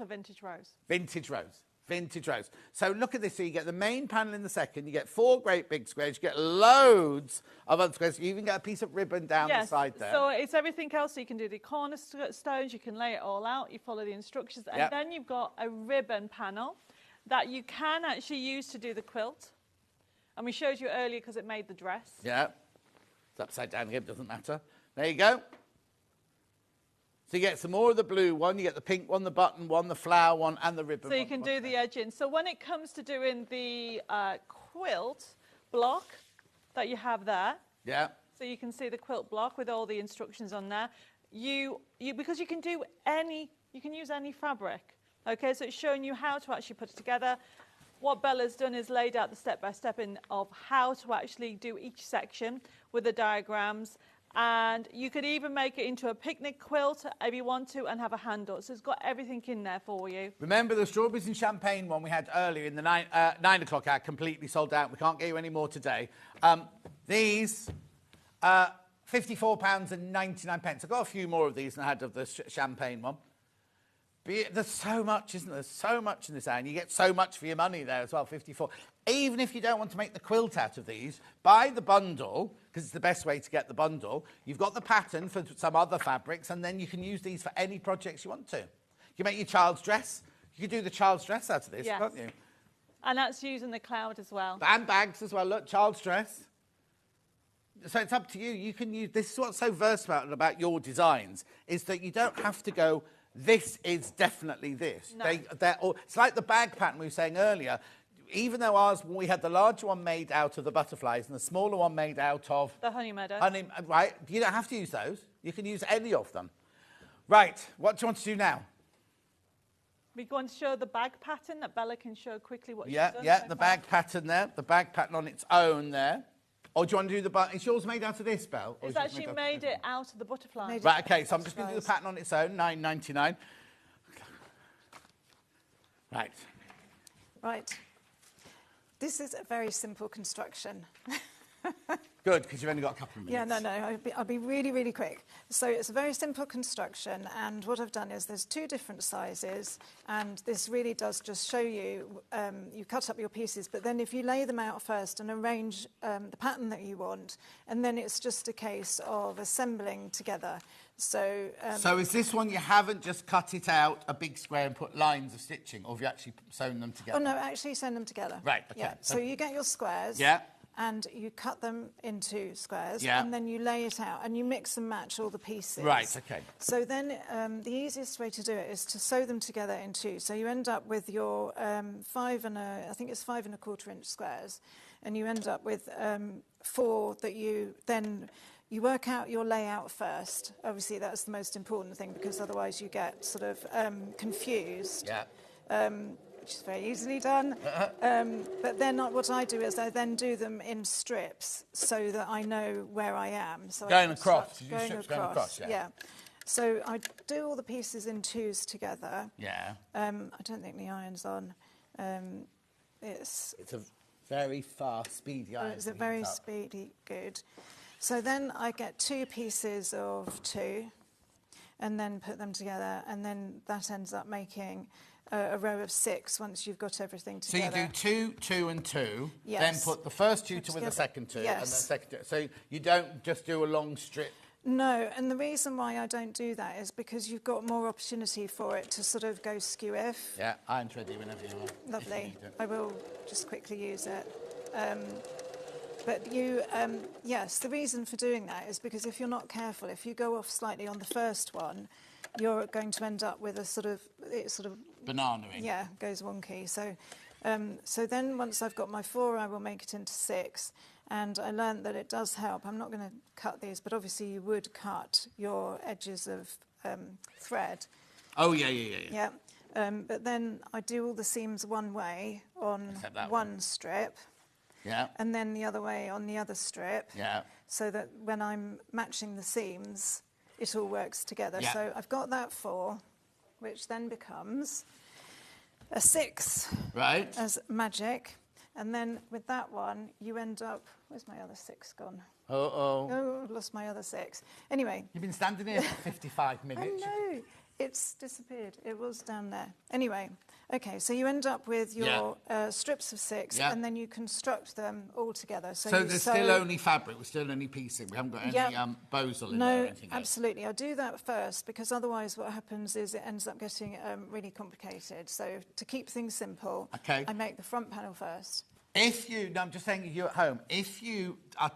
vintage rose. Vintage rose. Vintage rose. So look at this. So you get the main panel in the second. You get 4 great big squares. You get loads of other squares. You even get a piece of ribbon down the side there. So it's everything else. So you can do the cornerstones. You can lay it all out. You follow the instructions. And then you've got a ribbon panel that you can actually use to do the quilt. And we showed you earlier because it made the dress. Yeah. It's upside down again. Doesn't matter. There you go. So you get some more of the blue one, you get the pink one, the button one, the flower one, and the ribbon one. So you can do the edging. So when it comes to doing the quilt block that you have there, so you can see the quilt block with all the instructions on there. Because you can use any fabric. Okay, so it's showing you how to actually put it together. What Bella's done is laid out the step-by-step of how to actually do each section with the diagrams. And you could even make it into a picnic quilt if you want to and have a handle. So it's got everything in there for you. Remember the strawberries and champagne one we had earlier in the 9 o'clock hour, completely sold out. We can't get you any more today. These, £54.99. I've got a few more of these than I had of the champagne one. But there's so much, isn't there? There's so much in this, and you get so much for your money there as well, 54. Even if you don't want to make the quilt out of these, buy the bundle, because it's the best way to get the bundle. You've got the pattern for some other fabrics, and then you can use these for any projects you want to. You make your child's dress. You could do the child's dress out of this, can't you? And that's using the cloud as well. And bags as well. Look, child's dress. So it's up to you. You can use... This is what's so versatile about your designs, is that you don't have to go... This is definitely this. No. It's like the bag pattern we were saying earlier. Even though ours, we had the larger one made out of the butterflies and the smaller one made out of... The honey meadow. Right, you don't have to use those. You can use any of them. Right, what do you want to do now? We're going to show the bag pattern that Bella can show quickly what she's done. Yeah, the bag pattern there. The bag pattern on its own there. Or do you want to do the button? Is yours made out of this, Belle? It's actually made it out of the butterfly. Right, OK, so I'm just going to do the pattern on its own, £9.99. Right. Right. This is a very simple construction. Good, because you've only got a couple of minutes. Yeah, no, I'll be really, really quick. So it's a very simple construction, and what I've done is there's 2 different sizes, and this really does just show you, you cut up your pieces, but then if you lay them out first and arrange the pattern that you want, and then it's just a case of assembling together. So is this one you haven't just cut it out a big square and put lines of stitching, or have you actually sewn them together? Oh, no, actually sewn them together. Right, OK. Yeah. So you get your squares. Yeah. And you cut them into squares, yeah. and then you lay it out, and you mix and match all the pieces. Right, OK. So then the easiest way to do it is to sew them together in 2. So you end up with your 5 1/4 inch squares, and you end up with 4 that you then... You work out your layout first. Obviously, that's the most important thing, because otherwise you get sort of confused. Yeah. Which is very easily done. But then what I do is I then do them in strips so that I know where I am. So going across. Going across, yeah. So I do all the pieces in 2s together. Yeah. I don't think the iron's on. It's a very fast, speedy iron. It's a very speedy, good. So then I get 2 pieces of 2 and then put them together, and then that ends up making a row of 6 once you've got everything together. So you do 2, 2 and 2, yes. then put the first 2 with the second 2, yes. and the second 2. So you don't just do a long strip? No, and the reason why I don't do that is because you've got more opportunity for it to sort of go skew-if. Yeah, iron's ready whenever you are. Lovely. I will just quickly use it. But yes, the reason for doing that is because if you're not careful, if you go off slightly on the first one, you're going to end up with a sort of banana-ing. Yeah, goes wonky. So, so then once I've got my 4, I will make it into 6. And I learned that it does help. I'm not going to cut these, but obviously you would cut your edges of thread. Oh, yeah. But then I do all the seams one way on one strip. Yeah. And then the other way on the other strip. Yeah. So that when I'm matching the seams, it all works together. Yeah. So I've got that 4, which then becomes a 6. Right. As magic. And then with that one, you end up... Where's my other 6 gone? Oh, I've lost my other 6. Anyway. You've been standing here for 55 minutes. I know. It's disappeared. It was down there. Anyway, okay, so you end up with your strips of 6, and then you construct them all together. So there's still only fabric, we're still only piecing. We haven't got any bosal in there or anything. No, absolutely. I do that first because otherwise what happens is it ends up getting really complicated. So to keep things simple, I make the front panel first. If you, no, I'm just saying, you at home, if you are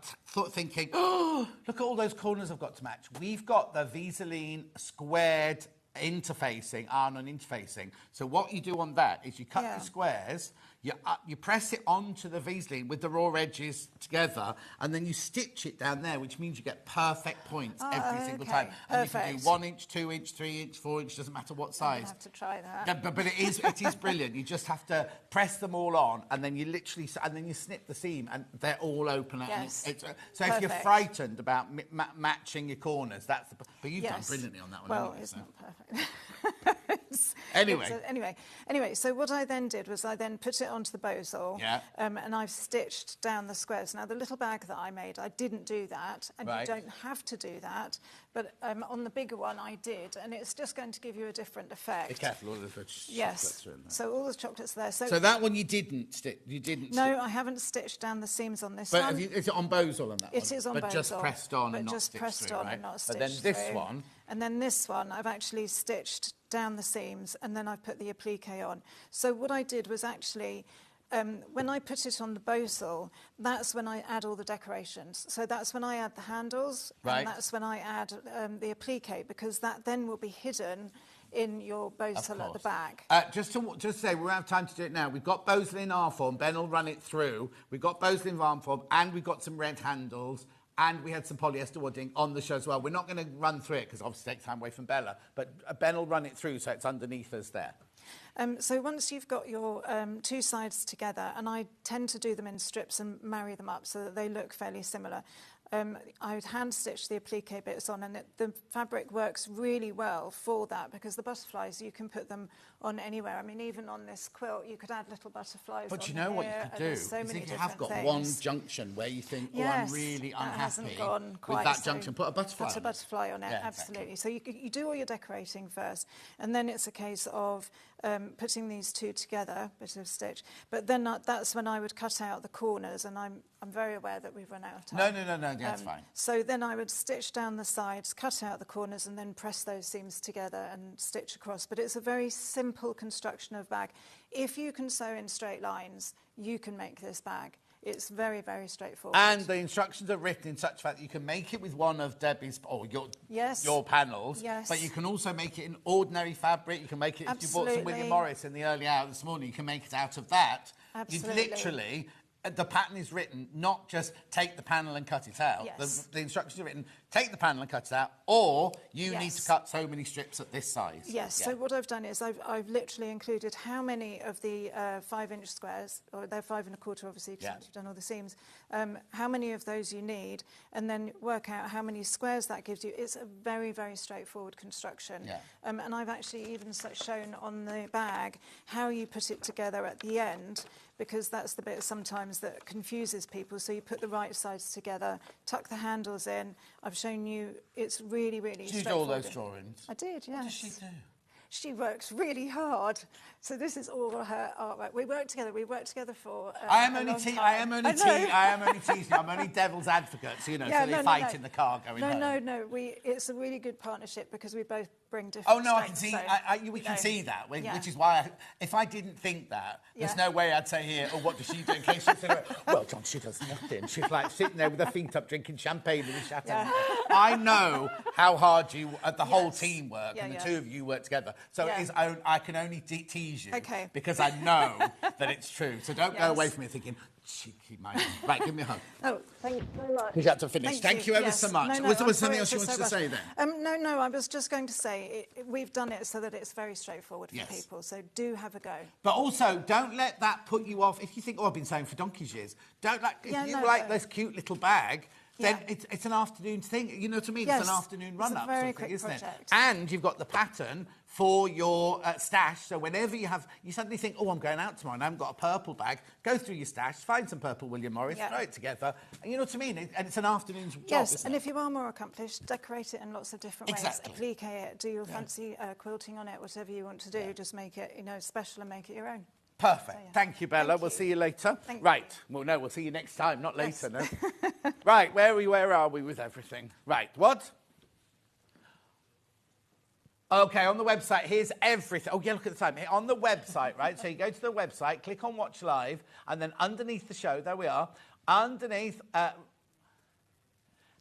thinking, oh, look at all those corners I've got to match, we've got the Visaline squared interfacing, Arnon interfacing. So what you do on that is you cut the squares, you press it onto the Visaline with the raw edges together, and then you stitch it down there, which means you get perfect points every single time. And you can do 1 inch, 2 inch, 3 inch, 4 inch, doesn't matter what size. I have to try that. Yeah, but it is brilliant. You just have to press them all on, and then you literally, and then you snip the seam, and they're all open. Yes. So if you're frightened about matching your corners, that's the. But you've done brilliantly on that one. Well, anyway, it's not perfect. Anyway, so what I then did was I then put it onto the bosal, and I've stitched down the squares. Now, the little bag that I made, I didn't do that, and you don't have to do that, but on the bigger one, I did, and it's just going to give you a different effect. Be careful, all of the chocolates are in there. So all the chocolates there. So that one you didn't stitch? No, I haven't stitched down the seams on this but one. Is it on bosal on that one? It is on bosal. But just pressed on and not just stitched pressed through, on right? and not stitched But then this through. one... And then this one, I've actually stitched down the seams, and then I've put the applique on. So what I did was actually... when I put it on the bosal, that's when I add all the decorations. So that's when I add the handles, and that's when I add the applique, because that then will be hidden in your bosal at the back. Just to say, we won't have time to do it now. We've got bosal in R form. Ben will run it through. We've got bosal in R form, and we've got some red handles, and we had some polyester wadding on the show as well. We're not going to run through it because obviously it takes time away from Bella, but Ben will run it through so it's underneath us there. So once you've got your 2 sides together, and I tend to do them in strips and marry them up so that they look fairly similar, I would hand stitch the applique bits on, and the fabric works really well for that because the butterflies, you can put them on anywhere. I mean, even on this quilt, you could add little butterflies. But you know what you could do? So if you have got one junction where you think, I'm really unhappy with that junction, put a butterfly on it. Put a butterfly on it, absolutely. So you do all your decorating first, and then it's a case of putting these 2 together, bit of stitch. But then that's when I would cut out the corners, and I'm very aware that we've run out of time. No, that's fine. So then I would stitch down the sides, cut out the corners, and then press those seams together and stitch across. But it's a very simple construction of bag. If you can sew in straight lines, you can make this bag. It's very, very straightforward. And the instructions are written in such a fact that you can make it with one of Debbie's or your panels. Yes. But you can also make it in ordinary fabric. You can make it, if you bought some William Morris in the early hour this morning, you can make it out of that. Absolutely. You literally... The pattern is written, not just take the panel and cut it out. Yes. The instructions are written, take the panel and cut it out, or you need to cut so many strips at this size. Yes, so what I've done is I've literally included how many of the 5-inch squares, or they're 5 1/4 obviously, because you've done all the seams, how many of those you need, and then work out how many squares that gives you. It's a very, very straightforward construction. And I've actually even shown on the bag how you put it together at the end, because that's the bit sometimes that confuses people. So you put the right sides together, tuck the handles in. I've shown you, it's really, really straightforward. Did you do all those drawings? I did, yes. What does she do? She works really hard. So this is all her artwork. We work together for I am only teasing. I'm only devil's advocate, so, so they fight in the car going home. No. It's a really good partnership because we both bring different. Oh no, I can see. We can see that, which is why, if I didn't think that, there's no way I'd say here. Oh, what does she do? In case she's well, John, she does nothing. She's like sitting there with her feet up, drinking champagne with a chateau. I know how hard the whole team work, and the two of you work together. So it is. I can only tease you because I know that it's true. So don't go away from me thinking. Cheeky man. Right, give me a hug. Oh, thank you very much. Because you have to finish. Thank you ever so much. Was there something else you wanted to say then? No, I was just going to say we've done it so that it's very straightforward for people, so do have a go. But also, don't let that put you off. If you think, I've been saying for donkey's years, if you like this cute little bag, then it's an afternoon thing. You know what I mean? Yes. It's an afternoon run-up, it's a very quick isn't project. it? And you've got the pattern for your stash. So whenever you suddenly think, I'm going out tomorrow and I haven't got a purple bag, go through your stash, find some purple William Morris, throw it together. And you know what I mean? And it's an afternoon's job, Yes, and if you are more accomplished, decorate it in lots of different ways. Applique it, do your fancy quilting on it, whatever you want to do. Just make it, special and make it your own. Perfect. So, Thank you, Bella. We'll see you later. Right. Well, no, we'll see you next time, not later, no? Right, where are we with everything? Right, what? OK, on the website, here's everything. Oh, yeah, look at the time. On the website, right? So you go to the website, click on Watch Live, and then underneath the show, there we are, underneath...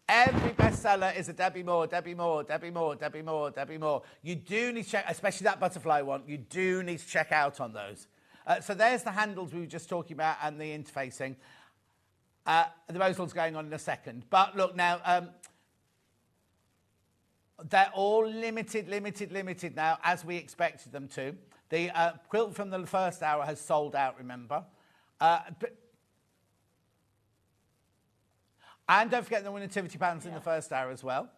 every bestseller is a Debbie Moore, Debbie Moore, Debbie Moore, Debbie Moore, Debbie Moore. You do need to check, especially that butterfly one, you do need to check out on those. So there's the handles we were just talking about and the interfacing. The Mosel's going on in a second. But look now, they're all limited now, as we expected them to. The quilt from the first hour has sold out, remember. And don't forget the nativity patterns in the first hour as well.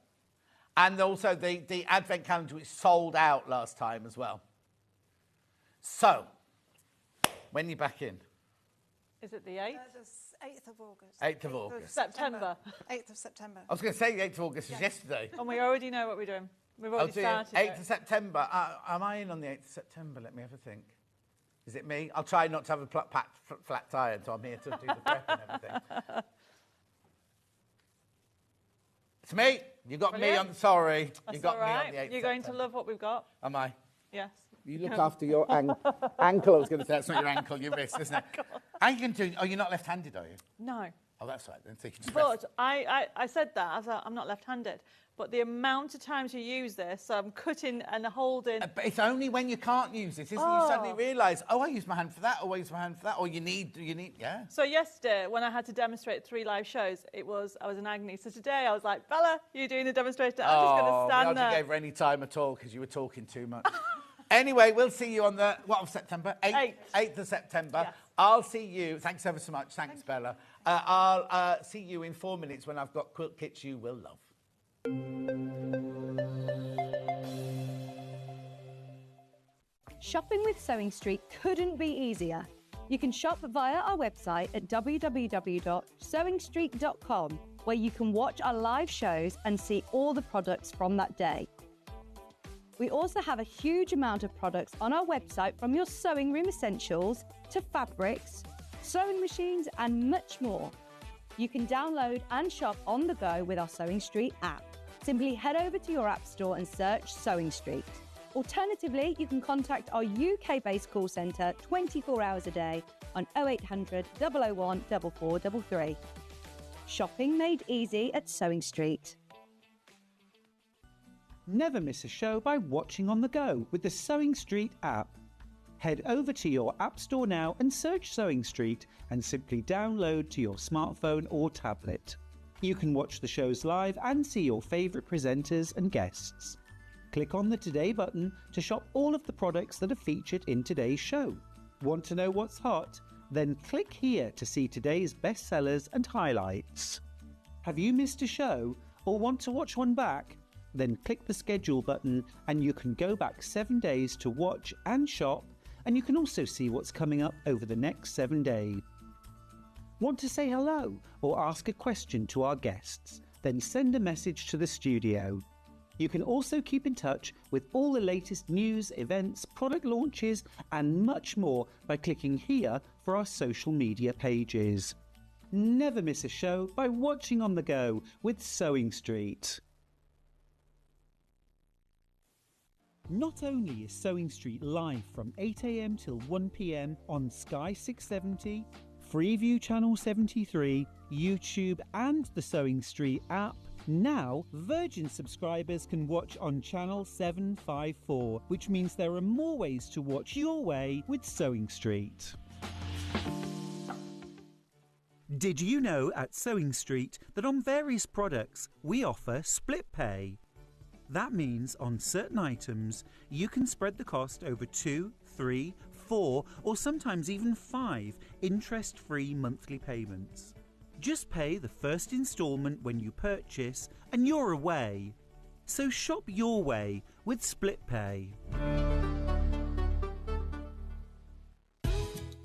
And also the advent calendar, which sold out last time as well. So, when you're back in? Is it the 8th? The 8th of August. 8th of August. September. 8th of September. I was going to say the 8th of August is yesterday. And we already know what we're doing. We've already started 8th of September. Am I in on the 8th of September? Let me have a think. Is it me? I'll try not to have a flat tire until I'm here to do the prep and everything. It's me. You got me on. Sorry. That's you got all right. me on the 8th. You're going to love what we've got. Am I? Yes. You look after your ankle. I was going to say, that's not your ankle, your wrist, isn't it? How are you going to do? Oh, you're not left-handed, are you? No. Oh, that's right. Then so you can just but I said that. I'm not left-handed. But the amount of times you use this, I'm cutting and holding. But it's only when you can't use it, isn't it? You suddenly realise, I use my hand for that, or I use my hand for that, or you need, yeah. So yesterday, when I had to demonstrate 3 live shows, I was in agony. So today, I was like, Bella, you're doing the demonstration. I'm just going to stand there. You gave her any time at all because you were talking too much. Anyway, we'll see you on the, what, of September? 8th of September. Yes. I'll see you. Thanks ever so much. Thanks, Bella. I'll see you in 4 minutes when I've got quilt kits you will love. Shopping with Sewing Street couldn't be easier. You can shop via our website at www.sewingstreet.com, where you can watch our live shows and see all the products from that day. We also have a huge amount of products on our website, from your sewing room essentials to fabrics, sewing machines and much more. You can download and shop on the go with our Sewing Street app. Simply head over to your app store and search Sewing Street. Alternatively, you can contact our UK-based call centre 24 hours a day on 0800 001 4433. Shopping made easy at Sewing Street. Never miss a show by watching on the go with the Sewing Street app. Head over to your app store now and search Sewing Street and simply download to your smartphone or tablet. You can watch the shows live and see your favourite presenters and guests. Click on the Today button to shop all of the products that are featured in today's show. Want to know what's hot? Then click here to see today's bestsellers and highlights. Have you missed a show or want to watch one back? Then click the schedule button and you can go back 7 days to watch and shop, and you can also see what's coming up over the next 7 days. Want to say hello or ask a question to our guests? Then send a message to the studio. You can also keep in touch with all the latest news, events, product launches and much more by clicking here for our social media pages. Never miss a show by watching on the go with Sewing Street. Not only is Sewing Street live from 8 a.m. till 1 p.m. on Sky 670, Freeview Channel 73, YouTube and the Sewing Street app, now Virgin subscribers can watch on Channel 754, which means there are more ways to watch your way with Sewing Street. Did you know at Sewing Street that on various products we offer split pay? That means on certain items you can spread the cost over 2, 3, 4 or sometimes even 5 interest-free monthly payments. Just pay the first instalment when you purchase and you're away. So shop your way with split pay.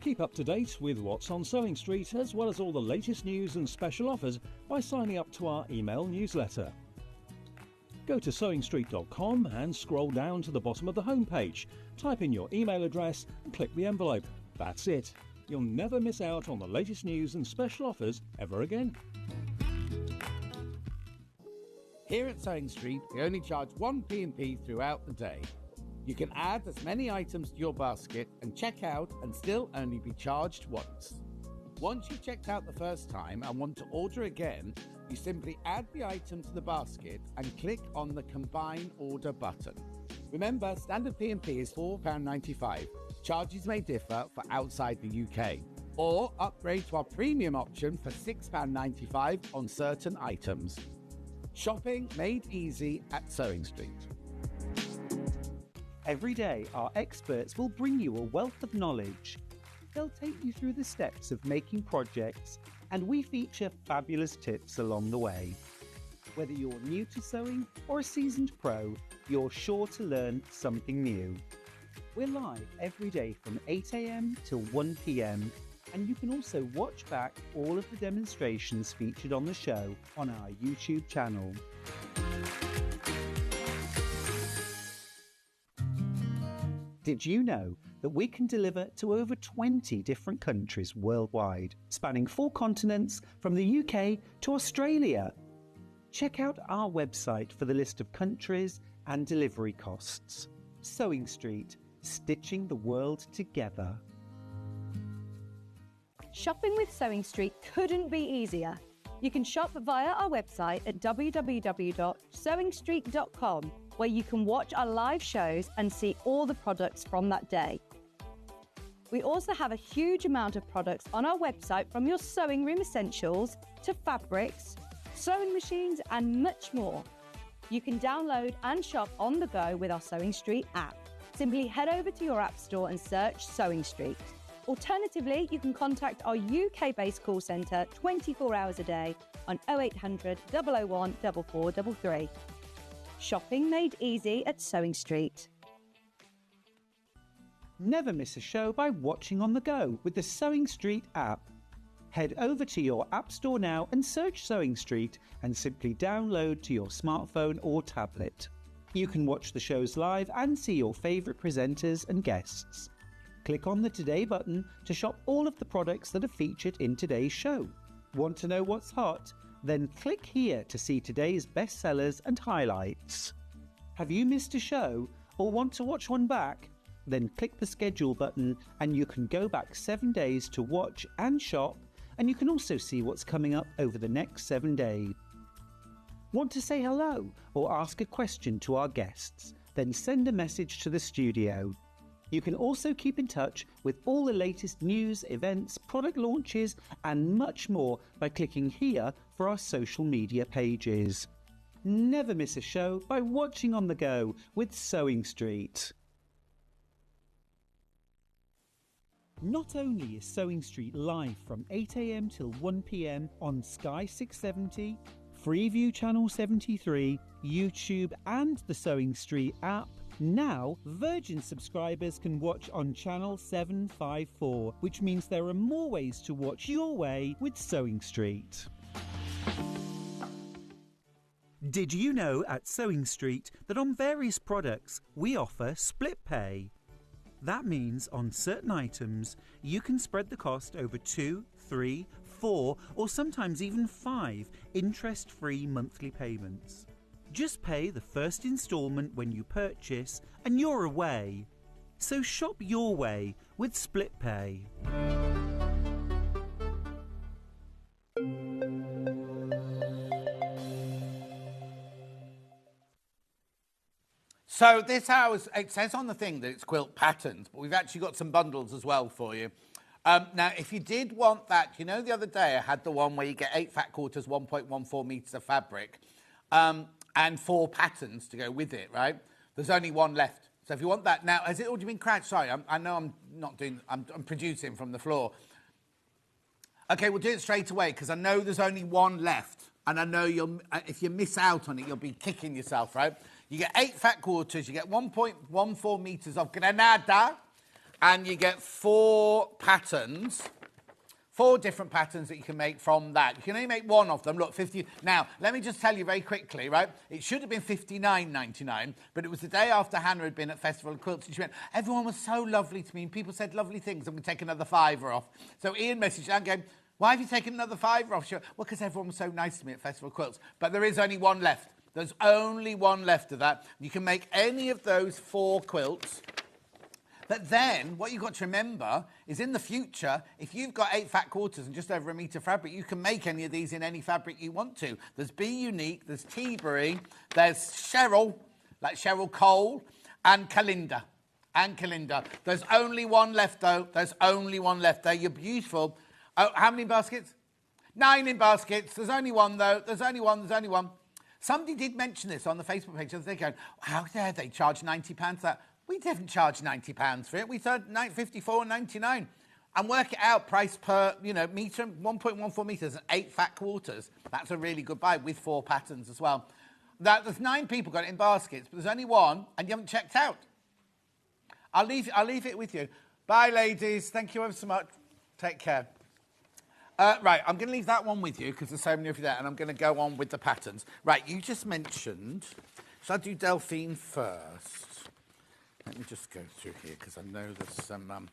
Keep up to date with what's on Sewing Street as well as all the latest news and special offers by signing up to our email newsletter. Go to sewingstreet.com and scroll down to the bottom of the homepage. Type in your email address and click the envelope. That's it. You'll never miss out on the latest news and special offers ever again. Here at Sewing Street, we only charge 1 P&P throughout the day. You can add as many items to your basket and check out and still only be charged once. Once you've checked out the first time and want to order again, you simply add the item to the basket and click on the Combine Order button. Remember, standard P&P is £4.95. Charges may differ for outside the UK. Or upgrade to our premium option for £6.95 on certain items. Shopping made easy at Sewing Street. Every day, our experts will bring you a wealth of knowledge. They'll take you through the steps of making projects, and we feature fabulous tips along the way. Whether you're new to sewing or a seasoned pro, you're sure to learn something new. We're live every day from 8 a.m. till 1 p.m, and you can also watch back all of the demonstrations featured on the show on our YouTube channel. Did you know that we can deliver to over 20 different countries worldwide, spanning 4 continents from the UK to Australia? Check out our website for the list of countries and delivery costs. Sewing Street, stitching the world together. Shopping with Sewing Street couldn't be easier. You can shop via our website at www.sewingstreet.com, where you can watch our live shows and see all the products from that day. We also have a huge amount of products on our website, from your sewing room essentials to fabrics, sewing machines and much more. You can download and shop on the go with our Sewing Street app. Simply head over to your app store and search Sewing Street. Alternatively, you can contact our UK-based call centre 24 hours a day on 0800 001 4433. Shopping made easy at Sewing Street. Never miss a show by watching on the go with the Sewing Street app. Head over to your app store now and search Sewing Street and simply download to your smartphone or tablet. You can watch the shows live and see your favourite presenters and guests. Click on the Today button to shop all of the products that are featured in today's show. Want to know what's hot? Then click here to see today's bestsellers and highlights. Have you missed a show or want to watch one back? Then click the schedule button and you can go back 7 days to watch and shop, and you can also see what's coming up over the next 7 days. Want to say hello or ask a question to our guests? Then send a message to the studio. You can also keep in touch with all the latest news, events, product launches and much more by clicking here for our social media pages. Never miss a show by watching on the go with Sewing Street. Not only is Sewing Street live from 8 a.m. till 1 p.m. on Sky 670, Freeview Channel 73, YouTube and the Sewing Street app, now Virgin subscribers can watch on Channel 754, which means there are more ways to watch your way with Sewing Street. Did you know at Sewing Street that on various products we offer split pay? That means on certain items you can spread the cost over 2, 3, 4 or sometimes even 5 interest-free monthly payments. Just pay the first instalment when you purchase and you're away. So shop your way with Split Pay. So this house, it says on the thing that it's quilt patterns, but we've actually got some bundles as well for you. Now, if you did want that, you know the other day I had the one where you get 8 fat quarters, 1.14 metres of fabric, and 4 patterns to go with it, right? There's only one left. So if you want that, now, has it already been cracked? Sorry, I know I'm not doing, I'm producing from the floor. Okay, we'll do it straight away, because I know there's only one left, and I know if you miss out on it, you'll be kicking yourself, right? You get 8 fat quarters, you get 1.14 metres of granada, and you get 4 patterns, 4 different patterns that you can make from that. You can only make one of them. Look, 50. Now, let me just tell you very quickly, right? It should have been $59.99, but it was the day after Hannah had been at Festival of Quilts, and she went, everyone was so lovely to me, and people said lovely things. I'm going to take another $5 off. So Ian messaged and going, why have you taken another $5 off? She went, well, because everyone was so nice to me at Festival of Quilts. But there is only one left. There's only one left of that. You can make any of those 4 quilts. But then, what you've got to remember is in the future, if you've got 8 fat quarters and just over 1 metre fabric, you can make any of these in any fabric you want to. There's Be Unique, there's Tilbury, there's Cheryl, like Cheryl Cole, and Kalinda. There's only one left, though. There's only one left there. You're beautiful. Oh, how many baskets? 9 in baskets. There's only one, though. There's only one. Somebody did mention this on the Facebook page. They're going, how dare they charge £90 for that? We didn't charge £90 for it. We said $54.99. And work it out, price per, metre, 1.14 metres and 8 fat quarters. That's a really good buy with 4 patterns as well. There's 9 people got it in baskets, but there's only one, and you haven't checked out. I'll leave it with you. Bye, ladies. Thank you ever so much. Take care. Right, I'm going to leave that one with you because there's so many of you there, and I'm going to go on with the patterns. Right, you just mentioned... Shall I do Delphine first? Let me just go through here because I know there's some...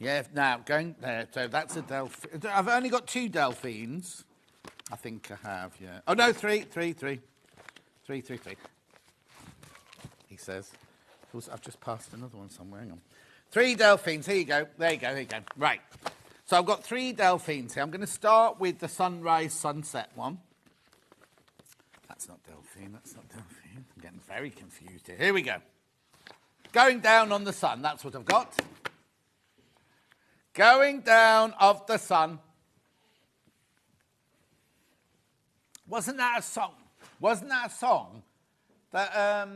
Yeah, now, going there. So that's a Delphine. I've only got 2 Delphines. I think I have, yeah. Oh, no, 3. 3. He says. I've just passed another one somewhere. Hang on. 3 Delphines. Here you go. There you go. Right. So I've got 3 Delphines here. I'm going to start with the sunrise sunset one. That's not Delphine. I'm getting very confused here. Here we go. Going down on the sun. That's what I've got. Going down of the sun. Wasn't that a song that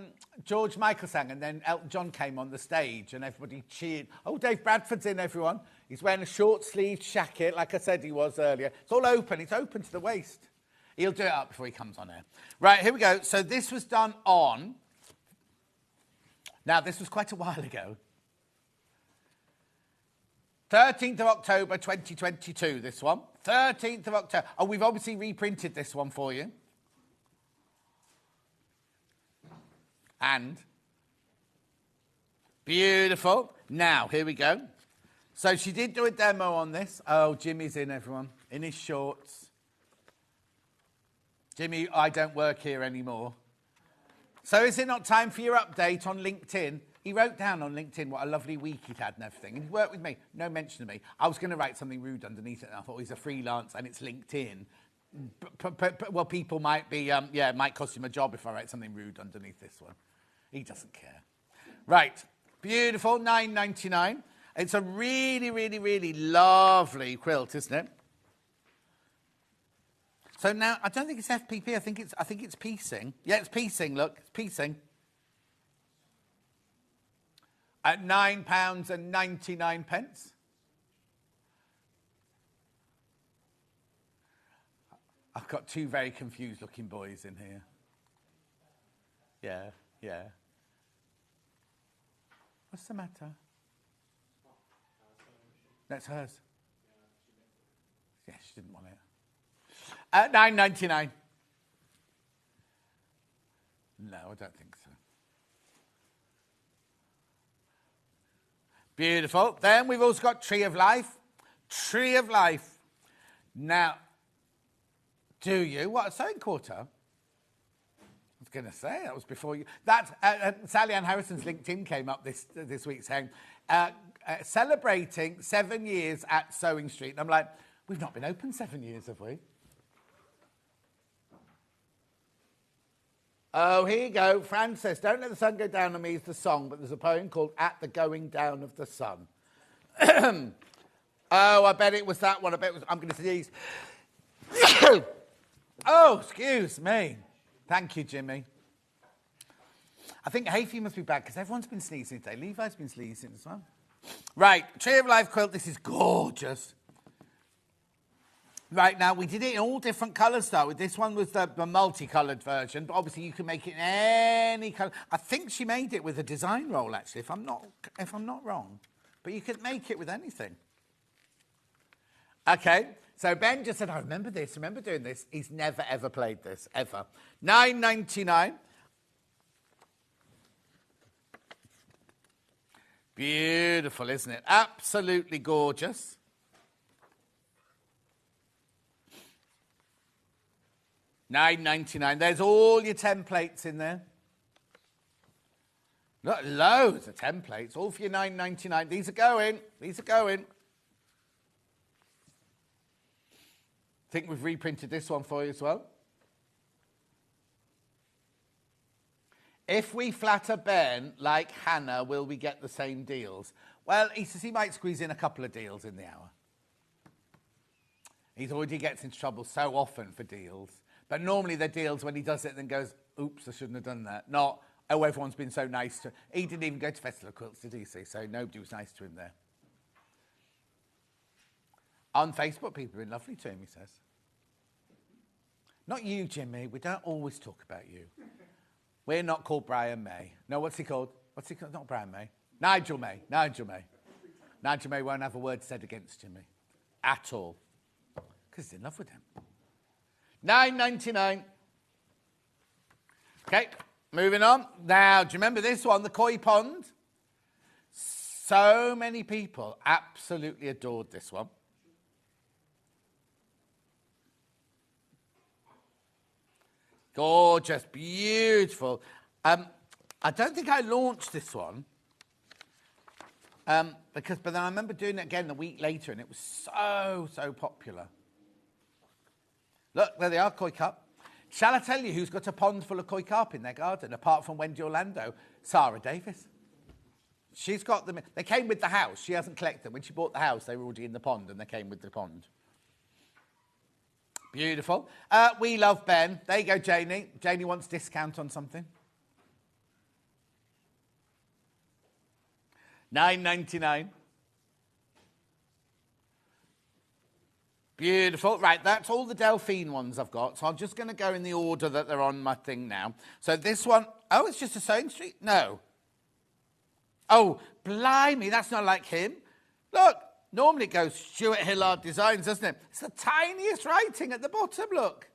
George Michael sang, and then Elton John came on the stage and everybody cheered? Oh, Dave Bradford's in, everyone. He's wearing a short-sleeved jacket, like I said he was earlier. It's all open. It's open to the waist. He'll do it up before he comes on air. Right, here we go. So this was done on... Now, this was quite a while ago. 13th of October, 2022, this one. 13th of October. Oh, we've obviously reprinted this one for you. And beautiful. Now, here we go. So she did do a demo on this. Oh, Jimmy's in, everyone, in his shorts. Jimmy, I don't work here anymore. So is it not time for your update on LinkedIn? He wrote down on LinkedIn what a lovely week he'd had and everything. And he worked with me. No mention of me. I was going to write something rude underneath it, and I thought he's a freelance and it's LinkedIn. Well, people might be, it might cost him a job if I write something rude underneath this one. He doesn't care. Right. Beautiful. $9.99. It's a really, really, really lovely quilt, isn't it? So now, I don't think it's FPP. I think it's piecing. Yeah, it's piecing. Look, it's piecing. At £9.99. I've got 2 very confused-looking boys in here. Yeah. What's the matter? That's hers. Yeah, she didn't want it. At $9.99. No, I don't think so. Beautiful. Then we've also got Tree of Life. Tree of Life. Now, Do you? What, a sewing quarter? I was going to say, that was before you... That, Sally Ann Harrison's LinkedIn came up this week saying, celebrating 7 years at Sewing Street. And I'm like, we've not been open 7 years, have we? Oh, here you go. Fran says, don't let the sun go down on me is the song, but there's a poem called At the Going Down of the Sun. Oh, I bet it was that one. I bet it was... I'm going to sneeze. Oh, excuse me. Thank you, Jimmy. I think hay must be bad because everyone's been sneezing today. Levi's been sneezing as well. Right, Tree of Life quilt. This is gorgeous. Right, now, we did it in all different colours, though. This one was the multicoloured version, but obviously you can make it in any colour. I think she made it with a design roll, actually, if I'm not wrong. But you could make it with anything. OK, so Ben just said, I remember this, remember doing this. He's never, ever played this, ever. $9.99. Beautiful, isn't it? Absolutely gorgeous. $9.99. There's all your templates in there. Look, loads of templates, all for your $9.99. These are going. These are going. I think we've reprinted this one for you as well. If we flatter Ben like Hannah, will we get the same deals? Well, he says he might squeeze in a couple of deals in the hour. He already gets into trouble so often for deals. But normally they're deals when he does it and then goes, oops, I shouldn't have done that. Not, oh, everyone's been so nice to... He didn't even go to Festival of Quilts, did he? So nobody was nice to him there. On Facebook, people have been lovely to him, he says. Not you, Jimmy. We don't always talk about you. We're not called Brian May. No, what's he called? What's he called? Not Brian May. Nigel May. Nigel May. Nigel May won't have a word said against Jimmy. At all. Because he's in love with him. $9.99. OK, moving on. Now, do you remember this one, the koi pond? So many people absolutely adored this one. Gorgeous, beautiful. I don't think I launched this one. But then I remember doing it again a week later, and it was so popular. Look, there they are, koi carp. Shall I tell you who's got a pond full of koi carp in their garden, apart from Wendy Orlando? Sarah Davis. She's got them. They came with the house. She hasn't collected them. When she bought the house, they were already in the pond, and they came with the pond. Beautiful. We love Ben. There you go, Janie. Janie wants discount on something. $9.99. Beautiful. Right, that's all the Delphine ones I've got. So I'm just going to go in the order that they're on my thing now. So this one, oh, it's just a Sewing Street? No. Oh, blimey, that's not like him. Look, normally it goes Stuart Hillard Designs, doesn't it? It's the tiniest writing at the bottom, look.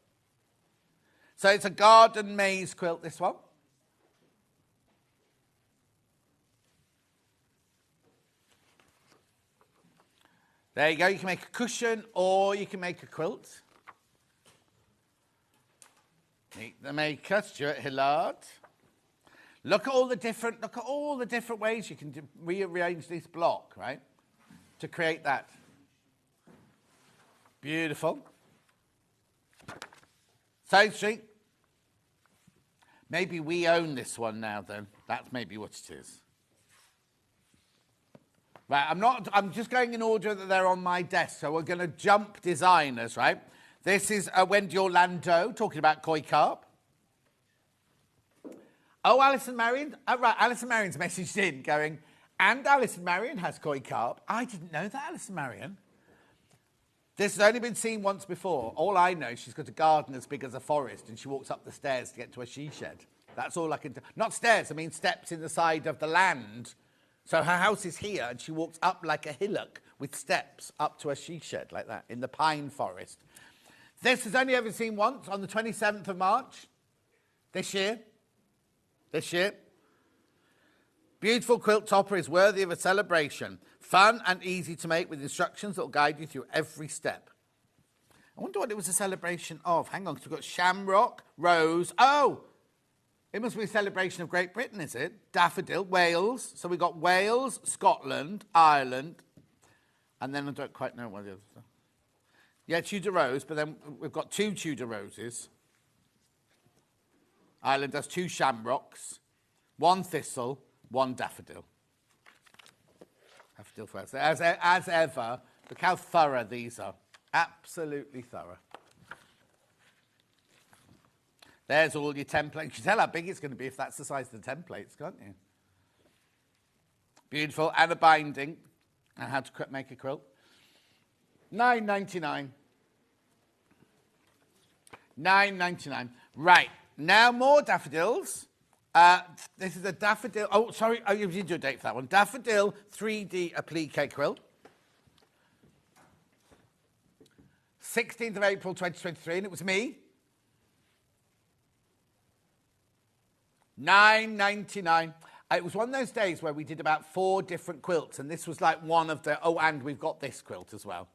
So it's a garden maze quilt, this one. There you go. You can make a cushion or you can make a quilt. Meet the maker, Stuart Hillard. Look at all the different ways you can rearrange this block, right? To create that. Beautiful. Sewing Street. Maybe we own this one now then. That's maybe what it is. Right, I'm just going in order that they're on my desk, so we're going to jump designers, right? This is Wendy Orlando talking about koi carp. Oh, Alison Marion. Right, Alison Marion's messaged in going, and Alison Marion has koi carp. I didn't know that, Alison Marion. This has only been seen once before. All I know, she's got a garden as big as a forest, and she walks up the stairs to get to a she shed. That's all I can do. Not stairs, I mean steps in the side of the land. So her house is here, and she walks up like a hillock with steps up to a she shed like that in the pine forest. This has only ever seen once on the 27th of March this year. Beautiful quilt topper is worthy of a celebration. Fun and easy to make with instructions that will guide you through every step. I wonder what it was a celebration of. Hang on, because we've got shamrock, rose. Oh, it must be a celebration of Great Britain, is it? Daffodil, Wales. So we've got Wales, Scotland, Ireland, and then I don't quite know what the others are. Yeah, Tudor rose, but then we've got 2 Tudor roses. Ireland has 2 shamrocks, 1 thistle, 1 daffodil. Daffodil first. As ever, look how thorough these are. Absolutely thorough. There's all your templates. You can tell how big it's going to be if that's the size of the templates, can't you? Beautiful. And a binding. And how to make a quilt. $9.99. $9.99. Right. Now more daffodils. This is a daffodil. Oh, sorry. Oh, you did do a date for that one. Daffodil 3D applique quilt. 16th of April 2023, and it was me. $9.99. It was one of those days where we did about 4 different quilts, and this was like one of the... Oh, and we've got this quilt as well.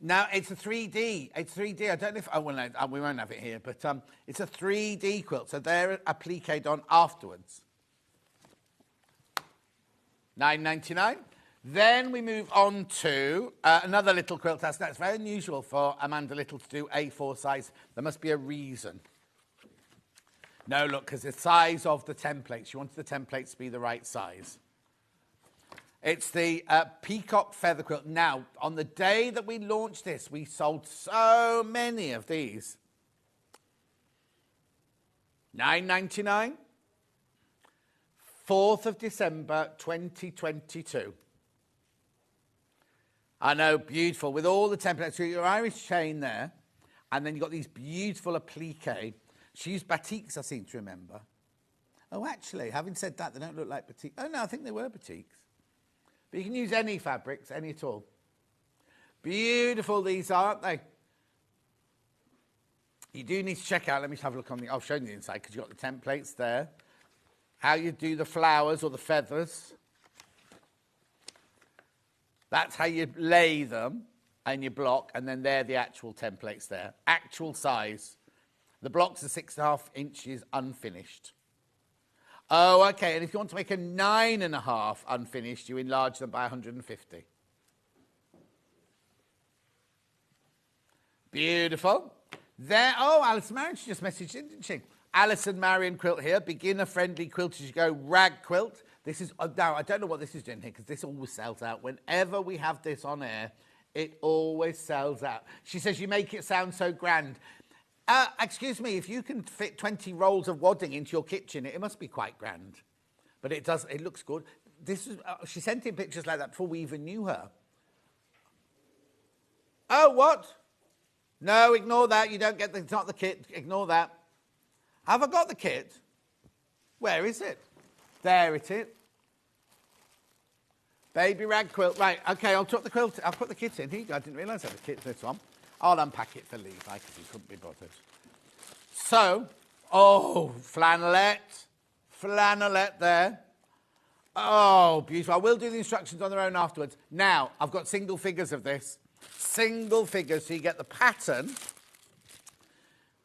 Now, it's a 3D. It's 3D. I don't know if... Oh, well, no, we won't have it here, but it's a 3D quilt, so they're appliqued on afterwards. $9.99. Then we move on to another little quilt. That's very unusual for Amanda Little to do A4 size. There must be a reason. No, look, because the size of the templates. You wanted the templates to be the right size. It's the peacock feather quilt. Now, on the day that we launched this, we sold so many of these. $9.99. 4th of December, 2022. I know, beautiful. With all the templates. So your Irish chain there, and then you've got these beautiful applique. She used batiks, I seem to remember. Oh, actually, having said that, they don't look like batiks. Oh, no, I think they were batiks. But you can use any fabrics, any at all. Beautiful these are, aren't they? You do need to check out, let me have a look on the... I'll show you the inside, because you've got the templates there. How you do the flowers or the feathers. That's how you lay them, and you block, and then they're the actual templates there. Actual size. The blocks are 6.5 inches unfinished. Oh, okay, and if you want to make a 9.5 unfinished, you enlarge them by 150. Beautiful. There, oh, Alison Marion, she just messaged in, didn't she? Alison Marion quilt here, beginner-friendly quilt as you go, rag quilt. This is, now, I don't know what this is doing here, because this always sells out. Whenever we have this on air, it always sells out. She says, you make it sound so grand. Excuse me, if you can fit 20 rolls of wadding into your kitchen, it must be quite grand. But it does, it looks good. This is, she sent in pictures like that before we even knew her. Oh, what? No, ignore that. You don't get the, it's not the kit. Ignore that. Have I got the kit? Where is it? There it is. Baby rag quilt. Right, okay, I'll put the quilt, I'll put the kit in. Here you go. I didn't realise I had a kit for this one. I'll unpack it for Levi because he couldn't be bothered. So, oh, flannelette. Flannelette there. Oh, beautiful. I will do the instructions on their own afterwards. Now, I've got single figures of this. Single figures, so you get the pattern,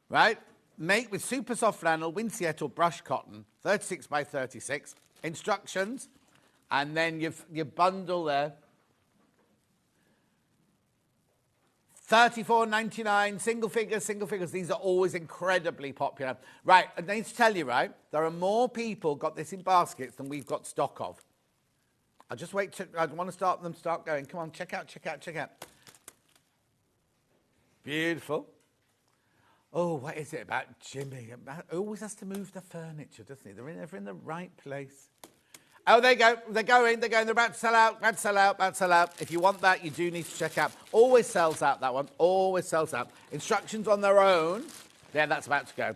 right? Make with super soft flannel, winceyette or brush cotton, 36 by 36. Instructions, and then your bundle there. $34.99, single figures. These are always incredibly popular. Right, I need to tell you, right, there are more people got this in baskets than we've got stock of. I'll just wait, I want to start going. Come on, check out. Beautiful. Oh, what is it about Jimmy? He always has to move the furniture, doesn't he? They're never in the right place. Oh, there you go. They're going. They're about to sell out. If you want that, you do need to check out. Always sells out, that one. Always sells out. Instructions on their own. Yeah, that's about to go.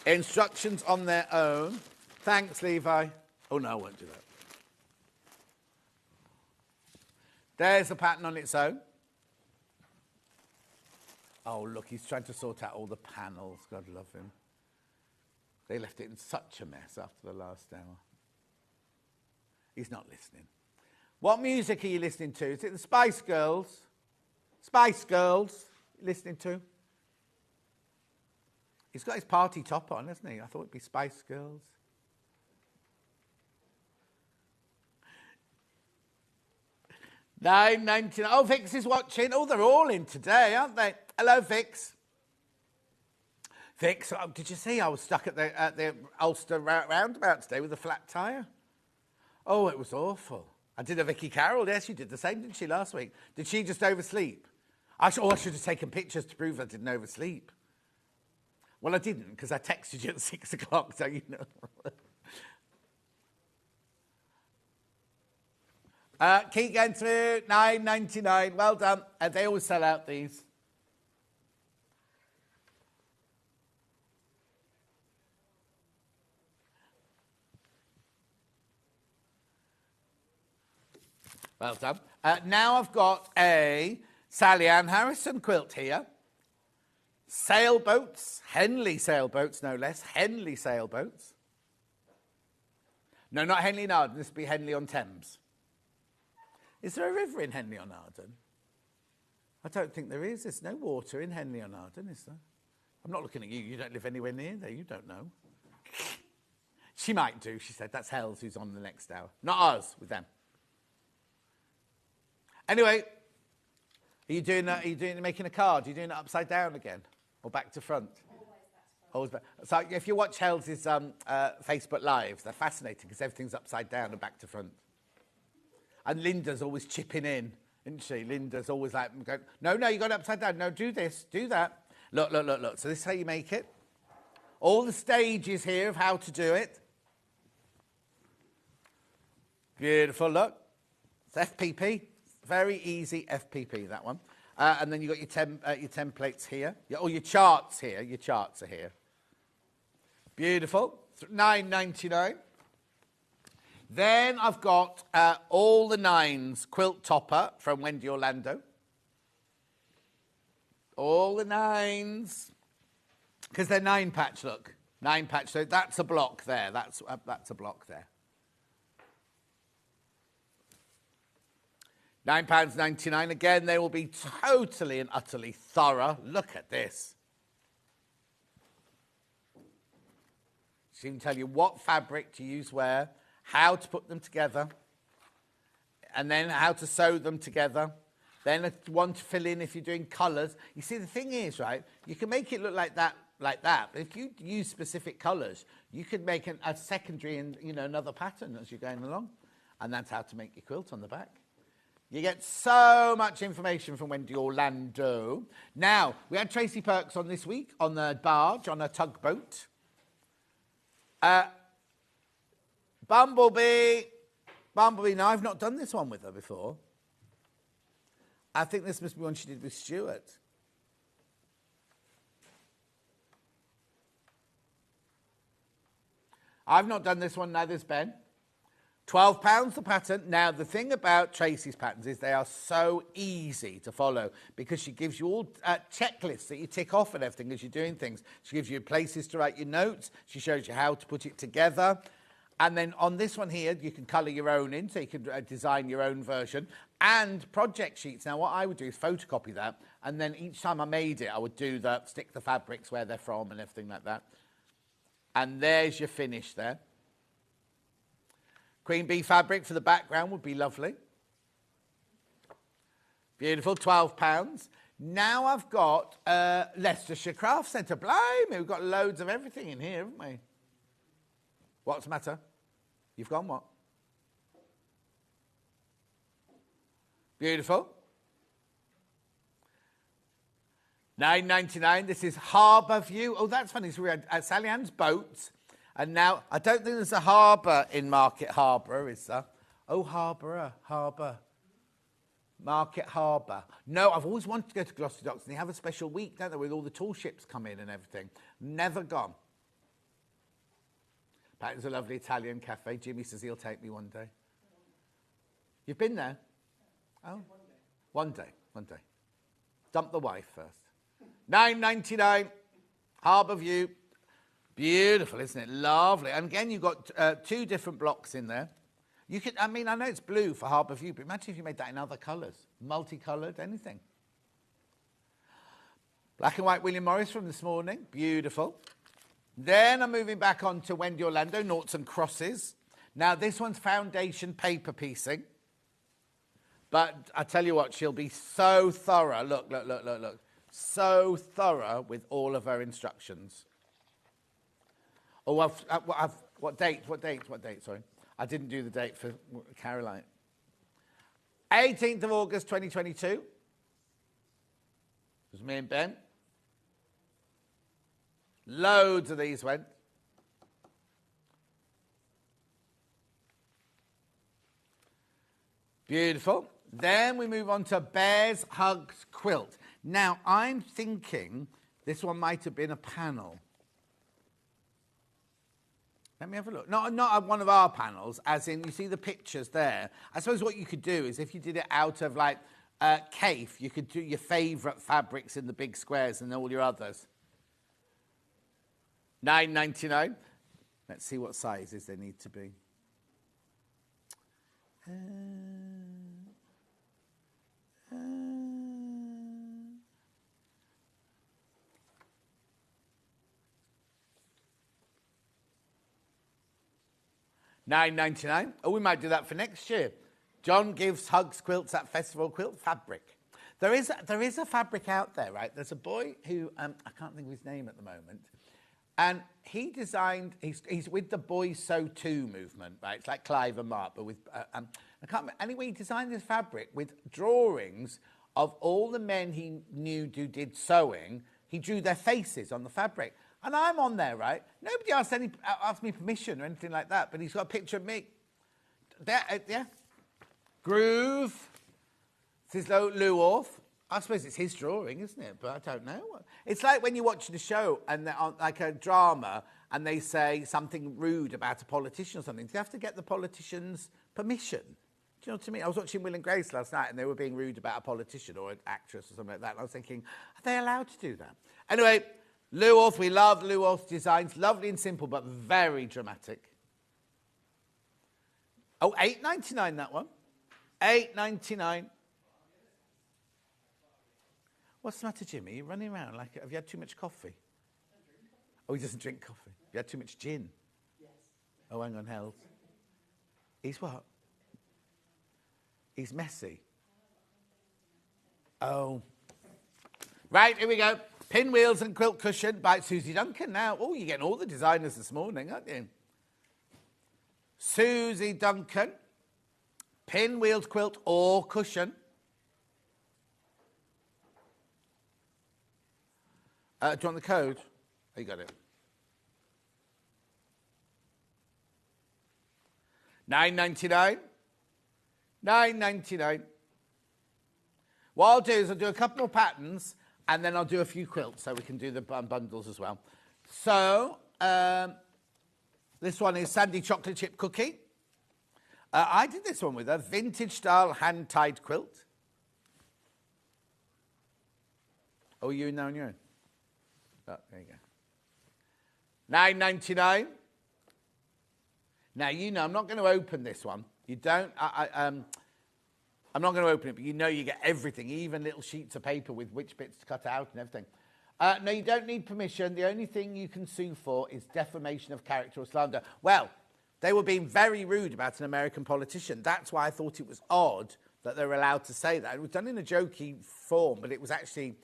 Instructions on their own. Thanks, Levi. Oh, no, I won't do that. There's the pattern on its own. Oh, look, he's trying to sort out all the panels. God love him. They left it in such a mess after the last hour. He's not listening. What music are you listening to? Is it the Spice Girls? Spice Girls, listening to. He's got his party top on, hasn't he? I thought it'd be Spice Girls. $9.99. Oh, Vix is watching. Oh, they're all in today, aren't they? Hello, Vix. Vix, oh, did you see I was stuck at the Ulster roundabout today with a flat tyre? Oh, it was awful. I did a Vicky Carroll. Yes, she did the same, didn't she, last week? Did she just oversleep? I should have taken pictures to prove I didn't oversleep. Well, I didn't, because I texted you at 6 o'clock, so you know. Keep going through. $9.99. Well done. They always sell out these. Well done. Now I've got a Sally Ann Harrison quilt here. Sailboats, Henley sailboats, no less. Henley sailboats. No, not Henley and Arden. This would be Henley on Thames. Is there a river in Henley on Arden? I don't think there is. There's no water in Henley on Arden, is there? I'm not looking at you. You don't live anywhere near there. You don't know. She might do, she said. That's Hells who's on the next hour. Not us, with them. Anyway, are you making a card? Are you doing it upside down again? Or back to front? Always back. So if you watch Hells' Facebook Lives, they're fascinating because everything's upside down and back to front. And Linda's always chipping in, isn't she? Linda's always like, going, no, you got it upside down. No, do this, do that. Look. So this is how you make it. All the stages here of how to do it. Beautiful, look. It's FPP. Very easy FPP, that one. And then you've got your templates here. Your charts here. Your charts are here. Beautiful. $9.99. Then I've got all the nines quilt topper from Wendy Orlando. All the nines. Because they're 9-patch, look. 9-patch. So that's a block there. That's a block there. £9.99. Again, they will be totally and utterly thorough. Look at this. She can tell you what fabric to use where, how to put them together, and then how to sew them together. Then one to fill in if you're doing colours. You see, the thing is, right, you can make it look like that. But if you use specific colours, you could make a secondary and, another pattern as you're going along. And that's how to make your quilt on the back. You get so much information from Wendy Orlando. Now, we had Tracy Perks on this week on the barge, on a tugboat. Bumblebee. Now, I've not done this one with her before. I think this must be one she did with Stuart. I've not done this one, neither's Ben. £12 the pattern. Now, the thing about Tracy's patterns is they are so easy to follow because she gives you all checklists that you tick off and everything as you're doing things. She gives you places to write your notes. She shows you how to put it together. And then on this one here, you can colour your own in, so you can design your own version. And project sheets. Now, what I would do is photocopy that. And then each time I made it, I would stick the fabrics where they're from and everything like that. And there's your finish there. Queen bee fabric for the background would be lovely. Beautiful, £12. Now I've got Leicestershire Craft Centre. Blimey, we've got loads of everything in here, haven't we? What's the matter? You've gone what? Beautiful. $9.99. This is Harbour View. Oh, that's funny. So we had Sally Ann's boats. And now, I don't think there's a harbour in Market Harbour, is there? Oh, harbour. Market Harbour. No, I've always wanted to go to Gloucester Docks, and they have a special week, don't they, with all the tall ships come in and everything. Never gone. There's a lovely Italian cafe. Jimmy says he'll take me one day. You've been there? Oh. One day. Dump the wife first. $9.99. Harbour View. Beautiful, isn't it? Lovely. And again, you've got 2 different blocks in there. You could, I know it's blue for Harbour View, but imagine if you made that in other colours. Multicoloured, anything. Black and white William Morris from this morning. Beautiful. Then I'm moving back on to Wendy Orlando, Noughts and Crosses. Now, this one's foundation paper piecing. But I tell you what, she'll be so thorough. Look. So thorough with all of her instructions. Oh, what date? Sorry. I didn't do the date for Caroline. 18th of August, 2022. It was me and Ben. Loads of these went. Beautiful. Then we move on to Bears Hugs Quilt. Now, I'm thinking this one might have been a panel. Let me have a look. Not one of our panels, as in, you see the pictures there. I suppose what you could do is if you did it out of, like, Cafe, you could do your favourite fabrics in the big squares and all your others. $9.99. Let's see what sizes they need to be. $9.99. Oh, we might do that for next year. John gives hugs quilts at Festival Quilt Fabric. There is a fabric out there, right? There's a boy who, I can't think of his name at the moment, and he designed, he's with the Boys Sew Too movement, right? It's like Clive and Mark, but with, I can't remember. Anyway, he designed this fabric with drawings of all the men he knew who did sewing. He drew their faces on the fabric. And I'm on there, right? Nobody asked me permission or anything like that, but he's got a picture of me. There, yeah. Groove. This is Lou Orth. I suppose it's his drawing, isn't it? But I don't know. It's like when you watch the show and they're on, like a drama, and they say something rude about a politician or something. Do you have to get the politician's permission? Do you know what I mean? I was watching Will and Grace last night, and they were being rude about a politician or an actress or something like that. And I was thinking, are they allowed to do that? Anyway, Lou Orth, we love Lou Orth's designs. Lovely and simple, but very dramatic. Oh, $8.99 that one. $8.99. What's the matter, Jimmy? You're running around like, have you had too much coffee? Oh, he doesn't drink coffee. Have you had too much gin? Yes. Oh, hang on, Held. He's what? He's messy. Oh. Right, here we go. Pinwheels and Quilt Cushion by Susie Duncan now. Oh, you're getting all the designers this morning, aren't you? Susie Duncan. Pinwheels quilt or cushion. Do you want the code? Oh, you got it. $9.99. $9.99. What I'll do is I'll do a couple more patterns, and then I'll do a few quilts so we can do the bundles as well. So, this one is Sandy Chocolate Chip Cookie. I did this one with a vintage-style hand-tied quilt. Oh, you now on your own? Oh, there you go. $9.99. Now, you know, I'm not going to open this one. You don't... I'm not going to open it, but you know you get everything, even little sheets of paper with which bits to cut out and everything. No, you don't need permission. The only thing you can sue for is defamation of character or slander. Well, they were being very rude about an American politician. That's why I thought it was odd that they were allowed to say that. It was done in a jokey form, but it was actually,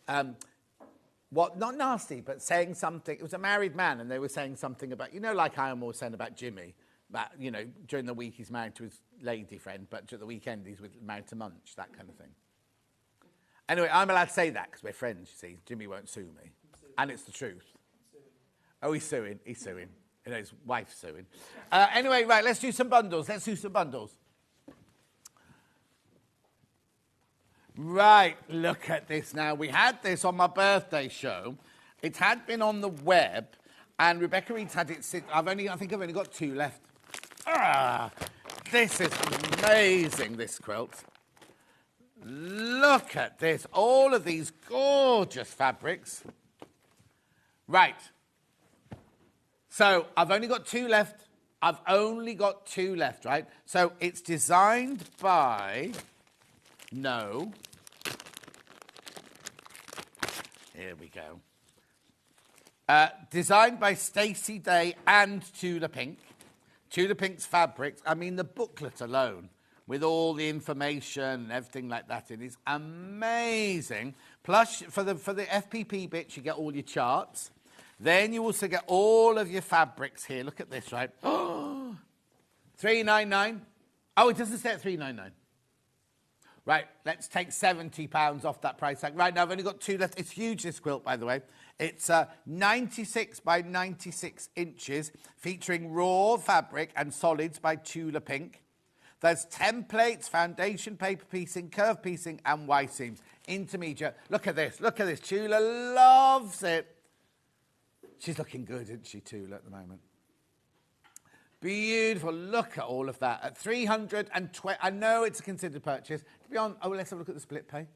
not nasty, but saying something. It was a married man, and they were saying something about, you know, like I am always saying about Jimmy, that, you know, during the week he's married to his lady friend, but at the weekend he's married to Munch, that kind of thing. Anyway, I'm allowed to say that because we're friends, you see. Jimmy won't sue me. And it's the truth. Oh, he's suing. He's suing. You know, his wife's suing. Anyway, right, let's do some bundles. Right, look at this now. We had this on my birthday show. It had been on the web, and Rebecca Reed's had it sit. I think I've only got 2 left. This is amazing, this quilt. Look at this. All of these gorgeous fabrics. Right. So I've only got 2 left. Right? So it's designed by... No. Here we go. Designed by Stacey Day and Tula Pink. Tula Pink's fabrics, I mean, the booklet alone, with all the information and everything like that in, is amazing. Plus, for the FPP bits, you get all your charts. Then you also get all of your fabrics here. Look at this, right? Oh, $3.99. Oh, it doesn't say at $3.99. Right, let's take £70 off that price tag. Right now, I've only got 2 left. It's huge, this quilt, by the way. It's 96 by 96 inches, featuring raw fabric and solids by Tula Pink. There's templates, foundation paper piecing, curve piecing, and Y seams. Intermediate. Look at this. Look at this. Tula loves it. She's looking good, isn't she, Tula, at the moment? Beautiful. Look at all of that. At 320, I know it's a considered purchase. To be honest, let's have a look at the split pay.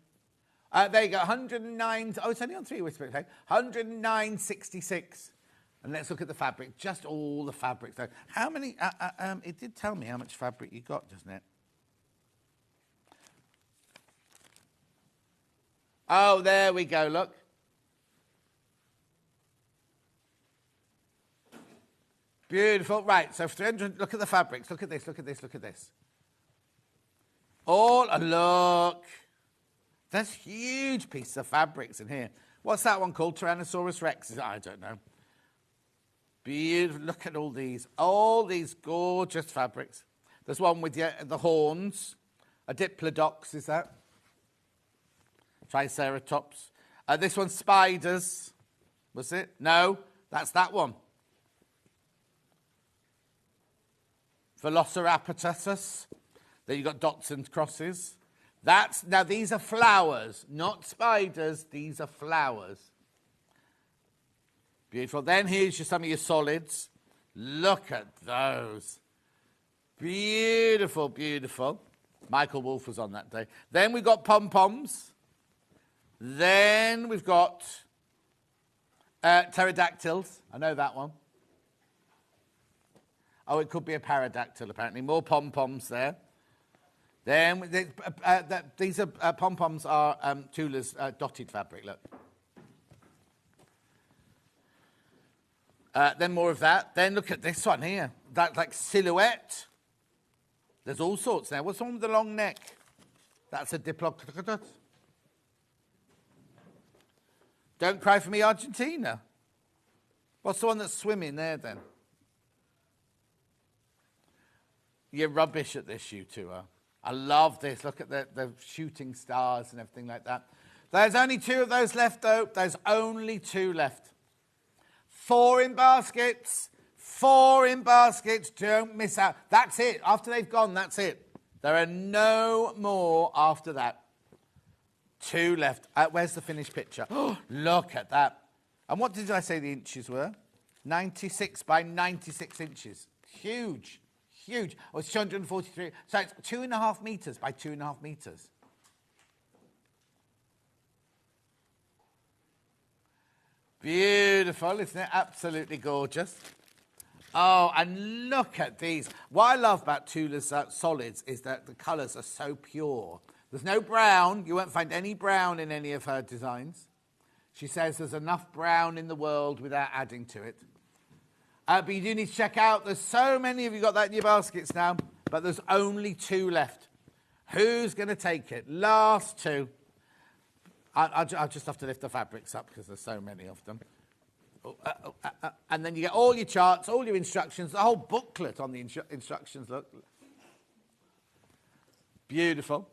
There you go, 109. Oh, it's only on 3 with split pay. 109.66. And let's look at the fabric. Just all the fabrics. So how many? It did tell me how much fabric you got, doesn't it? Oh, there we go. Look. Beautiful. Right, so 300, look at the fabrics. Look at this, look at this, look at this. All, look. There's huge pieces of fabrics in here. What's that one called? Tyrannosaurus Rex? I don't know. Beautiful. Look at all these gorgeous fabrics. There's one with the horns. A Diplodox, is that? Triceratops. This one's spiders. Was it? No, that's that one. Velociraptor. Then you've got dots and crosses. Now these are flowers, not spiders. These are flowers. Beautiful. Then here's some of your solids. Look at those. Beautiful, beautiful. Michael Wolff was on that day. Then we've got pom-poms. Then we've got pterodactyls. I know that one. Oh, it could be a paradactyl, apparently. More pom-poms there. Then these are pom-poms are Tula's dotted fabric, look. Then more of that. Then look at this one here. That's like silhouette. There's all sorts there. What's the one with the long neck? That's a Diplodocus. Don't Cry for Me, Argentina. What's the one that's swimming there, then? You're rubbish at this, you two are. I love this. Look at the shooting stars and everything like that. There's only 2 of those left, though. There's only 2 left. 4 in baskets. 4 in baskets. Don't miss out. That's it. After they've gone, that's it. There are no more after that. 2 left. Where's the finished picture? Oh, look at that. And what did I say the inches were? 96 by 96 inches. Huge. Huge. Oh, it's 243. So it's 2.5 meters by 2.5 meters. Beautiful, isn't it? Absolutely gorgeous. Oh, and look at these. What I love about Tula's solids is that the colours are so pure. There's no brown. You won't find any brown in any of her designs. She says there's enough brown in the world without adding to it. But you do need to check out. There's so many of you got that in your baskets now, but there's only 2 left. Who's going to take it? Last 2. I'll just have to lift the fabrics up because there's so many of them. And then you get all your charts, all your instructions, the whole booklet on the instructions. Look. Beautiful.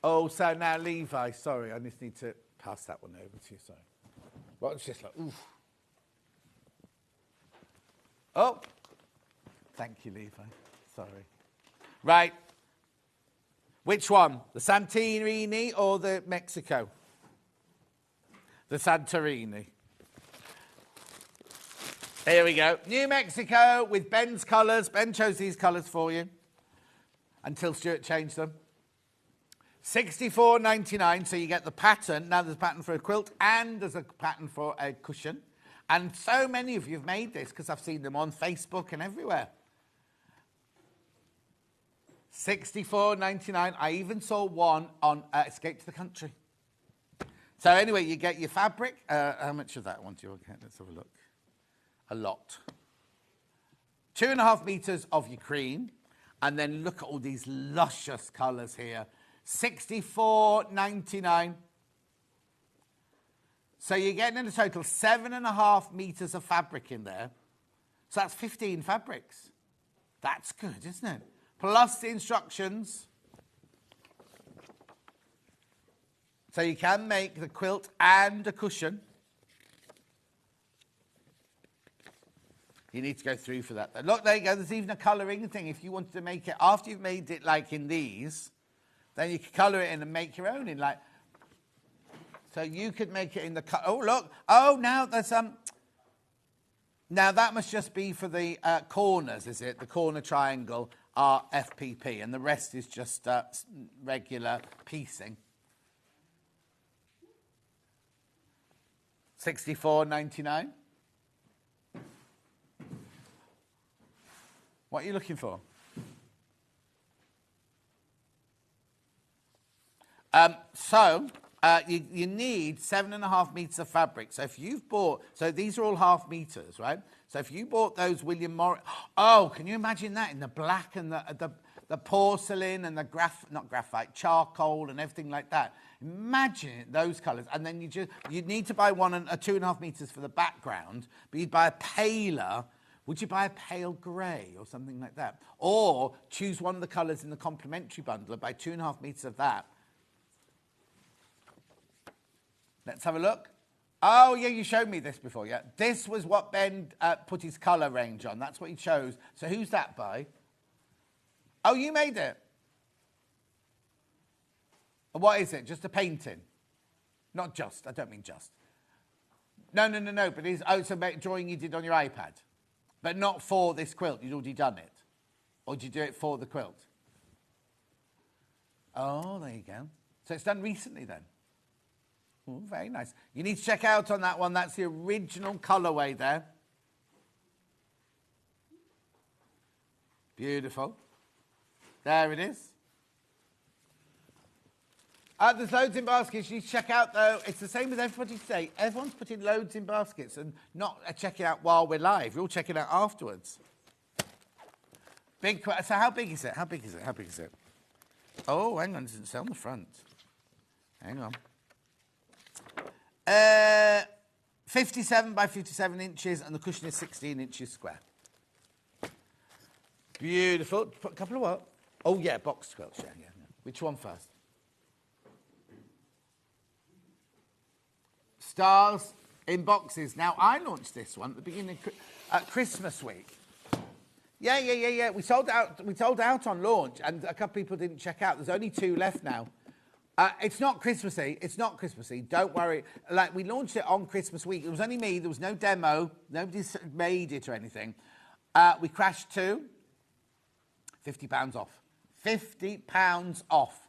Oh, so now Levi. Sorry, I just need to pass that one over to you. Sorry. What's just like, oof. Oh, thank you, Levi. Sorry. Right. Which one? The Santorini or the Mexico? The Santorini. Here we go. New Mexico with Ben's colours. Ben chose these colours for you until Stuart changed them. $64.99, so you get the pattern. Now there's a pattern for a quilt and there's a pattern for a cushion. And so many of you have made this because I've seen them on Facebook and everywhere. $64.99. I even saw one on Escape to the Country. So anyway, you get your fabric. How much of that one do you get? Let's have a look. A lot. 2.5 meters of your cream. And then look at all these luscious colours here. $64.99. So you're getting in a total 7.5 meters of fabric in there. So that's 15 fabrics. That's good, isn't it? Plus the instructions. So you can make the quilt and a cushion. You need to go through for that. Look, there you go. There's even a colouring thing. If you wanted to make it, after you've made it like in these, then you can colour it in and make your own in like... So you could make it in the... Oh, look. Oh, now there's some... Now that must just be for the corners, is it? The corner triangle are FPP and the rest is just regular piecing. $64.99. What are you looking for? You need 7.5 meters of fabric. So if you've bought, so these are all 0.5 meters, right? So if you bought those William Morris, oh, can you imagine that in the black and the porcelain and the not graphite, charcoal and everything like that. Imagine those colours, and then you need to buy one and 2.5 meters for the background, but you'd buy a paler. Would you buy a pale grey or something like that? Or choose one of the colours in the complementary bundle and buy 2.5 meters of that. Let's have a look. Oh, yeah, you showed me this before, yeah. This was what Ben put his colour range on. That's what he chose. So who's that by? Oh, you made it. What is it? Just a painting? Not just. I don't mean just. No. But it's a drawing you did on your iPad. But not for this quilt. You'd already done it. Or did you do it for the quilt? Oh, there you go. So it's done recently then. Ooh, very nice. You need to check out on that one. That's the original colourway there. Beautiful. There it is. There's loads in baskets. You need to check out, though. It's the same with everybody today. Everyone's putting loads in baskets and not checking out while we're live. You're all checking out afterwards. So how big is it? How big is it? Oh, hang on. It doesn't say on the front. Hang on. 57 by 57 inches, and the cushion is 16 inches square. Beautiful. Put a couple of what? Oh, yeah, box quilts. Yeah. Which one first? Stars in boxes. Now, I launched this one at the beginning of Christmas week. Yeah. We sold out on launch, and a couple of people didn't check out. There's only 2 left now. It's not Christmassy. Don't worry. Like, we launched it on Christmas week. It was only me. There was no demo. Nobody's made it or anything. We crashed to £50 off. £50 off.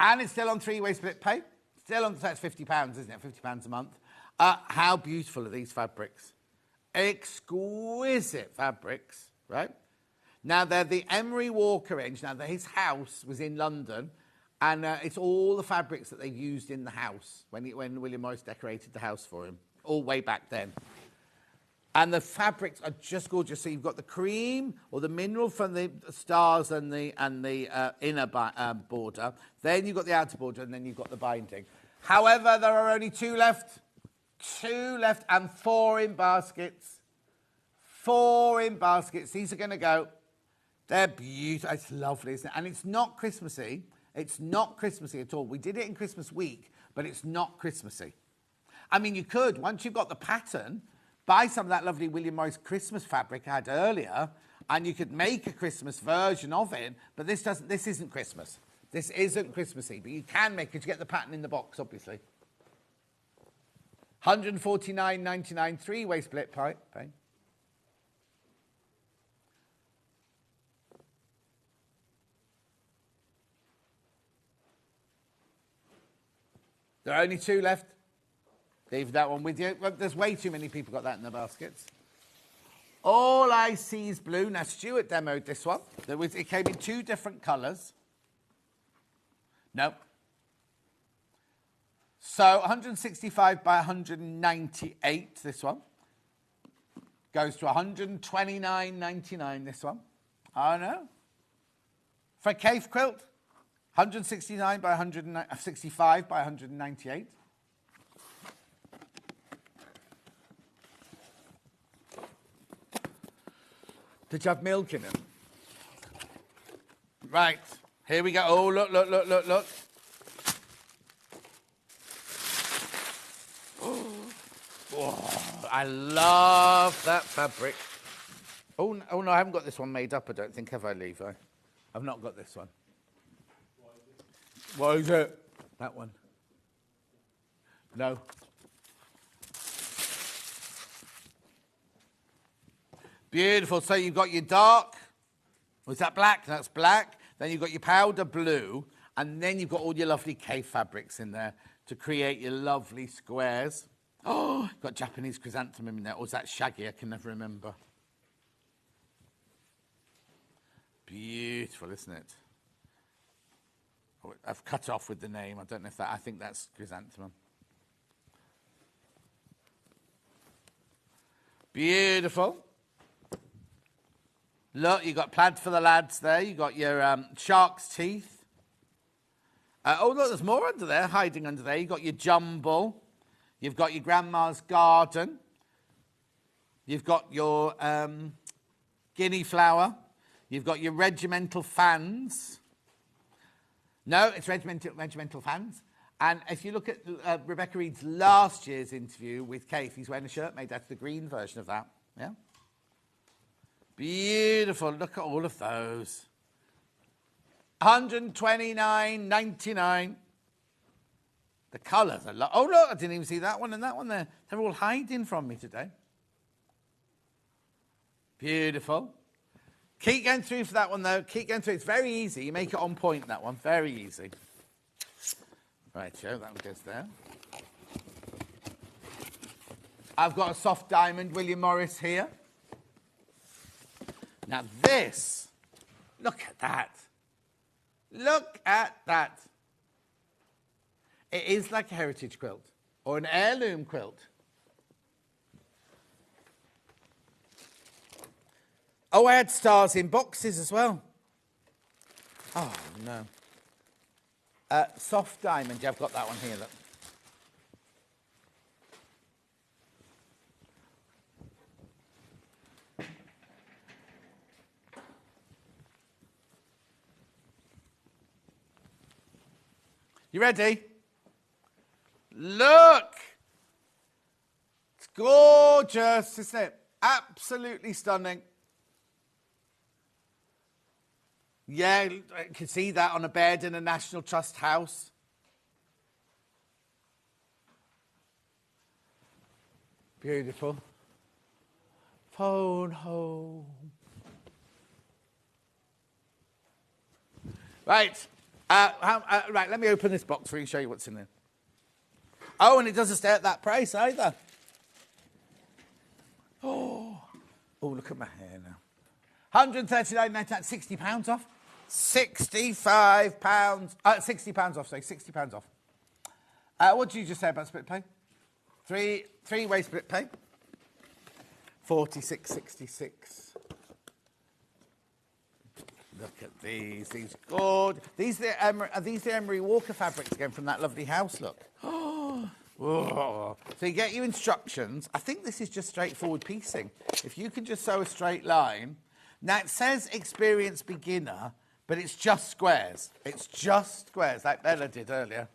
And it's still on 3-way split pay. Still on, so it's £50, isn't it? £50 a month. How beautiful are these fabrics? Exquisite fabrics, right? Now, they're the Emery Walker range. Now, his house was in London, and it's all the fabrics that they used in the house when William Morris decorated the house for him, all way back then. And the fabrics are just gorgeous. So you've got the cream or the mineral from the stars and the inner border. Then you've got the outer border, and then you've got the binding. However, there are only 2 left. 2 left, and 4 in baskets. 4 in baskets. These are going to go. They're beautiful. It's lovely, isn't it? And it's not Christmassy. It's not Christmassy at all. We did it in Christmas week, but it's not Christmassy. I mean, you could, once you've got the pattern, buy some of that lovely William Morris Christmas fabric I had earlier, and you could make a Christmas version of it, but this isn't Christmas. This isn't Christmassy, but you can make it to get the pattern in the box, obviously. $149.99, 3-way split pay. There are only 2 left. Leave that one with you. Look, there's way too many people got that in their baskets. All I see is blue. Now, Stuart demoed this one. It came in 2 different colours. No. So 165 by 198, this one. Goes to 129.99, this one. Oh, no. For a cave quilt, 169 by 165 by 198. Did you have milk in it? Right, here we go. Oh, look, look, look, look, look. Oh, I love that fabric. Oh, no, I haven't got this one made up, I don't think, have I, Levi? I've not got this one. What is it? That one. No. Beautiful. So you've got your dark. Was that black? That's black. Then you've got your powder blue. And then you've got all your lovely cave fabrics in there to create your lovely squares. Oh, you've got Japanese chrysanthemum in there. Or is that shaggy? I can never remember. Beautiful, isn't it? Oh, I've cut off with the name. I don't know if that... I think that's chrysanthemum. Beautiful. Look, you've got plaid for the lads there. You've got your shark's teeth. Oh, look, there's more under there, hiding under there. You've got your jumble. You've got your grandma's garden. You've got your guinea flower. You've got your regimental fans. No, it's regimental fans. And if you look at Rebecca Reed's last year's interview with Keith, he's wearing a shirt made out of the green version of that. Yeah? Beautiful. Look at all of those. 129.99. The colours are... Oh, look, I didn't even see that one and that one there. They're all hiding from me today. Beautiful. Keep going through for that one, though. Keep going through. It's very easy. You make it on point, that one. Very easy. Right, Joe, that one goes there. I've got a soft diamond William Morris here. Now this, look at that. Look at that. It is like a heritage quilt or an heirloom quilt. Oh, I had stars in boxes as well. Oh, no. Soft diamond. Yeah, I've got that one here, look. You ready? Look! It's gorgeous, isn't it? Absolutely stunning. Yeah, you can see that on a bed in a National Trust house. Beautiful. Phone home. Right. Right, let me open this box for you and show you what's in there. Oh, and it doesn't stay at that price either. Oh, look at my hair now. £139.99, £60 off. £65. £60 off, sorry, £60 off. What did you just say about split pay? Three-way split pay. £46.66. Look at these good. Are these the Emery Walker fabrics again from that lovely house? Look. So you get your instructions. I think this is just straightforward piecing. If you can just sew a straight line. Now it says experienced beginner, but it's just squares. It's just squares, like Bella did earlier.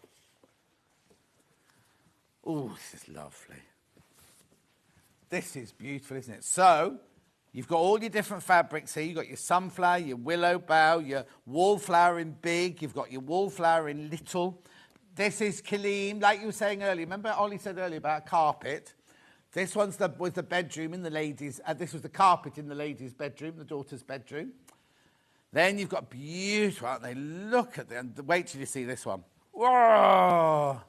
Oh, this is lovely. This is beautiful, isn't it? So you've got all your different fabrics here. You've got your sunflower, your willow bough, your wallflower in big. You've got your wallflower in little. This is Kaleem, like you were saying earlier. Remember Ollie said earlier about carpet? This was the bedroom in the ladies'... this was the carpet in the ladies' bedroom, the daughter's bedroom. Then you've got beautiful, aren't they? Look at them. Wait till you see this one. Whoa!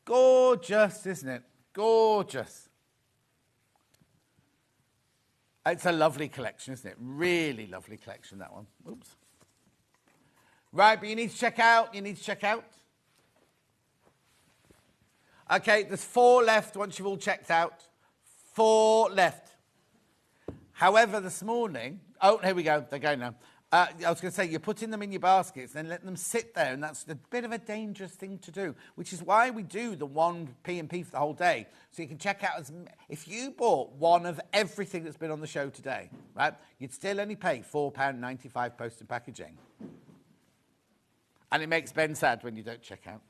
Gorgeous, isn't it? Gorgeous. It's a lovely collection, isn't it? Really lovely collection, that one. Oops. Right, but you need to check out. Okay, there's 4 left once you've all checked out. 4 left. However, this morning... Oh, here we go. They're going now. I was going to say, you're putting them in your baskets, then letting them sit there, and that's a bit of a dangerous thing to do, which is why we do the 1 P&P for the whole day. So you can check out, if you bought one of everything that's been on the show today, right, you'd still only pay £4.95 post and packaging. And it makes Ben sad when you don't check out.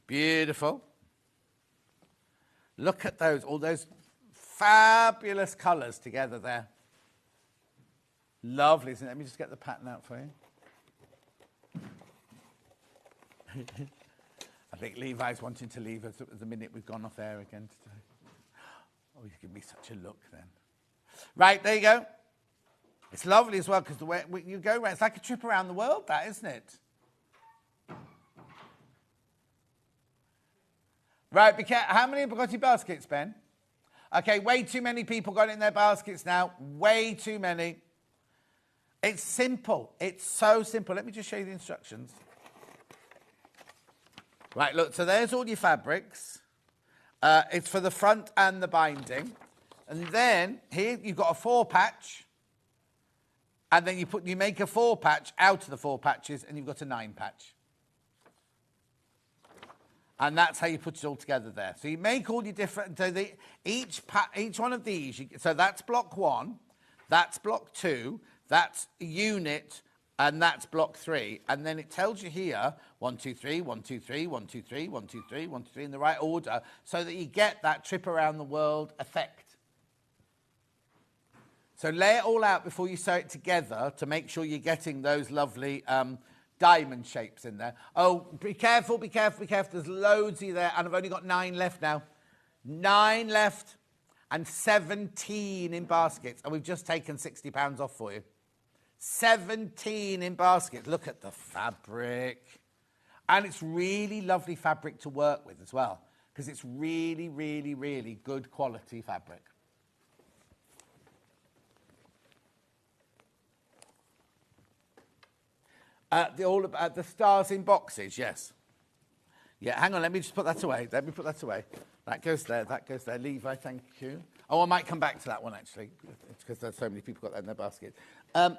Beautiful. Look at those, all those fabulous colours together there. Lovely, isn't it? Let me just get the pattern out for you. I think Levi's wanting to leave us at the minute we've gone off air again today. Oh, you give me such a look then. Right, there you go. It's lovely as well because the way you go around, it's like a trip around the world, that, isn't it? Right, how many have got your baskets, Ben? Okay, way too many people got it in their baskets now. Way too many. It's simple. It's so simple. Let me just show you the instructions. Right, look, so there's all your fabrics. It's for the front and the binding. And then here you've got a 4-patch. And then you make a 4-patch out of the 4 patches, and you've got a 9-patch. And that's how you put it all together there. So you make all your different... So each one of these... So that's block 1. That's block 2. That's unit, and that's block 3. And then it tells you here, 1, 2, 3, 1, 2, 3, 1, 2, 3, 1, 2, 3, 1, 2, 3, in the right order, so that you get that trip around the world effect. So lay it all out before you sew it together to make sure you're getting those lovely diamond shapes in there. Oh, be careful, be careful, be careful. There's loads of you there, and I've only got 9 left now. 9 left, and 17 in baskets. And we've just taken £60 off for you. 17 in baskets. Look at the fabric. And it's really lovely fabric to work with as well, because it's really, really, really good quality fabric. The stars in boxes, yes. Yeah, hang on, let me just put that away. Let me put that away. That goes there, that goes there. Levi, thank you. Oh, I might come back to that one, actually, because there's so many people got that in their basket.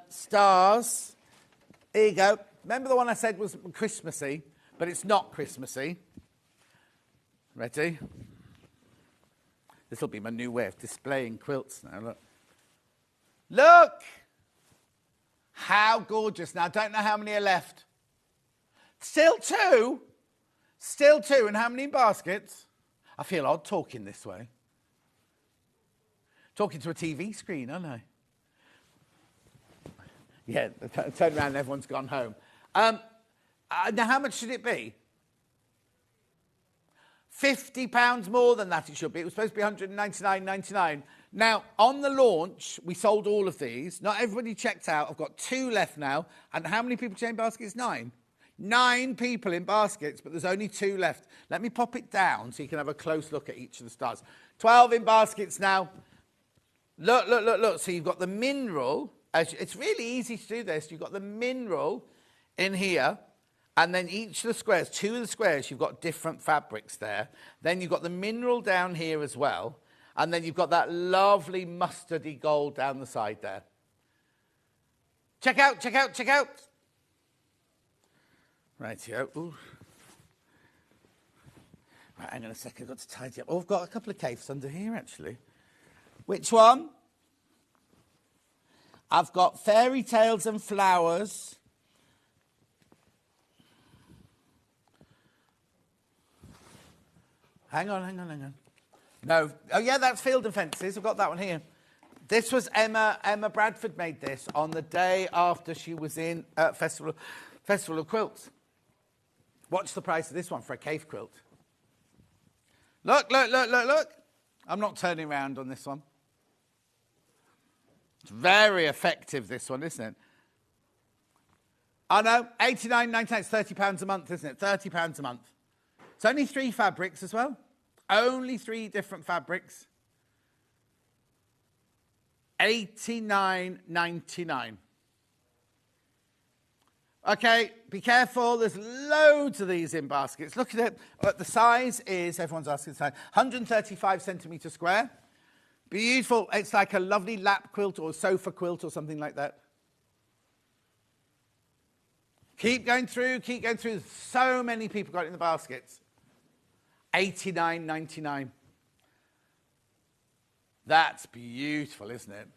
Stars. Here you go. Remember the one I said was Christmassy, but it's not Christmassy. Ready? This will be my new way of displaying quilts now, look. Look! How gorgeous. Now, I don't know how many are left. Still 2? Still 2. And how many in baskets? I feel odd talking this way. Talking to a TV screen, aren't I? Yeah, turn around and everyone's gone home. Now, how much should it be? £50 more than that it should be. It was supposed to be £199.99. Now, on the launch, we sold all of these. Not everybody checked out. I've got 2 left now. And how many people in baskets? 9. 9 people in baskets, but there's only 2 left. Let me pop it down so you can have a close look at each of the stars. 12 in baskets now. Look, look, look, look. So you've got the mineral. It's really easy to do this. You've got the mineral in here. And then each of the squares, 2 of the squares, you've got different fabrics there. Then you've got the mineral down here as well. And then you've got that lovely mustardy gold down the side there. Check out, check out, check out. Rightio. Ooh. Right, hang on a second, I've got to tidy up. Oh, I've got a couple of caves under here, actually. Which one? I've got fairy tales and flowers. Hang on, hang on, hang on. No. Oh, yeah, that's Field and Fences. I've got that one here. This was Emma. Emma Bradford made this on the day after she was in Festival of Quilts. What's the price of this one for a cave quilt? Look, look, look, look, look. I'm not turning around on this one. It's very effective, this one, isn't it? I know, £89.99. It's £30 a month, isn't it? £30 a month. It's only 3 fabrics as well. Only 3 different fabrics. £89.99. Okay, be careful. There's loads of these in baskets. Look at it. The size is, everyone's asking the size, 135 centimetre square. Beautiful. It's like a lovely lap quilt or sofa quilt or something like that. Keep going through, keep going through. So many people got it in the baskets. $89.99. That's beautiful, isn't it?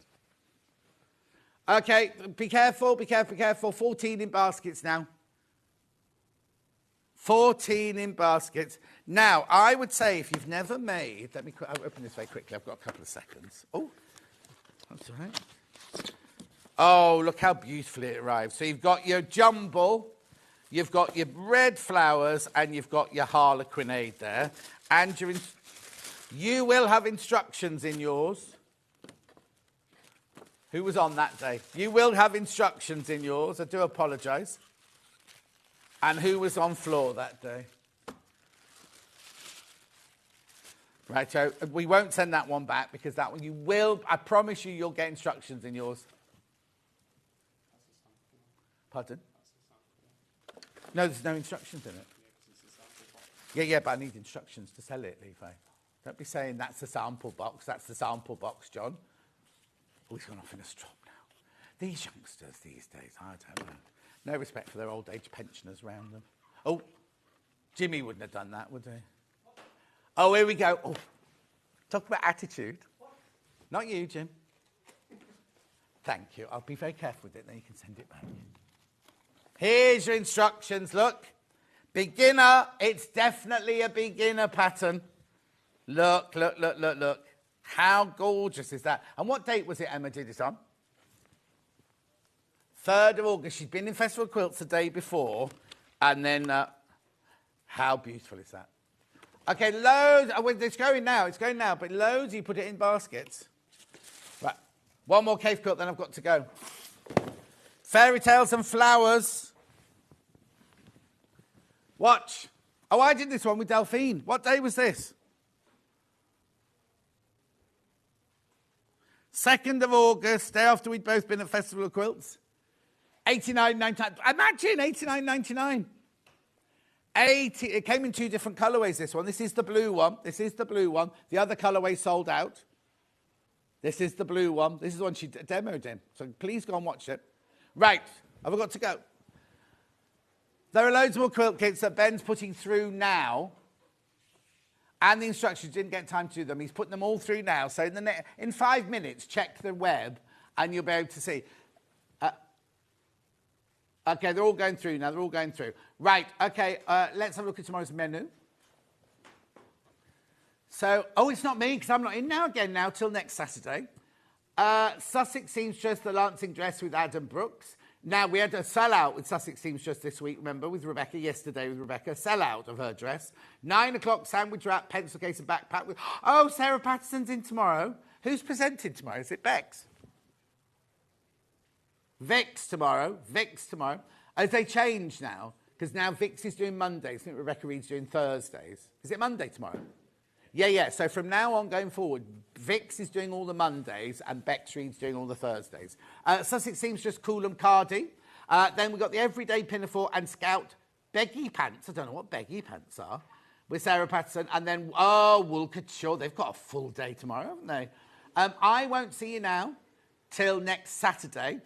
Okay, be careful, be careful, be careful. 14 in baskets now. 14 in baskets. Now, I would say if you've never made... I'll open this very quickly. I've got a couple of seconds. Oh, that's all right. Oh, look how beautifully it arrives. So you've got your jumble, you've got your red flowers, and you've got your harlequinade there. And you will have instructions in yours. Who was on that day? You will have instructions in yours. I do apologise. And who was on floor that day? Right, so we won't send that one back because that one you will, I promise you, you'll get instructions in yours. Pardon? No, there's no instructions in it. Yeah, but I need instructions to sell it, Levi. Don't be saying that's the sample box. That's the sample box, John. Oh, he's gone off in a strop now. These youngsters these days, I don't know. No respect for their old age pensioners around them. Oh, Jimmy wouldn't have done that, would he? Oh, here we go. Oh, talk about attitude. Not you, Jim. Thank you. I'll be very careful with it, then you can send it back. Here's your instructions. Look. Beginner. It's definitely a beginner pattern. Look, look, look, look, look. How gorgeous is that? And what date was it Emma did it on? 3rd of August. She'd been in Festival Quilts the day before. And then, how beautiful is that? Okay, loads. Oh, it's going now. It's going now. But loads, you put it in baskets. Right. One more cave quilt, then I've got to go. Fairy Tales and Flowers. Watch. Oh, I did this one with Delphine. What day was this? 2nd of August, day after we'd both been at Festival of Quilts. $89.99. Imagine, $89.99. It came in 2 different colourways, this one. This is the blue one. This is the blue one. The other colourway sold out. This is the blue one. This is the one she demoed in. So please go and watch it. Right, I've got to go. There are loads more quilt kits that Ben's putting through now. And the instructions, didn't get time to do them. He's putting them all through now. So in 5 minutes, check the web and you'll be able to see. Okay, they're all going through now. They're all going through. Right, okay, let's have a look at tomorrow's menu. So, oh, it's not me because I'm not in now again now till next Saturday. Sussex Seamstress, the Lancing Dress with Adam Brooks. Now, we had a sellout with Sussex Seamstress this week, remember, with Rebecca, yesterday with Rebecca, sellout of her dress. 9 o'clock, sandwich wrap, pencil case and backpack. Oh, Sarah Patterson's in tomorrow. Who's presenting tomorrow? Is it Bex? Vix tomorrow. Vix tomorrow. As they change now, because now Vix is doing Mondays. I think Rebecca Reed's doing Thursdays. Is it Monday tomorrow? Yeah. So from now on going forward, Vix is doing all the Mondays and Bex Reed's doing all the Thursdays. Sussex Seamstress Coolham Cardi. Then we've got the Everyday Pinafore and Scout Beggy Pants. I don't know what Beggy Pants are. With Sarah Patterson. And then, Wool Couture. They've got a full day tomorrow, haven't they? I won't see you now till next Saturday.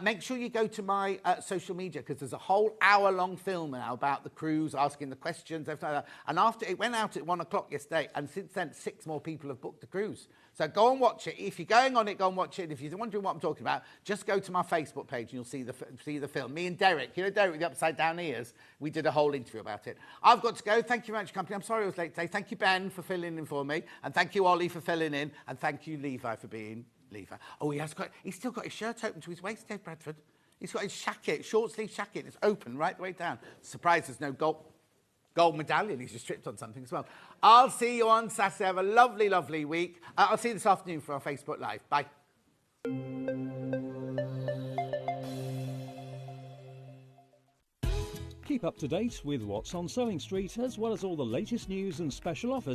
Make sure you go to my social media because there's a whole hour-long film now about the cruise, asking the questions, everything like that. And after it went out at 1 o'clock yesterday, and since then 6 more people have booked the cruise. So go and watch it. If you're going on it, go and watch it. If you're wondering what I'm talking about, just go to my Facebook page and you'll see the film. Me and Derek, you know Derek with the upside-down ears? We did a whole interview about it. I've got to go. Thank you very much, company. I'm sorry I was late today. Thank you, Ben, for filling in for me. And thank you, Ollie, for filling in. And thank you, Levi, for being Levi. Oh, he's still got his shirt open to his waist, Dave Bradford. He's got his jacket, short-sleeve jacket. It's open right the way down. Surprised there's no gold medallion. He's just tripped on something as well. I'll see you on Saturday. Have a lovely, lovely week. I'll see you this afternoon for our Facebook Live. Bye. Keep up to date with what's on Sewing Street, as well as all the latest news and special offers